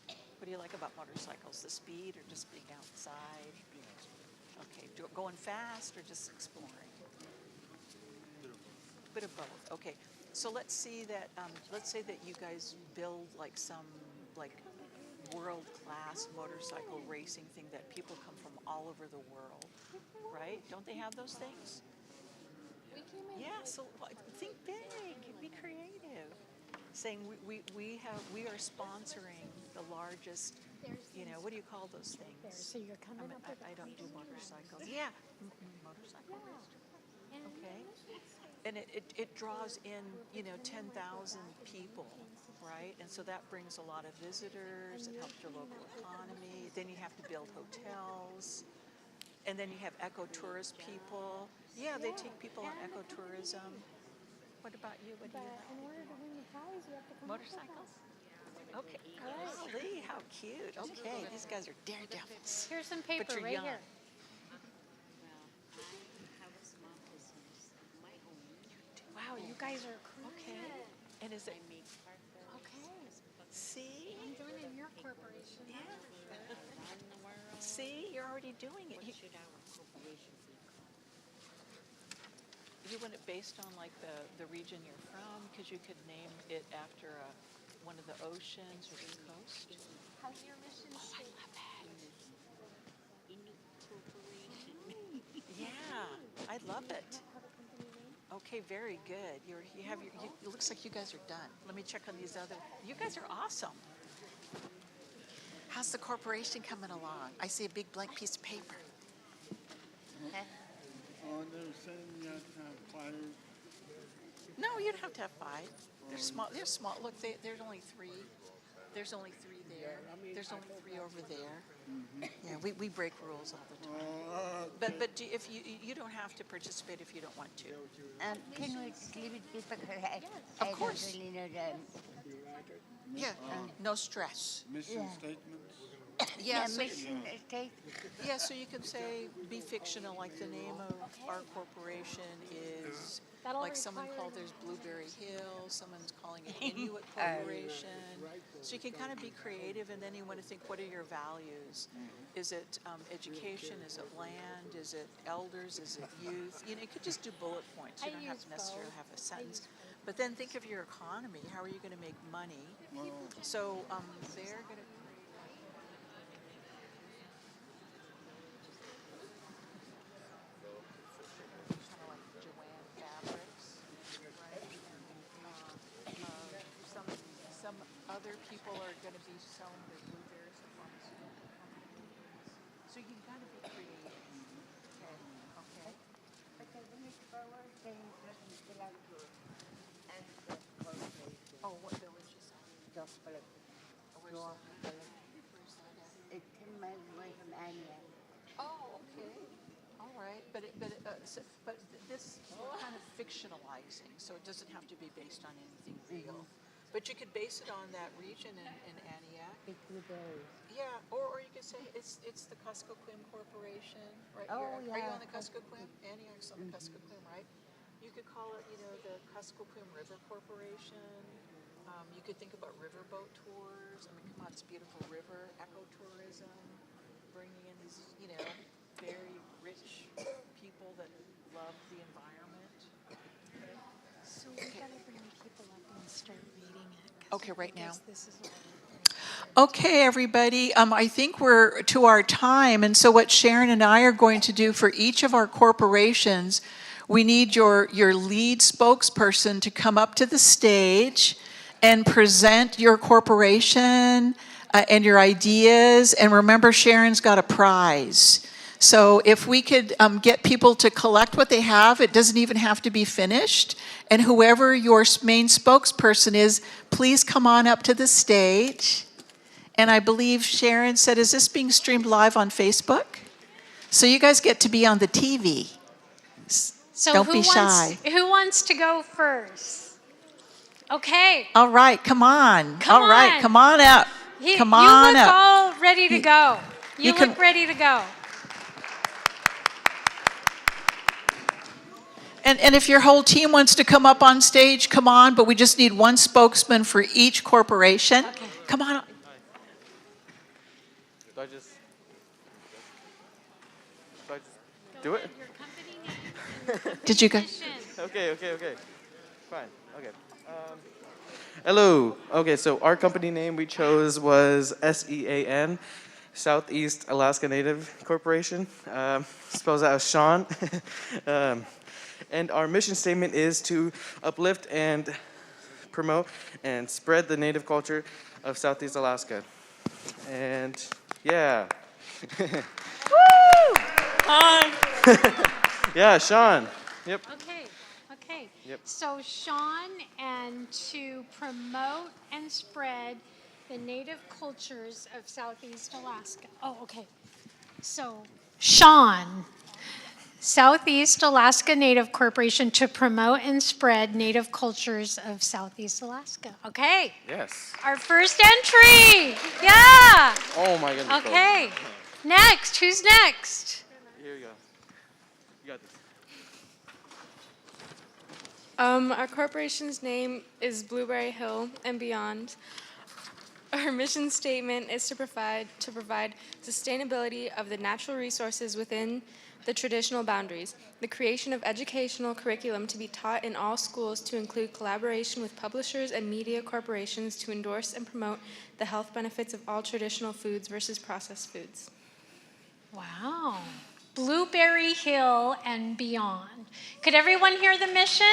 What do you like about motorcycles? The speed or just being outside? Okay, going fast or just exploring? Bit of both. Okay, so let's see that. Let's say that you guys build like some world-class motorcycle racing thing that people come from all over the world, right? Don't they have those things? Yeah. So think big. Be creative. Saying we are sponsoring the largest. You know, what do you call those things? So you're coming up with I don't do motorcycles. Yeah, motorcycle race. Okay. And it draws in, 10,000 people, right? And so that brings a lot of visitors. It helps your local economy. Then you have to build hotels. And then you have eco-tourist people. Yeah, they take people on ecotourism. What about you? What do you like? In order to win the prize, you have to come Motorcycles? Okay. Golly, how cute. Okay, these guys are daredevils. Here's some paper But you're right young. here. Wow, you guys are cool. Okay. And is it? Okay. See? I'm joining your corporation. Yeah. See, you're already doing it. You want it based on like the region you're from, because you could name it after one of the oceans or the coast. How's your mission statement? Yeah, I love it. Okay, very good. It looks like you guys are done. Let me check on these other. You guys are awesome. How's the corporation coming along? I see a big blank piece of paper. Oh, they're saying you have to have 5. No, you don't have to have 5. They're small. They're small. Look, there's only 3. There's only 3 there. There's only 3 over there. Yeah, we break rules all the time. But if you don't have to participate if you don't want to. Can we leave it because Of course. don't really know the... Yeah, no stress. Mission statements. Yeah, so, mission statement. yeah, so you can say, be fictional, like the name of our corporation is, like someone called theirs Blueberry Hill, someone's calling it Inuit Corporation. So you can kind of be creative, and then you want to think, what are your values? Is it education? Is it land? Is it elders? Is it youth? You know, you could just do bullet points. You don't have to necessarily have a sentence. But then think of your economy. How are you going to make money? So they're going to... Some other people are going to be selling their blueberries to pharmaceutical companies. So you can kind of be creative. Okay. Oh, what village is that? It's 10 miles away from Anya. Oh, okay. All right. But this kind of fictionalizing, so it doesn't have to be based on anything real. But you could base it on that region in Antioch. It's blueberries. Yeah, or you could say it's the Kuskokwim Corporation right Oh, here. Are you yeah, on the Kuskokwim? Antioch's on the Kuskokwim, right? You could call it, the Kuskokwim River Corporation. You could think about riverboat tours. I mean, come on, it's a beautiful river, ecotourism, bringing in these, very rich people that love the environment. So we gotta bring people up and start reading it. Okay, right now. This is Okay, everybody. I think we're to our time, and so what Sharon and I are going to do for each of our corporations, we need your lead spokesperson to come up to the stage and present your corporation and your ideas. And remember, Sharon's got a prize. So if we could get people to collect what they have, it doesn't even have to be finished. And whoever your main spokesperson is, please come on up to the stage. And I believe Sharon said, is this being streamed live on Facebook? So you guys get to be on the TV. So don't be shy. Who wants to go first? Okay. All right, come on. Come All right, on. come on up. Come on You look up. all ready to go. You can- look ready to go. And if your whole team wants to come up on stage, come on, but we just need one spokesman for each corporation. Okay. Come on. Do I just do it? Did you guys? Okay. Fine. Okay. Hello. Okay, so our company name we chose was SEAN, Southeast Alaska Native Corporation. Spells out as Sean. And our mission statement is to uplift and promote and spread the native culture of Southeast Alaska. And yeah. Woo! Yeah, Sean. Yep. Okay. Yep. So Sean, and to promote and spread the native cultures of Southeast Alaska. Oh, okay. So Sean, Southeast Alaska Native Corporation, to promote and spread native cultures of Southeast Alaska. Okay. Yes. Our first entry. Yeah. Oh my goodness. Okay. Next. Who's next? Here you go. You got this. Our corporation's name is Blueberry Hill and Beyond. Our mission statement is to provide sustainability of the natural resources within the traditional boundaries, the creation of educational curriculum to be taught in all schools to include collaboration with publishers and media corporations to endorse and promote the health benefits of all traditional foods versus processed foods. Wow. Blueberry Hill and Beyond. Could everyone hear the mission?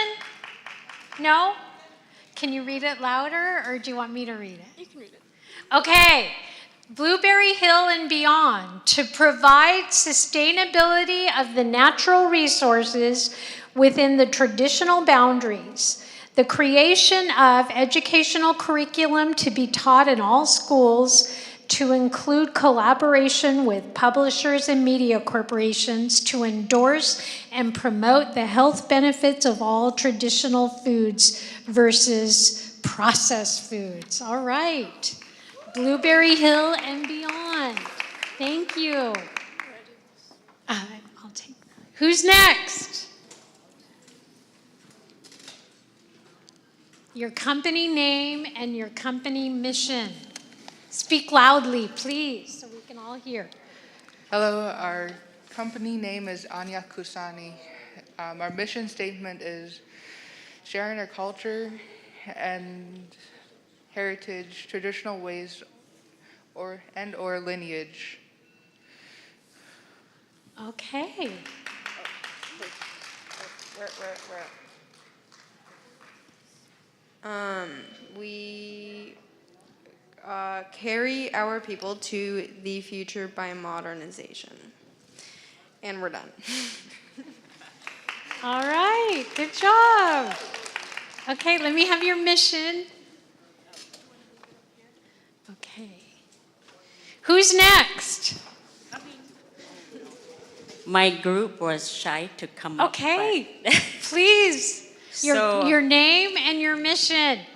No? Can you read it louder, or do you want me to read it? You can read it. Okay. Blueberry Hill and beyond, to provide sustainability of the natural resources within the traditional boundaries, the creation of educational curriculum to be taught in all schools, to include collaboration with publishers and media corporations to endorse and promote the health benefits of all traditional foods versus processed foods. All right. Blueberry Hill and beyond. Thank you. I'll take that. Who's next? Your company name and your company mission. Speak loudly, please, so we can all hear. Hello, our company name is Anya Kusani. Our mission statement is sharing our culture and heritage, traditional ways, or lineage. Okay. We carry our people to the future by modernization. And we're done. All right, good job. Okay, let me have your mission. Okay. Who's next? My group was shy to come up. Okay, please. Your name and your mission.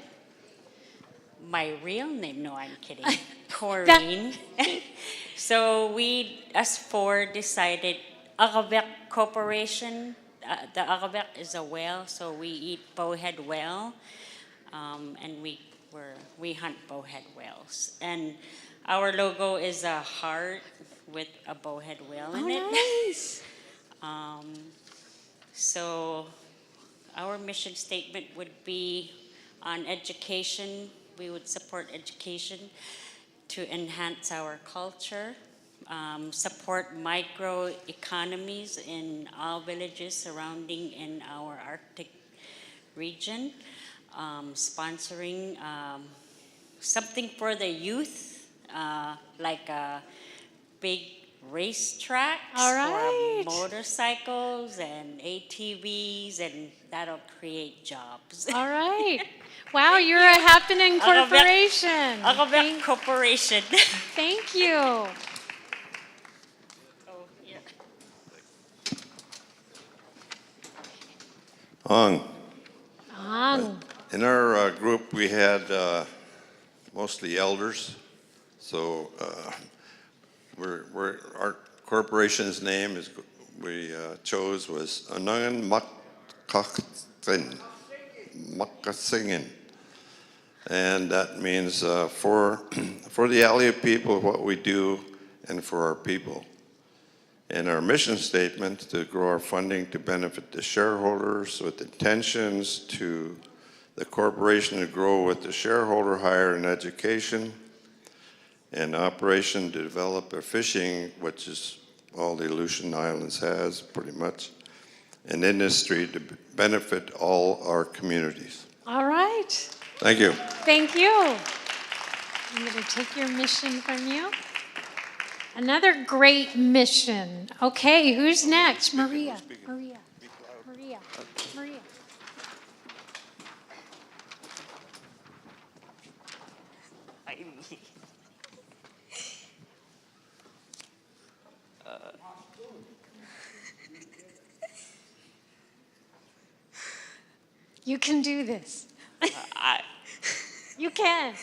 My real name? No, I'm kidding. Corrine. So we, us four, decided Agavek Corporation. The Agavek is a whale, so we eat bowhead whale, and we hunt bowhead whales. And our logo is a heart with a bowhead whale in it. Nice. So our mission statement would be on education. We would support education to enhance our culture, support micro economies in all villages surrounding in our Arctic region, sponsoring something for the youth, like a big racetracks for motorcycles and ATVs, and that'll create jobs. All right. Wow, you're a happening corporation. Agavek Corporation. Thank you. Oh, yeah. In our group, we had mostly elders, so our corporation's name we chose was Anangan Makasingin. And that means for the Aleut people, what we do, and for our people. And our mission statement to grow our funding to benefit the shareholders with intentions to the corporation to grow with the shareholder hire and education, and operation to develop a fishing, which is all the Aleutian Islands has pretty much, an industry to benefit all our communities. All right. Thank you. Thank you. I'm going to take your mission from you. Another great mission. Okay, who's next? Maria. Maria. You can do this. You can.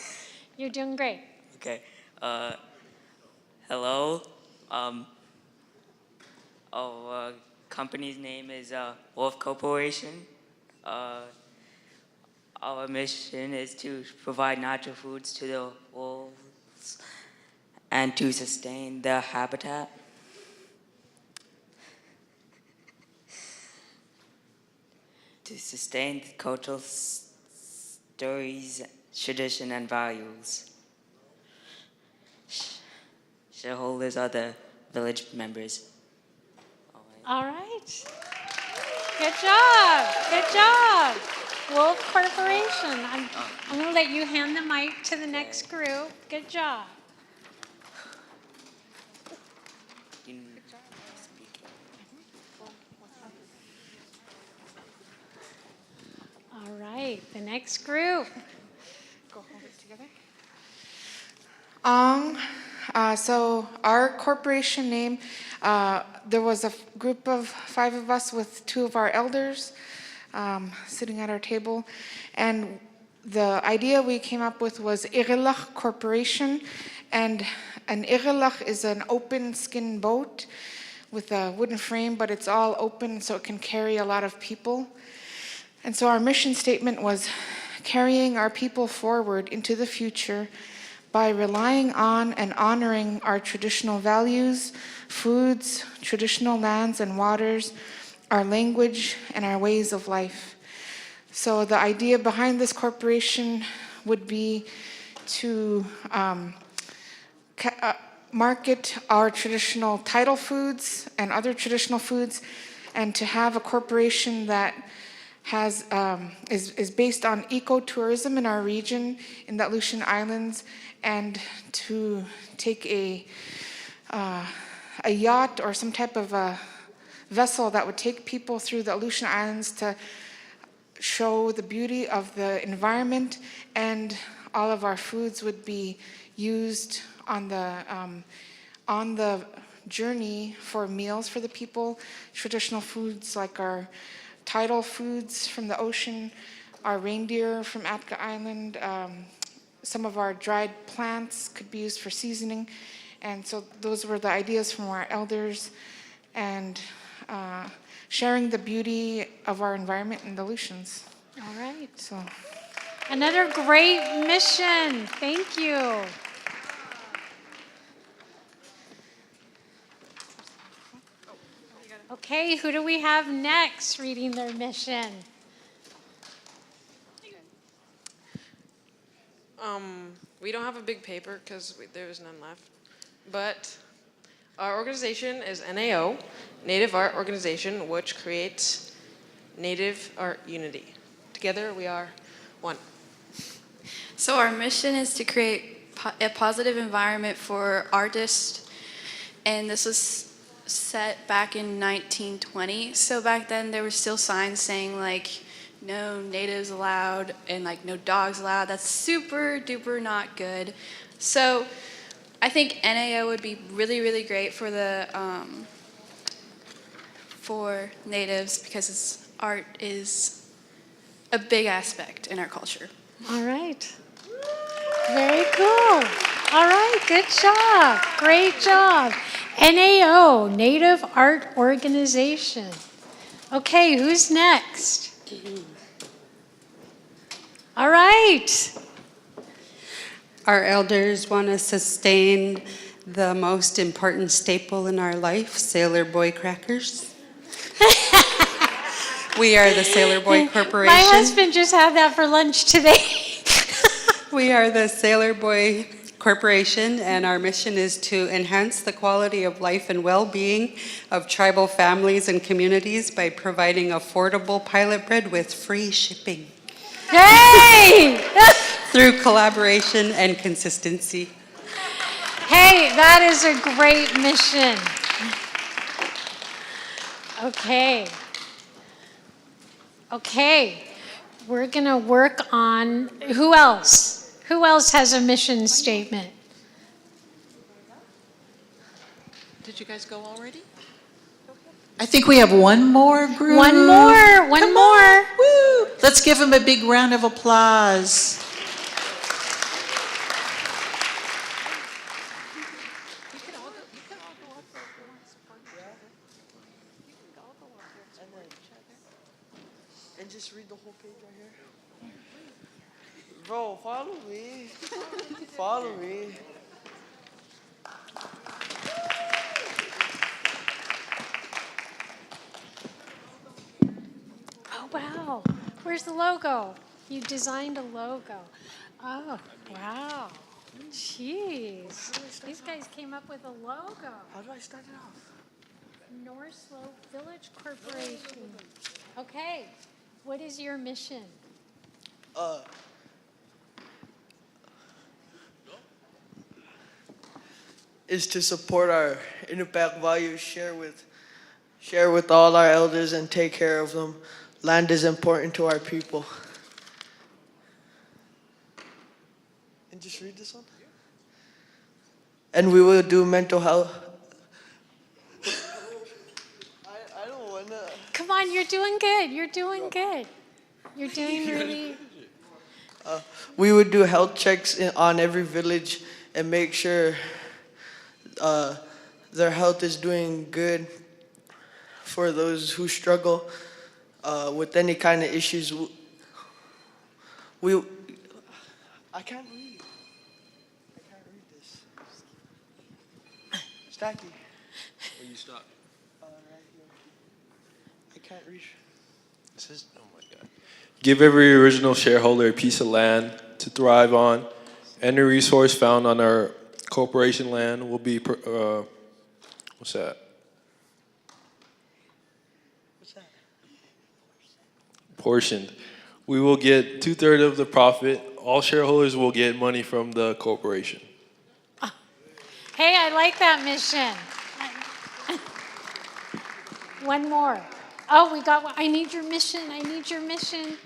You're doing great. Okay. Hello. Company's name is Wolf Corporation. Our mission is to provide natural foods to the wolves and to sustain their habitat. To sustain the cultural stories, tradition, and values. Shareholders are the village members. All right. Good job. Good job. Wolf Corporation. I'm going to let you hand the mic to the next group. Good job. All right, the next group. Go hold it together. So our corporation name, there was a group of 5 of us with 2 of our elders sitting at our table, and the idea we came up with was Irilach Corporation, and an Irilach is an open skin boat with a wooden frame, but it's all open so it can carry a lot of people. And so our mission statement was carrying our people forward into the future by relying on and honoring our traditional values, foods, traditional lands and waters, our language, and our ways of life. So the idea behind this corporation would be to market our traditional tidal foods and other traditional foods, and to have a corporation that is based on ecotourism in our region, in the Aleutian Islands, and to take a yacht or some type of a vessel that would take people through the Aleutian Islands to show the beauty of the environment, and all of our foods would be used on the journey for meals for the people. Traditional foods like our tidal foods from the ocean, our reindeer from Atka Island, some of our dried plants could be used for seasoning. And so those were the ideas from our elders, and sharing the beauty of our environment in the Aleutians. All right. So another great mission. Thank you. Okay, who do we have next reading their mission? We don't have a big paper because there's none left. But our organization is NAO, Native Art Organization, which creates Native Art Unity. Together we are one. So our mission is to create a positive environment for artists, and this was set back in 1920. So back then there were still signs saying like, no natives allowed and like no dogs allowed. That's super duper not good. So I think NAO would be really, really great for the for natives, because art is a big aspect in our culture. All right. Very cool. All right, good job. Great job. NAO, Native Art Organization. Okay, who's next? All right. Our elders want to sustain the most important staple in our life, Sailor Boy crackers. We are the Sailor Boy Corporation. My husband just had that for lunch today. We are the Sailor Boy Corporation, and our mission is to enhance the quality of life and well-being of tribal families and communities by providing affordable pilot bread with free shipping. Hey! Through collaboration and consistency. Hey, that is a great mission. Okay. Okay. We're going to work on, who else? Who else has a mission statement? Did you guys go already? I think we have one more group. One more. Woo! Let's give them a big round of applause. And just read the whole page right here. Bro, follow me. Follow me. Oh, wow. Where's the logo? You designed a logo. Oh, wow. Jeez. These guys came up with a logo. How do I start it off? North Slope Village Corporation. Okay. What is your mission? is to support our Inupiaq values, share with all our elders and take care of them. Land is important to our people. And just read this one. And we will do mental health. I don't wanna. Come on, you're doing good. You're doing good. You're doing really. We would do health checks on every village and make sure their health is doing good for those who struggle with any kind of issues. I can't read. I can't read this. Stacky. Where you stop? Right here. I can't read. This is, oh my God. Give every original shareholder a piece of land to thrive on. Any resource found on our corporation land will be, what's that? Portioned. We will get 2/3 of the profit. All shareholders will get money from the corporation. Hey, I like that mission. One more. Oh, we got one. I need your mission. I need your mission.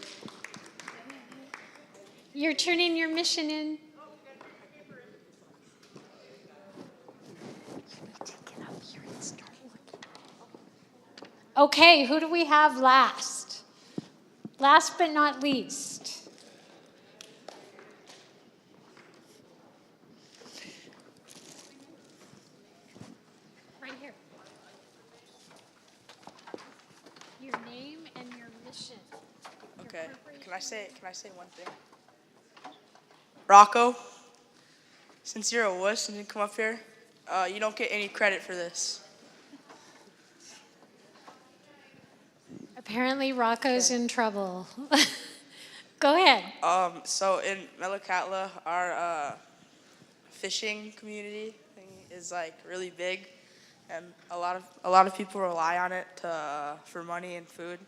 You're turning your mission in. Okay, who do we have last? Last but not least. Right here. Your name and your mission. Okay. Can I say one thing? Rocco, since you're a wuss and you come up here, you don't get any credit for this. Apparently Rocco's in trouble. Go ahead. So in Metlakatla, our fishing community thing is like really big, and a lot of people rely on it for money and food.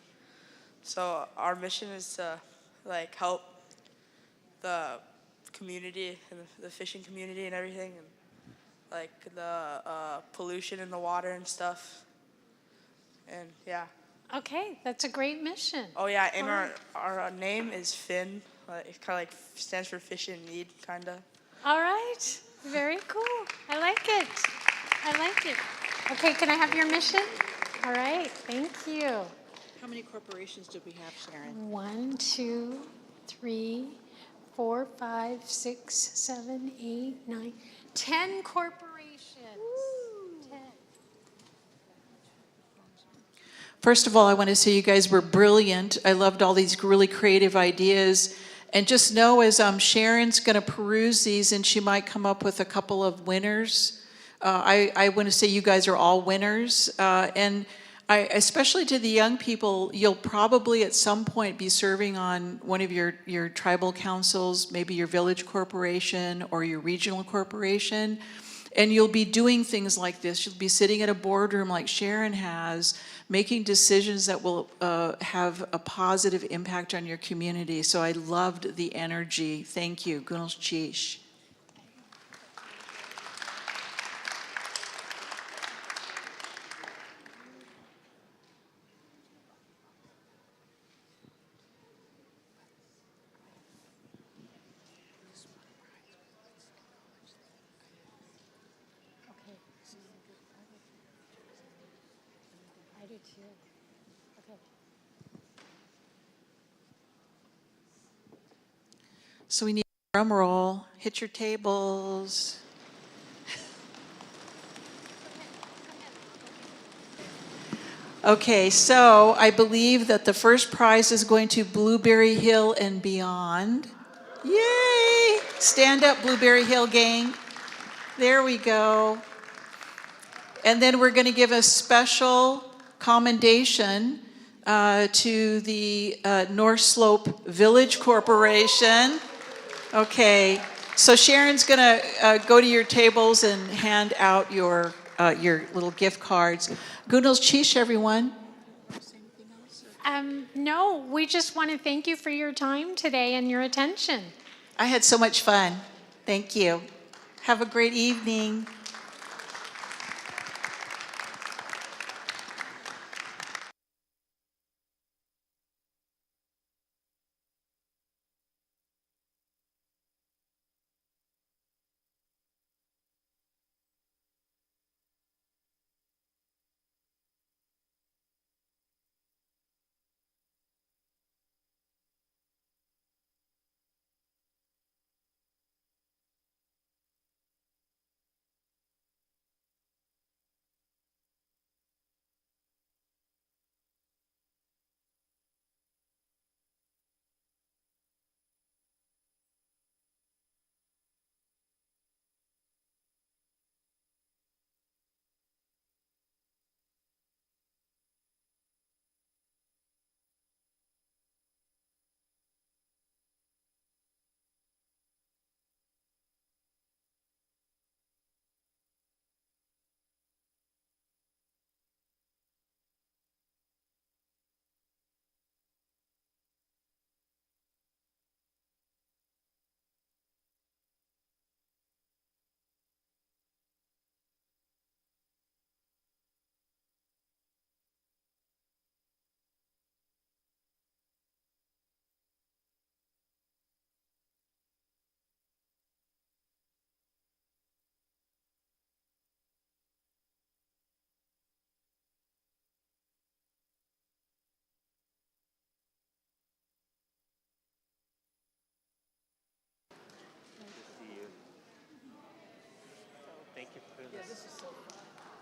So our mission is to like help the community and the fishing community and everything, and like the pollution in the water and stuff. And yeah. Okay, that's a great mission. Oh yeah, and our name is Finn. It kind of like stands for fish in need, kind of. All right, very cool. I like it. I like it. Okay, can I have your mission? All right, thank you. How many corporations do we have, Sharon? 1, 2, 3, 4, 5, 6, 7, 8, 9, 10 corporations. 10. First of all, I want to say you guys were brilliant. I loved all these really creative ideas. And just know as Sharon's going to peruse these and she might come up with a couple of winners. I want to say you guys are all winners. And especially to the young people, you'll probably at some point be serving on one of your tribal councils, maybe your village corporation or your regional corporation. And you'll be doing things like this. You'll be sitting at a boardroom like Sharon has, making decisions that will have a positive impact on your community. So I loved the energy. Thank you. Gunals Chish. I do too. Okay. So we need a drum roll. Hit your tables. Okay, so I believe that the first prize is going to Blueberry Hill and beyond. Yay! Stand up, Blueberry Hill gang. There we go. And then we're going to give a special commendation to the North Slope Village Corporation. Okay, so Sharon's going to go to your tables and hand out your little gift cards. Gunals Chish, everyone. No, we just want to thank you for your time today and your attention. I had so much fun. Thank you. Have a great evening.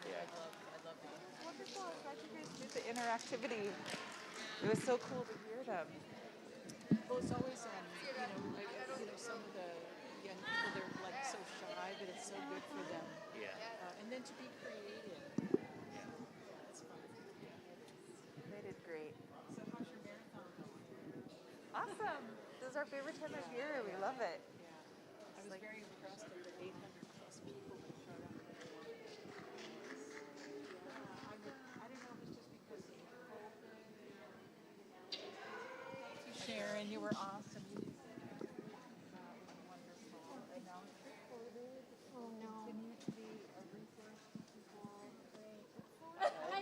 Wonderful. I'm glad you guys did the interactivity. It was so cool to hear them. Well, it's always, some of the young people, they're like so shy, but it's so good for them. Yeah. And then to be creative. Yeah. That's fun. They did great. So how's your marathon going? Awesome. This is our favorite time of year. We love it. Yeah. I was very impressed with the 800 plus people that showed up. I don't know if it's just because of the COVID. Thank you, Sharon. You were awesome. You did that was wonderful. And now it's recorded. Oh no. Continue to be a resource to people. Great.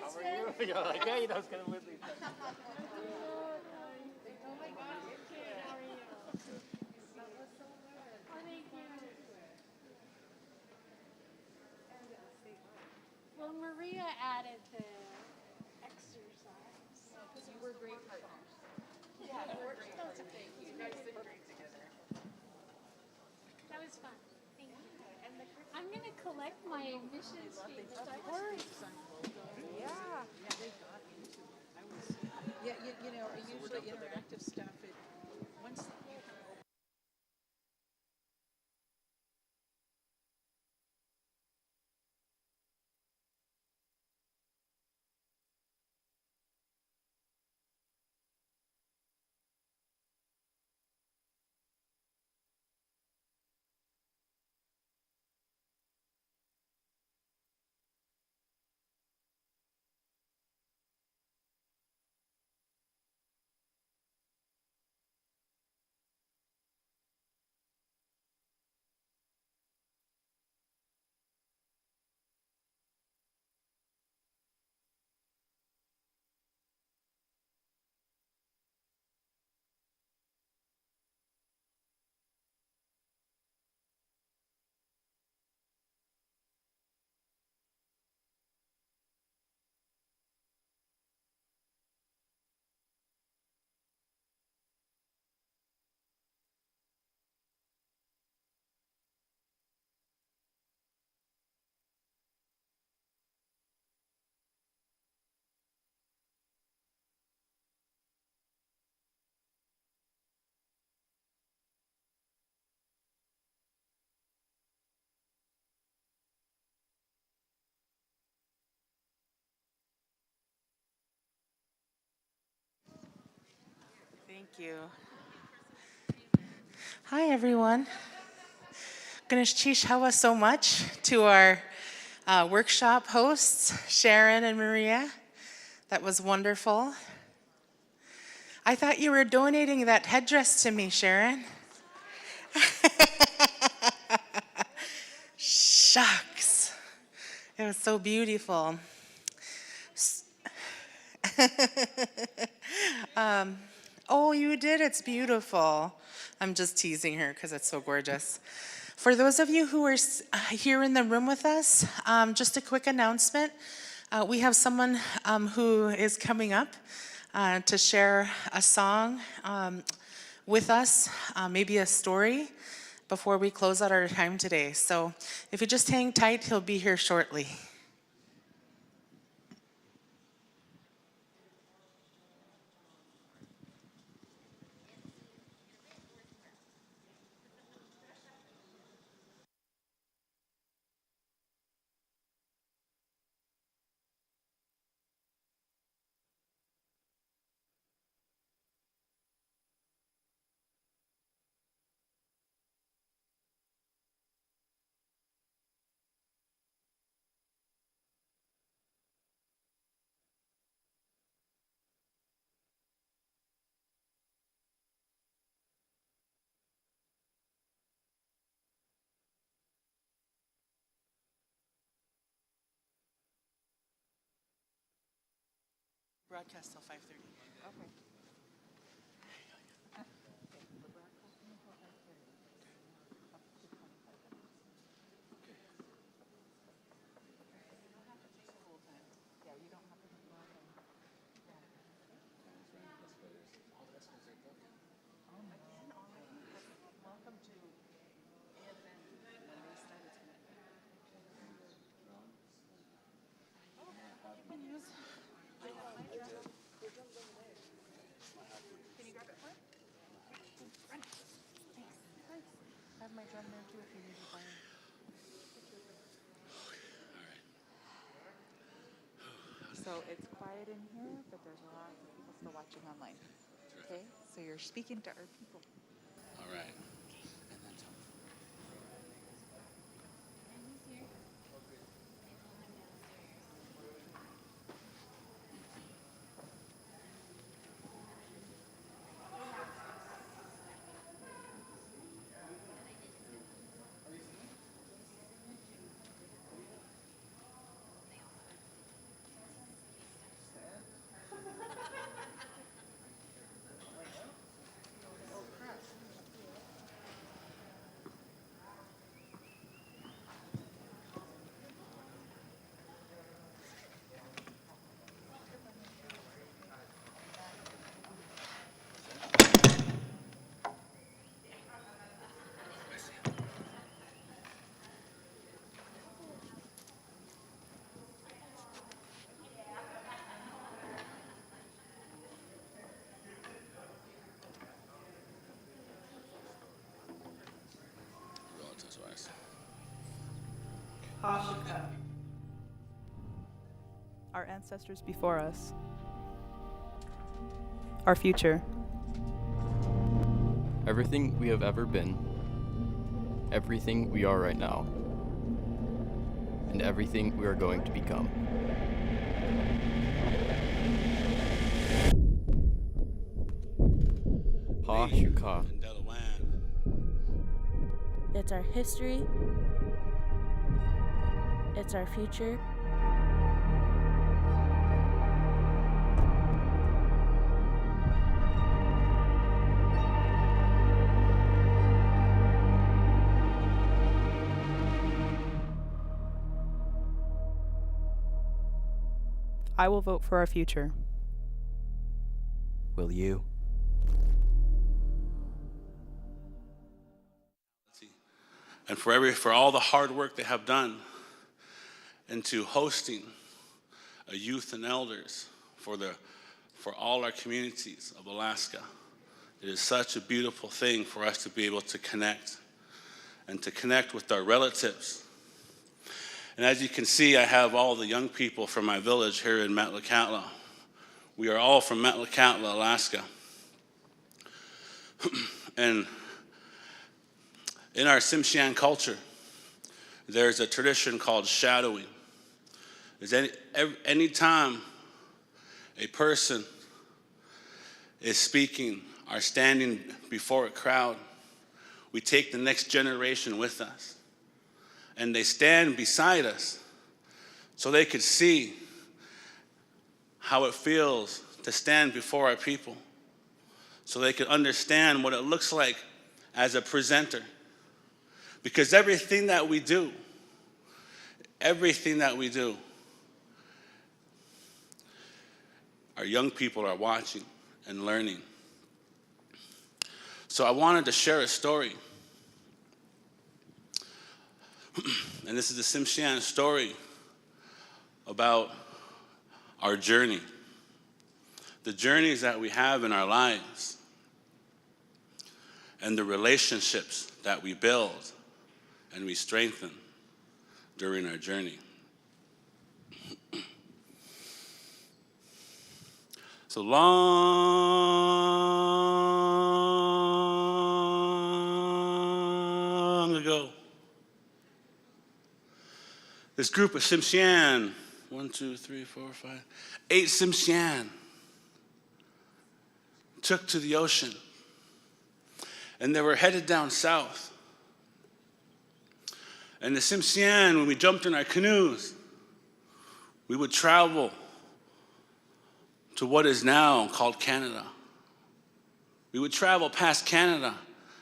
How are you? You're like, hey, that's gonna win these. Oh my God. How are you? That was so good. Oh, thank you. Well, Maria added the exercise. Because you were great partners. Yeah, You were great partners. Thank you. You guys did great together. that was fun. Thank you. I'm going to collect my mission statement. Of course. Yeah. Yeah, they got into it. I was, usually interactive stuff, once you can open. Thank you. Hi, everyone. Ganesh Chishawa so much to our workshop hosts, Sharon and Maria. That was wonderful. I thought you were donating that headdress to me, Sharon. Shucks. It was so beautiful. Oh, you did? It's beautiful. I'm just teasing her because it's so gorgeous. For those of you who are here in the room with us, just a quick announcement. We have someone who is coming up to share a song with us, maybe a story, before we close out our time today. So if you just hang tight, he'll be here shortly. Broadcast till 5:30. Okay. have my drum there too if you need to find. So it's quiet in here, but there's lots of people still watching online. Okay, so you're speaking to our people. All right. Our ancestors before us. Our future. Everything we have ever been, everything we are right now, and everything we are going to become. Ha Shuka. It's our history. It's our future. I will vote for our future. Will you? And for all the hard work they have done into hosting a youth and elders for all our communities of Alaska. It is such a beautiful thing for us to be able to connect and to connect with our relatives. And as you can see, I have all the young people from my village here in Metlakatla. We are all from Metlakatla, Alaska. And in our Tsimshian culture, there's a tradition called shadowing. Any time a person is speaking or standing before a crowd, we take the next generation with us. And they stand beside us so they could see how it feels to stand before our people, so they could understand what it looks like as a presenter. Because everything that we do, our young people are watching and learning. So I wanted to share a story. And this is a Tsimshian story about our journey. The journeys that we have in our lives and the relationships that we build and we strengthen during our journey. So long ago, this group of Tsimshian, 8 Tsimshian, took to the ocean, and they were headed down south. And the Tsimshian, when we jumped in our canoes, we would travel to what is now called Canada. We would travel past Canada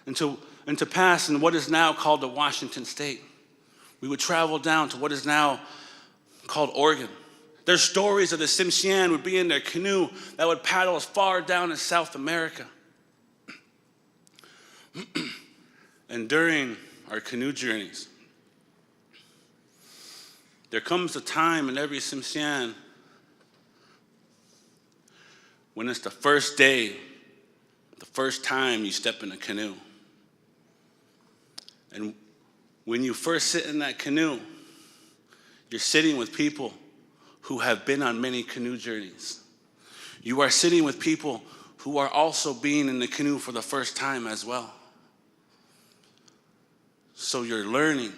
and to pass in what is now called the Washington State. We would travel down to what is now called Oregon. Their stories of the Tsimshian would be in their canoe that would paddle as far down as South America. And during our canoe journeys, there comes a time in every Tsimshian when it's the first day, the first time you step in a canoe. And when you first sit in that canoe, you're sitting with people who have been on many canoe journeys. You are sitting with people who are also being in the canoe for the first time as well. So you're learning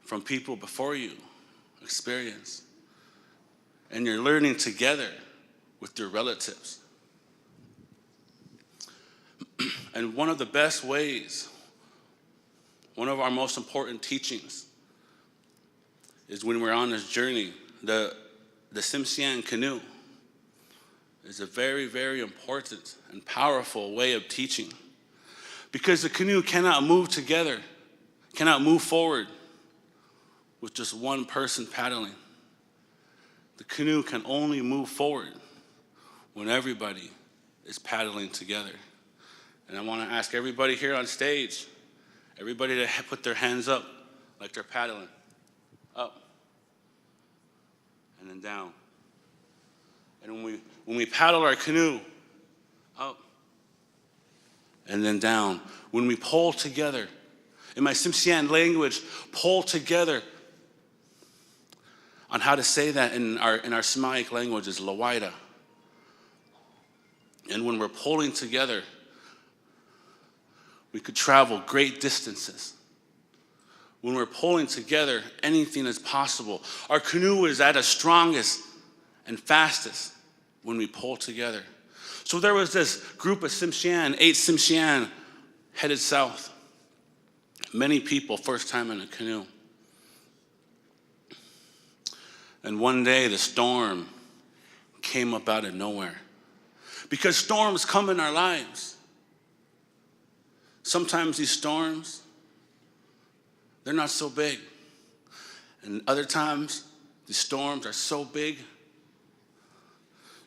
from people before you experience. And you're learning together with your relatives. And one of the best ways, one of our most important teachings is when we're on this journey. The Tsimshian canoe is a very, very important and powerful way of teaching. Because the canoe cannot move together, cannot move forward with just one person paddling. The canoe can only move forward when everybody is paddling together. And I want to ask everybody here on stage, everybody to put their hands up like they're paddling. Up. And then down. And when we paddle our canoe, up. And then down. When we pull together, in my Tsimshian language, pull together. On how to say that in our Semitic language is lawaida. And when we're pulling together, we could travel great distances. When we're pulling together, anything is possible. Our canoe is at its strongest and fastest when we pull together. So there was this group of Tsimshian, 8 Tsimshian, headed south. Many people, first time in a canoe. And one day the storm came up out of nowhere. Because storms come in our lives. Sometimes these storms, they're not so big. And other times, the storms are so big,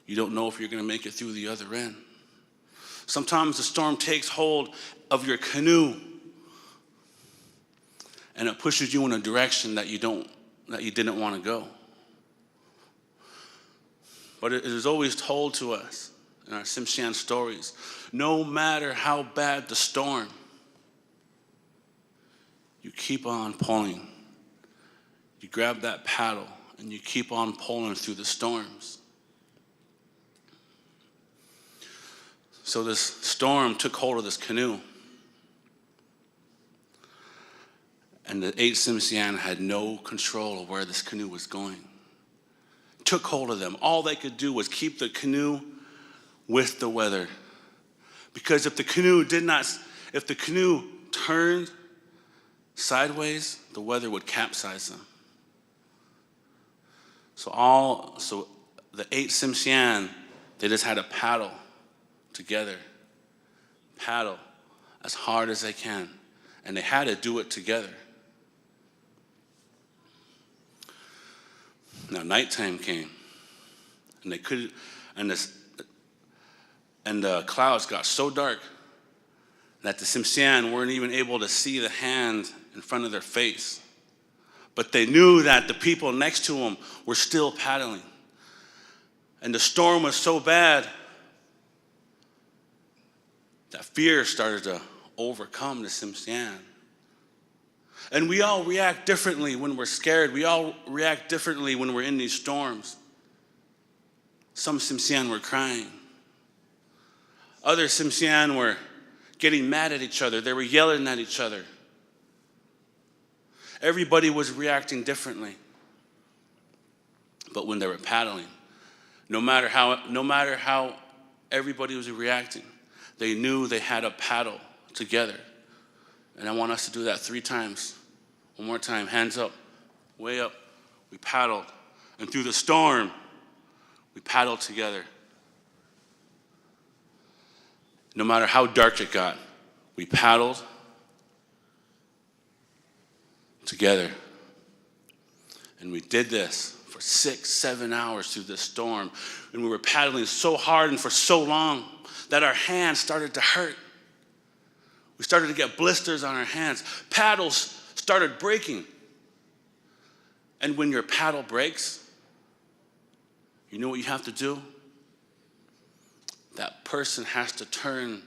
you don't know if you're going to make it through the other end. Sometimes the storm takes hold of your canoe and it pushes you in a direction that you didn't want to go. But it is always told to us in our Tsimshian stories, no matter how bad the storm, you keep on pulling. You grab that paddle and you keep on pulling through the storms. So this storm took hold of this canoe. And the 8 Tsimshian had no control of where this canoe was going. Took hold of them. All they could do was keep the canoe with the weather. Because if the canoe turned sideways, the weather would capsize them. So the 8 Tsimshian, they just had to paddle together. Paddle as hard as they can. And they had to do it together. Now nighttime came, and the clouds got so dark that the Tsimshian weren't even able to see the hand in front of their face. But they knew that the people next to them were still paddling. And the storm was so bad that fear started to overcome the Tsimshian. And we all react differently when we're scared. We all react differently when we're in these storms. Some Tsimshian were crying. Other Tsimshian were getting mad at each other. They were yelling at each other. Everybody was reacting differently. But when they were paddling, no matter how everybody was reacting, they knew they had a paddle together. And I want us to do that 3 times. One more time, hands up, way up. We paddled. And through the storm, we paddled together. No matter how dark it got, we paddled together. And we did this for 6-7 hours through the storm. And we were paddling so hard and for so long that our hands started to hurt. We started to get blisters on our hands. Paddles started breaking. And when your paddle breaks, you know what you have to do? That person has to turn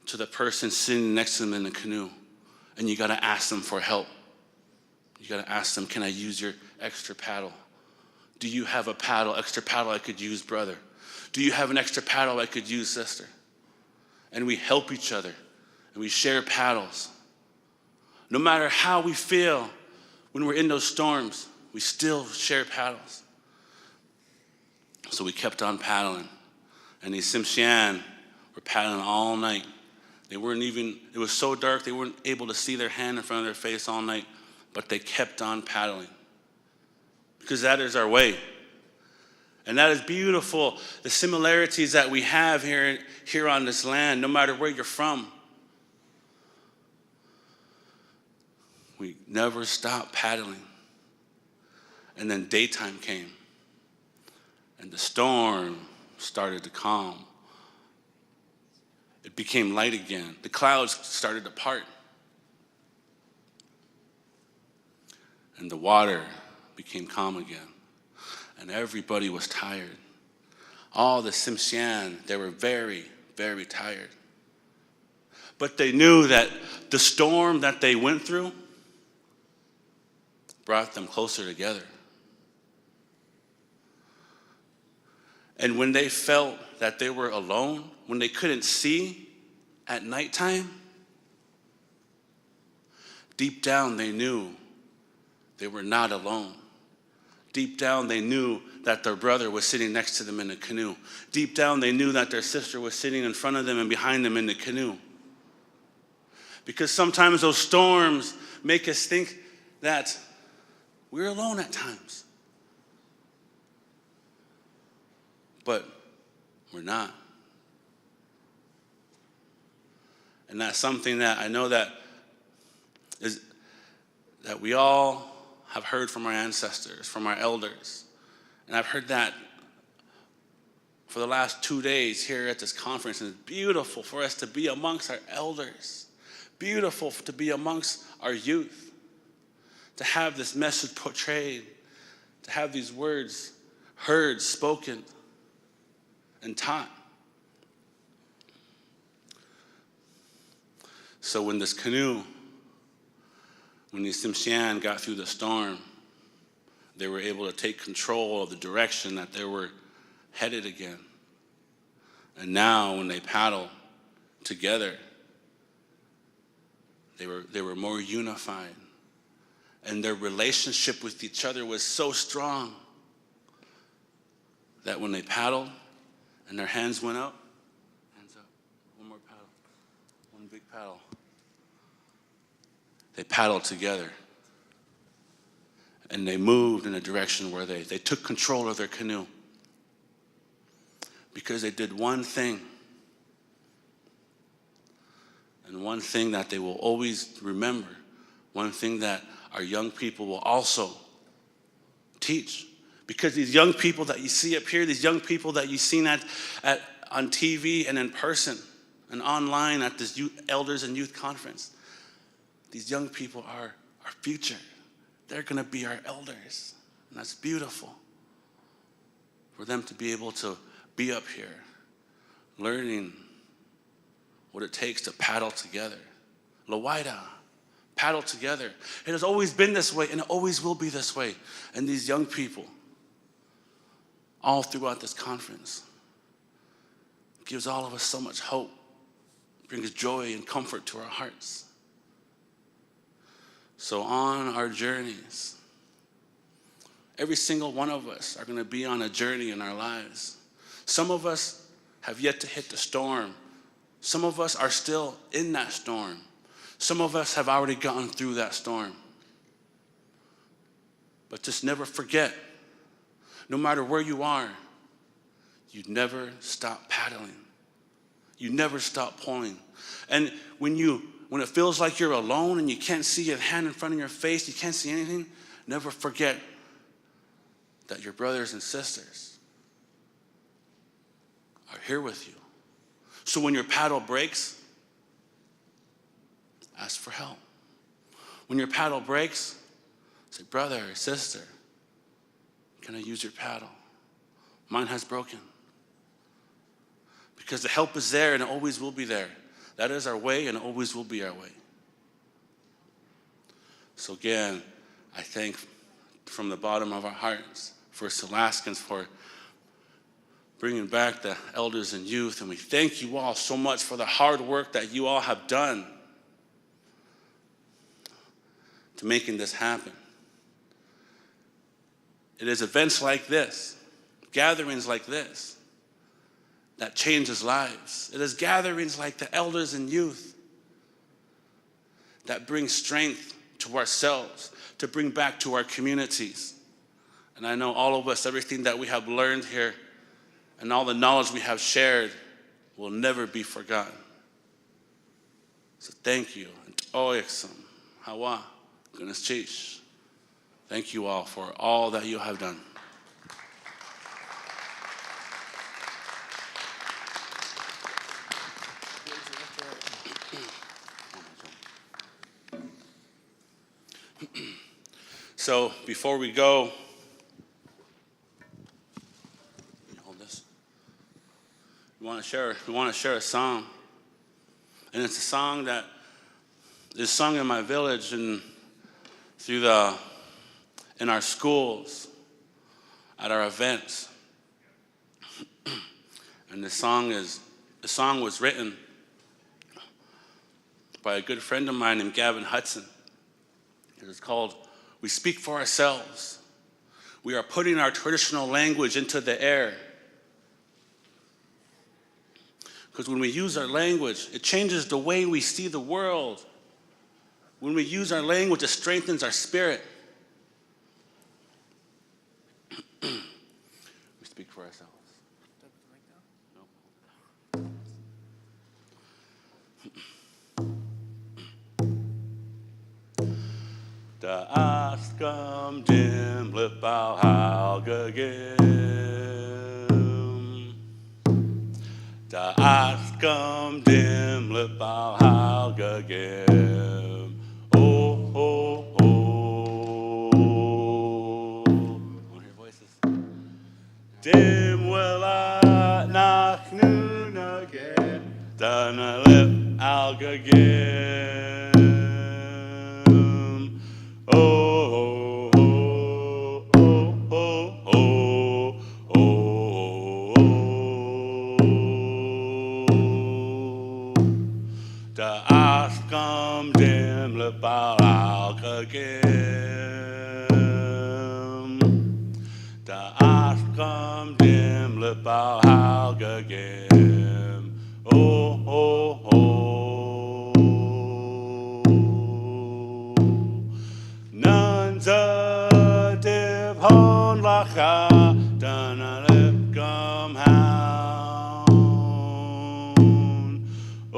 to the person sitting next to them in the canoe And you got to ask them for help. You got to ask them, can I use your extra paddle? Do you have a paddle, extra paddle I could use, brother? Do you have an extra paddle I could use, sister? And we help each other, and we share paddles. No matter how we feel when we're in those storms, we still share paddles. So we kept on paddling. And these Tsimshian were paddling all night. They weren't even, it was so dark they weren't able to see their hand in front of their face all night, but they kept on paddling. Because that is our way. And that is beautiful, the similarities that we have here on this land, no matter where you're from. We never stopped paddling. And then daytime came. And the storm started to calm. It became light again. The clouds started to part. And the water became calm again. And everybody was tired. All the Tsimshian, they were very, very tired. But they knew that the storm that they went through brought them closer together. And when they felt that they were alone, when they couldn't see at nighttime, deep down they knew they were not alone. Deep down they knew that their brother was sitting next to them in the canoe. Deep down they knew that their sister was sitting in front of them and behind them in the canoe. Because sometimes those storms make us think that we're alone at times. But we're not. And that's something that I know that we all have heard from our ancestors, from our elders. And I've heard that for the last 2 days here at this conference. And it's beautiful for us to be amongst our elders. Beautiful to be amongst our youth. To have this message portrayed. To have these words heard, spoken, and taught. So when this canoe, when these Tsimshian got through the storm, they were able to take control of the direction that they were headed again. And now when they paddle together, they were more unified. And their relationship with each other was so strong that when they paddled and their hands went up, hands up, one more paddle, one big paddle. They paddled together. And they moved in a direction where they took control of their canoe. Because they did one thing. And one thing that they will always remember. One thing that our young people will also teach. Because these young people that you see up here, these young people that you've seen on TV and in person and online at this Elders and Youth Conference, these young people are our future. They're going to be our elders. And that's beautiful. For them to be able to be up here, learning what it takes to paddle together. Lawaida, paddle together. It has always been this way, and it always will be this way. And these young people, all throughout this conference, gives all of us so much hope, brings joy and comfort to our hearts. So on our journeys, every single one of us are going to be on a journey in our lives. Some of us have yet to hit the storm. Some of us are still in that storm. Some of us have already gotten through that storm. But just never forget, no matter where you are, you never stop paddling. You never stop pulling. And when it feels like you're alone and you can't see your hand in front of your face, you can't see anything, never forget that your brothers and sisters are here with you. So when your paddle breaks, ask for help. When your paddle breaks, say, brother or sister, can I use your paddle? Mine has broken. Because the help is there and it always will be there. That is our way and it always will be our way. So again, I thank from the bottom of our hearts First Alaskans for bringing back the elders and youth, and we thank you all so much for the hard work that you all have done to making this happen. It is events like this, gatherings like this, that changes lives. It is gatherings like the elders and youth that bring strength to ourselves, to bring back to our communities. And I know all of us, everything that we have learned here and all the knowledge we have shared will never be forgotten. So thank you. Hawa, goodness chish. Thank you all for all that you have done. So before we go, hold this. We want to share a song, and it's a song that is sung in my village and in our schools, at our events. And the song was written by a good friend of mine named Gavin Hudson. It is called "We Speak for Ourselves." We are putting our traditional language into the air. Because when we use our language, it changes the way we see the world. When we use our language, it strengthens our spirit. We speak for ourselves. Da askam dim lipau halgagim. Da askam dim lipau halgagim. Oh, oh, oh. Want to hear voices? Dim willa nachnu nagin. Dana lip algagim. Oh, oh, oh, oh, oh, oh, oh. Da askam dim lepal algagim. Da askam dim lepal algagim. Oh, oh, oh. Nanza div hon lacha dana lip gum hound.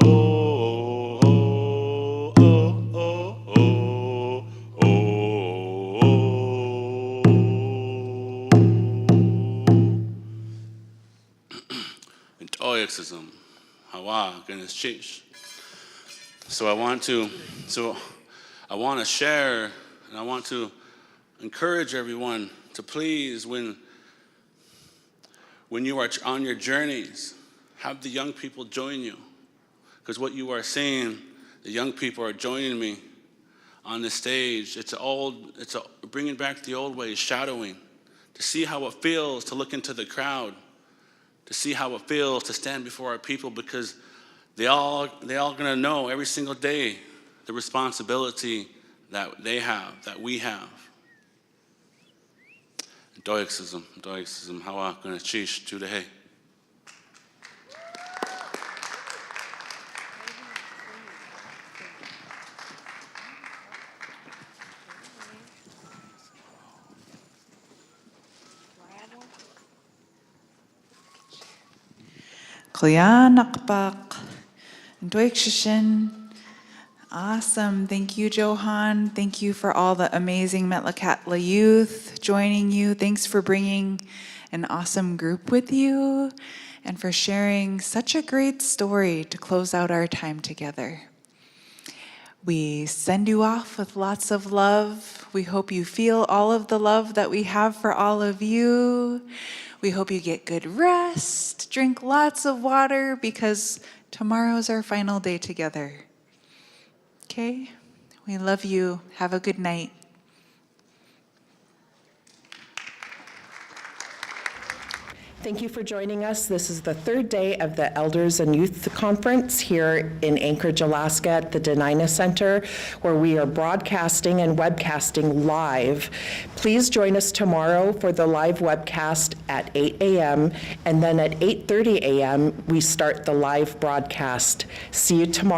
Oh, oh, oh, oh, oh, oh, oh. And toyexism, hawa, goodness chish. So I want to share. And I want to encourage everyone to please, when you are on your journeys, have the young people join you. Because what you are seeing, the young people are joining me on the stage. It's bringing back the old ways, shadowing, to see how it feels to look into the crowd, to see how it feels to stand before our people, because they all gonna know every single day the responsibility that they have, that we have. Doyexism, hawa gonna chish to the hay. Klianakbak, Doikshishin. Awesome. Thank you, Johan. Thank you for all the amazing Metlakatla youth joining you. Thanks for bringing an awesome group with you and for sharing such a great story to close out our time together. We send you off with lots of love. We hope you feel all of the love that we have for all of you. We hope you get good rest, drink lots of water, because tomorrow's our final day together. Okay, We love you. Have a good night. Thank you for joining us. This is the third day of the Elders and Youth Conference here in Anchorage, Alaska at the Denina Center, where we are broadcasting and webcasting live. Please join us tomorrow for the live webcast at 8 a.m. and then at 8:30 a.m. we start the live broadcast. See you tomorrow.